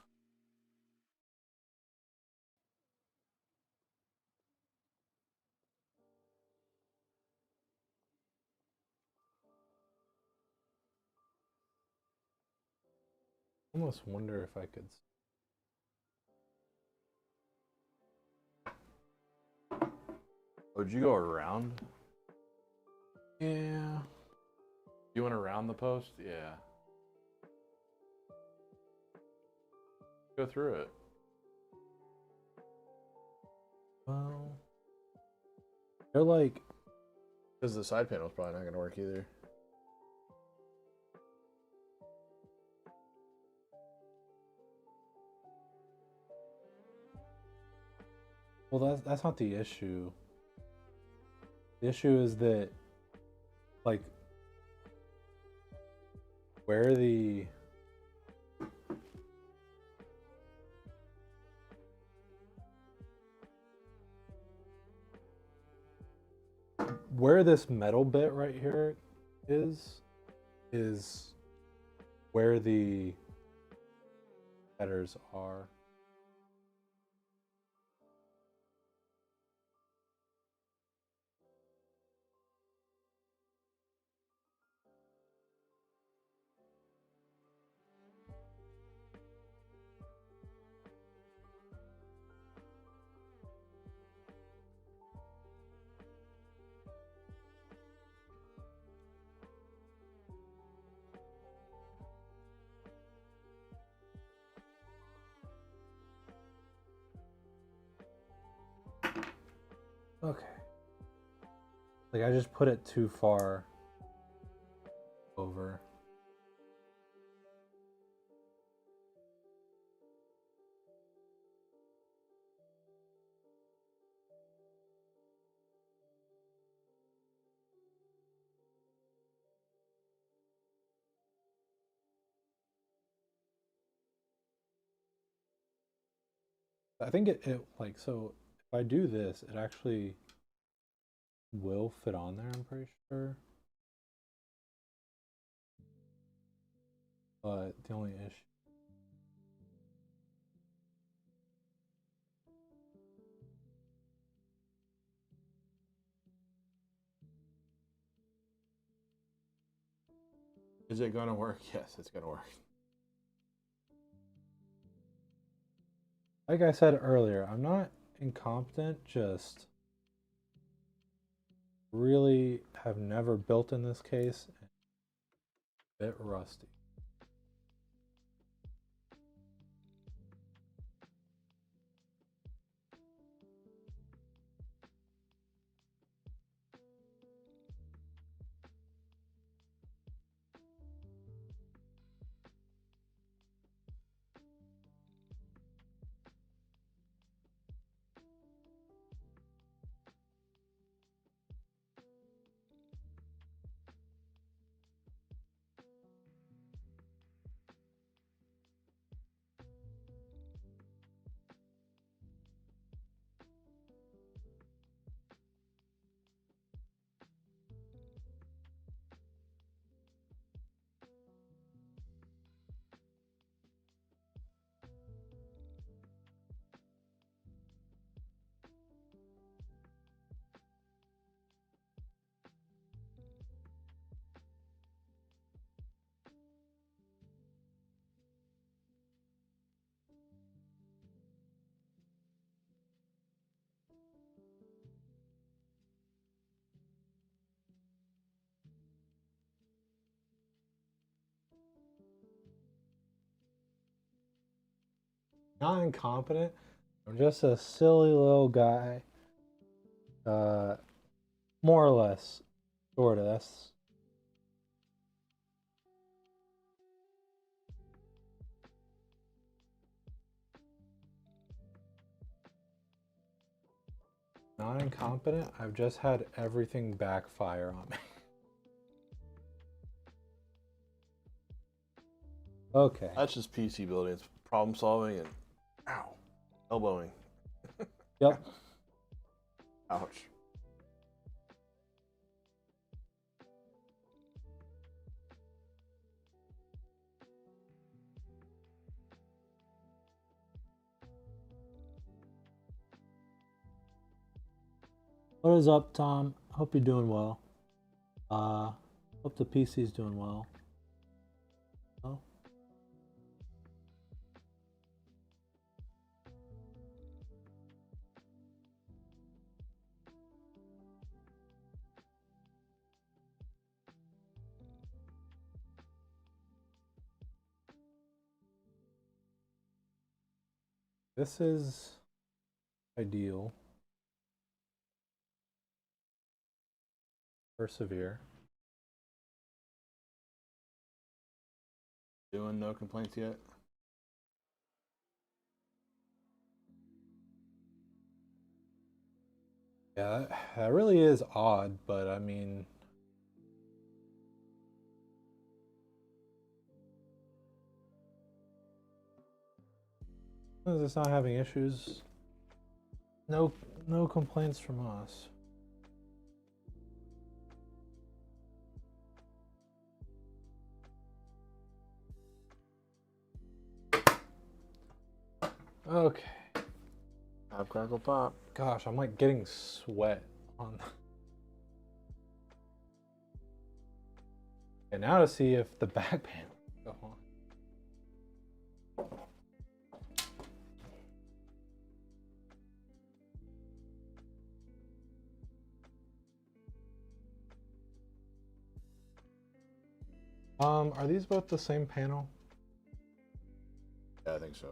Almost wonder if I could. Oh, did you go around? Yeah. You went around the post? Yeah. Go through it. Well, they're like. Because the side panel's probably not going to work either. Well, that's not the issue. The issue is that, like, where the this metal bit right here is where the headers are. Okay. Like, I just put it too far over. I think it like, so if I do this, it actually will fit on there, I'm pretty sure. But the only issue. Is it going to work? Yes, it's going to work. Like I said earlier, I'm not incompetent, just really have never built in this case. A bit rusty. Not incompetent. I'm just a silly little guy. More or less. Sorta. That's. not incompetent. I've just had everything backfire on me. Okay. That's just PC building. It's problem solving and ow, elbowing. Yep. Ouch. What is up, Tom? Hope you're doing well. Hope the PC's doing well. Oh. This is ideal. Persevere. Doing no complaints yet? Yeah, that really is odd, but I mean, as long as it's not having issues, no complaints from us. Okay. Pop, crackle, pop. Gosh, I'm like getting sweat on. And now to see if the back panel will go on. Are these both the same panel? Yeah, I think so.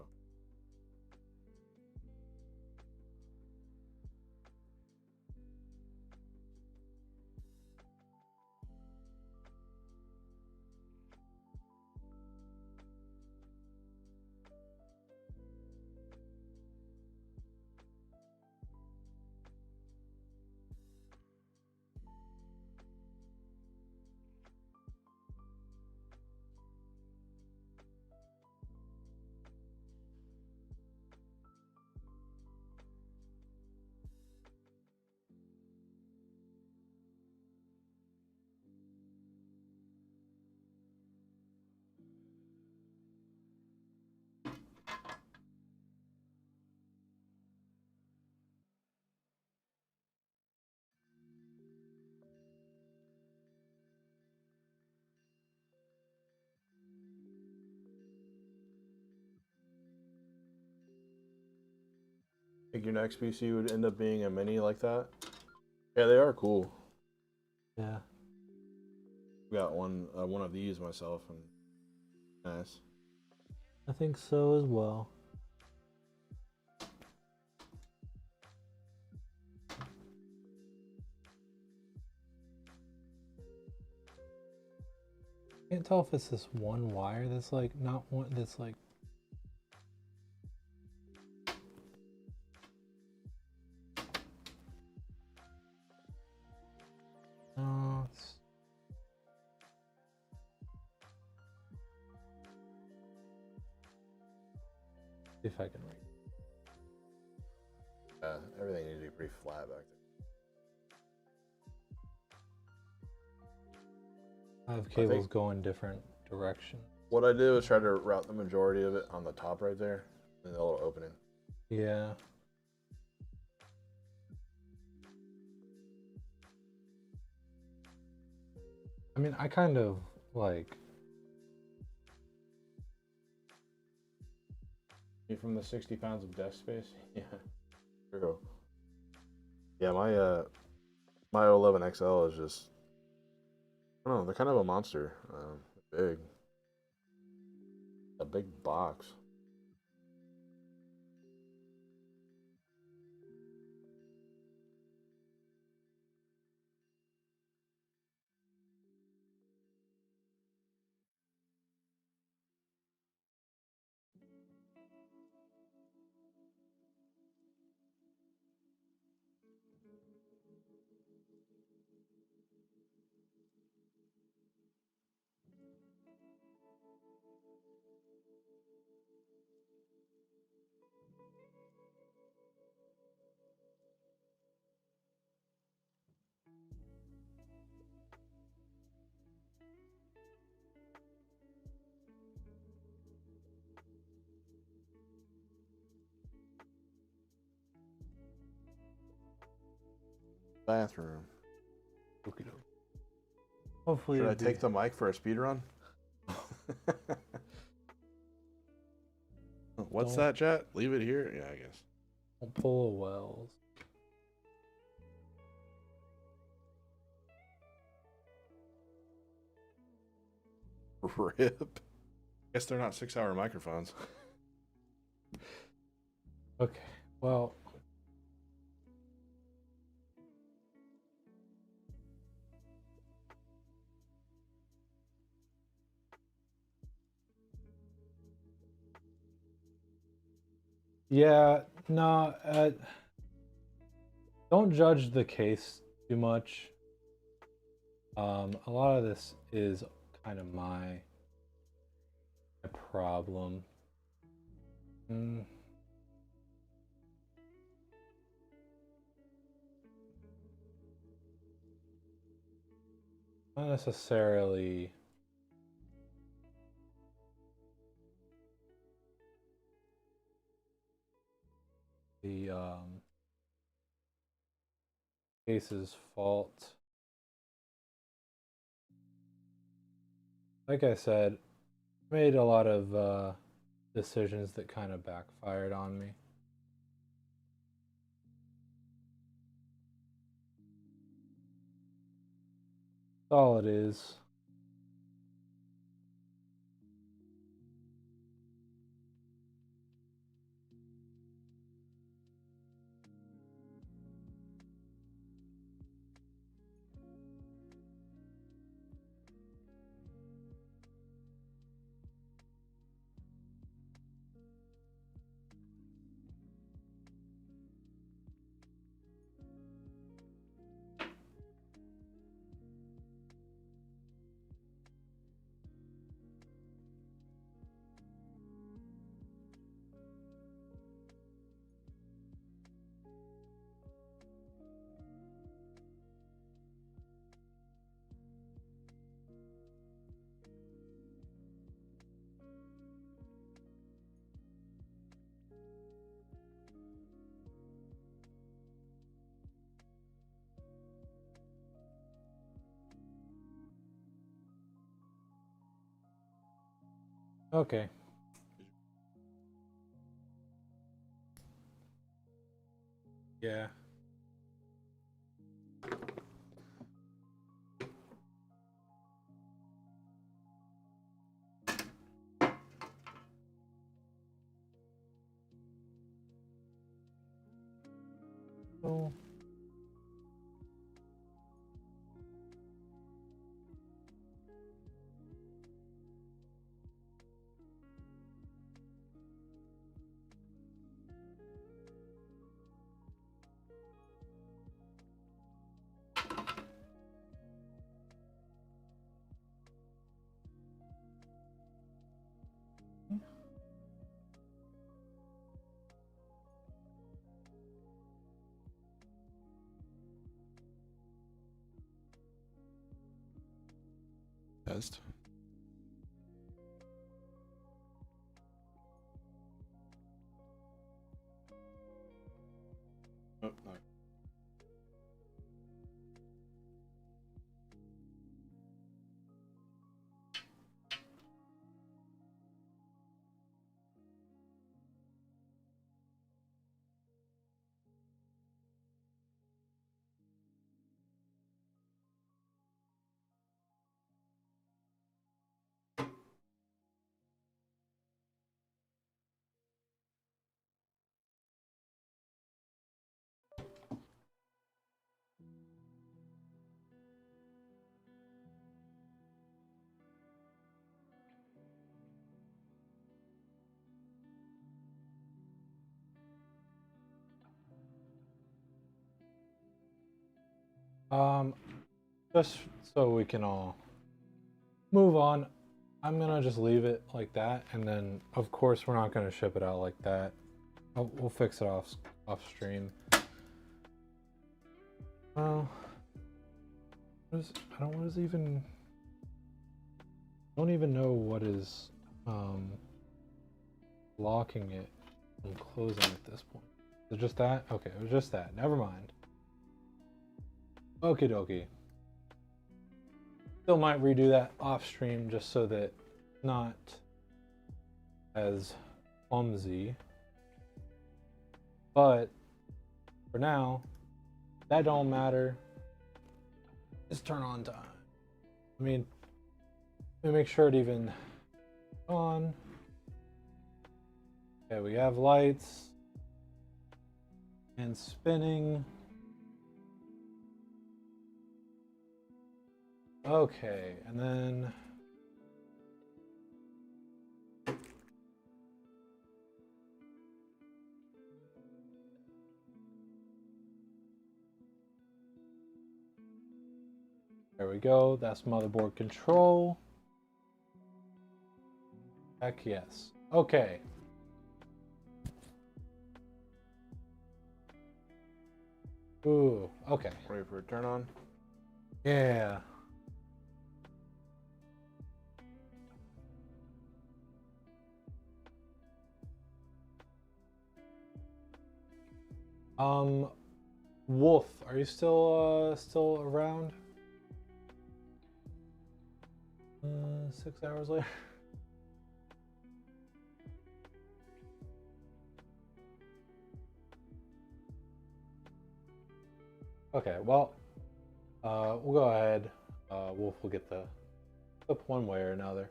Think your next PC would end up being a mini like that? Yeah, they are cool. Yeah. Got one of these myself, and nice. I think so as well. Can't tell if it's this one wire that's like not one that's like. No, it's. See if I can read. Yeah, everything needs to be pretty flat back there. I have cables going different directions. What I did was try to route the majority of it on the top right there, and the little opening. Yeah. I mean, I kind of like. You from the 60 pounds of desk space? Yeah. True. Yeah, my 11 XL is just, I don't know, they're kind of a monster. Big. A big box. bathroom. Okie doke. Hopefully, Should I it'd be- take the mic for a speed run? What's Don't- that, chat? Leave it here? Yeah, I guess. Don't pull a Wells. RIP. Guess they're not 6-hour microphones. Okay, well. Yeah, no, don't judge the case too much. A lot of this is kind of my problem. Not necessarily the case's fault. Like I said, made a lot of decisions that kind of backfired on me. That's all it is. Okay. Yeah. So Test. Oh, no. just so we can all move on, I'm gonna just leave it like that, and then of course we're not gonna ship it out like that. We'll fix it off stream. Well, I don't even know what is locking it from closing at this point. Is it just that? Okay, it was just that. Never mind. Okie dokie. Still might redo that off stream just so that it's not as clumsy. But for now, that don't matter. It's turn on time. I mean, let me make sure it even on. Okay, we have lights and spinning. Okay, and then there we go. That's motherboard control. Heck yes. Okay. Ooh, okay. Ready for a turn on? Yeah. Wolf, are you still around? 6 hours later. Okay, well, we'll go ahead. Wolf will get the clip one way or another.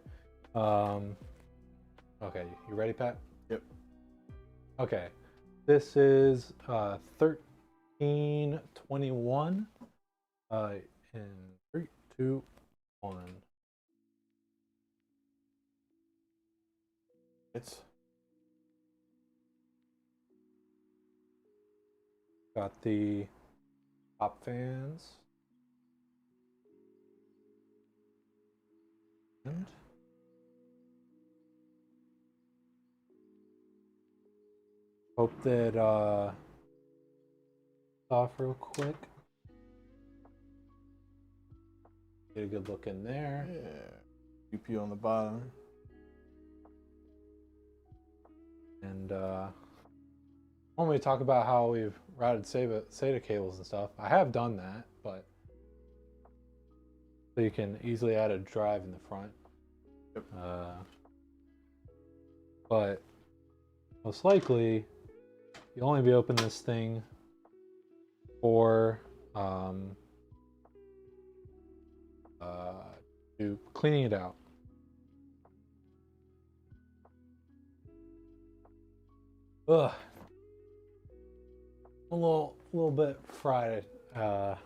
Okay, you ready, Pat? Yep. Okay, this is 1321. In 3, 2, 1. It's Got the top fans. And hope that off real quick. Get a good look in there. yeah. UP on the bottom. And normally talk about how we've routed SATA cables and stuff. I have done that, but so you can easily add a drive in the front. Yep. But most likely, you'll only be opening this thing for to cleaning it out. Ugh. A little bit fried. Not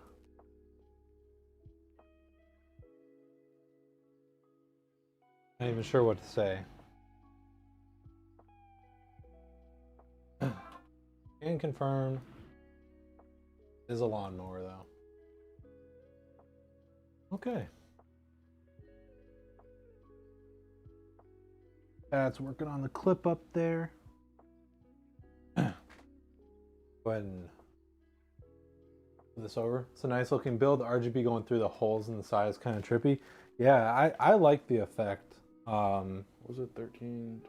even sure what to say. Can confirm. Is a lawnmower though. Okay. That's working on the clip up there. Go ahead and move this over. It's a nice looking build. The RGB going through the holes in the side is kind of trippy. Yeah, I like the effect. What was it 13,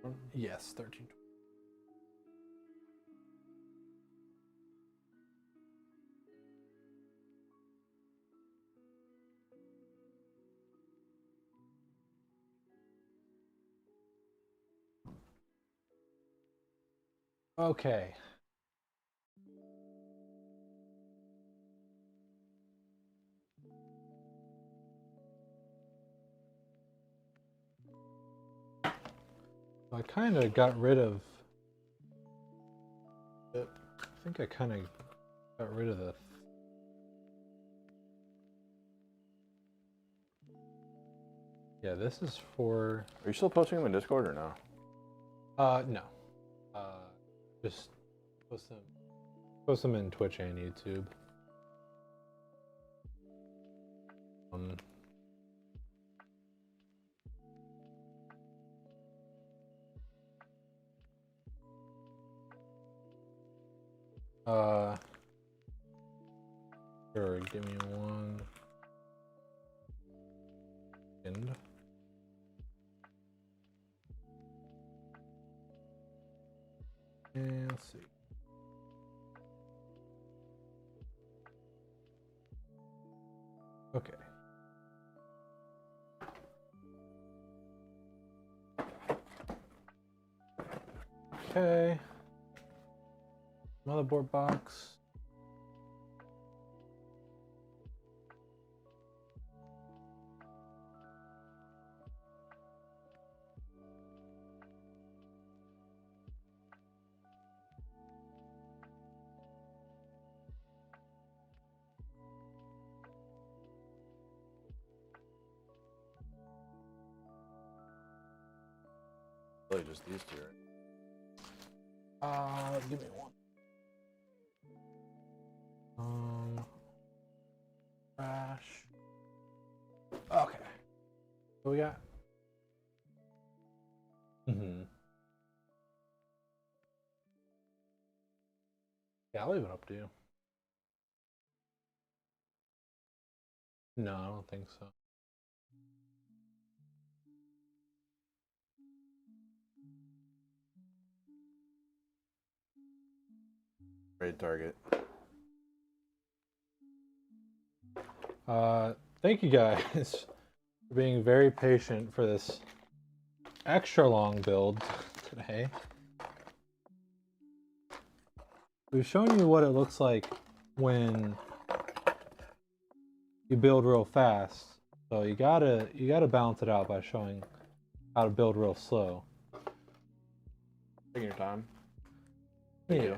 20? Yes, 13. Okay. I kind of got rid of. I think I kind of got rid of the. Yeah, this is for. Are you still posting them in Discord or no? No. Just post them in Twitch and YouTube. Sure, give me one second. And let's see. Okay. Okay. Motherboard box. Really just these two, right? Give me one. Crash. Okay. What we got? Yeah, I'll leave it up to you. No, I don't think so. Trade target. Thank you guys for being very patient for this extra long build today. We've shown you what it looks like when you build real fast. So you gotta balance it out by showing how to build real slow. Taking your time. Yeah.